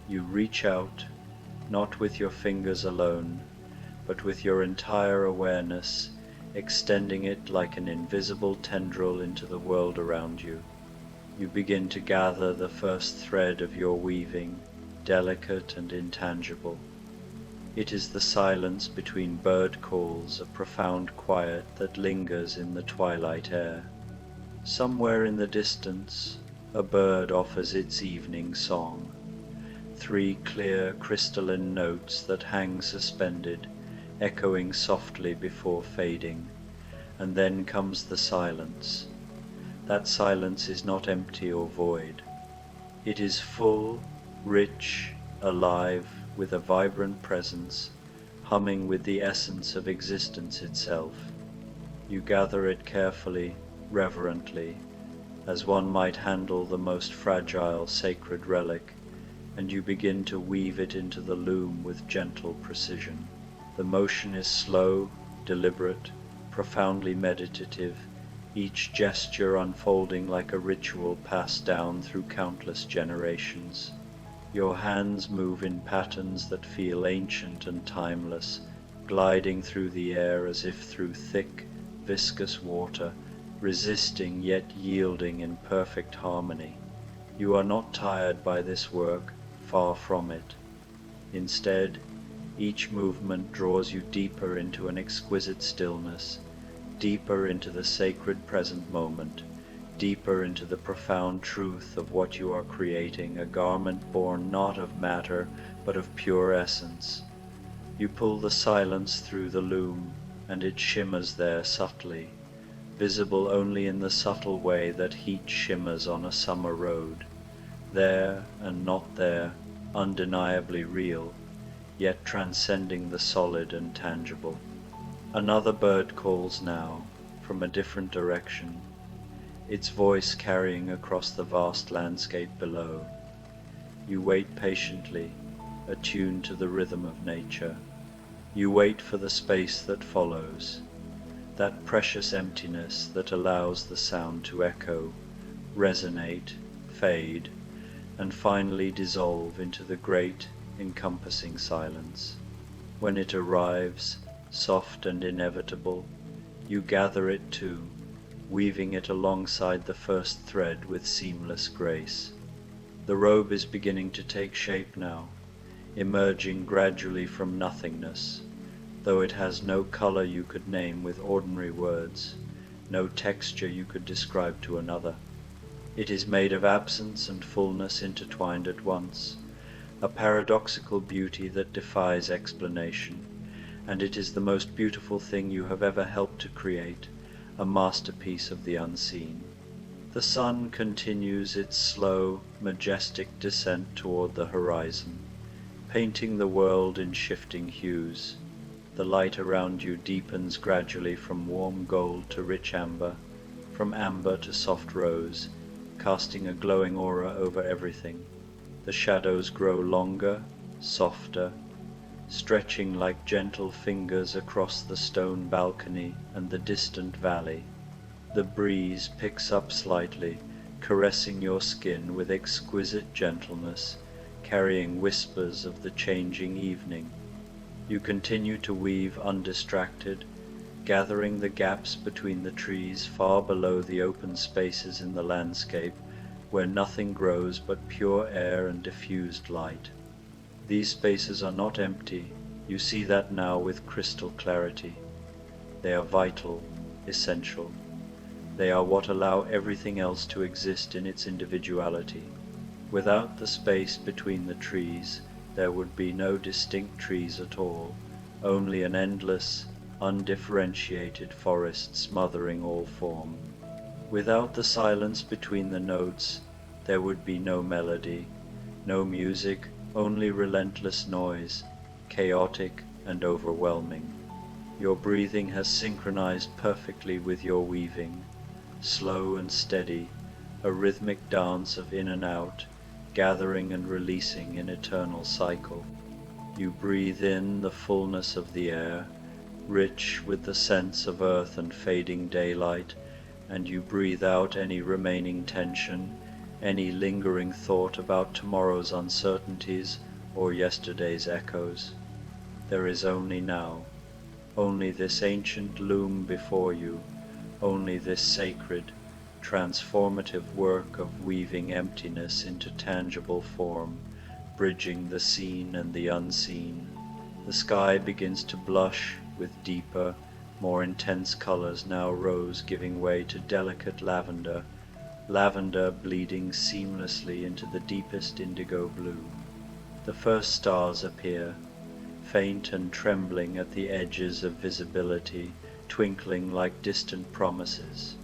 You reach out, not with your fingers alone, but with your entire awareness, extending it like an invisible tendril into the world around you. You begin to gather the first thread of your weaving, delicate and intangible. It is the silence between bird calls, a profound quiet that lingers in the twilight air. Somewhere in the distance, a bird offers its evening song. 3 clear crystalline notes that hang suspended, echoing softly before fading, and then comes the silence. That silence is not empty or void. It is full, rich, alive, with a vibrant presence, humming with the essence of existence itself. You gather it carefully, reverently, as one might handle the most fragile sacred relic, and you begin to weave it into the loom with gentle precision. The motion is slow, deliberate, profoundly meditative, each gesture unfolding like a ritual passed down through countless generations. Your hands move in patterns that feel ancient and timeless, gliding through the air as if through thick, viscous water, resisting yet yielding in perfect harmony. You are not tired by this work, far from it. Instead, each movement draws you deeper into an exquisite stillness, deeper into the sacred present moment, deeper into the profound truth of what you are creating, a garment born not of matter, but of pure essence. You pull the silence through the loom, and it shimmers there subtly, visible only in the subtle way that heat shimmers on a summer road, there and not there, undeniably real, yet transcending the solid and tangible. Another bird calls now, from a different direction, its voice carrying across the vast landscape below. You wait patiently, attuned to the rhythm of nature. You wait for the space that follows, that precious emptiness that allows the sound to echo, resonate, fade, and finally dissolve into the great, encompassing silence. When it arrives, soft and inevitable, you gather it too, weaving it alongside the first thread with seamless grace. The robe is beginning to take shape now, emerging gradually from nothingness, though it has no color you could name with ordinary words, no texture you could describe to another. It is made of absence and fullness intertwined at once, a paradoxical beauty that defies explanation, and it is the most beautiful thing you have ever helped to create, a masterpiece of the unseen. The sun continues its slow, majestic descent toward the horizon, painting the world in shifting hues. The light around you deepens gradually from warm gold to rich amber, from amber to soft rose, casting a glowing aura over everything. The shadows grow longer, softer, stretching like gentle fingers across the stone balcony and the distant valley. The breeze picks up slightly, caressing your skin with exquisite gentleness, carrying whispers of the changing evening. You continue to weave undistracted, gathering the gaps between the trees far below the open spaces in the landscape where nothing grows but pure air and diffused light. These spaces are not empty, you see that now with crystal clarity. They are vital, essential. They are what allow everything else to exist in its individuality. Without the space between the trees, there would be no distinct trees at all, only an endless, undifferentiated forest smothering all form. Without the silence between the notes, there would be no melody, no music, only relentless noise, chaotic and overwhelming. Your breathing has synchronized perfectly with your weaving, slow and steady, a rhythmic dance of in and out, gathering and releasing in eternal cycle. You breathe in the fullness of the air, rich with the sense of earth and fading daylight, and you breathe out any remaining tension, any lingering thought about tomorrow's uncertainties or yesterday's echoes. There is only now, only this ancient loom before you, only this sacred, transformative work of weaving emptiness into tangible form, bridging the seen and the unseen. The sky begins to blush with deeper, more intense colors now rose giving way to delicate lavender, lavender bleeding seamlessly into the deepest indigo blue. The first stars appear, faint and trembling at the edges of visibility, twinkling like distant promises.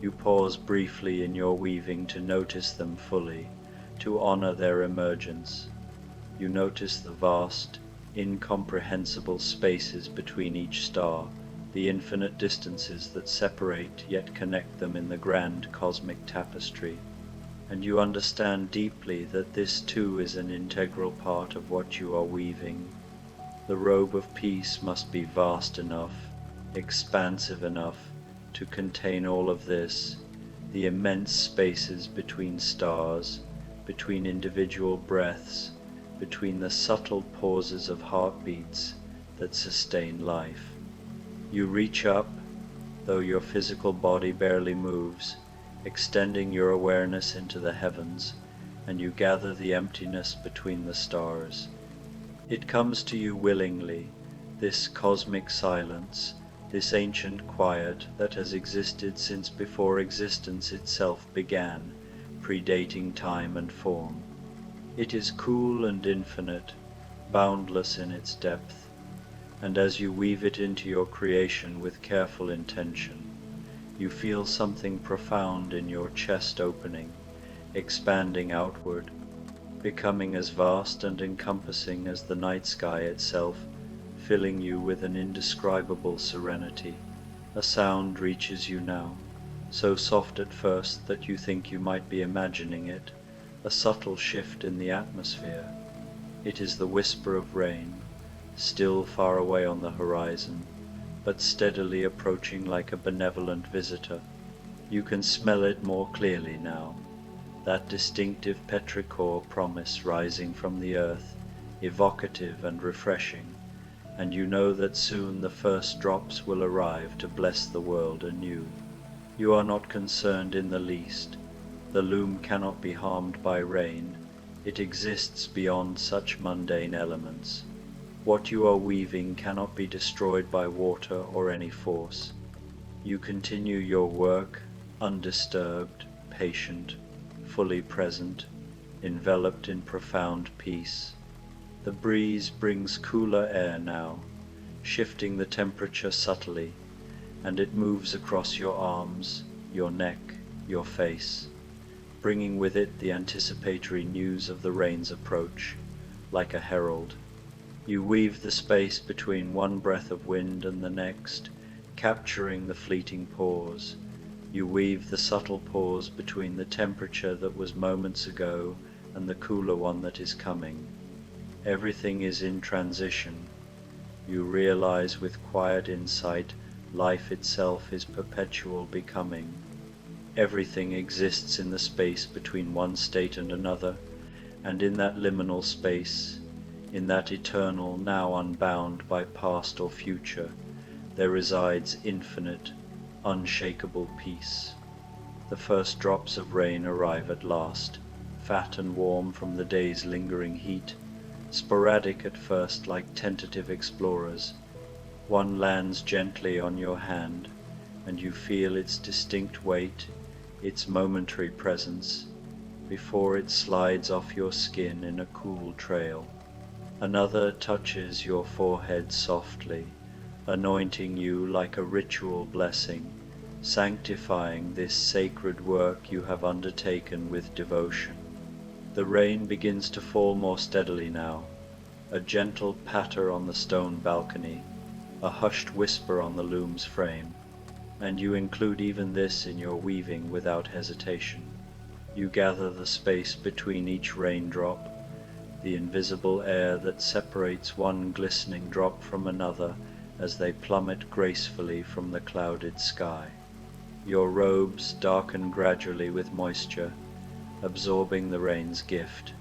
You pause briefly in your weaving to notice them fully, to honor their emergence. You notice the vast, incomprehensible spaces between each star, the infinite distances that separate yet connect them in the grand cosmic tapestry. And you understand deeply that this too is an integral part of what you are weaving. The robe of peace must be vast enough, expansive enough, to contain all of this, the immense spaces between stars, between individual breaths, between the subtle pauses of heartbeats that sustain life. You reach up, though your physical body barely moves, extending your awareness into the heavens, and you gather the emptiness between the stars. It comes to you willingly, this cosmic silence, this ancient quiet that has existed since before existence itself began, predating time and form. It is cool and infinite, boundless in its depth, and as you weave it into your creation with careful intention, you feel something profound in your chest opening, expanding outward, becoming as vast and encompassing as the night sky itself, filling you with an indescribable serenity. A sound reaches you now, so soft at first that you think you might be imagining it, a subtle shift in the atmosphere. It is the whisper of rain, still far away on the horizon, but steadily approaching like a benevolent visitor. You can smell it more clearly now, that distinctive petrichor promise rising from the earth, evocative and refreshing, and you know that soon the first drops will arrive to bless the world anew. You are not concerned in the least. The loom cannot be harmed by rain. It exists beyond such mundane elements. What you are weaving cannot be destroyed by water or any force. You continue your work, undisturbed, patient, fully present, enveloped in profound peace. The breeze brings cooler air now, shifting the temperature subtly, and it moves across your arms, your neck, your face, bringing with it the anticipatory news of the rain's approach, like a herald. You weave the space between one breath of wind and the next, capturing the fleeting pause. You weave the subtle pause between the temperature that was moments ago and the cooler one that is coming. Everything is in transition. You realize with quiet insight life itself is perpetual becoming. Everything exists in the space between one state and another, and in that liminal space, in that eternal, now unbound by past or future, there resides infinite, unshakable peace. The first drops of rain arrive at last, fat and warm from the day's lingering heat, sporadic at first like tentative explorers. One lands gently on your hand, and you feel its distinct weight, its momentary presence, before it slides off your skin in a cool trail. Another touches your forehead softly, anointing you like a ritual blessing, sanctifying this sacred work you have undertaken with devotion. The rain begins to fall more steadily now, a gentle patter on the stone balcony, a hushed whisper on the loom's frame, and you include even this in your weaving without hesitation. You gather the space between each raindrop, the invisible air that separates one glistening drop from another as they plummet gracefully from the clouded sky. Your robes darken gradually with moisture, absorbing the rain's gift,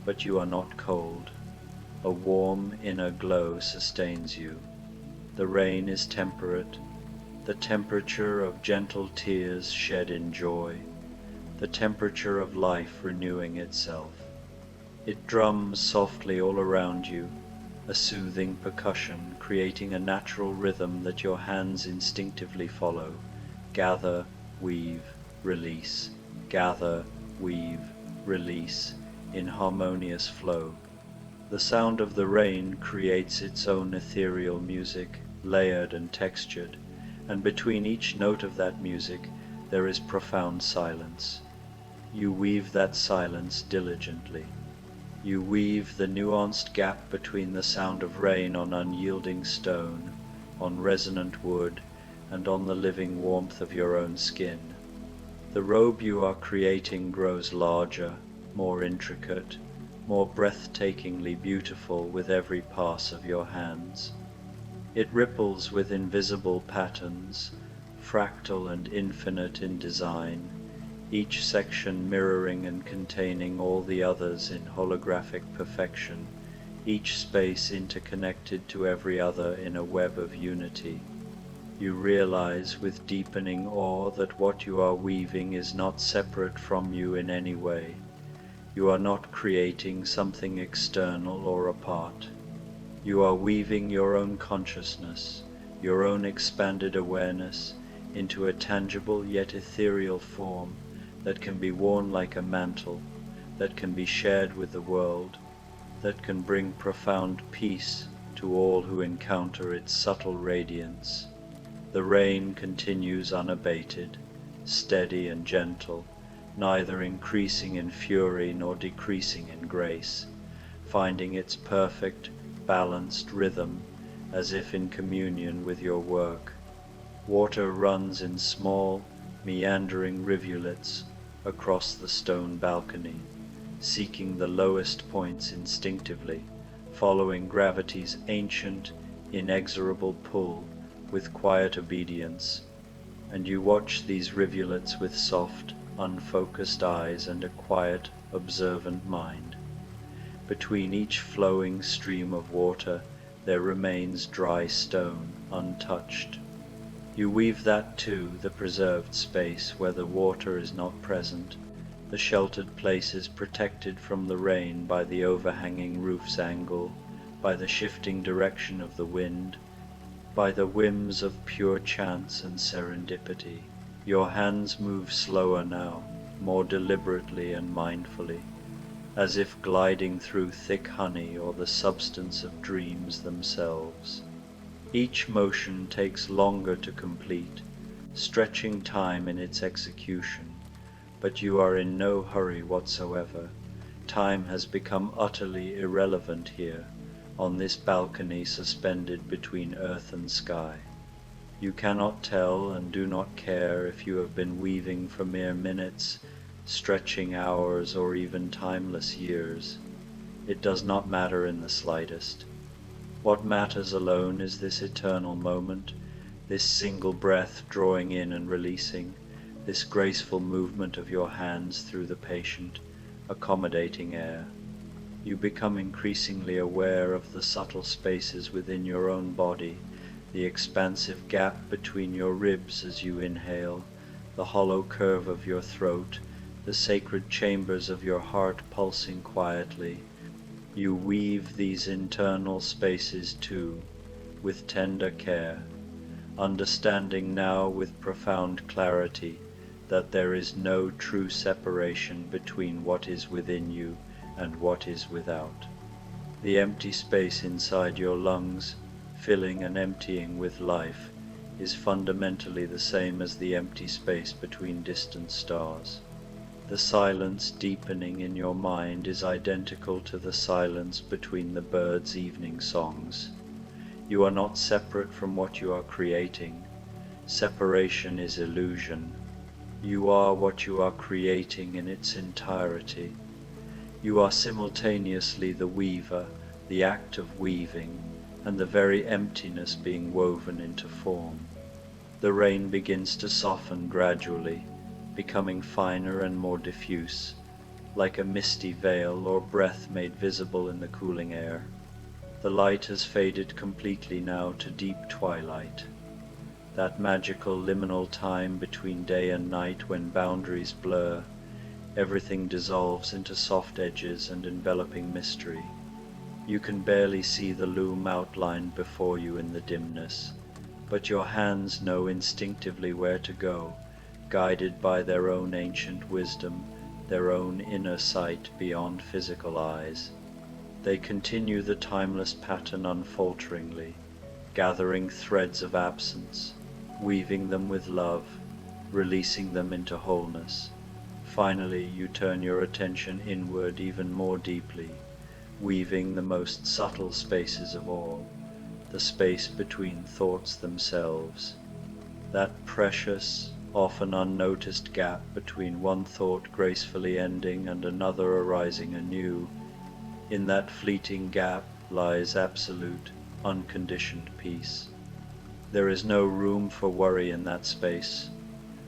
but you are not cold. A warm inner glow sustains you. The rain is temperate, the temperature of gentle tears shed in joy, the temperature of life renewing itself. It drums softly all around you, a soothing percussion creating a natural rhythm that your hands instinctively follow. Gather, weave, release, gather, weave, release, in harmonious flow. The sound of the rain creates its own ethereal music, layered and textured, and between each note of that music there is profound silence. You weave that silence diligently. You weave the nuanced gap between the sound of rain on unyielding stone, on resonant wood, and on the living warmth of your own skin. The robe you are creating grows larger, more intricate, more breathtakingly beautiful with every pass of your hands. It ripples with invisible patterns, fractal and infinite in design, each section mirroring and containing all the others in holographic perfection, each space interconnected to every other in a web of unity. You realize with deepening awe that what you are weaving is not separate from you in any way. You are not creating something external or apart. You are weaving your own consciousness, your own expanded awareness, into a tangible yet ethereal form that can be worn like a mantle, that can be shared with the world, that can bring profound peace to all who encounter its subtle radiance. The rain continues unabated, steady and gentle, neither increasing in fury nor decreasing in grace, finding its perfect, balanced rhythm as if in communion with your work. Water runs in small, meandering rivulets across the stone balcony, seeking the lowest points instinctively, following gravity's ancient, inexorable pull with quiet obedience, and you watch these rivulets with soft, unfocused eyes and a quiet, observant mind. Between each flowing stream of water there remains dry stone, untouched. You weave that too, the preserved space where the water is not present, the sheltered places protected from the rain by the overhanging roof's angle, by the shifting direction of the wind, by the whims of pure chance and serendipity. Your hands move slower now, more deliberately and mindfully, as if gliding through thick honey or the substance of dreams themselves. Each motion takes longer to complete, stretching time in its execution, but you are in no hurry whatsoever. Time has become utterly irrelevant here, on this balcony suspended between earth and sky. You cannot tell and do not care if you have been weaving for mere minutes, stretching hours, or even timeless years. It does not matter in the slightest. What matters alone is this eternal moment, this single breath drawing in and releasing, this graceful movement of your hands through the patient, accommodating air. You become increasingly aware of the subtle spaces within your own body, the expansive gap between your ribs as you inhale, the hollow curve of your throat, the sacred chambers of your heart pulsing quietly. You weave these internal spaces too, with tender care, understanding now with profound clarity that there is no true separation between what is within you and what is without. The empty space inside your lungs, filling and emptying with life, is fundamentally the same as the empty space between distant stars. The silence deepening in your mind is identical to the silence between the birds' evening songs. You are not separate from what you are creating. Separation is illusion. You are what you are creating in its entirety. You are simultaneously the weaver, the act of weaving, and the very emptiness being woven into form. The rain begins to soften gradually, becoming finer and more diffuse, like a misty veil or breath made visible in the cooling air. The light has faded completely now to deep twilight, that magical liminal time between day and night when boundaries blur, everything dissolves into soft edges and enveloping mystery. You can barely see the loom outlined before you in the dimness, but your hands know instinctively where to go, guided by their own ancient wisdom, their own inner sight beyond physical eyes. They continue the timeless pattern unfalteringly, gathering threads of absence, weaving them with love, releasing them into wholeness. Finally, you turn your attention inward even more deeply, weaving the most subtle spaces of all, the space between thoughts themselves, that precious, often unnoticed gap between one thought gracefully ending and another arising anew. In that fleeting gap lies absolute, unconditioned peace. There is no room for worry in that space,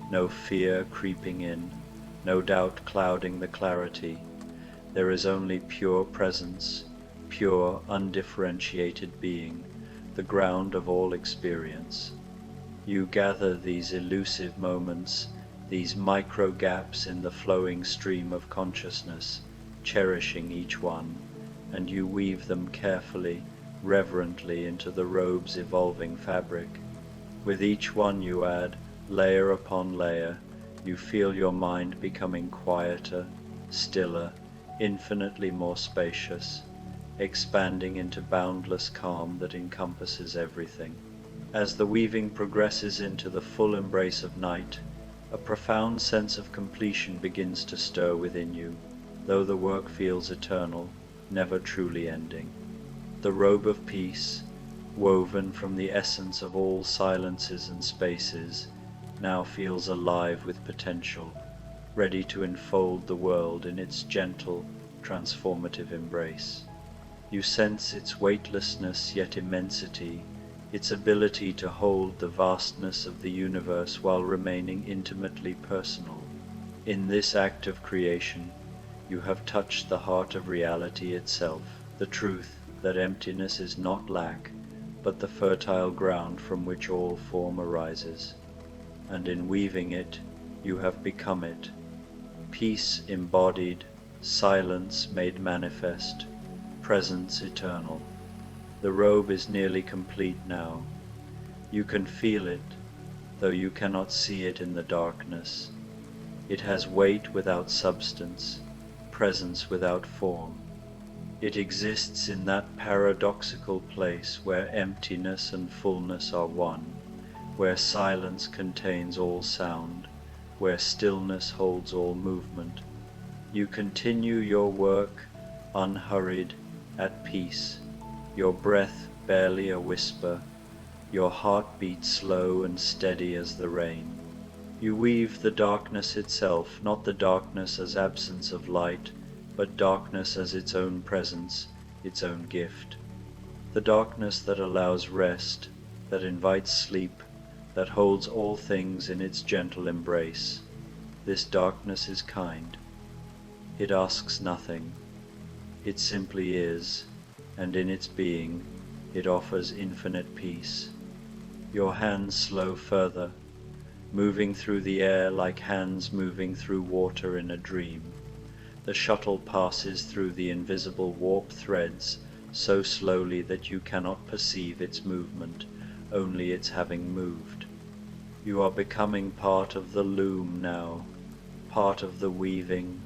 no fear creeping in, no doubt clouding the clarity. There is only pure presence, pure, undifferentiated being, the ground of all experience. You gather these elusive moments, these micro gaps in the flowing stream of consciousness, cherishing each one, and you weave them carefully, reverently into the robe's evolving fabric. With each one you add, layer upon layer, you feel your mind becoming quieter, stiller, infinitely more spacious, expanding into boundless calm that encompasses everything. As the weaving progresses into the full embrace of night, a profound sense of completion begins to stir within you, though the work feels eternal, never truly ending. The robe of peace, woven from the essence of all silences and spaces, now feels alive with potential, ready to enfold the world in its gentle, transformative embrace. You sense its weightlessness yet immensity, its ability to hold the vastness of the universe while remaining intimately personal. In this act of creation, you have touched the heart of reality itself, the truth that emptiness is not lack, but the fertile ground from which all form arises. And in weaving it, you have become it. Peace embodied, silence made manifest, presence eternal. The robe is nearly complete now. You can feel it, though you cannot see it in the darkness. It has weight without substance, presence without form. It exists in that paradoxical place where emptiness and fullness are one, where silence contains all sound, where stillness holds all movement. You continue your work, unhurried, at peace, your breath barely a whisper, your heartbeat slow and steady as the rain. You weave the darkness itself, not the darkness as absence of light, but darkness as its own presence, its own gift. The darkness that allows rest, that invites sleep, that holds all things in its gentle embrace. This darkness is kind. It asks nothing. It simply is, and in its being, it offers infinite peace. Your hands slow further, moving through the air like hands moving through water in a dream. The shuttle passes through the invisible warp threads so slowly that you cannot perceive its movement, only its having moved. You are becoming part of the loom now, part of the weaving.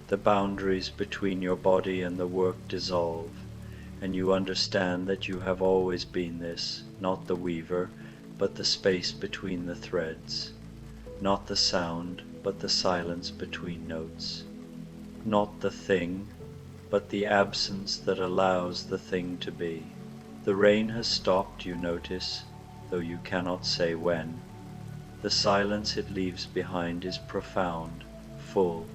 The boundaries between your body and the work dissolve, and you understand that you have always been this, not the weaver, but the space between the threads, not the sound, but the silence between notes, not the thing, but the absence that allows the thing to be. The rain has stopped, you notice, though you cannot say when. The silence it leaves behind is profound, full,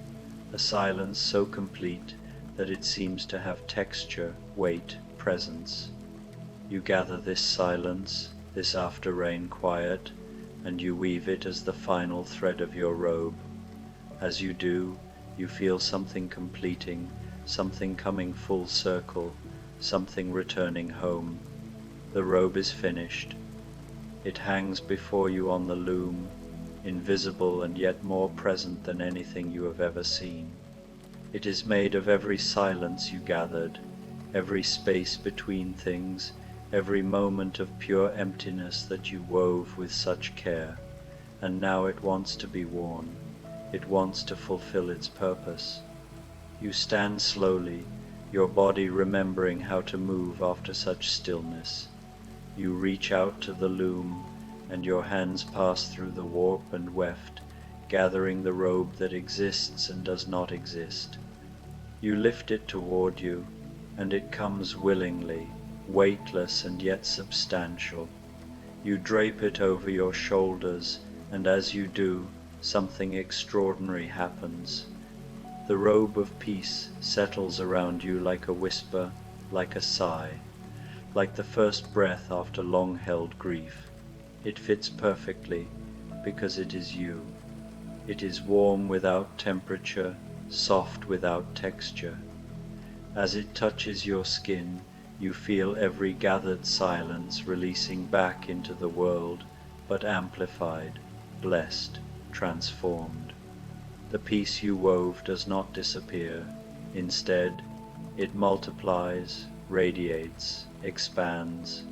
a silence so complete that it seems to have texture, weight, presence. You gather this silence, this after-rain quiet, and you weave it as the final thread of your robe. As you do, you feel something completing, something coming full circle, something returning home. The robe is finished. It hangs before you on the loom, invisible and yet more present than anything you have ever seen. It is made of every silence you gathered, every space between things, every moment of pure emptiness that you wove with such care, and now it wants to be worn. It wants to fulfill its purpose. You stand slowly, your body remembering how to move after such stillness. You reach out to the loom, and your hands pass through the warp and weft, gathering the robe that exists and does not exist. You lift it toward you, and it comes willingly, weightless and yet substantial. You drape it over your shoulders, and as you do, something extraordinary happens. The robe of peace settles around you like a whisper, like a sigh, like the first breath after long-held grief. It fits perfectly, because it is you. It is warm without temperature, soft without texture. As it touches your skin, you feel every gathered silence releasing back into the world, but amplified, blessed, transformed. The peace you wove does not disappear. Instead, it multiplies, radiates, expands.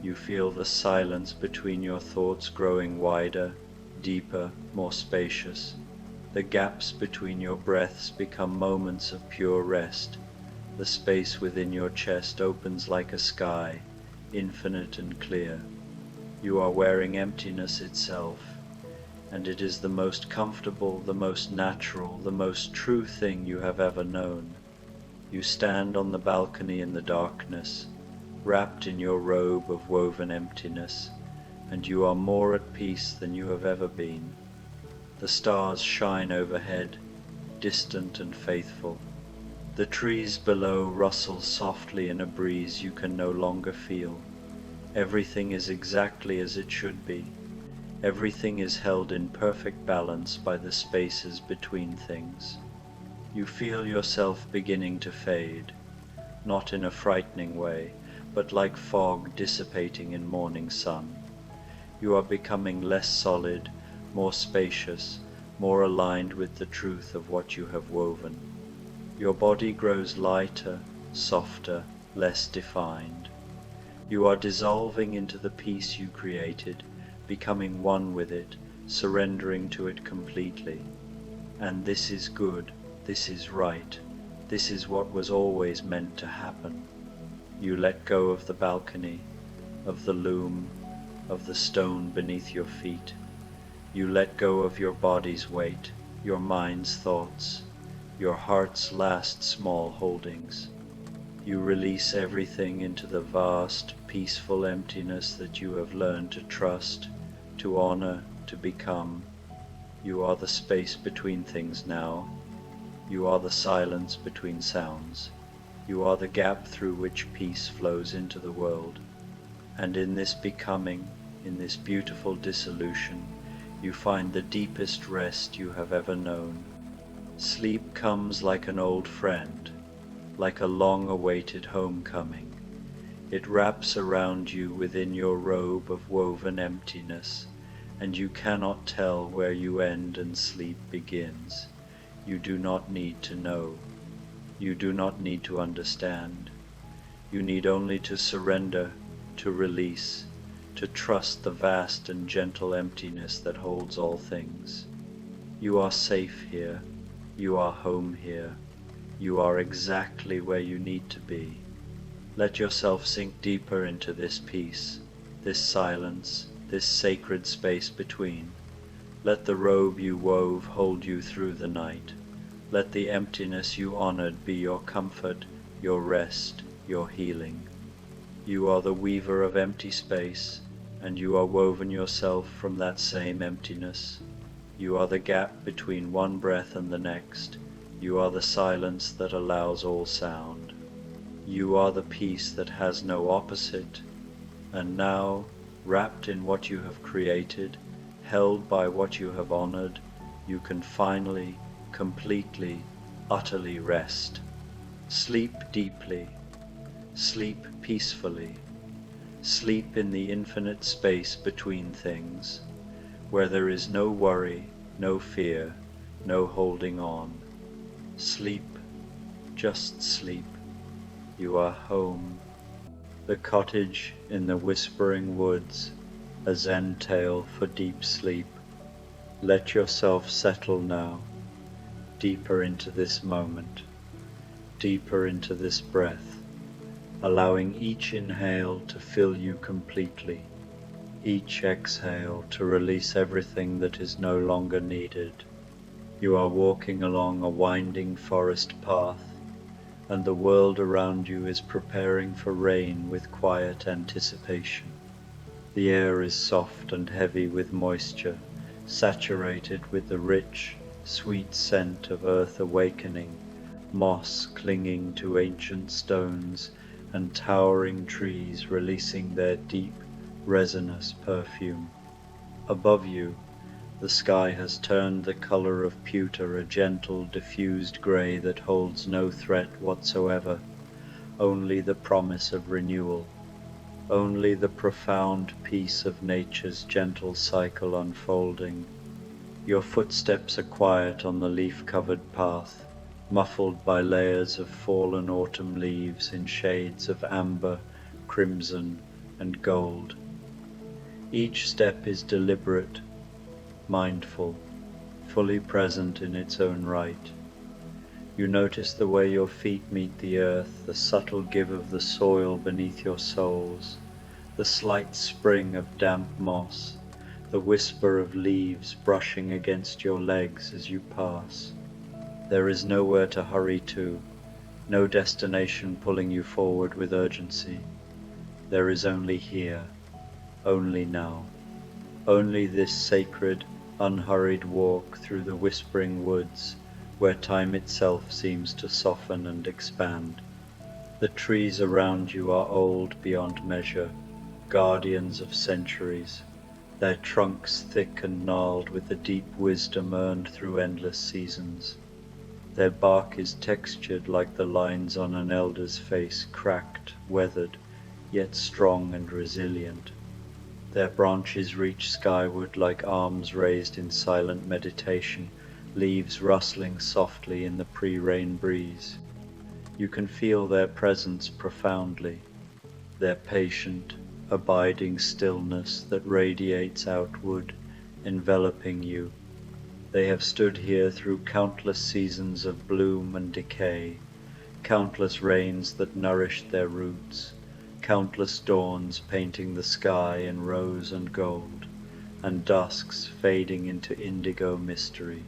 You feel the silence between your thoughts growing wider, deeper, more spacious. The gaps between your breaths become moments of pure rest. The space within your chest opens like a sky, infinite and clear. You are wearing emptiness itself, and it is the most comfortable, the most natural, the most true thing you have ever known. You stand on the balcony in the darkness, wrapped in your robe of woven emptiness, and you are more at peace than you have ever been. The stars shine overhead, distant and faithful. The trees below rustle softly in a breeze you can no longer feel. Everything is exactly as it should be. Everything is held in perfect balance by the spaces between things. You feel yourself beginning to fade, not in a frightening way, but like fog dissipating in morning sun. You are becoming less solid, more spacious, more aligned with the truth of what you have woven. Your body grows lighter, softer, less defined. You are dissolving into the peace you created, becoming one with it, surrendering to it completely. And this is good, this is right, this is what was always meant to happen. You let go of the balcony, of the loom, of the stone beneath your feet. You let go of your body's weight, your mind's thoughts, your heart's last small holdings. You release everything into the vast, peaceful emptiness that you have learned to trust, to honor, to become. You are the space between things now. You are the silence between sounds. You are the gap through which peace flows into the world. And in this becoming, in this beautiful dissolution, you find the deepest rest you have ever known. Sleep comes like an old friend, like a long-awaited homecoming. It wraps around you within your robe of woven emptiness, and you cannot tell where you end and sleep begins. You do not need to know. You do not need to understand. You need only to surrender, to release, to trust the vast and gentle emptiness that holds all things. You are safe here. You are home here. You are exactly where you need to be. Let yourself sink deeper into this peace, this silence, this sacred space between. Let the robe you wove hold you through the night. Let the emptiness you honored be your comfort, your rest, your healing. You are the weaver of empty space, and you are woven yourself from that same emptiness. You are the gap between one breath and the next. You are the silence that allows all sound. You are the peace that has no opposite. And now, wrapped in what you have created, held by what you have honored, you can finally, completely, utterly rest. Sleep deeply. Sleep peacefully. Sleep in the infinite space between things, where there is no worry, no fear, no holding on. Sleep, just sleep. You are home. The cottage in the whispering woods, a Zen tale for deep sleep. Let yourself settle now, deeper into this moment, deeper into this breath, allowing each inhale to fill you completely, each exhale to release everything that is no longer needed. You are walking along a winding forest path, and the world around you is preparing for rain with quiet anticipation. The air is soft and heavy with moisture, saturated with the rich, sweet scent of earth awakening, moss clinging to ancient stones, and towering trees releasing their deep, resinous perfume. Above you, the sky has turned the color of pewter, a gentle, diffused gray that holds no threat whatsoever, only the promise of renewal, only the profound peace of nature's gentle cycle unfolding. Your footsteps are quiet on the leaf-covered path, muffled by layers of fallen autumn leaves in shades of amber, crimson, and gold. Each step is deliberate, mindful, fully present in its own right. You notice the way your feet meet the earth, the subtle give of the soil beneath your soles, the slight spring of damp moss, the whisper of leaves brushing against your legs as you pass. There is nowhere to hurry to, no destination pulling you forward with urgency. There is only here, only now, only this sacred, unhurried walk through the whispering woods, where time itself seems to soften and expand. The trees around you are old beyond measure, guardians of centuries, their trunks thick and gnarled with the deep wisdom earned through endless seasons. Their bark is textured like the lines on an elder's face, cracked, weathered, yet strong and resilient. Their branches reach skyward like arms raised in silent meditation, leaves rustling softly in the pre-rain breeze. You can feel their presence profoundly, their patient, abiding stillness that radiates outward, enveloping you. They have stood here through countless seasons of bloom and decay, countless rains that nourished their roots, countless dawns painting the sky in rose and gold, and dusks fading into indigo mystery.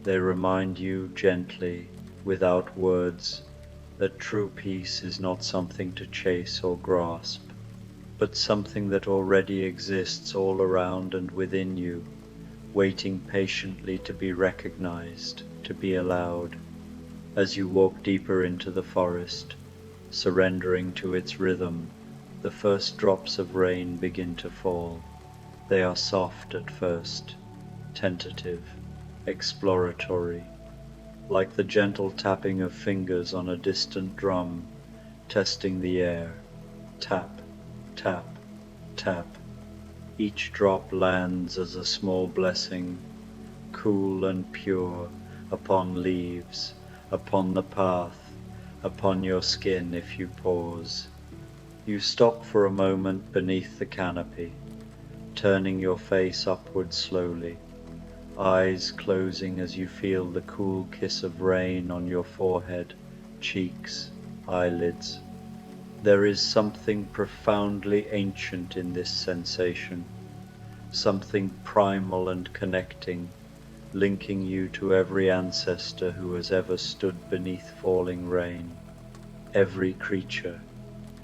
They remind you gently, without words, that true peace is not something to chase or grasp, but something that already exists all around and within you, waiting patiently to be recognized, to be allowed. As you walk deeper into the forest, surrendering to its rhythm, the first drops of rain begin to fall. They are soft at first, tentative, exploratory, like the gentle tapping of fingers on a distant drum, testing the air. Tap, tap, tap. Each drop lands as a small blessing, cool and pure, upon leaves, upon the path, upon your skin if you pause. You stop for a moment beneath the canopy, turning your face upward slowly, eyes closing as you feel the cool kiss of rain on your forehead, cheeks, eyelids. There is something profoundly ancient in this sensation, something primal and connecting, linking you to every ancestor who has ever stood beneath falling rain, every creature,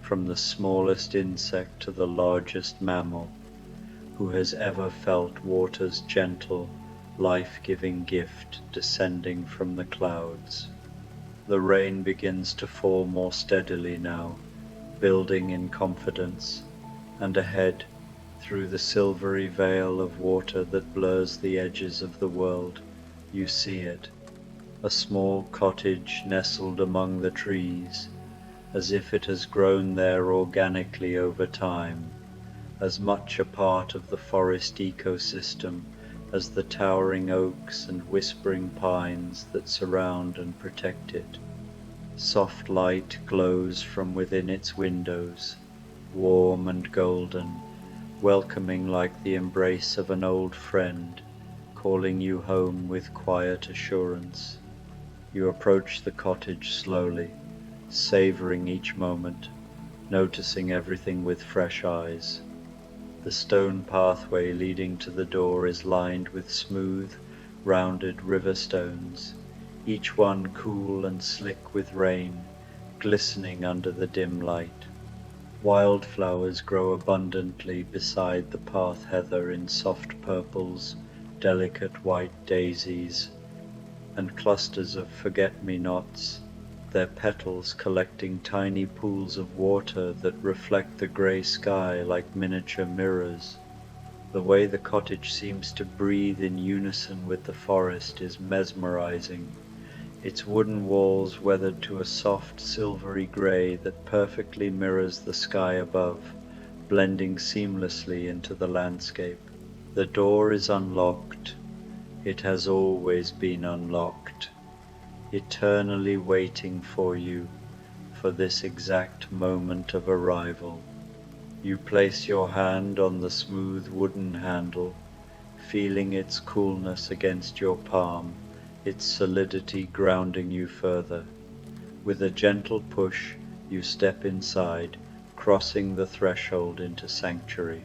from the smallest insect to the largest mammal, who has ever felt water's gentle, life-giving gift descending from the clouds. The rain begins to fall more steadily now, building in confidence, and ahead, through the silvery veil of water that blurs the edges of the world, you see it, a small cottage nestled among the trees, as if it has grown there organically over time, as much a part of the forest ecosystem as the towering oaks and whispering pines that surround and protect it. Soft light glows from within its windows, warm and golden, welcoming like the embrace of an old friend, calling you home with quiet assurance. You approach the cottage slowly, savoring each moment, noticing everything with fresh eyes. The stone pathway leading to the door is lined with smooth, rounded river stones, each one cool and slick with rain, glistening under the dim light. Wildflowers grow abundantly beside the path heather in soft purples, delicate white daisies, and clusters of forget-me-nots, their petals collecting tiny pools of water that reflect the grey sky like miniature mirrors. The way the cottage seems to breathe in unison with the forest is mesmerizing, its wooden walls weathered to a soft silvery grey that perfectly mirrors the sky above, blending seamlessly into the landscape. The door is unlocked. It has always been unlocked, eternally waiting for you, for this exact moment of arrival. You place your hand on the smooth wooden handle, feeling its coolness against your palm, its solidity grounding you further. With a gentle push, you step inside, crossing the threshold into sanctuary.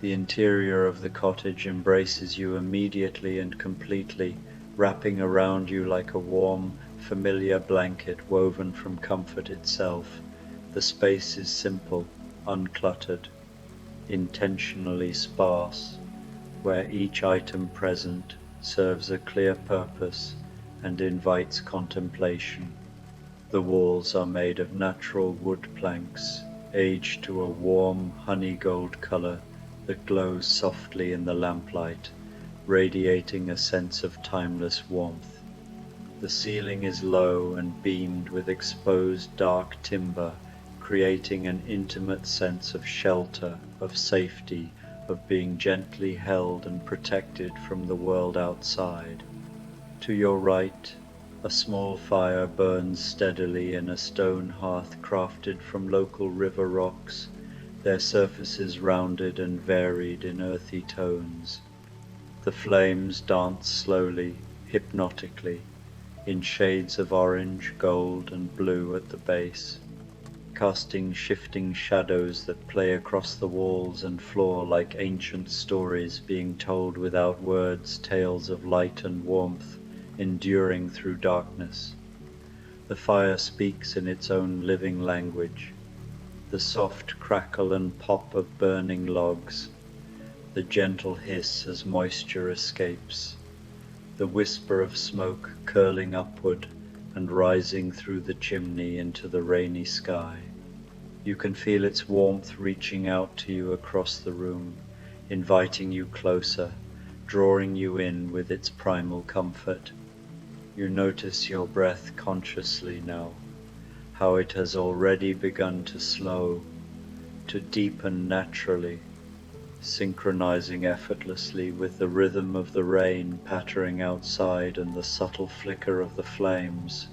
The interior of the cottage embraces you immediately and completely, wrapping around you like a warm, familiar blanket woven from comfort itself. The space is simple, uncluttered, intentionally sparse, where each item present serves a clear purpose and invites contemplation. The walls are made of natural wood planks, aged to a warm honey gold color that glows softly in the lamplight, radiating a sense of timeless warmth. The ceiling is low and beamed with exposed dark timber, creating an intimate sense of shelter, of safety, of being gently held and protected from the world outside. To your right, a small fire burns steadily in a stone hearth crafted from local river rocks, their surfaces rounded and varied in earthy tones. The flames dance slowly, hypnotically, in shades of orange, gold, and blue at the base, casting shifting shadows that play across the walls and floor like ancient stories being told without words, tales of light and warmth, enduring through darkness. The fire speaks in its own living language, the soft crackle and pop of burning logs, the gentle hiss as moisture escapes, the whisper of smoke curling upward and rising through the chimney into the rainy sky. You can feel its warmth reaching out to you across the room, inviting you closer, drawing you in with its primal comfort. You notice your breath consciously now, how it has already begun to slow, to deepen naturally, synchronizing effortlessly with the rhythm of the rain pattering outside and the subtle flicker of the flames.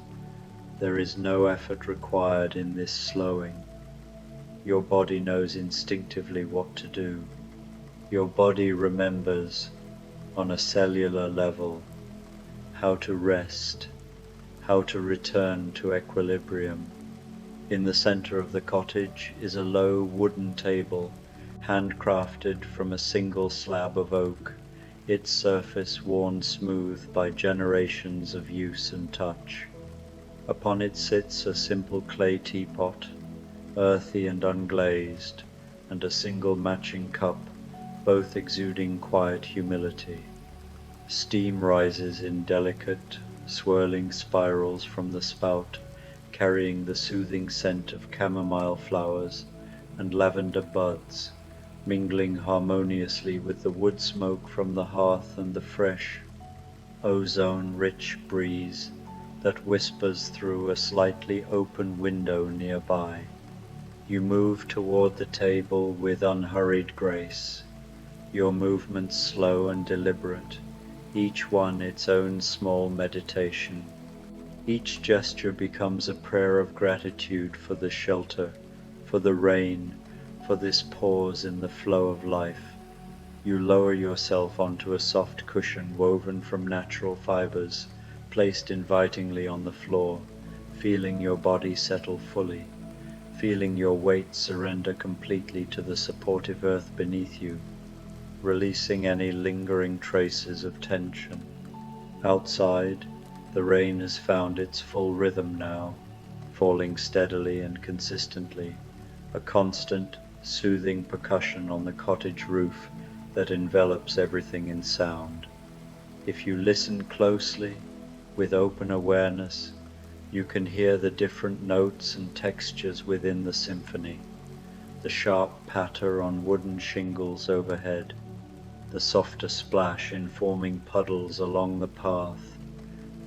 There is no effort required in this slowing. Your body knows instinctively what to do. Your body remembers, on a cellular level, how to rest, how to return to equilibrium. In the center of the cottage is a low wooden table, handcrafted from a single slab of oak, its surface worn smooth by generations of use and touch. Upon it sits a simple clay teapot, earthy and unglazed, and a single matching cup, both exuding quiet humility. Steam rises in delicate, swirling spirals from the spout, carrying the soothing scent of chamomile flowers and lavender buds, mingling harmoniously with the wood smoke from the hearth and the fresh, ozone-rich breeze that whispers through a slightly open window nearby. You move toward the table with unhurried grace, your movements slow and deliberate, each one its own small meditation. Each gesture becomes a prayer of gratitude for the shelter, for the rain, for this pause in the flow of life. You lower yourself onto a soft cushion woven from natural fibers, placed invitingly on the floor, feeling your body settle fully, feeling your weight surrender completely to the supportive earth beneath you, releasing any lingering traces of tension. Outside, the rain has found its full rhythm now, falling steadily and consistently, a constant, soothing percussion on the cottage roof that envelops everything in sound. If you listen closely, with open awareness, you can hear the different notes and textures within the symphony, the sharp patter on wooden shingles overhead, the softer splash in forming puddles along the path,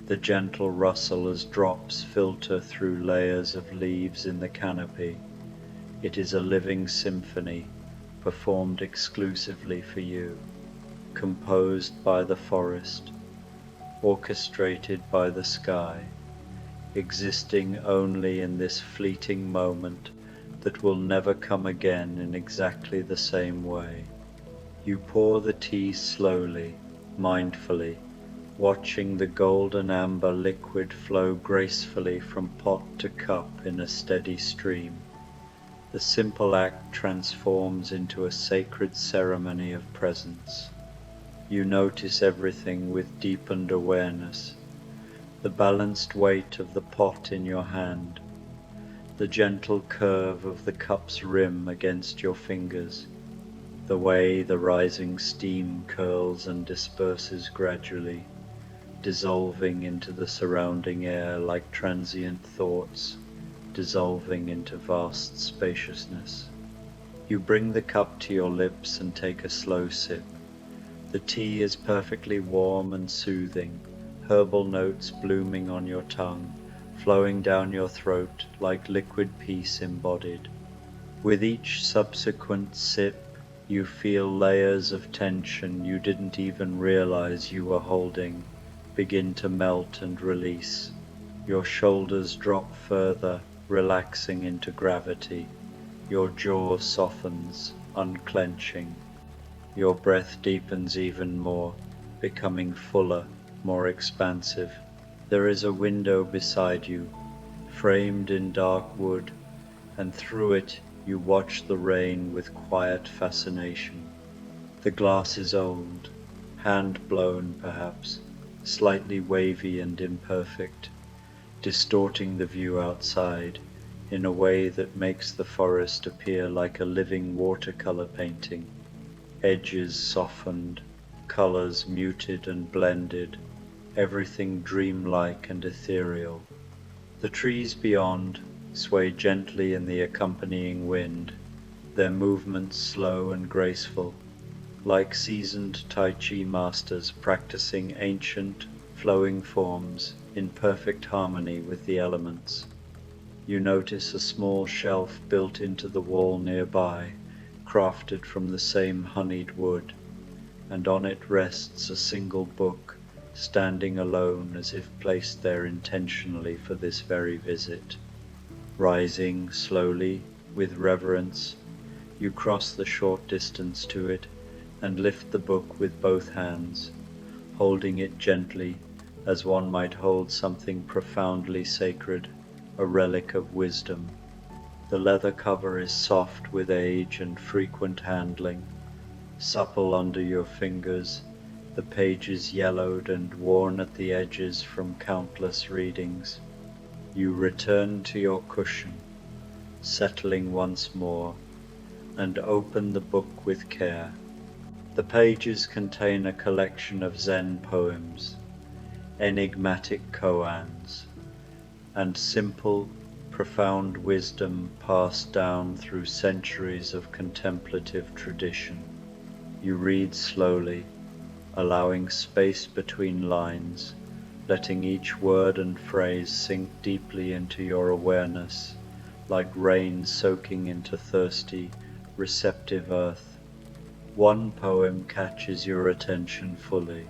the gentle rustle as drops filter through layers of leaves in the canopy. It is a living symphony, performed exclusively for you, composed by the forest, orchestrated by the sky, existing only in this fleeting moment that will never come again in exactly the same way. You pour the tea slowly, mindfully, watching the golden amber liquid flow gracefully from pot to cup in a steady stream. The simple act transforms into a sacred ceremony of presence. You notice everything with deepened awareness, the balanced weight of the pot in your hand, the gentle curve of the cup's rim against your fingers, the way the rising steam curls and disperses gradually, dissolving into the surrounding air like transient thoughts, dissolving into vast spaciousness. You bring the cup to your lips and take a slow sip. The tea is perfectly warm and soothing, herbal notes blooming on your tongue, flowing down your throat like liquid peace embodied. With each subsequent sip, you feel layers of tension you didn't even realize you were holding begin to melt and release. Your shoulders drop further, relaxing into gravity. Your jaw softens, unclenching. Your breath deepens even more, becoming fuller, more expansive. There is a window beside you, framed in dark wood, and through it you watch the rain with quiet fascination. The glass is old, hand-blown perhaps, slightly wavy and imperfect, distorting the view outside in a way that makes the forest appear like a living watercolor painting, edges softened, colors muted and blended, everything dreamlike and ethereal. The trees beyond sway gently in the accompanying wind, their movements slow and graceful, like seasoned Tai Chi masters practicing ancient, flowing forms in perfect harmony with the elements. You notice a small shelf built into the wall nearby, crafted from the same honeyed wood, and on it rests a single book, standing alone as if placed there intentionally for this very visit. Rising slowly, with reverence, you cross the short distance to it and lift the book with both hands, holding it gently as one might hold something profoundly sacred, a relic of wisdom. The leather cover is soft with age and frequent handling, supple under your fingers, the pages yellowed and worn at the edges from countless readings. You return to your cushion, settling once more, and open the book with care. The pages contain a collection of Zen poems, enigmatic koans, and simple, profound wisdom passed down through centuries of contemplative tradition. You read slowly, allowing space between lines, letting each word and phrase sink deeply into your awareness, like rain soaking into thirsty, receptive earth. One poem catches your attention fully.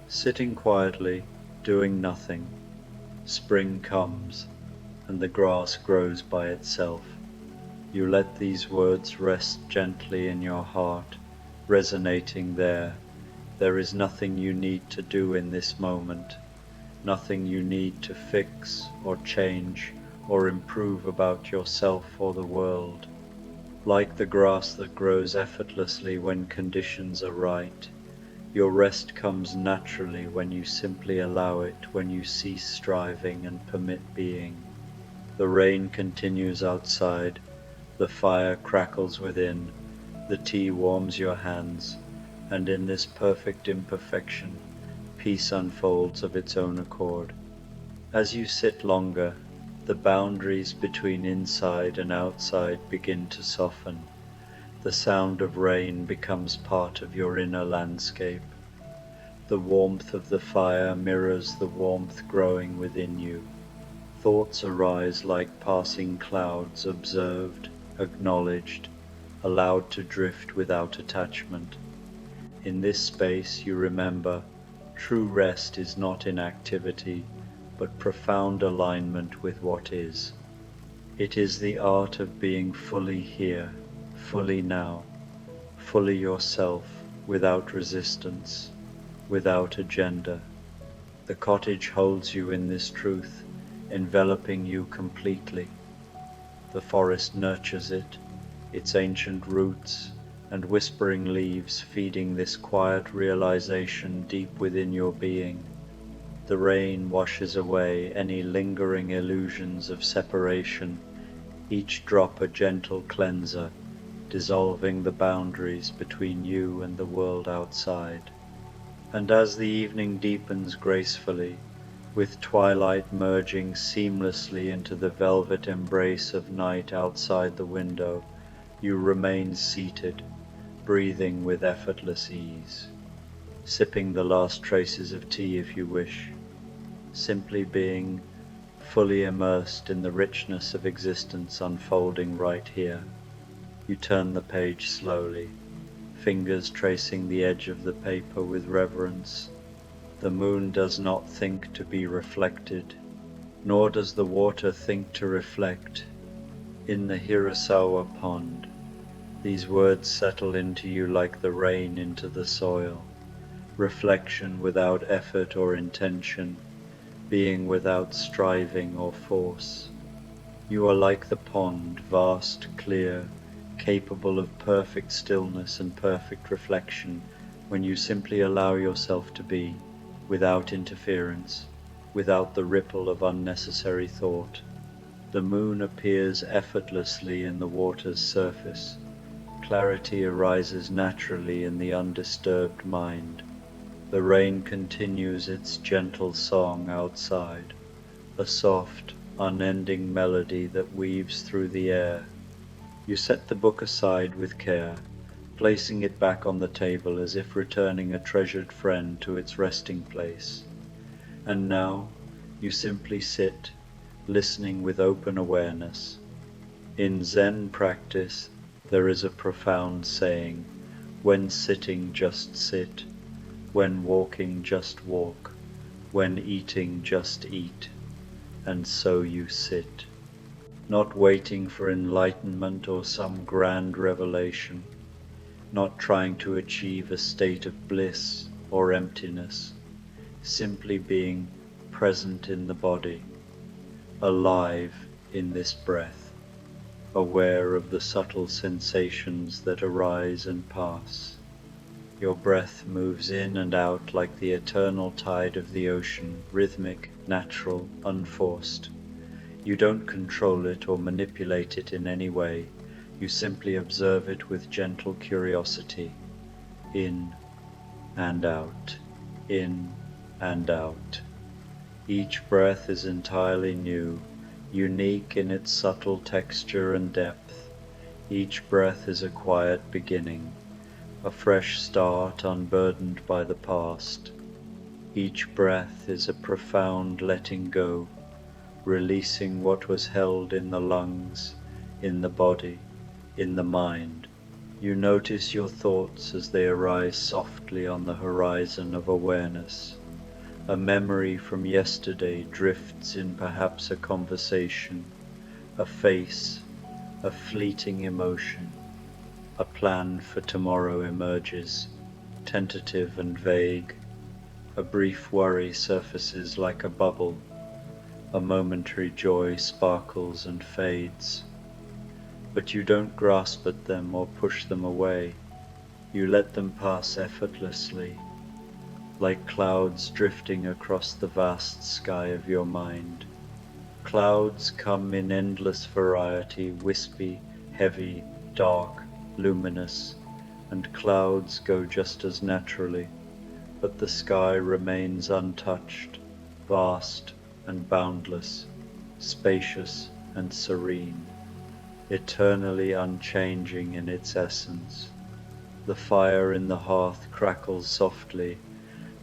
Sitting quietly, doing nothing, spring comes, and the grass grows by itself. You let these words rest gently in your heart, resonating there. There is nothing you need to do in this moment, nothing you need to fix or change or improve about yourself or the world. Like the grass that grows effortlessly when conditions are right, your rest comes naturally when you simply allow it, when you cease striving and permit being. The rain continues outside, the fire crackles within, the tea warms your hands, and in this perfect imperfection, peace unfolds of its own accord. As you sit longer, the boundaries between inside and outside begin to soften. The sound of rain becomes part of your inner landscape. The warmth of the fire mirrors the warmth growing within you. Thoughts arise like passing clouds, observed, acknowledged, allowed to drift without attachment. In this space you remember, true rest is not inactivity, but profound alignment with what is. It is the art of being fully here, fully now, fully yourself, without resistance, without agenda. The cottage holds you in this truth, enveloping you completely. The forest nurtures it, its ancient roots and whispering leaves feeding this quiet realization deep within your being. The rain washes away any lingering illusions of separation, each drop a gentle cleanser, dissolving the boundaries between you and the world outside. And as the evening deepens gracefully, with twilight merging seamlessly into the velvet embrace of night outside the window, you remain seated, breathing with effortless ease, sipping the last traces of tea if you wish, simply being fully immersed in the richness of existence unfolding right here. You turn the page slowly, fingers tracing the edge of the paper with reverence. The moon does not think to be reflected, nor does the water think to reflect. In the Hirasawa pond, these words settle into you like the rain into the soil, reflection without effort or intention, being without striving or force. You are like the pond, vast, clear, capable of perfect stillness and perfect reflection, when you simply allow yourself to be, without interference, without the ripple of unnecessary thought. The moon appears effortlessly in the water's surface. Clarity arises naturally in the undisturbed mind. The rain continues its gentle song outside, a soft, unending melody that weaves through the air. You set the book aside with care, placing it back on the table as if returning a treasured friend to its resting place. And now you simply sit, listening with open awareness. In Zen practice, there is a profound saying, when sitting, just sit, when walking, just walk, when eating, just eat. And so you sit, not waiting for enlightenment or some grand revelation, not trying to achieve a state of bliss or emptiness, simply being present in the body, alive in this breath, aware of the subtle sensations that arise and pass. Your breath moves in and out like the eternal tide of the ocean, rhythmic, natural, unforced. You don't control it or manipulate it in any way. You simply observe it with gentle curiosity. In and out, in and out. Each breath is entirely new, unique in its subtle texture and depth. Each breath is a quiet beginning, a fresh start unburdened by the past. Each breath is a profound letting go, releasing what was held in the lungs, in the body, in the mind. You notice your thoughts as they arise softly on the horizon of awareness. A memory from yesterday drifts in, perhaps a conversation, a face, a fleeting emotion. A plan for tomorrow emerges, tentative and vague. A brief worry surfaces like a bubble. A momentary joy sparkles and fades. But you don't grasp at them or push them away. You let them pass effortlessly, like clouds drifting across the vast sky of your mind. Clouds come in endless variety, wispy, heavy, dark, luminous, and clouds go just as naturally, but the sky remains untouched, vast and boundless, spacious and serene, eternally unchanging in its essence. The fire in the hearth crackles softly,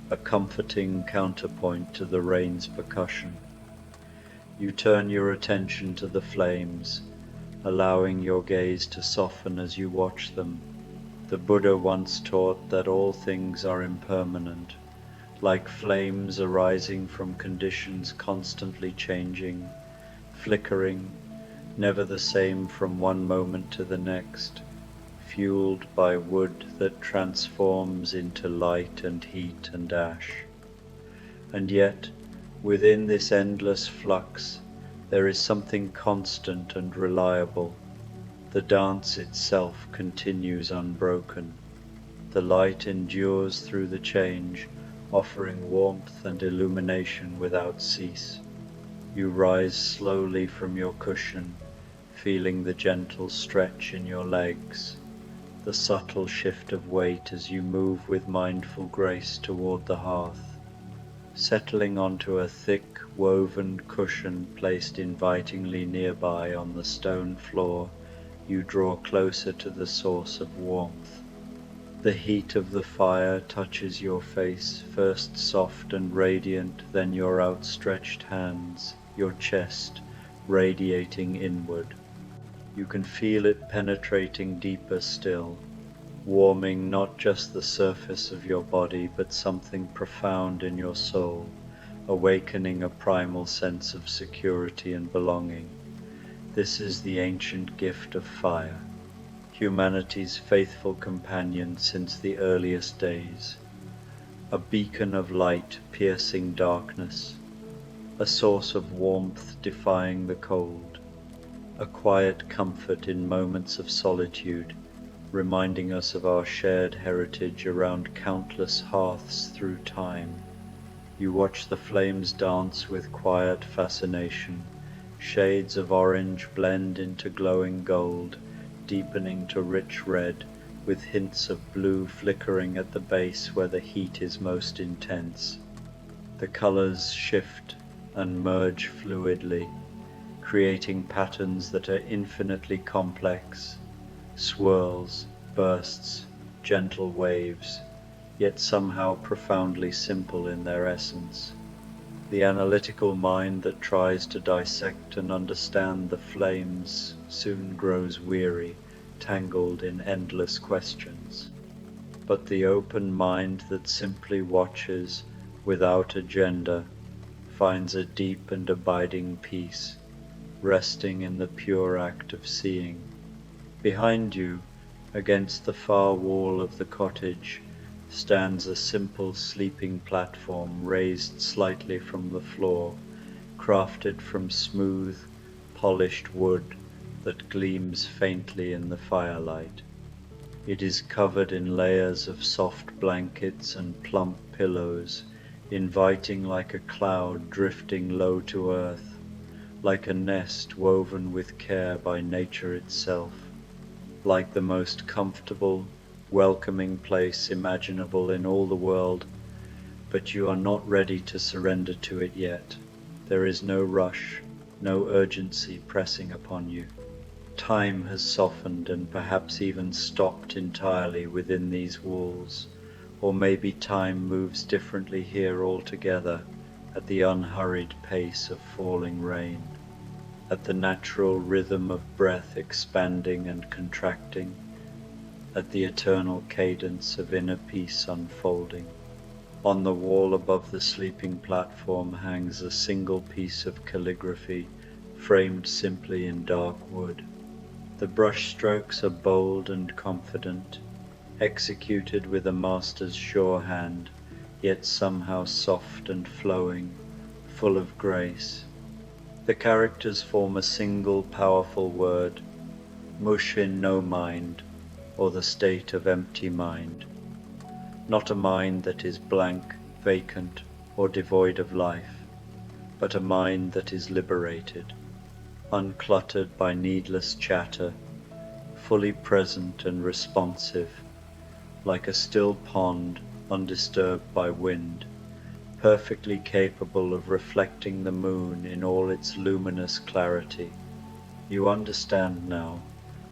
a comforting counterpoint to the rain's percussion. You turn your attention to the flames, allowing your gaze to soften as you watch them. The Buddha once taught that all things are impermanent, like flames arising from conditions constantly changing, flickering, never the same from one moment to the next, fueled by wood that transforms into light and heat and ash. And yet, within this endless flux, there is something constant and reliable. The dance itself continues unbroken. The light endures through the change, offering warmth and illumination without cease. You rise slowly from your cushion, feeling the gentle stretch in your legs, the subtle shift of weight as you move with mindful grace toward the hearth. Settling onto a thick, woven cushion placed invitingly nearby on the stone floor, you draw closer to the source of warmth. The heat of the fire touches your face, first soft and radiant, then your outstretched hands, your chest, radiating inward. You can feel it penetrating deeper still, warming not just the surface of your body, but something profound in your soul, awakening a primal sense of security and belonging. This is the ancient gift of fire, humanity's faithful companion since the earliest days, a beacon of light piercing darkness, a source of warmth defying the cold, a quiet comfort in moments of solitude, reminding us of our shared heritage around countless hearths through time. You watch the flames dance with quiet fascination. Shades of orange blend into glowing gold, deepening to rich red, with hints of blue flickering at the base where the heat is most intense. The colors shift and merge fluidly, creating patterns that are infinitely complex, swirls, bursts, gentle waves, yet somehow profoundly simple in their essence. The analytical mind that tries to dissect and understand the flames soon grows weary, tangled in endless questions. But the open mind that simply watches, without agenda, finds a deep and abiding peace, resting in the pure act of seeing. Behind you, against the far wall of the cottage, stands a simple sleeping platform raised slightly from the floor, crafted from smooth, polished wood that gleams faintly in the firelight. It is covered in layers of soft blankets and plump pillows, inviting like a cloud drifting low to earth, like a nest woven with care by nature itself, like the most comfortable, welcoming place imaginable in all the world. But you are not ready to surrender to it yet. There is no rush, no urgency pressing upon you. Time has softened and perhaps even stopped entirely within these walls, or maybe time moves differently here altogether, at the unhurried pace of falling rain, at the natural rhythm of breath expanding and contracting, at the eternal cadence of inner peace unfolding. On the wall above the sleeping platform hangs a single piece of calligraphy, framed simply in dark wood. The brush strokes are bold and confident, executed with a master's sure hand, yet somehow soft and flowing, full of grace. The characters form a single powerful word, Mushin no mind, or the state of empty mind. Not a mind that is blank, vacant, or devoid of life, but a mind that is liberated, uncluttered by needless chatter, fully present and responsive, like a still pond undisturbed by wind, perfectly capable of reflecting the moon in all its luminous clarity. You understand now,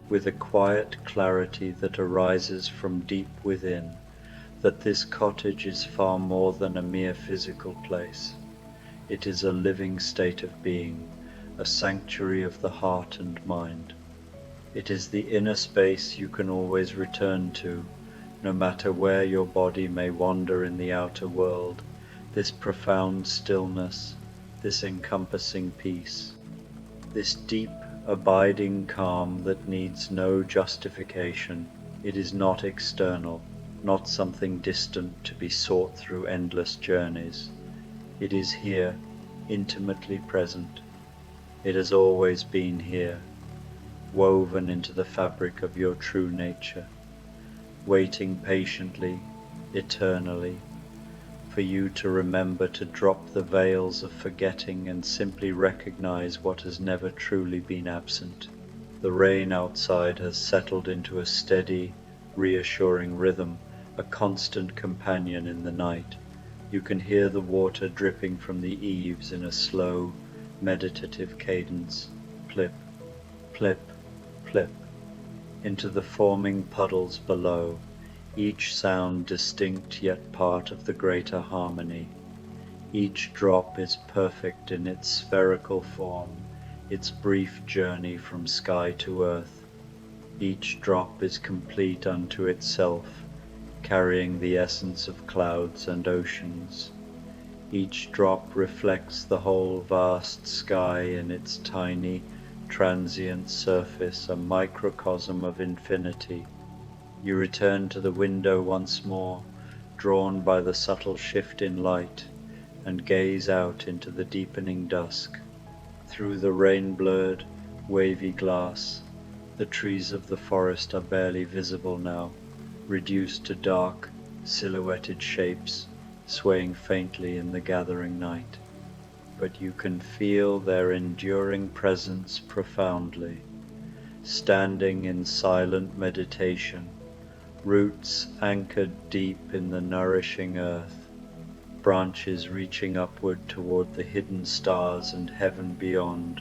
with a quiet clarity that arises from deep within, that this cottage is far more than a mere physical place. It is a living state of being, a sanctuary of the heart and mind. It is the inner space you can always return to, no matter where your body may wander in the outer world, this profound stillness, this encompassing peace, this deep, abiding calm that needs no justification. It is not external, not something distant to be sought through endless journeys. It is here, intimately present. It has always been here, woven into the fabric of your true nature, waiting patiently, eternally, for you to remember to drop the veils of forgetting and simply recognize what has never truly been absent. The rain outside has settled into a steady, reassuring rhythm, a constant companion in the night. You can hear the water dripping from the eaves in a slow, meditative cadence, plip, plip, plip, into the forming puddles below, each sound distinct yet part of the greater harmony. Each drop is perfect in its spherical form, its brief journey from sky to earth. Each drop is complete unto itself, carrying the essence of clouds and oceans. Each drop reflects the whole vast sky in its tiny, transient surface, a microcosm of infinity. You return to the window once more, drawn by the subtle shift in light, and gaze out into the deepening dusk. Through the rain-blurred, wavy glass, the trees of the forest are barely visible now, reduced to dark, silhouetted shapes, swaying faintly in the gathering night. But you can feel their enduring presence profoundly, standing in silent meditation, roots anchored deep in the nourishing earth, branches reaching upward toward the hidden stars and heaven beyond,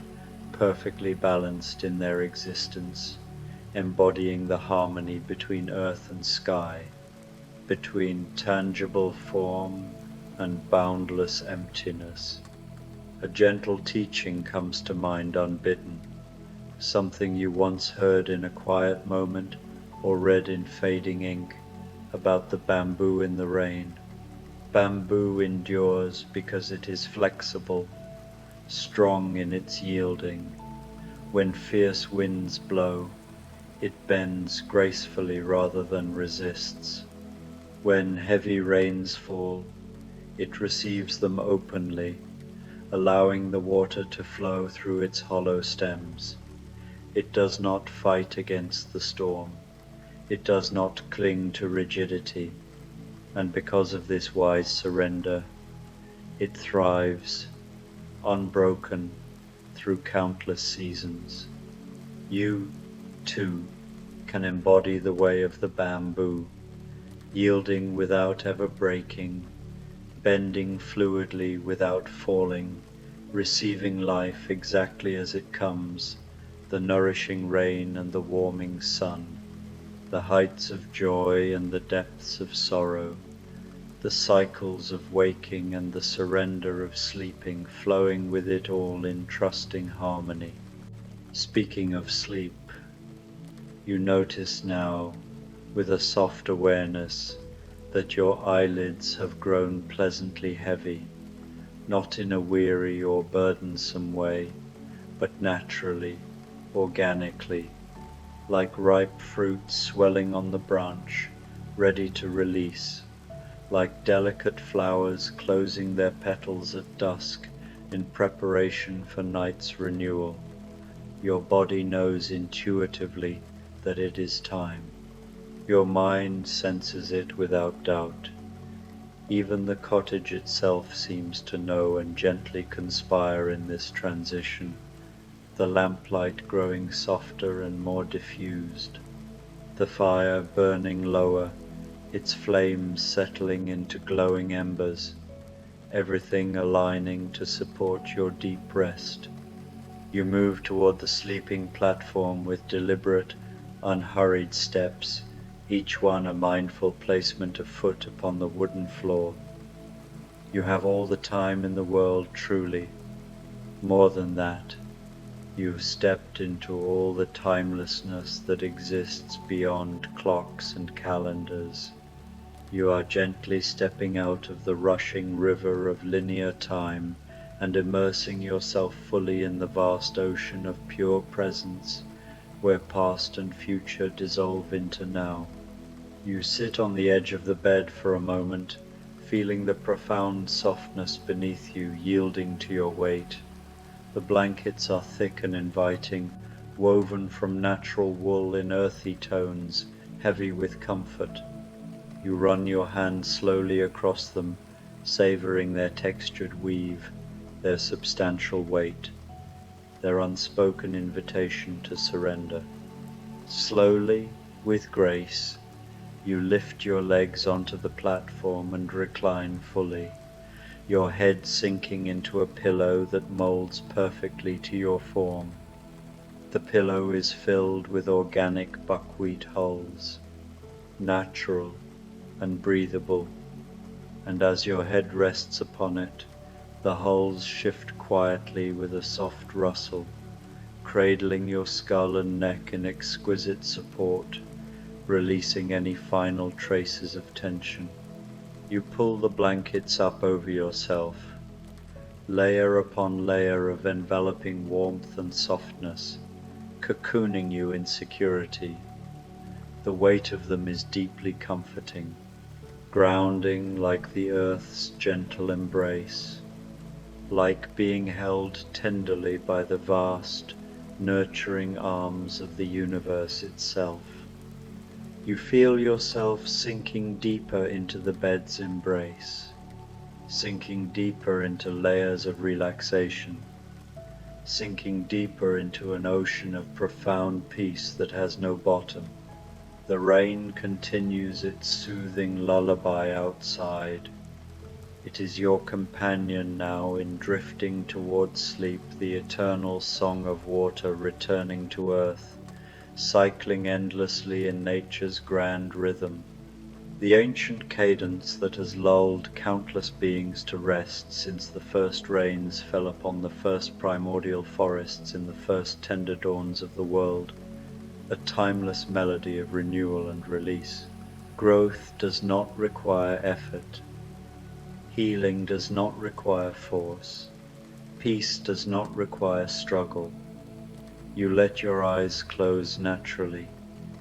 perfectly balanced in their existence, embodying the harmony between earth and sky, between tangible form and boundless emptiness. A gentle teaching comes to mind unbidden, something you once heard in a quiet moment or read in fading ink about the bamboo in the rain. Bamboo endures because it is flexible, strong in its yielding. When fierce winds blow, it bends gracefully rather than resists. When heavy rains fall, it receives them openly, allowing the water to flow through its hollow stems. It does not fight against the storm. It does not cling to rigidity. And because of this wise surrender, it thrives, unbroken, through countless seasons. You, too, can embody the way of the bamboo, yielding without ever breaking, bending fluidly without falling, receiving life exactly as it comes, the nourishing rain and the warming sun, the heights of joy and the depths of sorrow, the cycles of waking and the surrender of sleeping, flowing with it all in trusting harmony. Speaking of sleep, you notice now, with a soft awareness, that your eyelids have grown pleasantly heavy, not in a weary or burdensome way, but naturally, organically, like ripe fruit swelling on the branch, ready to release, like delicate flowers closing their petals at dusk in preparation for night's renewal. Your body knows intuitively that it is time. Your mind senses it without doubt. Even the cottage itself seems to know and gently conspire in this transition, the lamplight growing softer and more diffused, the fire burning lower, its flames settling into glowing embers, everything aligning to support your deep rest. You move toward the sleeping platform with deliberate, unhurried steps, each one a mindful placement of foot upon the wooden floor. You have all the time in the world, truly. More than that, you've stepped into all the timelessness that exists beyond clocks and calendars. You are gently stepping out of the rushing river of linear time and immersing yourself fully in the vast ocean of pure presence, where past and future dissolve into now. You sit on the edge of the bed for a moment, feeling the profound softness beneath you yielding to your weight. The blankets are thick and inviting, woven from natural wool in earthy tones, heavy with comfort. You run your hand slowly across them, savoring their textured weave, their substantial weight. their unspoken invitation to surrender. Slowly, with grace, you lift your legs onto the platform and recline fully, your head sinking into a pillow that molds perfectly to your form. The pillow is filled with organic buckwheat hulls, natural and breathable, and as your head rests upon it, the hulls shift quietly with a soft rustle, cradling your skull and neck in exquisite support, releasing any final traces of tension. You pull the blankets up over yourself, layer upon layer of enveloping warmth and softness, cocooning you in security. The weight of them is deeply comforting, grounding like the earth's gentle embrace, like being held tenderly by the vast, nurturing arms of the universe itself. You feel yourself sinking deeper into the bed's embrace, sinking deeper into layers of relaxation, sinking deeper into an ocean of profound peace that has no bottom. The rain continues its soothing lullaby outside. It is your companion now in drifting towards sleep, the eternal song of water returning to earth, cycling endlessly in nature's grand rhythm. The ancient cadence that has lulled countless beings to rest since the first rains fell upon the first primordial forests in the first tender dawns of the world, a timeless melody of renewal and release. Growth does not require effort. Healing does not require force. Peace does not require struggle. You let your eyes close naturally,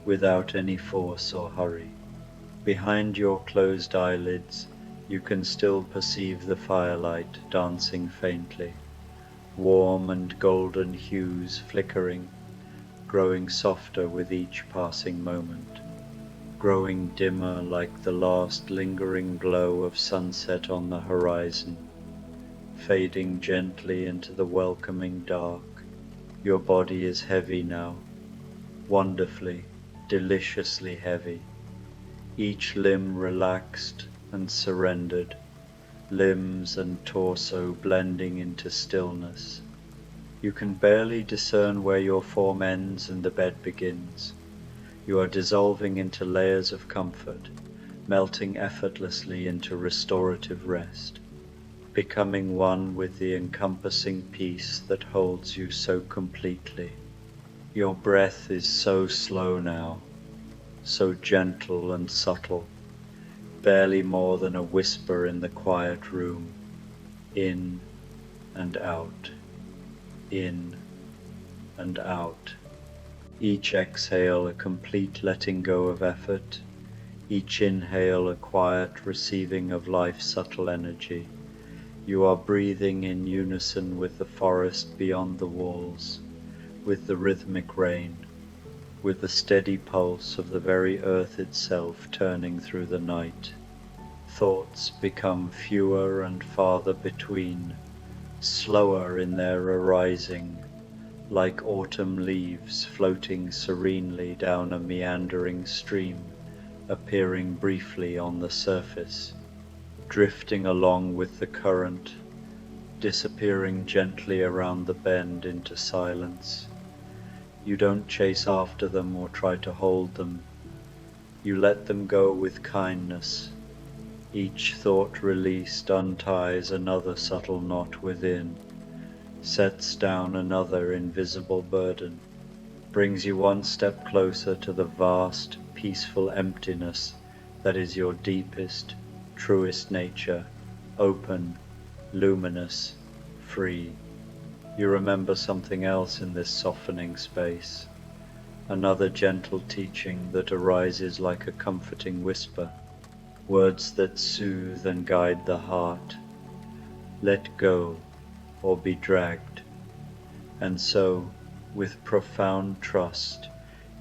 without any force or hurry. Behind your closed eyelids, you can still perceive the firelight dancing faintly, warm and golden hues flickering, growing softer with each passing moment, growing dimmer like the last lingering glow of sunset on the horizon, fading gently into the welcoming dark. Your body is heavy now, wonderfully, deliciously heavy, each limb relaxed and surrendered, limbs and torso blending into stillness. You can barely discern where your form ends and the bed begins. You are dissolving into layers of comfort, melting effortlessly into restorative rest, becoming one with the encompassing peace that holds you so completely. Your breath is so slow now, so gentle and subtle, barely more than a whisper in the quiet room, in and out, in and out. Each exhale a complete letting go of effort, each inhale a quiet receiving of life's subtle energy. You are breathing in unison with the forest beyond the walls, with the rhythmic rain, with the steady pulse of the very earth itself turning through the night. Thoughts become fewer and farther between, slower in their arising, like autumn leaves floating serenely down a meandering stream, appearing briefly on the surface, drifting along with the current, disappearing gently around the bend into silence. You don't chase after them or try to hold them. You let them go with kindness. Each thought released unties another subtle knot within, sets down another invisible burden, brings you one step closer to the vast, peaceful emptiness that is your deepest, truest nature, open, luminous, free. You remember something else in this softening space, another gentle teaching that arises like a comforting whisper, words that soothe and guide the heart. Let go or be dragged. And so, with profound trust,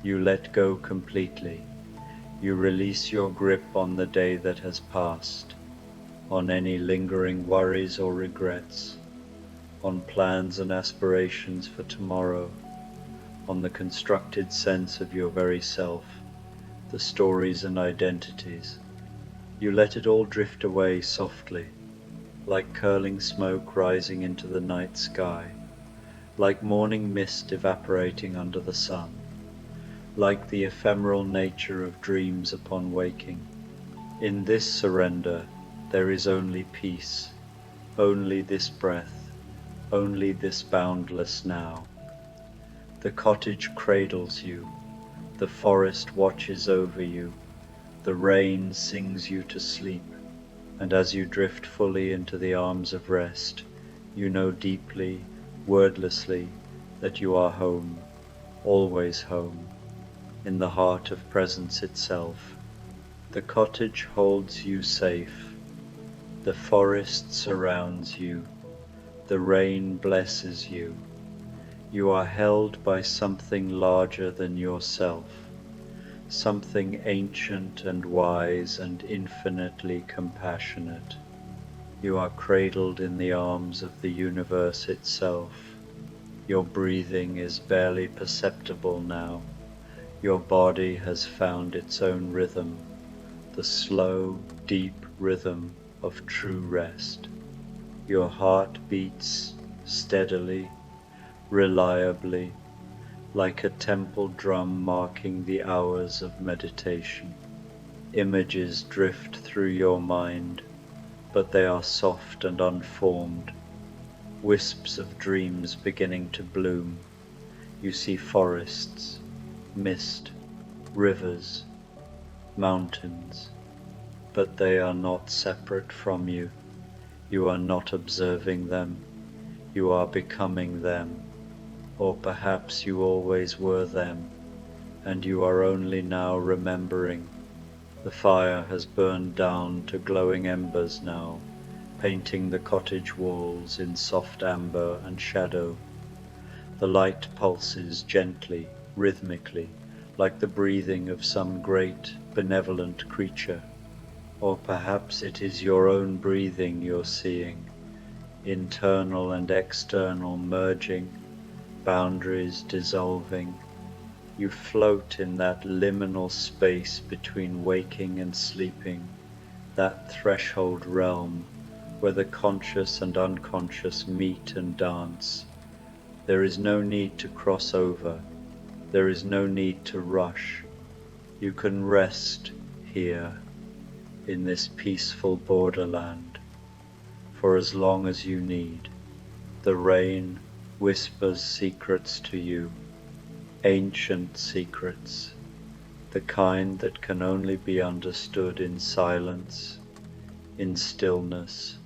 you let go completely. You release your grip on the day that has passed, on any lingering worries or regrets. on plans and aspirations for tomorrow, on the constructed sense of your very self, the stories and identities. You let it all drift away softly, like curling smoke rising into the night sky, like morning mist evaporating under the sun, like the ephemeral nature of dreams upon waking. In this surrender there is only peace, only this breath, only this boundless now. The cottage cradles you, the forest watches over you, the rain sings you to sleep, and as you drift fully into the arms of rest, you know deeply, wordlessly, that you are home, always home, in the heart of presence itself. The cottage holds you safe, the forest surrounds you, the rain blesses you. You are held by something larger than yourself, something ancient and wise and infinitely compassionate. You are cradled in the arms of the universe itself. Your breathing is barely perceptible now. Your body has found its own rhythm, the slow, deep rhythm of true rest. Your heart beats steadily, reliably, like a temple drum marking the hours of meditation. Images drift through your mind, but they are soft and unformed, wisps of dreams beginning to bloom. You see forests, mist, rivers, mountains, but they are not separate from you. You are not observing them, you are becoming them, or perhaps you always were them, and you are only now remembering. The fire has burned down to glowing embers now, painting the cottage walls in soft amber and shadow. The light pulses gently, rhythmically, like the breathing of some great, benevolent creature. Or perhaps it is your own breathing you're seeing, internal and external merging, boundaries dissolving. You float in that liminal space between waking and sleeping, that threshold realm where the conscious and unconscious meet and dance. There is no need to cross over, there is no need to rush. You can rest here, in this peaceful borderland, for as long as you need. The rain whispers secrets to you, ancient secrets, the kind that can only be understood in silence, in stillness,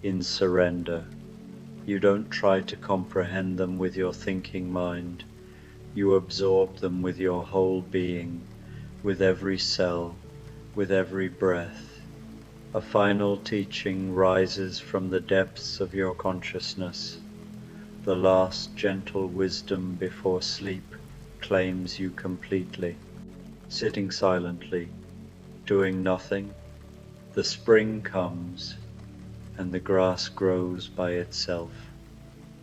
in surrender. You don't try to comprehend them with your thinking mind, you absorb them with your whole being, with every cell, with every breath. A final teaching rises from the depths of your consciousness. The last gentle wisdom before sleep claims you completely. Sitting silently, doing nothing, the spring comes, and the grass grows by itself.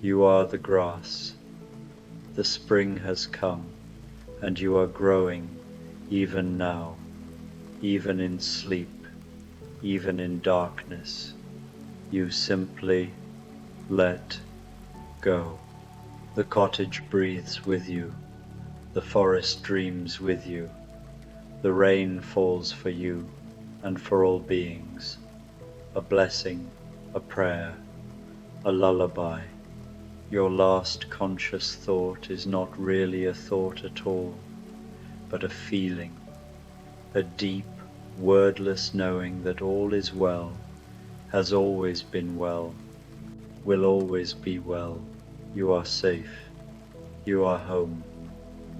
You are the grass. The spring has come, and you are growing even now, even in sleep, even in darkness. You simply let go. The cottage breathes with you, the forest dreams with you, the rain falls for you and for all beings, a blessing, a prayer, a lullaby. Your last conscious thought is not really a thought at all, but a feeling, a deep, wordless knowing that all is well, has always been well, will always be well. You are safe, you are home,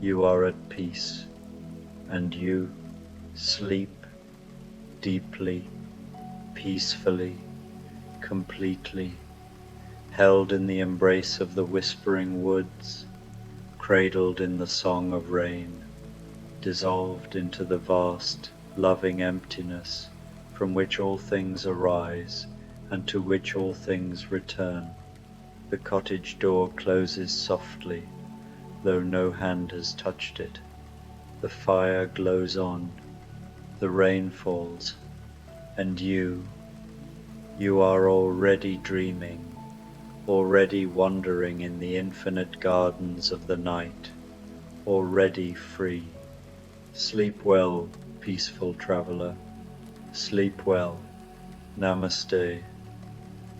you are at peace, and you sleep deeply, peacefully, completely, held in the embrace of the whispering woods, cradled in the song of rain, dissolved into the vast, loving emptiness from which all things arise and to which all things return. The cottage door closes softly, though no hand has touched it. The fire glows on, the rain falls, and you are already dreaming, already wandering in the infinite gardens of the night, already free. Sleep well, peaceful traveler. Sleep well. Namaste.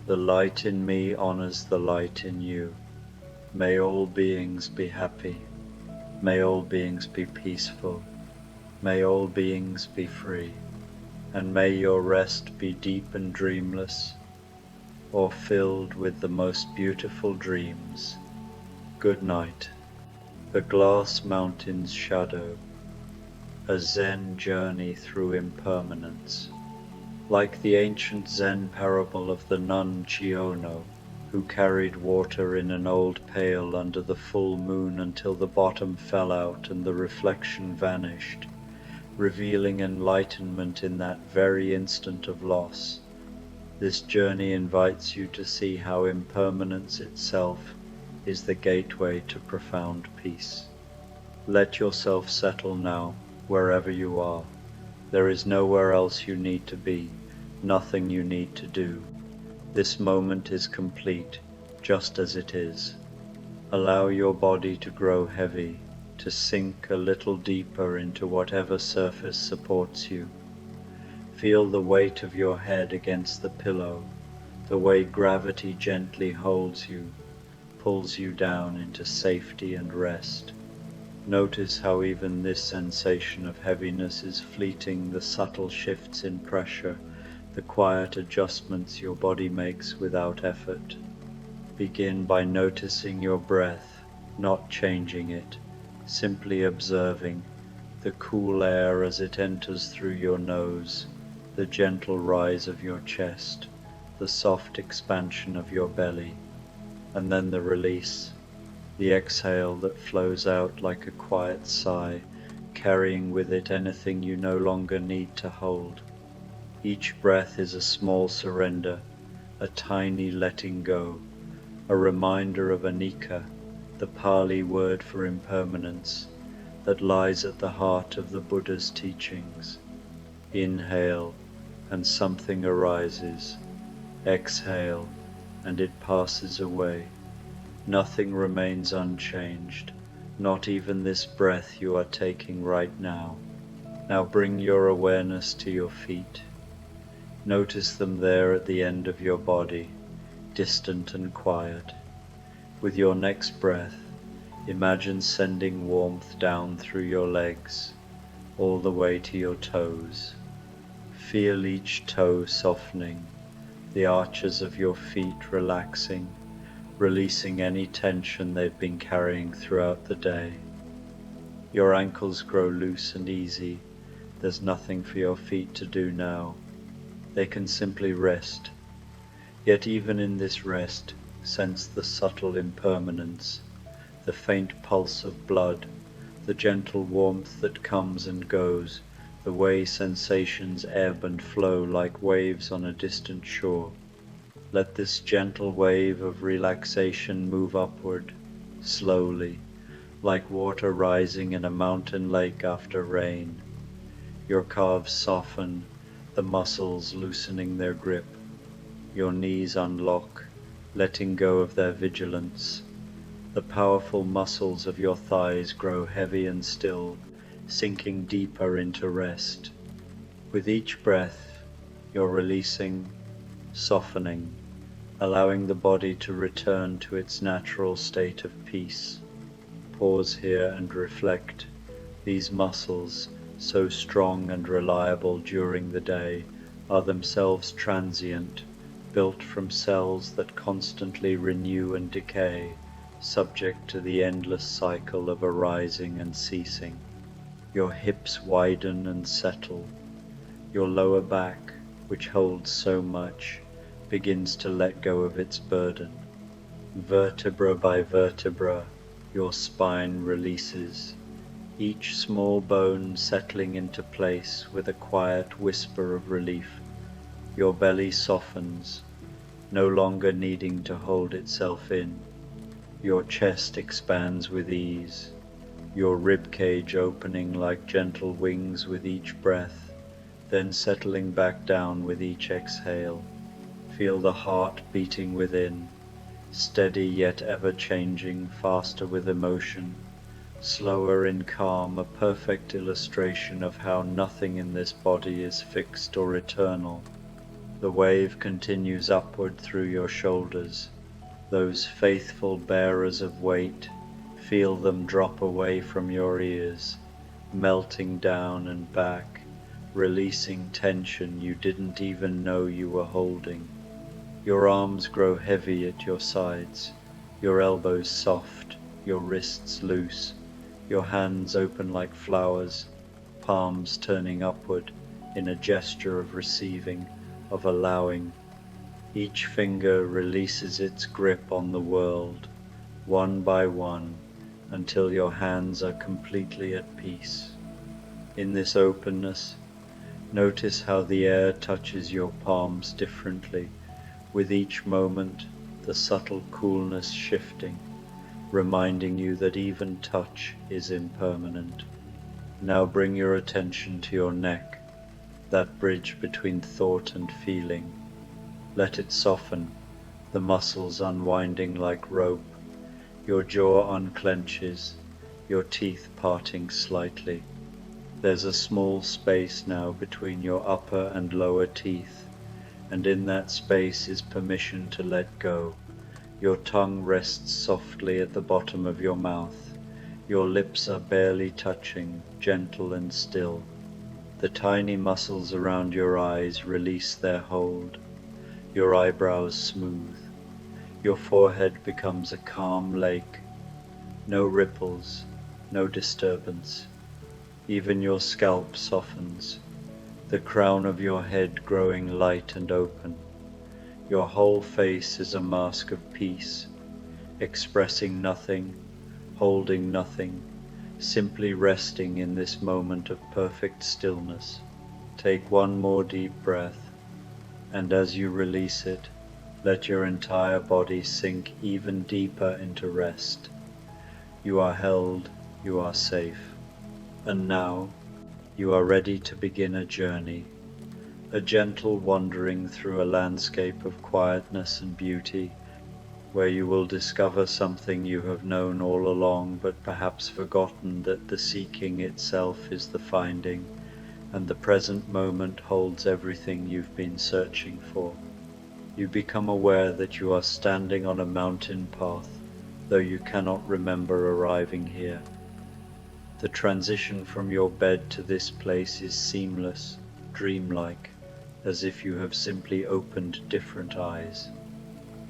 The light in me honors the light in you. May all beings be happy. May all beings be peaceful. May all beings be free. And may your rest be deep and dreamless, or filled with the most beautiful dreams. Good night. The Glass Mountain's Shadow. A Zen journey through impermanence. Like the ancient Zen parable of the nun Chiono, who carried water in an old pail under the full moon until the bottom fell out and the reflection vanished, revealing enlightenment in that very instant of loss. This journey invites you to see how impermanence itself is the gateway to profound peace. Let yourself settle now, wherever you are. There is nowhere else you need to be, nothing you need to do. This moment is complete, just as it is. Allow your body to grow heavy, to sink a little deeper into whatever surface supports you. Feel the weight of your head against the pillow, the way gravity gently holds you, pulls you down into safety and rest. Notice how even this sensation of heaviness is fleeting, the subtle shifts in pressure, the quiet adjustments your body makes without effort. Begin by noticing your breath, not changing it, simply observing the cool air as it enters through your nose, the gentle rise of your chest, the soft expansion of your belly, and then the release. The exhale that flows out like a quiet sigh, carrying with it anything you no longer need to hold. Each breath is a small surrender, a tiny letting go, a reminder of anicca, the Pali word for impermanence, that lies at the heart of the Buddha's teachings. Inhale, and something arises. Exhale, and it passes away. Nothing remains unchanged, not even this breath you are taking right now. Now bring your awareness to your feet. Notice them there at the end of your body, distant and quiet. With your next breath, imagine sending warmth down through your legs, all the way to your toes. Feel each toe softening, the arches of your feet relaxing, releasing any tension they've been carrying throughout the day. Your ankles grow loose and easy. There's nothing for your feet to do now. They can simply rest. Yet even in this rest, sense the subtle impermanence, the faint pulse of blood, the gentle warmth that comes and goes, the way sensations ebb and flow like waves on a distant shore. Let this gentle wave of relaxation move upward, slowly, like water rising in a mountain lake after rain. Your calves soften, the muscles loosening their grip. Your knees unlock, letting go of their vigilance. The powerful muscles of your thighs grow heavy and still, sinking deeper into rest. With each breath, you're releasing, softening, allowing the body to return to its natural state of peace. Pause here and reflect. These muscles, so strong and reliable during the day, are themselves transient, built from cells that constantly renew and decay, subject to the endless cycle of arising and ceasing. Your hips widen and settle. Your lower back, which holds so much, begins to let go of its burden. Vertebra by vertebra, your spine releases, each small bone settling into place with a quiet whisper of relief. Your belly softens. no longer needing to hold itself in. Your chest expands with ease, your rib cage opening like gentle wings with each breath, then settling back down with each exhale. Feel the heart beating within, steady yet ever changing, faster with emotion, slower in calm, a perfect illustration of how nothing in this body is fixed or eternal. The wave continues upward through your shoulders, those faithful bearers of weight. Feel them drop away from your ears, melting down and back, releasing tension you didn't even know you were holding. Your arms grow heavy at your sides, your elbows soft, your wrists loose, your hands open like flowers, palms turning upward in a gesture of receiving, of allowing. Each finger releases its grip on the world, one by one, until your hands are completely at peace. In this openness, notice how the air touches your palms differently, with each moment the subtle coolness shifting, reminding you that even touch is impermanent. Now bring your attention to your neck, that bridge between thought and feeling. Let it soften, the muscles unwinding like rope. Your jaw unclenches, your teeth parting slightly. There's a small space now between your upper and lower teeth, and in that space is permission to let go. Your tongue rests softly at the bottom of your mouth. Your lips are barely touching, gentle and still. The tiny muscles around your eyes release their hold. Your eyebrows smooth. Your forehead becomes a calm lake. No ripples, no disturbance. Even your scalp softens, the crown of your head growing light and open. Your whole face is a mask of peace, expressing nothing, holding nothing, simply resting in this moment of perfect stillness. Take one more deep breath, and as you release it, let your entire body sink even deeper into rest. You are held, you are safe. And now, you are ready to begin a journey, a gentle wandering through a landscape of quietness and beauty, where you will discover something you have known all along but perhaps forgotten, that the seeking itself is the finding, and the present moment holds everything you've been searching for. You become aware that you are standing on a mountain path, though you cannot remember arriving here. The transition from your bed to this place is seamless, dreamlike, as if you have simply opened different eyes.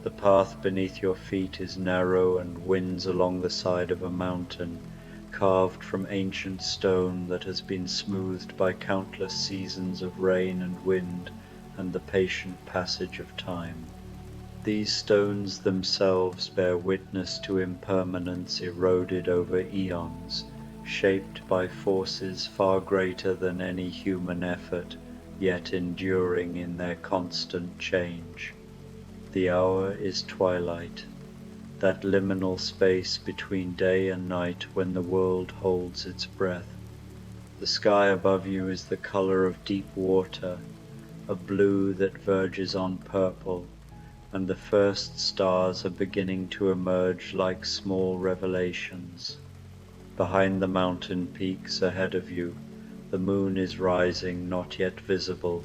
The path beneath your feet is narrow and winds along the side of a mountain, carved from ancient stone that has been smoothed by countless seasons of rain and wind and the patient passage of time. These stones themselves bear witness to impermanence eroded over eons, shaped by forces far greater than any human effort, yet enduring in their constant change. The hour is twilight, that liminal space between day and night when the world holds its breath. The sky above you is the color of deep water, a blue that verges on purple, and the first stars are beginning to emerge like small revelations. Behind the mountain peaks ahead of you, the moon is rising, not yet visible,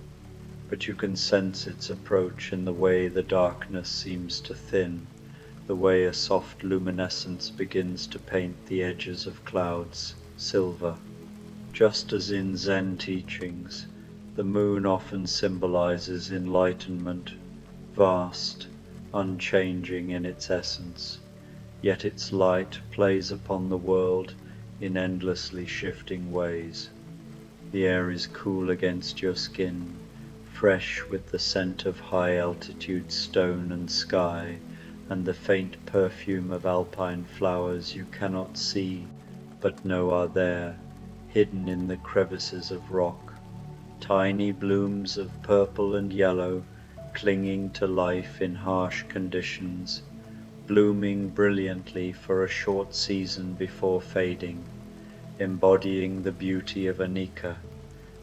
but you can sense its approach in the way the darkness seems to thin, the way a soft luminescence begins to paint the edges of clouds silver. Just as in Zen teachings, the moon often symbolizes enlightenment, vast, unchanging in its essence. Yet its light plays upon the world in endlessly shifting ways. The air is cool against your skin, fresh with the scent of high-altitude stone and sky, and the faint perfume of alpine flowers you cannot see, but know are there, hidden in the crevices of rock. Tiny blooms of purple and yellow, clinging to life in harsh conditions, blooming brilliantly for a short season before fading, embodying the beauty of anicca,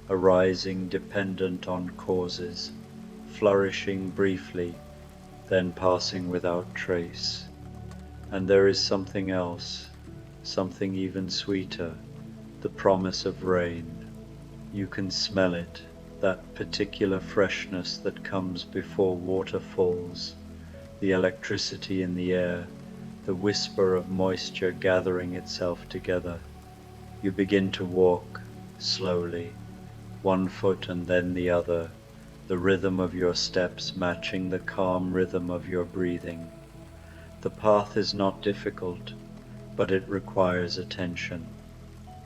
arising dependent on causes, flourishing briefly, then passing without trace. And there is something else, something even sweeter, the promise of rain. You can smell it, that particular freshness that comes before water falls, the electricity in the air, the whisper of moisture gathering itself together. You begin to walk, slowly, one foot and then the other, the rhythm of your steps matching the calm rhythm of your breathing. The path is not difficult, but it requires attention.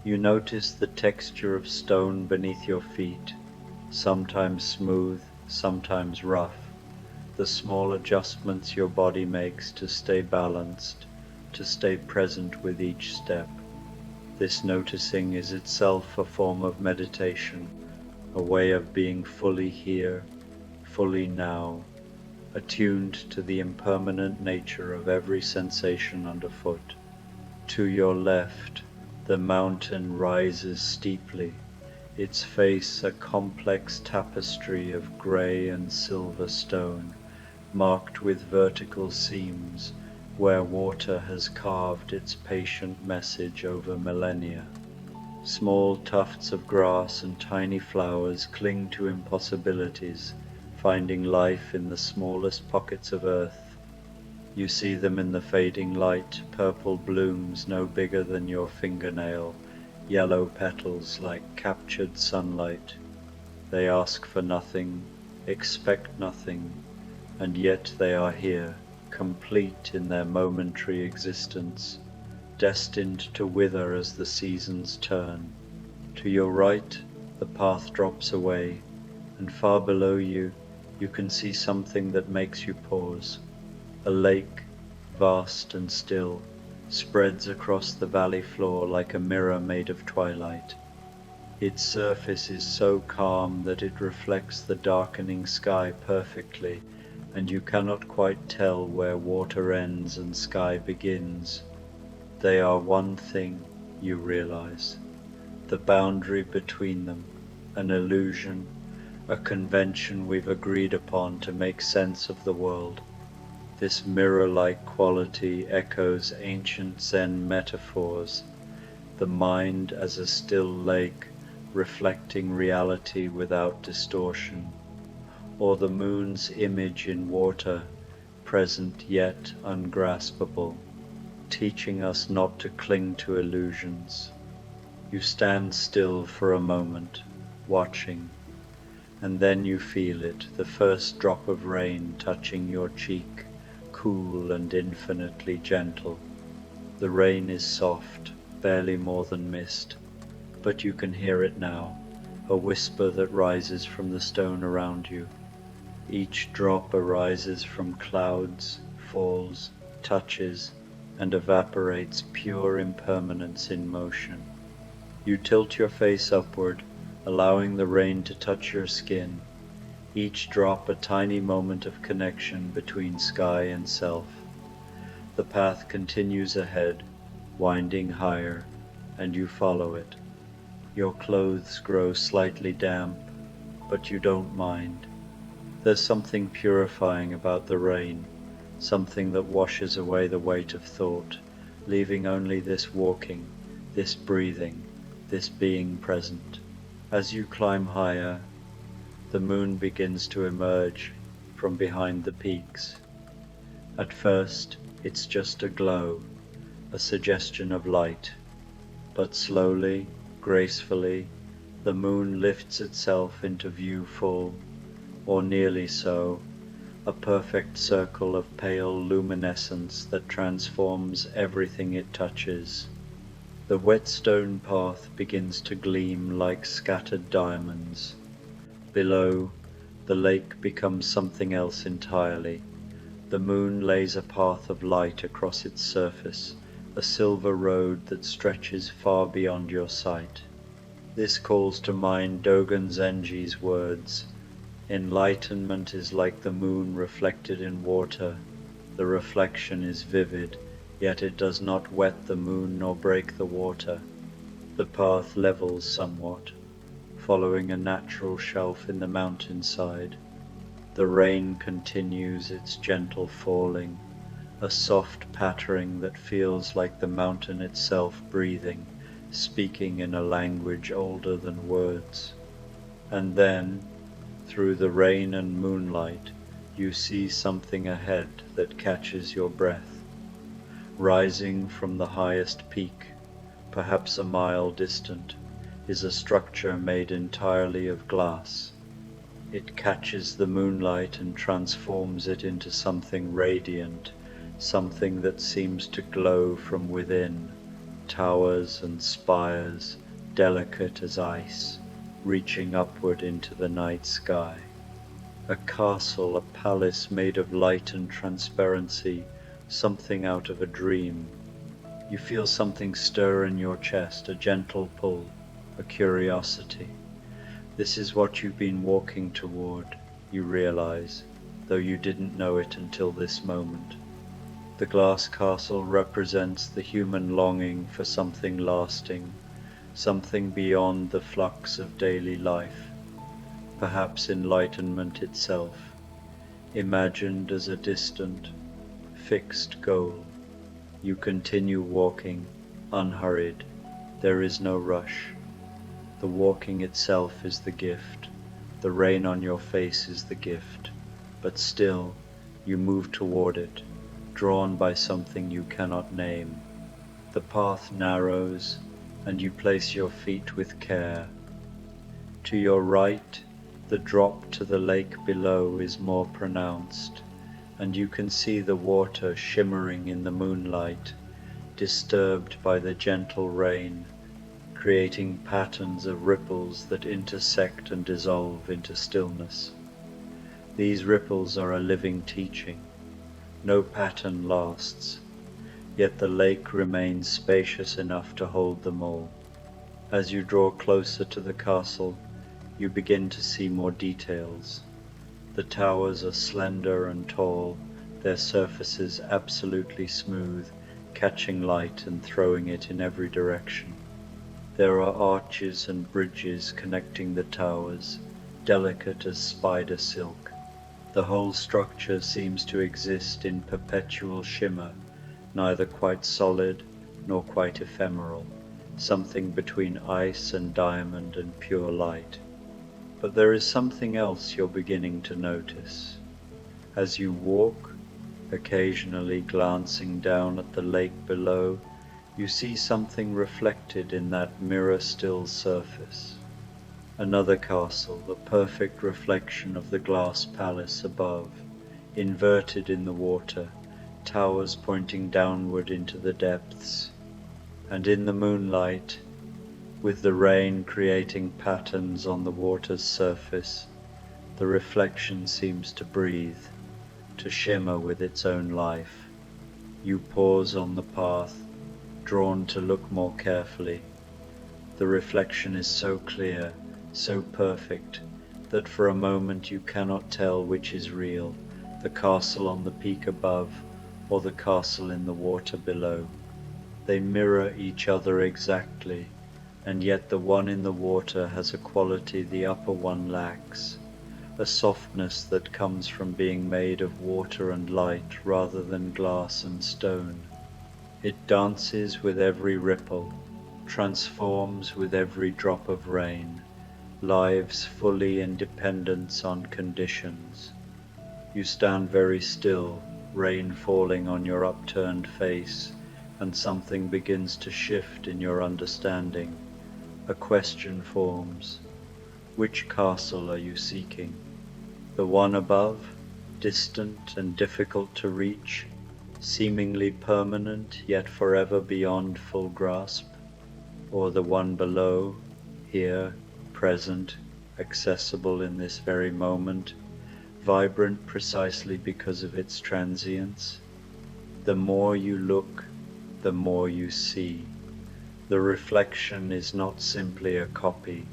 You notice the texture of stone beneath your feet, sometimes smooth, sometimes rough, the small adjustments your body makes to stay balanced, to stay present with each step. This noticing is itself a form of meditation, a way of being fully here, fully now, attuned to the impermanent nature of every sensation underfoot. To your left, the mountain rises steeply, its face a complex tapestry of grey and silver stone, marked with vertical seams, where water has carved its patient message over millennia. Small tufts of grass and tiny flowers cling to impossibilities, finding life in the smallest pockets of earth. You see them in the fading light, purple blooms no bigger than your fingernail, yellow petals like captured sunlight. They ask for nothing, expect nothing, and yet they are here, complete in their momentary existence, destined to wither as the seasons turn. To your right, the path drops away, and far below you, you can see something that makes you pause. A lake, vast and still, spreads across the valley floor like a mirror made of twilight. Its surface is so calm that it reflects the darkening sky perfectly, and you cannot quite tell where water ends and sky begins. They are one thing, you realize. The boundary between them, an illusion, a convention we've agreed upon to make sense of the world. This mirror-like quality echoes ancient Zen metaphors, the mind as a still lake reflecting reality without distortion, or the moon's image in water, present yet ungraspable, teaching us not to cling to illusions. You stand still for a moment, watching, and then you feel it, the first drop of rain touching your cheek, cool and infinitely gentle. The rain is soft, barely more than mist, but you can hear it now, a whisper that rises from the stone around you. Each drop arises from clouds, falls, touches, and evaporates pure impermanence in motion. You tilt your face upward, allowing the rain to touch your skin, each drop a tiny moment of connection between sky and self. The path continues ahead, winding higher, and you follow it. Your clothes grow slightly damp, but you don't mind. There's something purifying about the rain, something that washes away the weight of thought, leaving only this walking, this breathing, this being present. As you climb higher, the moon begins to emerge from behind the peaks. At first, it's just a glow, a suggestion of light, but slowly, gracefully, the moon lifts itself into view full, or nearly so, a perfect circle of pale luminescence that transforms everything it touches. The wet stone path begins to gleam like scattered diamonds. Below, the lake becomes something else entirely. The moon lays a path of light across its surface, a silver road that stretches far beyond your sight. This calls to mind Dogen Zenji's words, Enlightenment is like the moon reflected in water. The reflection is vivid, yet it does not wet the moon nor break the water. The path levels somewhat, following a natural shelf in the mountainside. The rain continues its gentle falling, a soft pattering that feels like the mountain itself breathing, speaking in a language older than words. And then, through the rain and moonlight, you see something ahead that catches your breath. Rising from the highest peak, perhaps a mile distant, is a structure made entirely of glass. It catches the moonlight and transforms it into something radiant, something that seems to glow from within, towers and spires, delicate as ice, reaching upward into the night sky. A castle, a palace made of light and transparency, something out of a dream. You feel something stir in your chest, a gentle pull, a curiosity. This is what you've been walking toward, you realize, though you didn't know it until this moment. The glass castle represents the human longing for something lasting, something beyond the flux of daily life, perhaps enlightenment itself, imagined as a distant, fixed goal. You continue walking, unhurried. There is no rush. The walking itself is the gift. The rain on your face is the gift. But still, you move toward it, drawn by something you cannot name. The path narrows, and you place your feet with care. To your right, the drop to the lake below is more pronounced, and you can see the water shimmering in the moonlight, disturbed by the gentle rain, creating patterns of ripples that intersect and dissolve into stillness. These ripples are a living teaching. No pattern lasts, yet the lake remains spacious enough to hold them all. As you draw closer to the castle, you begin to see more details. The towers are slender and tall, their surfaces absolutely smooth, catching light and throwing it in every direction. There are arches and bridges connecting the towers, delicate as spider silk. The whole structure seems to exist in perpetual shimmer, neither quite solid nor quite ephemeral, something between ice and diamond and pure light. But there is something else you're beginning to notice. As you walk, occasionally glancing down at the lake below, you see something reflected in that mirror-still surface. Another castle, the perfect reflection of the glass palace above, inverted in the water, towers pointing downward into the depths. And in the moonlight, with the rain creating patterns on the water's surface, the reflection seems to breathe, to shimmer with its own life. You pause on the path, drawn to look more carefully. The reflection is so clear, so perfect, that for a moment you cannot tell which is real, the castle on the peak above, or the castle in the water below. They mirror each other exactly, and yet the one in the water has a quality the upper one lacks, a softness that comes from being made of water and light rather than glass and stone. It dances with every ripple, transforms with every drop of rain, lives fully in dependence on conditions. You stand very still, rain falling on your upturned face, and something begins to shift in your understanding. A question forms. Which castle are you seeking? The one above, distant and difficult to reach, seemingly permanent yet forever beyond full grasp? Or the one below, here, present, accessible in this very moment, vibrant precisely because of its transience? The more you look, the more you see. The reflection is not simply a copy,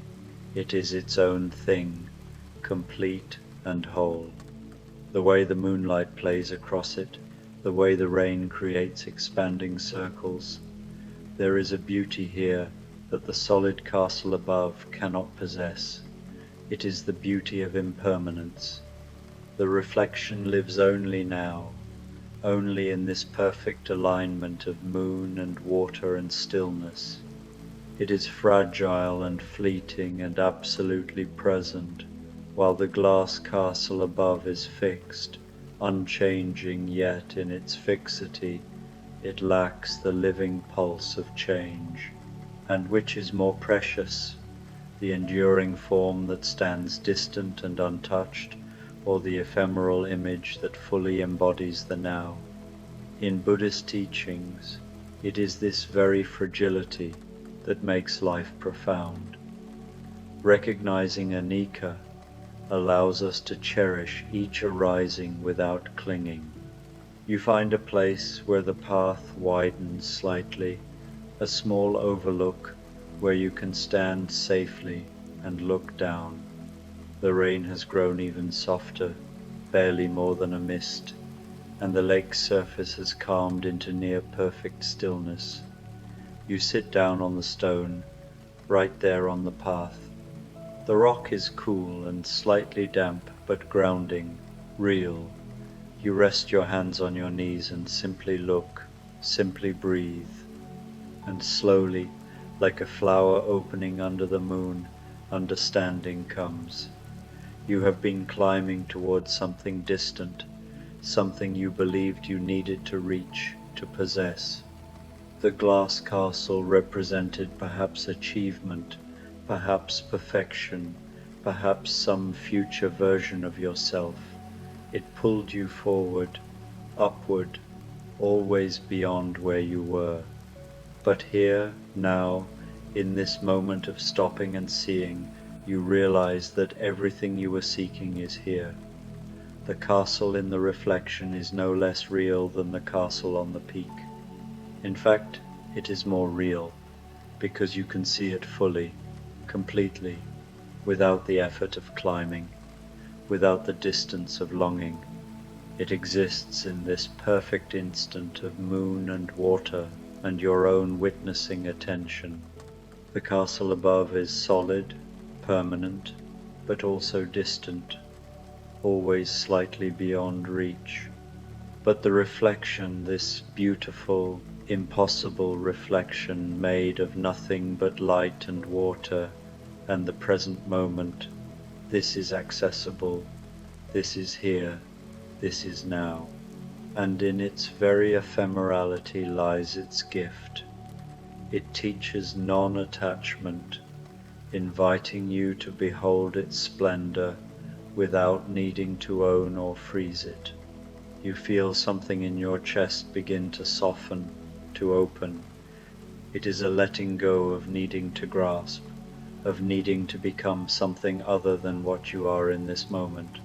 it is its own thing, complete, and whole. The way the moonlight plays across it, the way the rain creates expanding circles. There is a beauty here that the solid castle above cannot possess. It is the beauty of impermanence. The reflection lives only now, only in this perfect alignment of moon and water and stillness. It is fragile and fleeting and absolutely present, while the glass castle above is fixed, unchanging, yet in its fixity it lacks the living pulse of change. And which is more precious, the enduring form that stands distant and untouched, or the ephemeral image that fully embodies the now? In Buddhist teachings, it is this very fragility that makes life profound. Recognizing anicca allows us to cherish each arising without clinging. You find a place where the path widens slightly, a small overlook where you can stand safely and look down. The rain has grown even softer, barely more than a mist, and the lake's surface has calmed into near perfect stillness. You sit down on the stone, right there on the path. The rock is cool and slightly damp, but grounding, real. You rest your hands on your knees and simply look, simply breathe. And slowly, like a flower opening under the moon, understanding comes. You have been climbing towards something distant, something you believed you needed to reach, to possess. The glass castle represented perhaps achievement, perhaps perfection, perhaps some future version of yourself. It pulled you forward, upward, always beyond where you were. But here, now, in this moment of stopping and seeing, you realize that everything you were seeking is here. The castle in the reflection is no less real than the castle on the peak. In fact, it is more real, because you can see it fully, completely, without the effort of climbing, without the distance of longing. It exists in this perfect instant of moon and water and your own witnessing attention. The castle above is solid, permanent, but also distant, always slightly beyond reach. But the reflection, this beautiful, impossible reflection made of nothing but light and water and the present moment, this is accessible, this is here, this is now. And in its very ephemerality lies its gift. It teaches non-attachment, inviting you to behold its splendor without needing to own or freeze it. You feel something in your chest begin to soften, to open. It is a letting go of needing to grasp, of needing to become something other than what you are in this moment.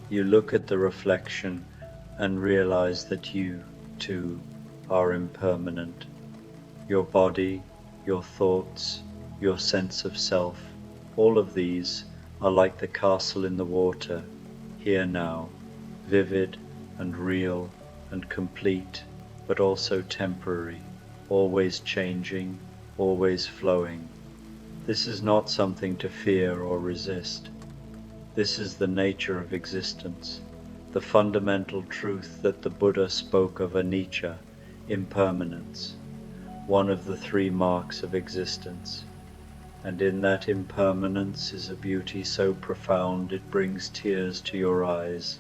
You look at the reflection and realize that you, too, are impermanent. Your body, your thoughts, your sense of self, all of these are like the castle in the water, here now, vivid and real and complete, but also temporary, always changing, always flowing. This is not something to fear or resist. This is the nature of existence, the fundamental truth that the Buddha spoke of anicca, impermanence, one of the three marks of existence. And in that impermanence is a beauty so profound it brings tears to your eyes,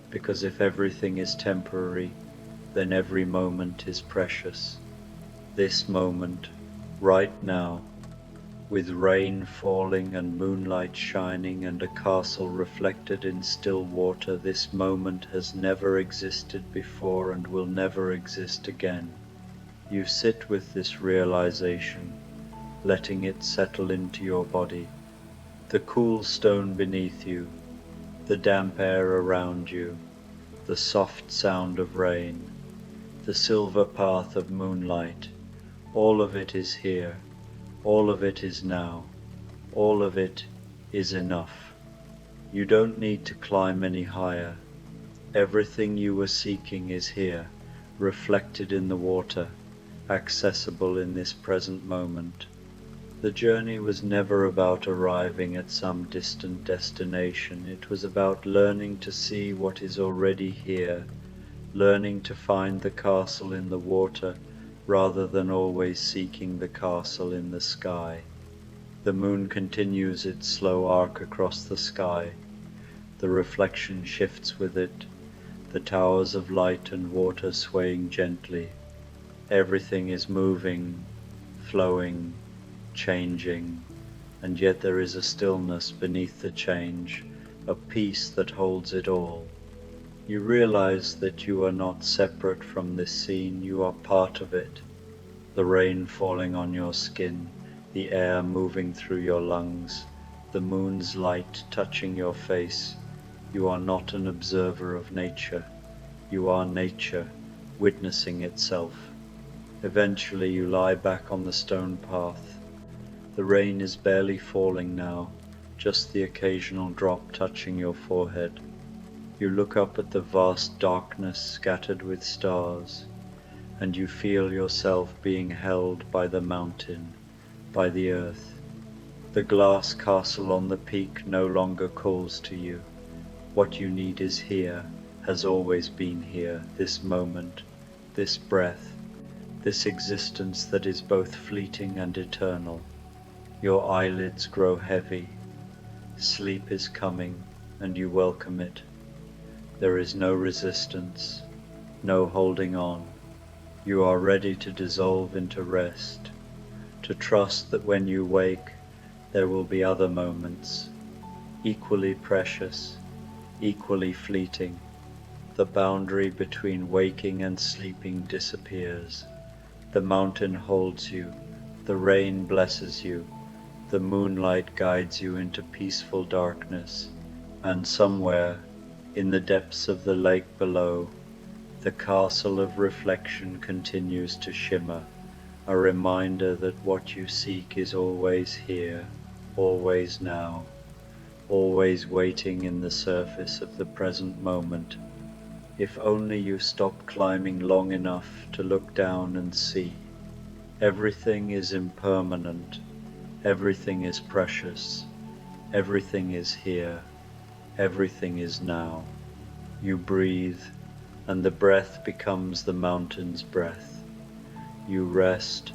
because if everything is temporary, then every moment is precious. This moment, right now, with rain falling and moonlight shining and a castle reflected in still water, this moment has never existed before and will never exist again. You sit with this realization, letting it settle into your body. The cool stone beneath you, the damp air around you, the soft sound of rain, the silver path of moonlight, all of it is here, all of it is now, all of it is enough. You don't need to climb any higher. Everything you were seeking is here, reflected in the water, accessible in this present moment. The journey was never about arriving at some distant destination. It was about learning to see what is already here, learning to find the castle in the water rather than always seeking the castle in the sky. The moon continues its slow arc across the sky. The reflection shifts with it, the towers of light and water swaying gently. Everything is moving, flowing, changing, and yet there is a stillness beneath the change, a peace that holds it all. You realize that you are not separate from this scene, you are part of it. The rain falling on your skin, the air moving through your lungs, the moon's light touching your face. You are not an observer of nature. You are nature, witnessing itself. Eventually you lie back on the stone path. The rain is barely falling now, just the occasional drop touching your forehead. You look up at the vast darkness scattered with stars, and you feel yourself being held by the mountain, by the earth. The glass castle on the peak no longer calls to you. What you need is here, has always been here, this moment, this breath, this existence that is both fleeting and eternal. Your eyelids grow heavy. Sleep is coming, and you welcome it. There is no resistance, no holding on. You are ready to dissolve into rest, to trust that when you wake, there will be other moments, equally precious, equally fleeting. The boundary between waking and sleeping disappears. The mountain holds you, the rain blesses you, the moonlight guides you into peaceful darkness, and somewhere, in the depths of the lake below, the castle of reflection continues to shimmer, a reminder that what you seek is always here, always now, always waiting in the surface of the present moment. If only you stop climbing long enough to look down and see. Everything is impermanent, everything is precious, everything is here, everything is now. You breathe, and the breath becomes the mountain's breath. You rest,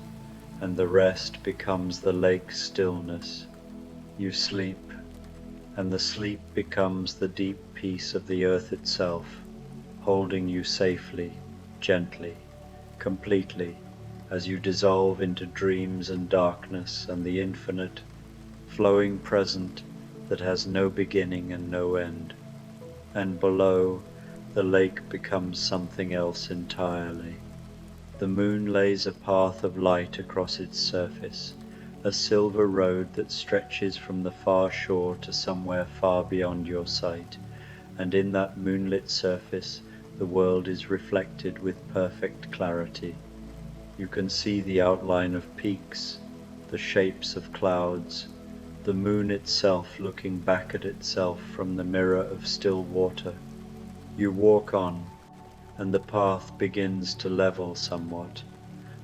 and the rest becomes the lake's stillness. You sleep, and the sleep becomes the deep peace of the earth itself, holding you safely, gently, completely, as you dissolve into dreams and darkness and the infinite, flowing present that has no beginning and no end. And below, the lake becomes something else entirely. The moon lays a path of light across its surface, a silver road that stretches from the far shore to somewhere far beyond your sight, and in that moonlit surface the world is reflected with perfect clarity. You can see the outline of peaks, the shapes of clouds, the moon itself looking back at itself from the mirror of still water. You walk on, and the path begins to level somewhat,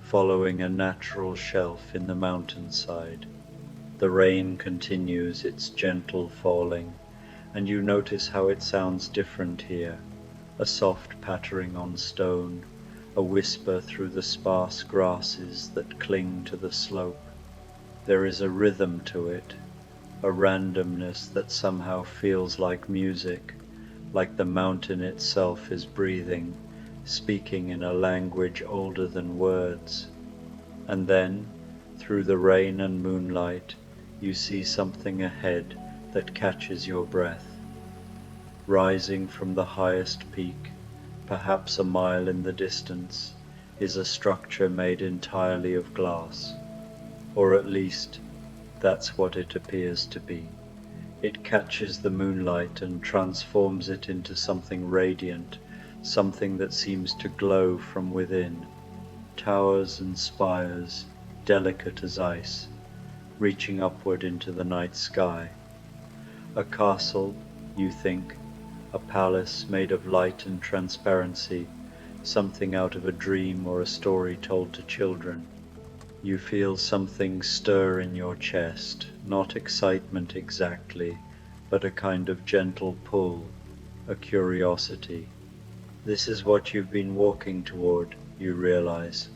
following a natural shelf in the mountainside. The rain continues its gentle falling, and you notice how it sounds different here, a soft pattering on stone, a whisper through the sparse grasses that cling to the slope. There is a rhythm to it, a randomness that somehow feels like music, like the mountain itself is breathing, speaking in a language older than words. And then, through the rain and moonlight, you see something ahead that catches your breath. Rising from the highest peak, perhaps a mile in the distance, is a structure made entirely of glass, or at least that's what it appears to be. It catches the moonlight and transforms it into something radiant, something that seems to glow from within. Towers and spires, delicate as ice, reaching upward into the night sky. A castle, You think, a palace made of light and transparency, something out of a dream or a story told to children. You feel something stir in your chest, not excitement exactly, but a kind of gentle pull, a curiosity. This is what you've been walking toward, you realize,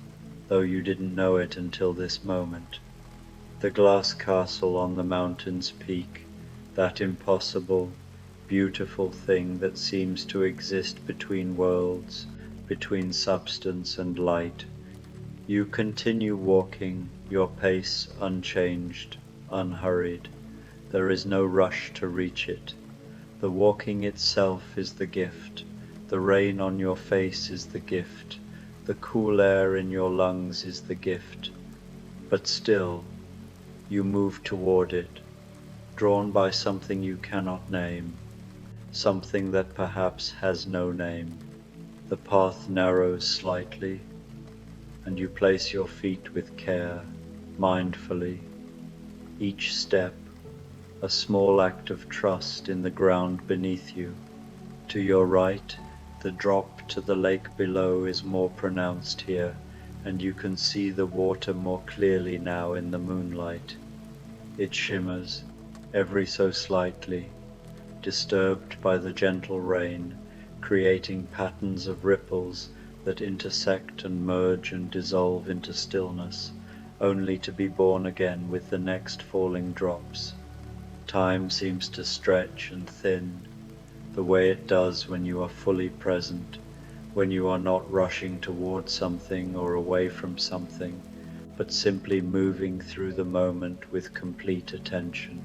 though you didn't know it until this moment. The glass castle on the mountain's peak, that impossible, beautiful thing that seems to exist between worlds, between substance and light. You continue walking, your pace unchanged, unhurried. There is no rush to reach it. The walking itself is the gift. The rain on your face is the gift. The cool air in your lungs is the gift. But still, you move toward it, drawn by something you cannot name, something that perhaps has no name. The path narrows slightly, and you place your feet with care, mindfully. Each step, a small act of trust in the ground beneath you. To your right, the drop to the lake below is more pronounced here, and you can see the water more clearly now in the moonlight. It shimmers, ever so slightly, disturbed by the gentle rain, creating patterns of ripples that intersect and merge and dissolve into stillness, only to be born again with the next falling drops. Time seems to stretch and thin, the way it does when you are fully present, when you are not rushing toward something or away from something, but simply moving through the moment with complete attention.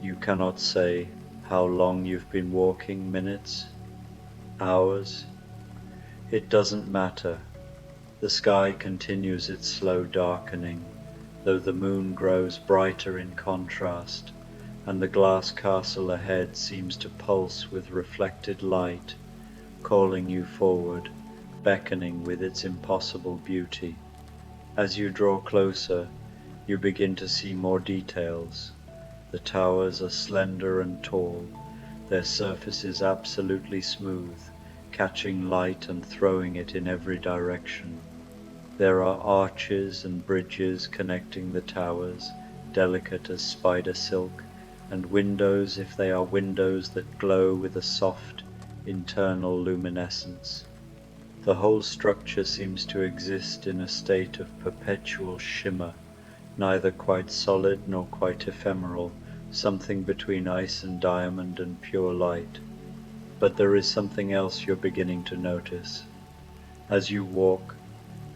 You cannot say how long you've been walking, minutes, hours. It doesn't matter. The sky continues its slow darkening, though the moon grows brighter in contrast, and the glass castle ahead seems to pulse with reflected light, calling you forward, beckoning with its impossible beauty. As you draw closer, you begin to see more details. The towers are slender and tall, their surfaces absolutely smooth, catching light and throwing it in every direction. There are arches and bridges connecting the towers, delicate as spider silk, and windows, if they are windows, that glow with a soft, internal luminescence. The whole structure seems to exist in a state of perpetual shimmer, neither quite solid nor quite ephemeral, something between ice and diamond and pure light. But there is something else you're beginning to notice. As you walk,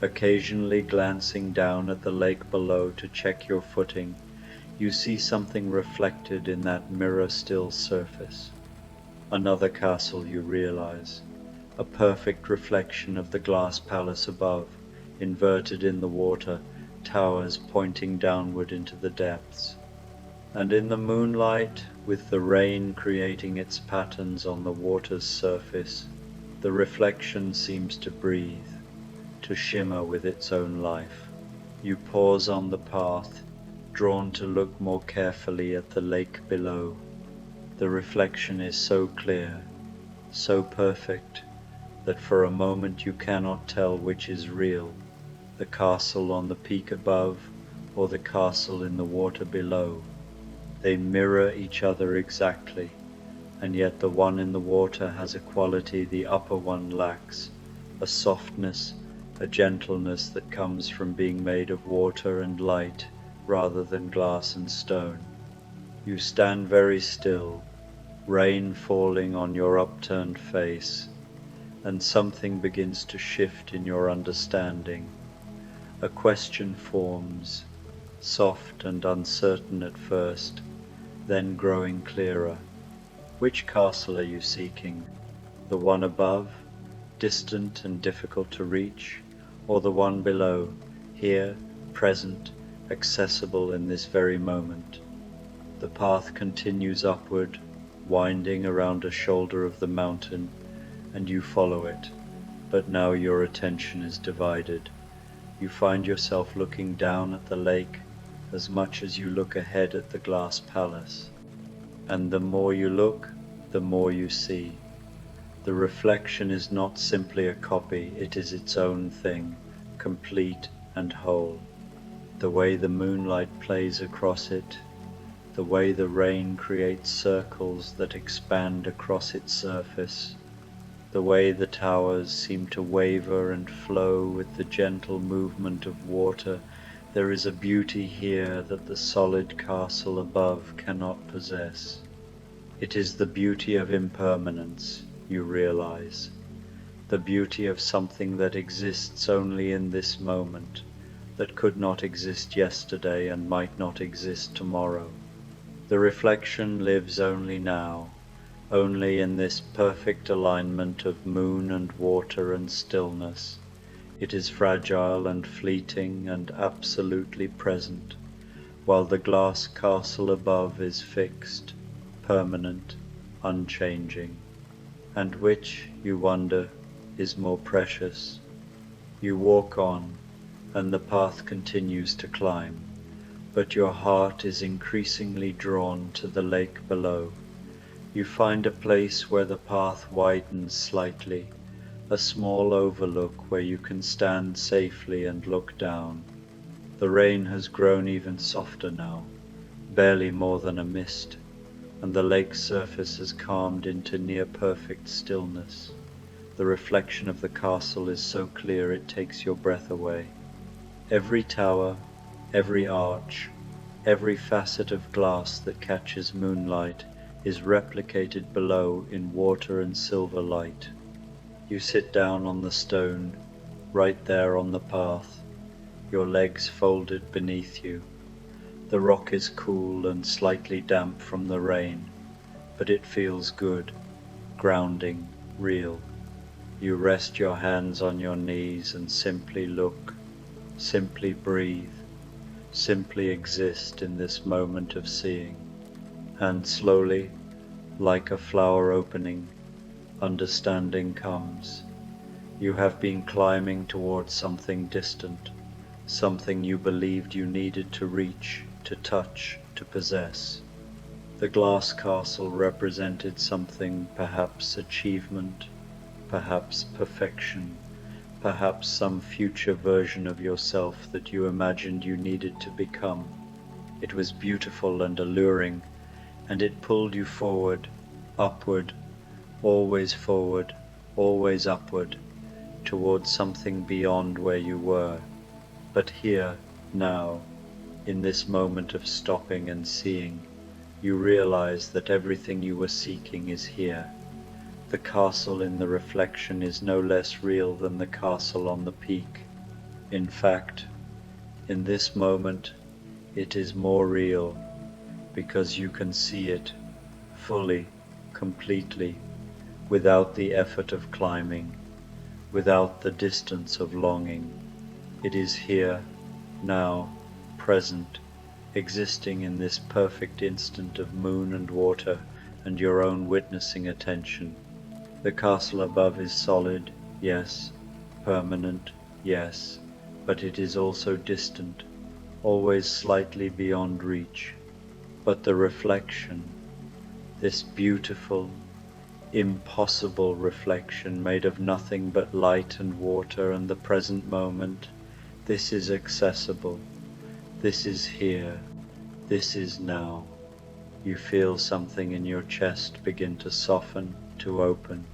occasionally glancing down at the lake below to check your footing, you see something reflected in that mirror-still surface. Another castle, you realize, a perfect reflection of the glass palace above, inverted in the water, towers pointing downward into the depths. And in the moonlight, with the rain creating its patterns on the water's surface, the reflection seems to breathe, to shimmer with its own life. You pause on the path, drawn to look more carefully at the lake below. The reflection is so clear, so perfect, that for a moment you cannot tell which is real, the castle on the peak above or the castle in the water below. They mirror each other exactly, and yet the one in the water has a quality the upper one lacks, a softness, a gentleness that comes from being made of water and light rather than glass and stone. You stand very still, rain falling on your upturned face, and something begins to shift in your understanding. A question forms, soft and uncertain at first, then growing clearer. Which castle are you seeking? The one above, distant and difficult to reach, or the one below, here, present, accessible in this very moment? The path continues upward, winding around a shoulder of the mountain, and you follow it, but now your attention is divided. You find yourself looking down at the lake as much as you look ahead at the glass palace. And the more you look, the more you see. The reflection is not simply a copy, it is its own thing, complete and whole. The way the moonlight plays across it, the way the rain creates circles that expand across its surface, the way the towers seem to waver and flow with the gentle movement of water, there is a beauty here that the solid castle above cannot possess. It is the beauty of impermanence, you realize, the beauty of something that exists only in this moment, that could not exist yesterday and might not exist tomorrow. The reflection lives only now, only in this perfect alignment of moon and water and stillness. It is fragile and fleeting and absolutely present, while the glass castle above is fixed, permanent, unchanging. And which, you wonder, is more precious? You walk on, and the path continues to climb, but your heart is increasingly drawn to the lake below. You find a place where the path widens slightly, a small overlook where you can stand safely and look down. The rain has grown even softer now, barely more than a mist, and the lake's surface has calmed into near perfect stillness. The reflection of the castle is so clear it takes your breath away. Every tower, every arch, every facet of glass that catches moonlight is replicated below in water and silver light. You sit down on the stone, right there on the path, your legs folded beneath you. The rock is cool and slightly damp from the rain, but it feels good, grounding, real. You rest your hands on your knees and simply look, simply breathe, simply exist in this moment of seeing. And slowly, like a flower opening, understanding comes. You have been climbing towards something distant, something you believed you needed to reach, to touch, to possess. The glass castle represented something, perhaps achievement, perhaps perfection, perhaps some future version of yourself that you imagined you needed to become. It was beautiful and alluring, and it pulled you forward, upward, always upward, towards something beyond where you were. But here, now, in this moment of stopping and seeing, you realize that everything you were seeking is here. The castle in the reflection is no less real than the castle on the peak. In fact, in this moment, it is more real, because you can see it, fully, completely, without the effort of climbing, without the distance of longing. It is here, now, present, existing in this perfect instant of moon and water and your own witnessing attention. The castle above is solid, yes, permanent, yes, but it is also distant, always slightly beyond reach. But the reflection, this beautiful, impossible reflection made of nothing but light and water and the present moment, this is accessible, this is here, this is now. You feel something in your chest begin to soften, to open.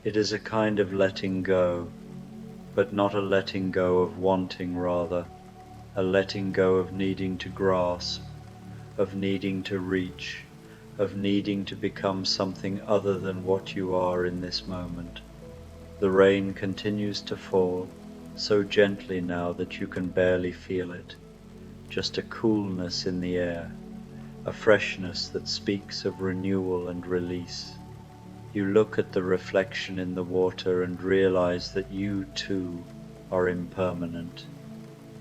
It is a kind of letting go, but not a letting go of wanting rather, a letting go of needing to grasp, of needing to reach, of needing to become something other than what you are in this moment. The rain continues to fall, so gently now that you can barely feel it, just a coolness in the air, a freshness that speaks of renewal and release. You look at the reflection in the water and realize that you too are impermanent.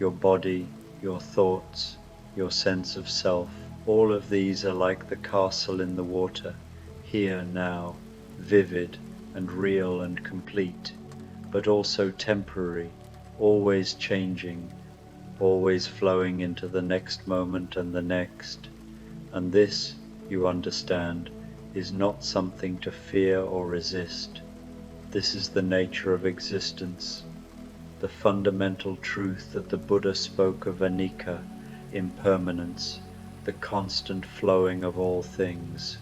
Your body, your thoughts, your sense of self, all of these are like the castle in the water, here now, vivid and real and complete, but also temporary, always changing, always flowing into the next moment and the next. And this, you understand, is not something to fear or resist. This is the nature of existence, the fundamental truth that the Buddha spoke of anicca, impermanence, the constant flowing of all things.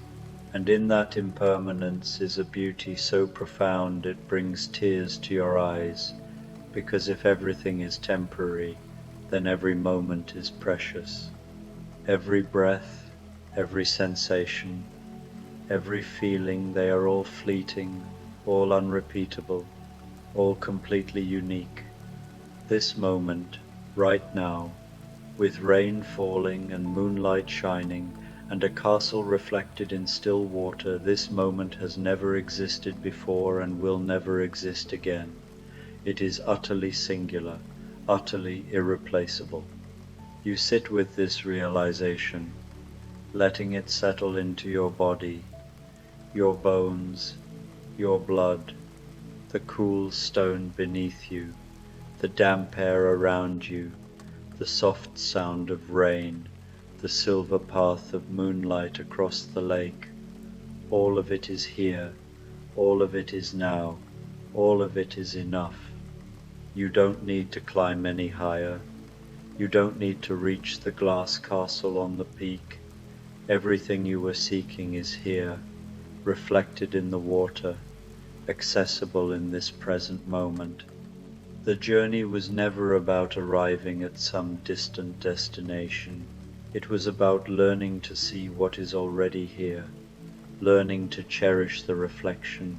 And in that impermanence is a beauty so profound it brings tears to your eyes, because if everything is temporary, then every moment is precious. Every breath, every sensation, every feeling, they are all fleeting, all unrepeatable, all completely unique. This moment, right now, with rain falling and moonlight shining, and a castle reflected in still water, this moment has never existed before and will never exist again. It is utterly singular, utterly irreplaceable. You sit with this realization, letting it settle into your body, your bones, your blood, the cool stone beneath you, the damp air around you, the soft sound of rain, the silver path of moonlight across the lake. All of it is here, all of it is now, all of it is enough. You don't need to climb any higher. You don't need to reach the glass castle on the peak. Everything you were seeking is here, reflected in the water, accessible in this present moment. The journey was never about arriving at some distant destination. It was about learning to see what is already here, learning to cherish the reflection,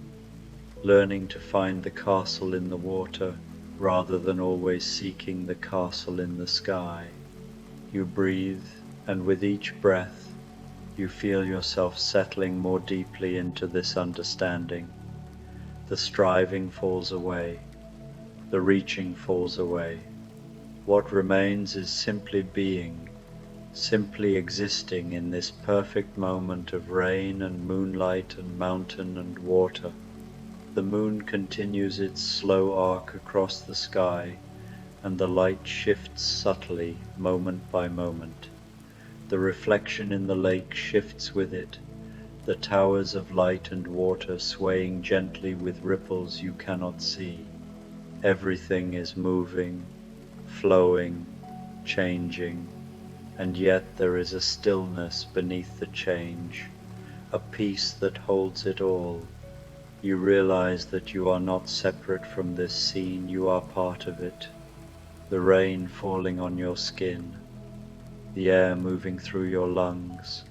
learning to find the castle in the water rather than always seeking the castle in the sky. You breathe, and with each breath, you feel yourself settling more deeply into this understanding. The striving falls away. The reaching falls away. What remains is simply being, simply existing in this perfect moment of rain and moonlight and mountain and water. The moon continues its slow arc across the sky, and the light shifts subtly, moment by moment. The reflection in the lake shifts with it, the towers of light and water swaying gently with ripples you cannot see. Everything is moving, flowing, changing, and yet there is a stillness beneath the change, a peace that holds it all. You realize that you are not separate from this scene, you are part of it. The rain falling on your skin, the air moving through your lungs,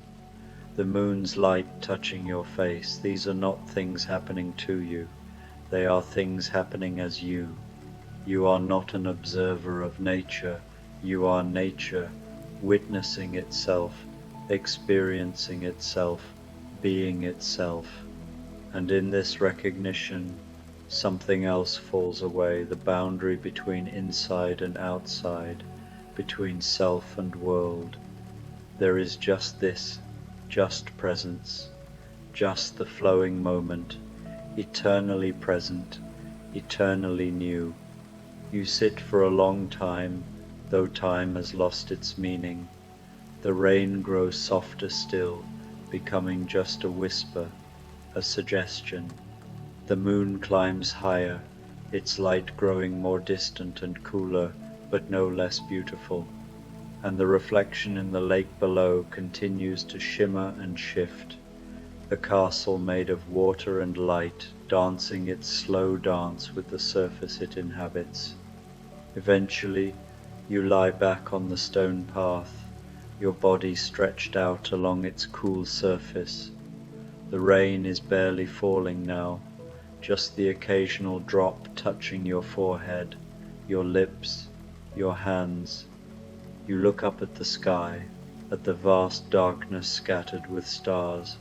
the moon's light touching your face. These are not things happening to you, they are things happening as you. You are not an observer of nature, you are nature, witnessing itself, experiencing itself, being itself. And in this recognition, something else falls away, the boundary between inside and outside, between self and world. There is just this, just presence, just the flowing moment, eternally present, eternally new. You sit for a long time, though time has lost its meaning. The rain grows softer still, becoming just a whisper, a suggestion. The moon climbs higher, its light growing more distant and cooler, but no less beautiful. And the reflection in the lake below continues to shimmer and shift. The castle made of water and light, dancing its slow dance with the surface it inhabits. Eventually, you lie back on the stone path, your body stretched out along its cool surface. The rain is barely falling now, just the occasional drop touching your forehead, your lips, your hands. You look up at the sky, at the vast darkness scattered with stars,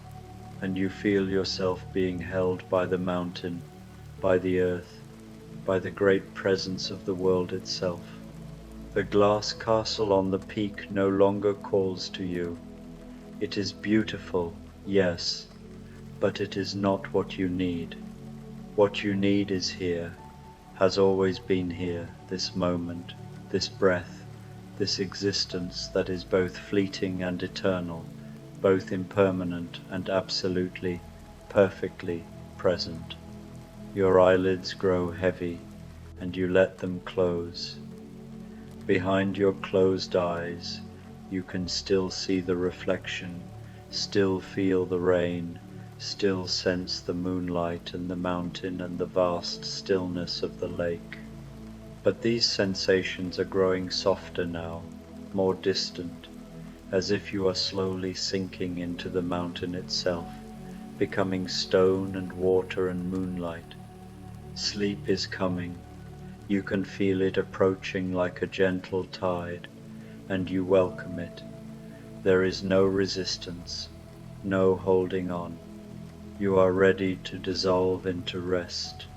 and you feel yourself being held by the mountain, by the earth, by the great presence of the world itself. The glass castle on the peak no longer calls to you. It is beautiful, yes, but it is not what you need. What you need is here, has always been here, this moment, this breath, this existence that is both fleeting and eternal, both impermanent and absolutely, perfectly present. Your eyelids grow heavy, and you let them close. Behind your closed eyes, you can still see the reflection, still feel the rain, still sense the moonlight and the mountain and the vast stillness of the lake. But these sensations are growing softer now, more distant, as if you are slowly sinking into the mountain itself, becoming stone and water and moonlight. Sleep is coming. You can feel it approaching like a gentle tide, and you welcome it. There is no resistance, no holding on. You are ready to dissolve into rest,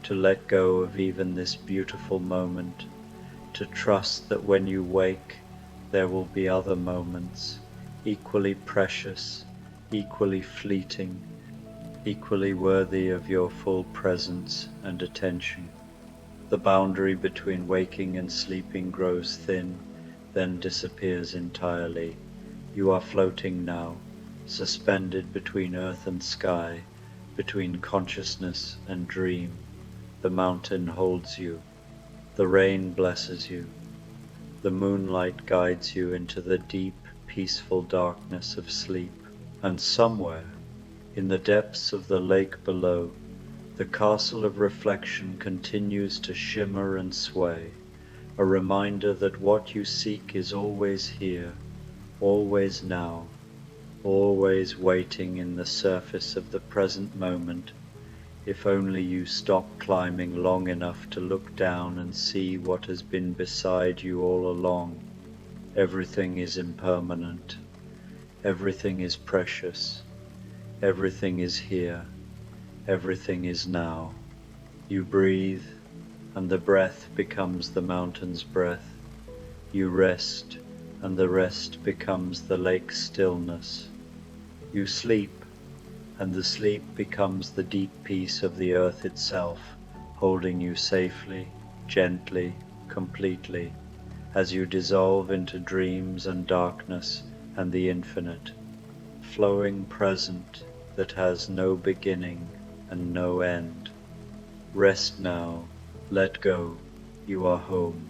to let go of even this beautiful moment, to trust that when you wake, there will be other moments, equally precious, equally fleeting, equally worthy of your full presence and attention. The boundary between waking and sleeping grows thin, then disappears entirely. You are floating now, suspended between earth and sky, between consciousness and dream. The mountain holds you. The rain blesses you. The moonlight guides you into the deep, peaceful darkness of sleep. And somewhere, in the depths of the lake below, the castle of reflection continues to shimmer and sway, a reminder that what you seek is always here, always now, always waiting in the surface of the present moment, if only you stop climbing long enough to look down and see what has been beside you all along. Everything is impermanent, everything is precious, everything is here, everything is now. You breathe, and the breath becomes the mountain's breath. You rest, and the rest becomes the lake's stillness. You sleep, and the sleep becomes the deep peace of the earth itself, holding you safely, gently, completely, as you dissolve into dreams and darkness and the infinite, flowing present that has no beginning and no end. Rest now, let go, you are home.